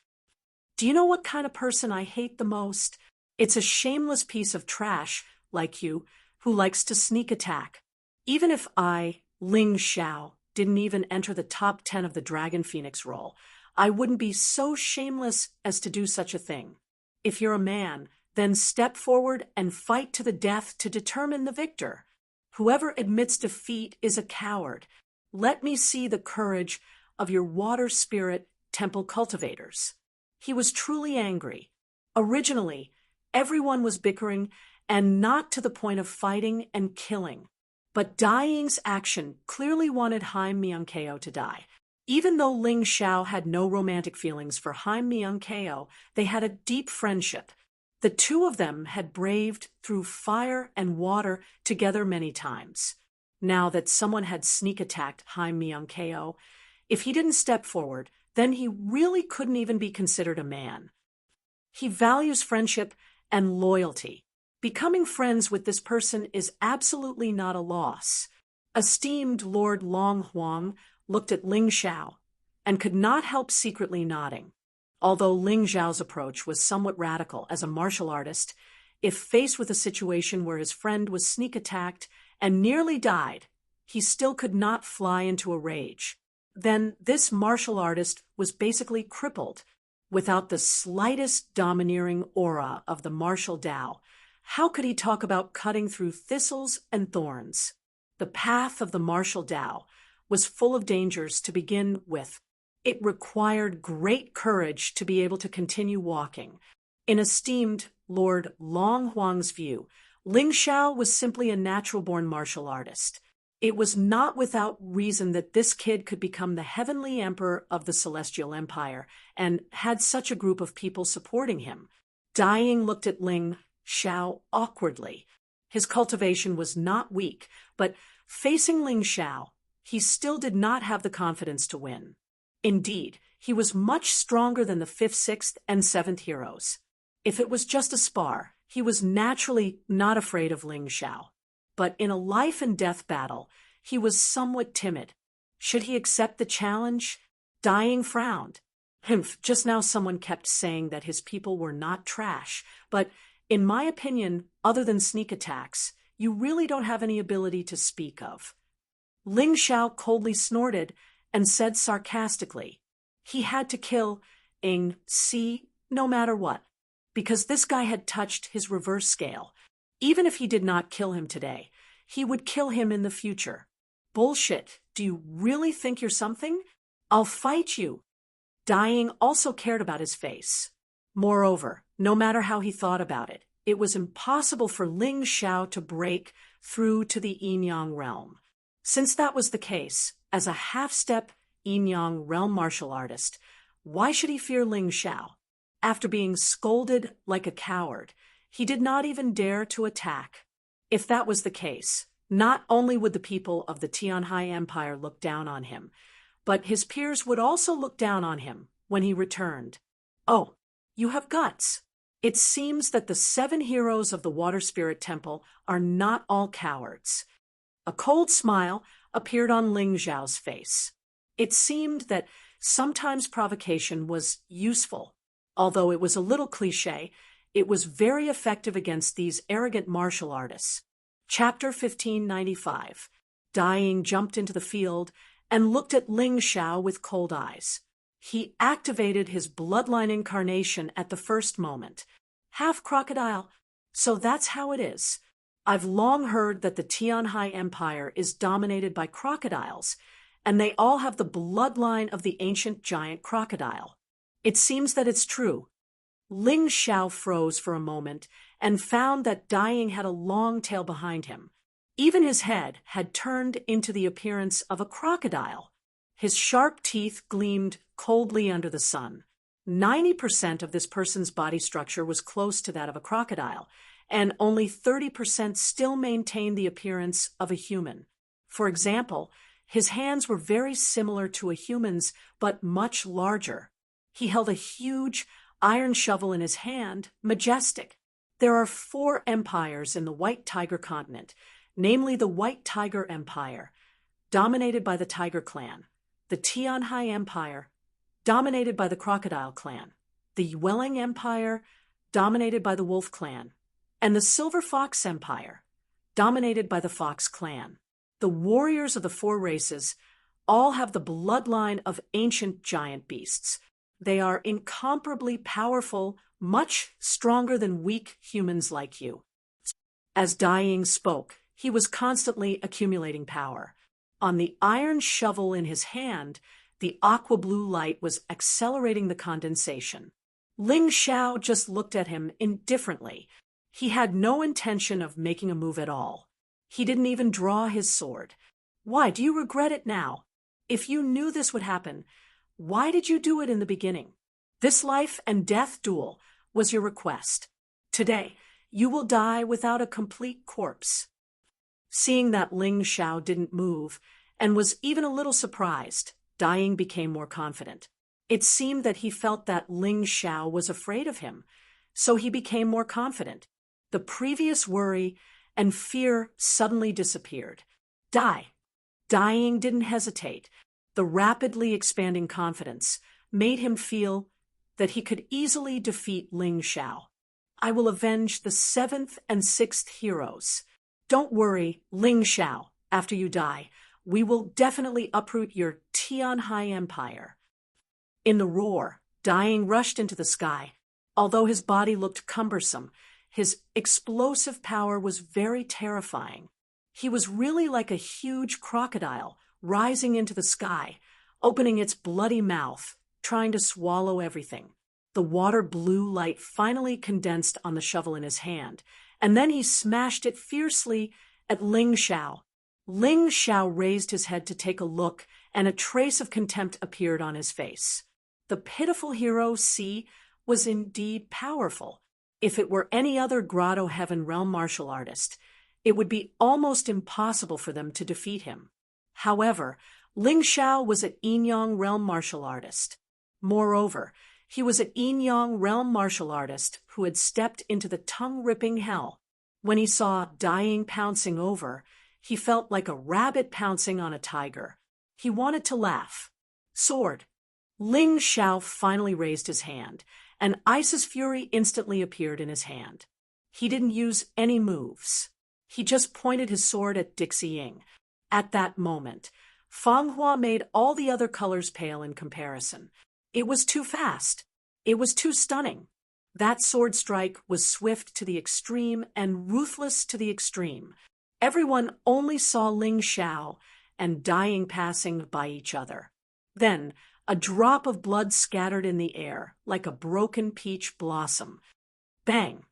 Speaker 1: "Do you know what kind of person I hate the most? It's a shameless piece of trash like you who likes to sneak attack. Even if I, Ling Xiao, didn't even enter the top 10 of the Dragon Phoenix role, I wouldn't be so shameless as to do such a thing. If you're a man, then step forward and fight to the death to determine the victor. Whoever admits defeat is a coward. Let me see the courage of your Water Spirit Temple cultivators." He was truly angry. Originally, everyone was bickering and not to the point of fighting and killing. But Dai Ying's action clearly wanted Haim Myungkeo to die. Even though Ling Xiao had no romantic feelings for Haim Myungkeo, they had a deep friendship. The two of them had braved through fire and water together many times. Now that someone had sneak attacked Haim Myungkeo, if he didn't step forward, then he really couldn't even be considered a man. He values friendship and loyalty. Becoming friends with this person is absolutely not a loss. Esteemed Lord Long Huang looked at Ling Xiao and could not help secretly nodding. Although Ling Xiao's approach was somewhat radical as a martial artist, if faced with a situation where his friend was sneak attacked and nearly died, he still could not fly into a rage. Then this martial artist was basically crippled, without the slightest domineering aura of the martial Tao. How could he talk about cutting through thistles and thorns? The path of the martial Tao was full of dangers to begin with. It required great courage to be able to continue walking. In esteemed Lord Long Huang's view, Ling Xiao was simply a natural-born martial artist. It was not without reason that this kid could become the heavenly emperor of the Celestial Empire and had such a group of people supporting him. Dying looked at Ling Xiao awkwardly. His cultivation was not weak, but facing Ling Xiao, he still did not have the confidence to win. Indeed, he was much stronger than the 5th, 6th, and 7th heroes. If it was just a spar, he was naturally not afraid of Ling Xiao. But in a life-and-death battle, he was somewhat timid. Should he accept the challenge? Dying frowned. Just now someone kept saying that his people were not trash, but in my opinion, other than sneak attacks, you really don't have any ability to speak of. Ling Xiao coldly snorted and said sarcastically, he had to kill Ing Si no matter what, because this guy had touched his reverse scale. Even if he did not kill him today, he would kill him in the future. Bullshit. Do you really think you're something? I'll fight you. Dying also cared about his face. Moreover, no matter how he thought about it, it was impossible for Ling Xiao to break through to the Yin-Yang realm. Since that was the case, as a half-step Yin-Yang realm martial artist, why should he fear Ling Xiao? After being scolded like a coward, he did not even dare to attack. If that was the case, not only would the people of the Tianhai Empire look down on him, but his peers would also look down on him when he returned. Oh, you have guts. It seems that the 7 heroes of the Water Spirit Temple are not all cowards. A cold smile appeared on Ling Xiao's face. It seemed that sometimes provocation was useful. Although it was a little cliché, it was very effective against these arrogant martial artists. Chapter 1595. Dying jumped into the field and looked at Ling Xiao with cold eyes. He activated his bloodline incarnation at the first moment. Half crocodile, so that's how it is. I've long heard that the Tianhai Empire is dominated by crocodiles, and they all have the bloodline of the ancient giant crocodile. It seems that it's true. Ling Xiao froze for a moment and found that Dying had a long tail behind him. Even his head had turned into the appearance of a crocodile. His sharp teeth gleamed coldly under the sun. 90% of this person's body structure was close to that of a crocodile, and only 30% still maintained the appearance of a human. For example, his hands were very similar to a human's, but much larger. He held a huge iron shovel in his hand, majestic. There are 4 empires in the White Tiger continent, namely the White Tiger Empire, dominated by the Tiger Clan, the Tianhai Empire, dominated by the Crocodile Clan, the Yueling Empire, dominated by the Wolf Clan, and the Silver Fox Empire, dominated by the Fox Clan. The warriors of the 4 races all have the bloodline of ancient giant beasts. They are incomparably powerful, much stronger than weak humans like you. As Dying spoke, he was constantly accumulating power. On the iron shovel in his hand, the aqua blue light was accelerating the condensation. Ling Xiao just looked at him indifferently. He had no intention of making a move at all. He didn't even draw his sword. Why do you regret it now? If you knew this would happen, why did you do it in the beginning? This life and death duel was your request. Today, you will die without a complete corpse. Seeing that Ling Xiao didn't move, and was even a little surprised, Dying became more confident. It seemed that he felt that Ling Xiao was afraid of him, so he became more confident. The previous worry and fear suddenly disappeared. Dying didn't hesitate. The rapidly expanding confidence made him feel that he could easily defeat Ling Xiao. I will avenge the 7th and 6th heroes. Don't worry, Ling Xiao, after you die, we will definitely uproot your Tianhai Empire. In the roar, Dying rushed into the sky. Although his body looked cumbersome, his explosive power was very terrifying. He was really like a huge crocodile rising into the sky, opening its bloody mouth, trying to swallow everything. The water blue light finally condensed on the shovel in his hand, and then he smashed it fiercely at Ling Xiao. Ling Xiao raised his head to take a look, and a trace of contempt appeared on his face. The pitiful hero, see, was indeed powerful. If it were any other Grotto Heaven Realm martial artist, it would be almost impossible for them to defeat him. However, Ling Xiao was an Yinyang Realm martial artist. Moreover, he was an Yinyang Realm martial artist who had stepped into the tongue-ripping hell. When he saw Dying pouncing over, he felt like a rabbit pouncing on a tiger. He wanted to laugh. Sword. Ling Xiao finally raised his hand, and Ice's fury instantly appeared in his hand. He didn't use any moves. He just pointed his sword at Dixie Ying. At that moment, Fang Hua made all the other colors pale in comparison. It was too fast. It was too stunning. That sword strike was swift to the extreme and ruthless to the extreme. Everyone only saw Ling Xiao and Dying passing by each other. Then, a drop of blood scattered in the air, like a broken peach blossom. Bang!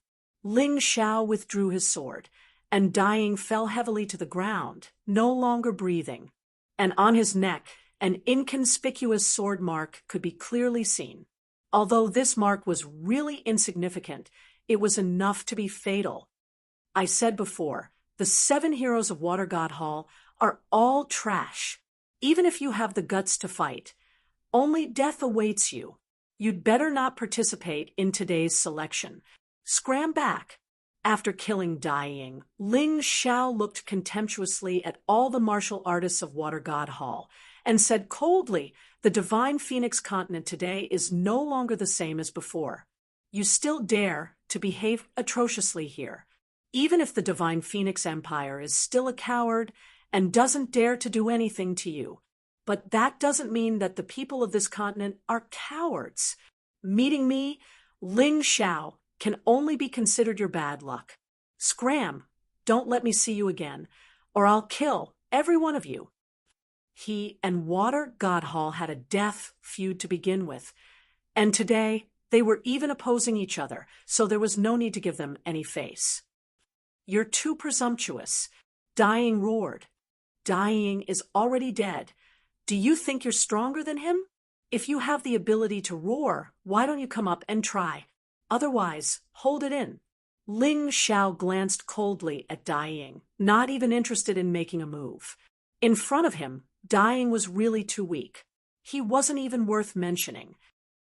Speaker 1: Ling Xiao withdrew his sword, and Dying fell heavily to the ground, no longer breathing. And on his neck, an inconspicuous sword mark could be clearly seen. Although this mark was really insignificant, it was enough to be fatal. I said before, the 7 heroes of Water God Hall are all trash. Even if you have the guts to fight, only death awaits you. You'd better not participate in today's selection. Scram back. After killing Dying, Ling Xiao looked contemptuously at all the martial artists of Water God Hall and said coldly, "The Divine Phoenix continent today is no longer the same as before. You still dare to behave atrociously here. Even if the Divine Phoenix Empire is still a coward and doesn't dare to do anything to you. But that doesn't mean that the people of this continent are cowards. Meeting me, Ling Xiao, can only be considered your bad luck. Scram, don't let me see you again, or I'll kill every one of you." He and Water God Hall had a death feud to begin with, and today they were even opposing each other, so there was no need to give them any face. "You're too presumptuous," Dying roared. "Dying is already dead. Do you think you're stronger than him? If you have the ability to roar, why don't you come up and try? Otherwise, hold it in." Ling Xiao glanced coldly at Dying, not even interested in making a move. In front of him, Dying was really too weak. He wasn't even worth mentioning.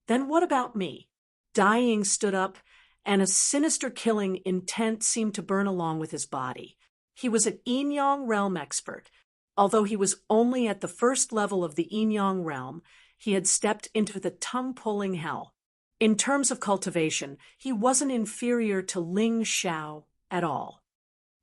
Speaker 1: "Then what about me?" Dying stood up, and a sinister killing intent seemed to burn along with his body. He was an Yinyang Realm expert. Although he was only at the first level of the Yinyang Realm, he had stepped into the tongue-pulling hell. In terms of cultivation, he wasn't inferior to Ling Xiao at all.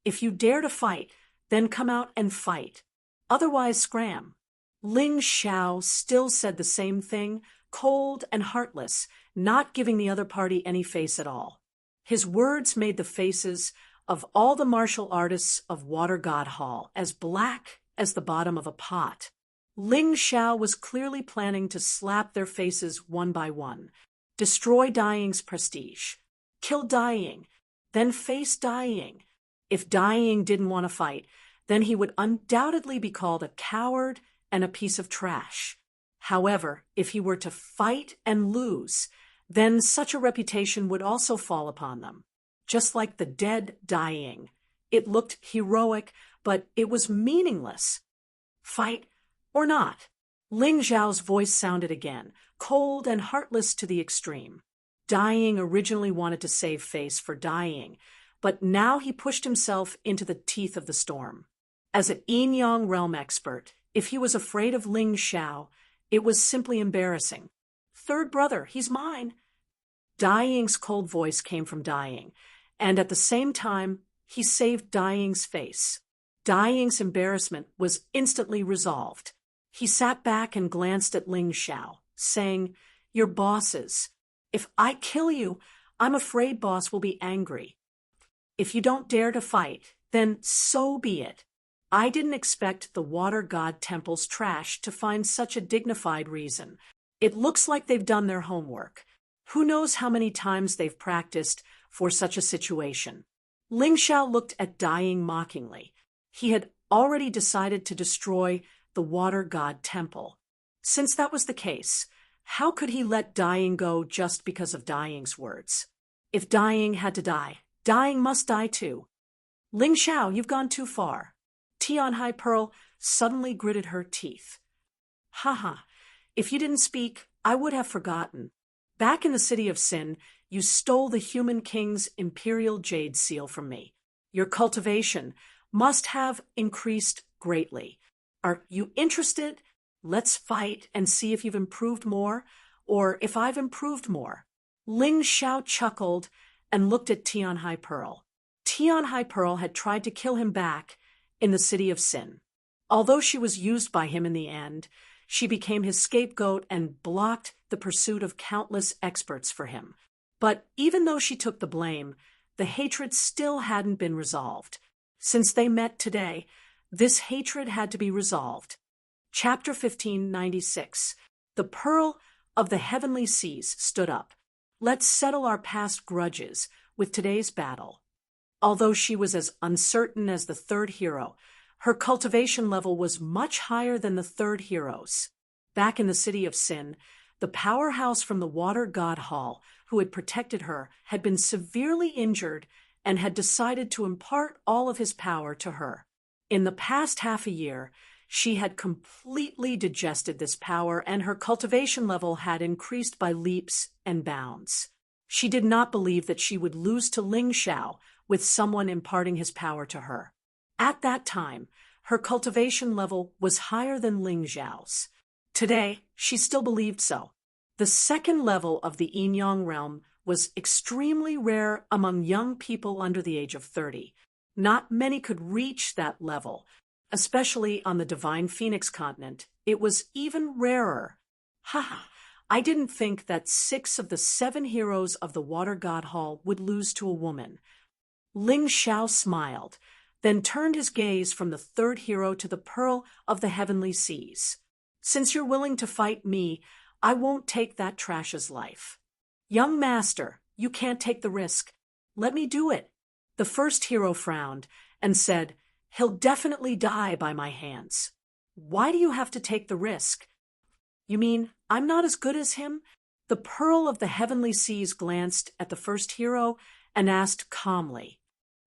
Speaker 1: "If you dare to fight, then come out and fight. Otherwise, scram." Ling Xiao still said the same thing, cold and heartless, not giving the other party any face at all. His words made the faces of all the martial artists of Water God Hall as black as the bottom of a pot. Ling Xiao was clearly planning to slap their faces one by one, destroy Dying's prestige, kill Dying, then face Dying. If Dying didn't want to fight, then he would undoubtedly be called a coward and a piece of trash. However, if he were to fight and lose, then such a reputation would also fall upon them. Just like the dead Dying. It looked heroic, but it was meaningless. Fight or not? Ling Xiao's voice sounded again, cold and heartless to the extreme. Dying originally wanted to save face for Dying, but now he pushed himself into the teeth of the storm. As an Yinyang Realm expert, if he was afraid of Ling Xiao, it was simply embarrassing. "Third brother, he's mine." Dying's cold voice came from Dying, and at the same time, he saved Dying's face. Dying's embarrassment was instantly resolved. He sat back and glanced at Ling Xiao, saying, "You're bosses. If I kill you, I'm afraid boss will be angry. If you don't dare to fight, then so be it. I didn't expect the Water God Temple's trash to find such a dignified reason. It looks like they've done their homework. Who knows how many times they've practiced for such a situation." Ling Xiao looked at Dying mockingly. He had already decided to destroy the water god temple. Since that was the case, how could he let dying go just because of dying's words? If dying had to die, dying must die too. Ling Xiao, you've gone too far. Tian Hai Pearl suddenly gritted her teeth. Haha, if you didn't speak, I would have forgotten. Back in the city of Sin, you stole the human king's imperial jade seal from me. Your cultivation must have increased greatly. Are you interested? Let's fight and see if you've improved more, or if I've improved more. Ling Xiao chuckled and looked at Tian Hai Pearl. Tian Hai Pearl had tried to kill him back in the city of Sin. Although she was used by him in the end, she became his scapegoat and blocked the pursuit of countless experts for him. But even though she took the blame, the hatred still hadn't been resolved. Since they met today, this hatred had to be resolved. Chapter 1596. The Pearl of the Heavenly Seas stood up. Let's settle our past grudges with today's battle. Although she was as uncertain as the third hero, her cultivation level was much higher than the third hero's. Back in the city of Sin, the powerhouse from the Water God Hall, who had protected her, had been severely injured and had decided to impart all of his power to her. In the past half a year, she had completely digested this power, and her cultivation level had increased by leaps and bounds. She did not believe that she would lose to Ling Xiao with someone imparting his power to her. At that time, her cultivation level was higher than Ling Xiao's. Today, she still believed so. The second level of the Yin-Yang realm was extremely rare among young people under the age of 30. Not many could reach that level, especially on the Divine Phoenix continent. It was even rarer. Haha, I didn't think that 6 of the 7 heroes of the Water God Hall would lose to a woman. Ling Xiao smiled, then turned his gaze from the third hero to the Pearl of the Heavenly Seas. Since you're willing to fight me, I won't take that trash's life. Young master, you can't take the risk. Let me do it. The first hero frowned and said, He'll definitely die by my hands. Why do you have to take the risk? You mean I'm not as good as him? The Pearl of the Heavenly Seas glanced at the first hero and asked calmly.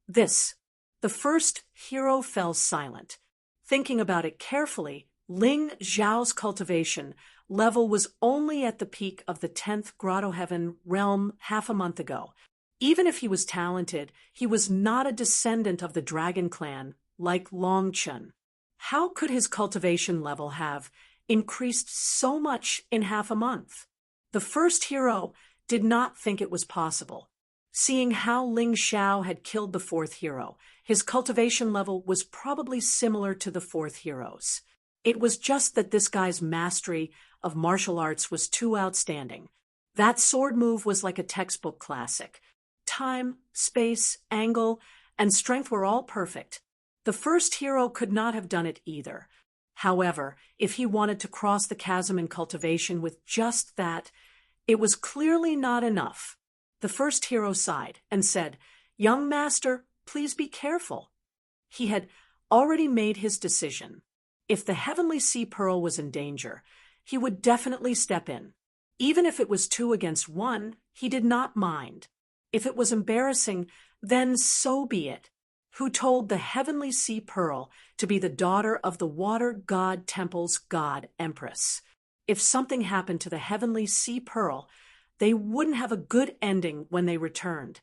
Speaker 1: This. The first hero fell silent. Thinking about it carefully, Ling Xiao's cultivation level was only at the peak of the 10th Grotto Heaven realm half a month ago. Even if he was talented, he was not a descendant of the Dragon Clan like Longchun. How could his cultivation level have increased so much in half a month? The first hero did not think it was possible. Seeing how Ling Xiao had killed the fourth hero, his cultivation level was probably similar to the fourth hero's. It was just that this guy's mastery of martial arts was too outstanding. That sword move was like a textbook classic. Time, space, angle, and strength were all perfect. The first hero could not have done it either. However, if he wanted to cross the chasm in cultivation with just that, it was clearly not enough. The first hero sighed and said, Young master, please be careful. He had already made his decision. If the Heavenly Sea Pearl was in danger, he would definitely step in. Even if it was 2 against 1, he did not mind. If it was embarrassing, then so be it. Who told the Heavenly Sea Pearl to be the daughter of the Water God Temple's God Empress? If something happened to the Heavenly Sea Pearl, they wouldn't have a good ending when they returned.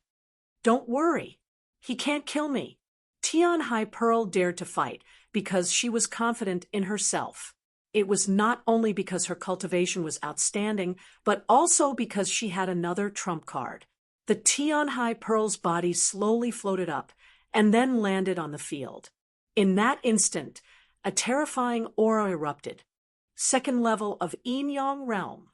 Speaker 1: Don't worry. He can't kill me. Tian Hai Pearl dared to fight because she was confident in herself. It was not only because her cultivation was outstanding, but also because she had another trump card. The Tian Hai Pearl's body slowly floated up and then landed on the field. In that instant, a terrifying aura erupted. Second level of Yin-Yang realm.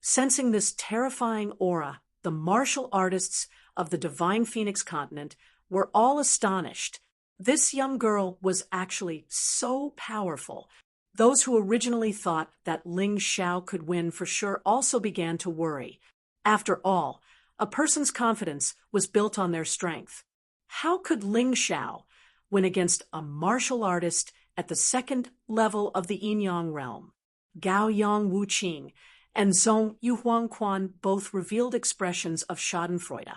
Speaker 1: Sensing this terrifying aura, the martial artists of the Divine Phoenix continent were all astonished. This young girl was actually so powerful. Those who originally thought that Ling Xiao could win for sure also began to worry. After all, a person's confidence was built on their strength. How could Ling Xiao, went against a martial artist at the second level of the Yin-Yang realm. Gao Yang Wuqing and Zhong Yuhuangquan both revealed expressions of schadenfreude.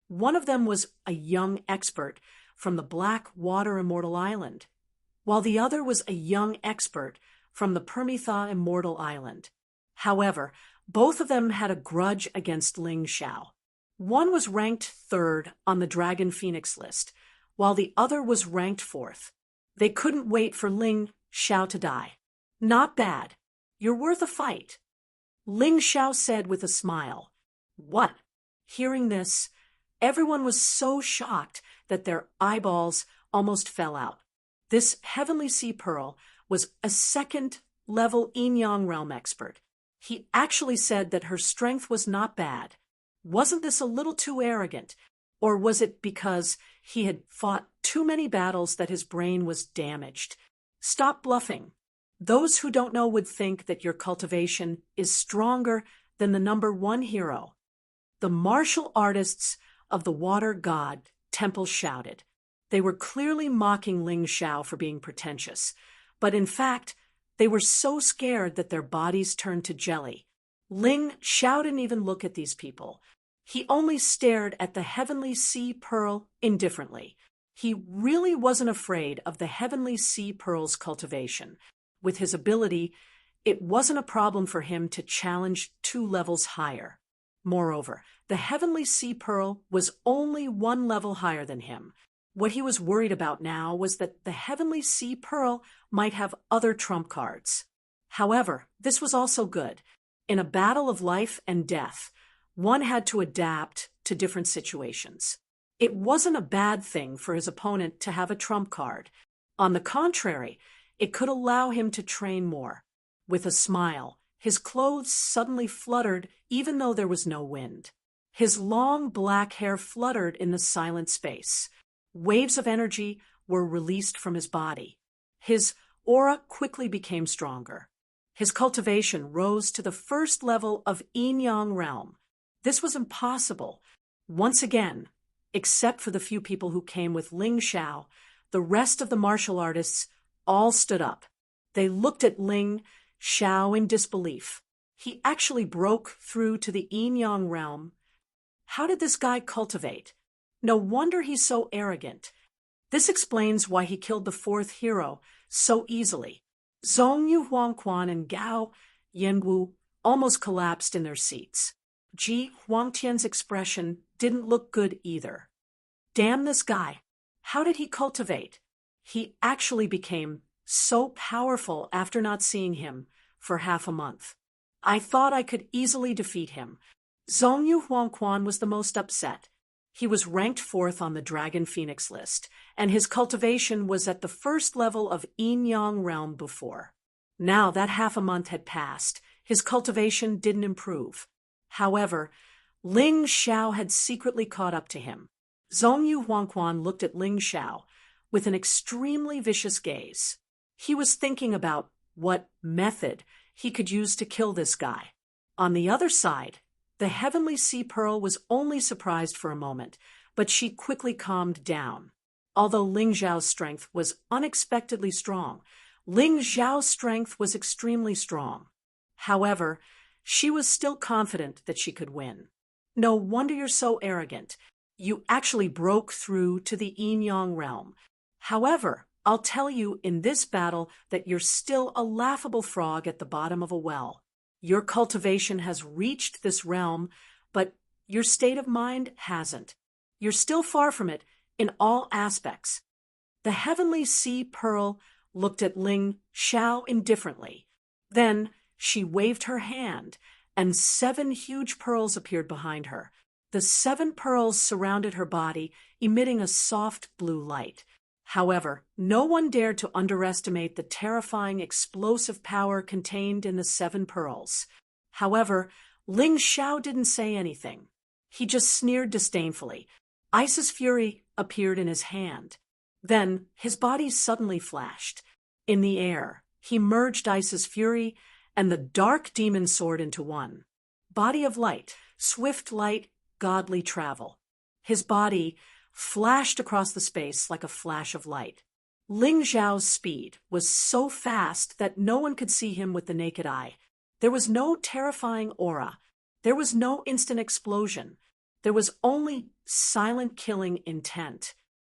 Speaker 1: One of them was a young expert from the Black Water Immortal Island, while the other was a young expert from the Permitha Immortal Island. However, both of them had a grudge against Ling Xiao. One was ranked 3rd on the Dragon Phoenix list, while the other was ranked 4th. They couldn't wait for Ling Xiao to die. Not bad. You're worth a fight. Ling Xiao said with a smile. What? Hearing this, everyone was so shocked that their eyeballs almost fell out. This Heavenly Sea Pearl was a 2nd-level Yin-Yang realm expert. He actually said that her strength was not bad. Wasn't this a little too arrogant? Or was it because he had fought too many battles that his brain was damaged? Stop bluffing. Those who don't know would think that your cultivation is stronger than the number 1 hero. The martial artists of the water god temple shouted. They were clearly mocking Ling Xiao for being pretentious, but in fact, they were so scared that their bodies turned to jelly. Ling Xiao didn't even look at these people. He only stared at the Heavenly Sea Pearl indifferently. He really wasn't afraid of the Heavenly Sea Pearl's cultivation. With his ability, it wasn't a problem for him to challenge 2 levels higher. Moreover, the Heavenly Sea Pearl was only 1 level higher than him. What he was worried about now was that the Heavenly Sea Pearl might have other trump cards. However, this was also good. In a battle of life and death, one had to adapt to different situations. It wasn't a bad thing for his opponent to have a trump card. On the contrary, it could allow him to train more. With a smile, his clothes suddenly fluttered even though there was no wind. His long black hair fluttered in the silent space. Waves of energy were released from his body. His aura quickly became stronger. His cultivation rose to the 1st level of Yin-Yang realm. This was impossible. Once again, except for the few people who came with Ling Xiao, the rest of the martial artists all stood up. They looked at Ling Xiao in disbelief. He actually broke through to the Yin-Yang realm. How did this guy cultivate? No wonder he's so arrogant. This explains why he killed the 4th hero so easily. Zhong Yuhuangquan and Gao Yanwu almost collapsed in their seats. Ji Huangtian's expression didn't look good either. Damn this guy. How did he cultivate? He actually became so powerful after not seeing him for half a month. I thought I could easily defeat him. Zhong Yuhuangquan was the most upset. He was ranked 4th on the Dragon Phoenix list, and his cultivation was at the 1st level of Yin-Yang realm before. Now that half a month had passed, his cultivation didn't improve. However, Ling Xiao had secretly caught up to him. Zhong Yuhuangquan looked at Ling Xiao with an extremely vicious gaze. He was thinking about what method he could use to kill this guy. On the other side, the Heavenly Sea Pearl was only surprised for a moment, but she quickly calmed down. Although Ling Xiao's strength was unexpectedly strong, Ling Xiao's strength was extremely strong. However, she was still confident that she could win. No wonder you're so arrogant. You actually broke through to the Yin-Yang realm. However, I'll tell you in this battle that you're still a laughable frog at the bottom of a well. Your cultivation has reached this realm, but your state of mind hasn't. You're still far from it in all aspects. The Heavenly Sea Pearl looked at Ling Xiao indifferently. Then she waved her hand, and 7 huge pearls appeared behind her. The 7 pearls surrounded her body, emitting a soft blue light. However, no one dared to underestimate the terrifying explosive power contained in the 7 pearls. However, Ling Xiao didn't say anything. He just sneered disdainfully. Ice's fury appeared in his hand. Then his body suddenly flashed. In the air, he merged Ice's fury and the dark demon sword into one. Body of light, swift light, godly travel. His body flashed across the space like a flash of light. Ling Zhao's speed was so fast that no one could see him with the naked eye. There was no terrifying aura. There was no instant explosion. There was only silent killing intent.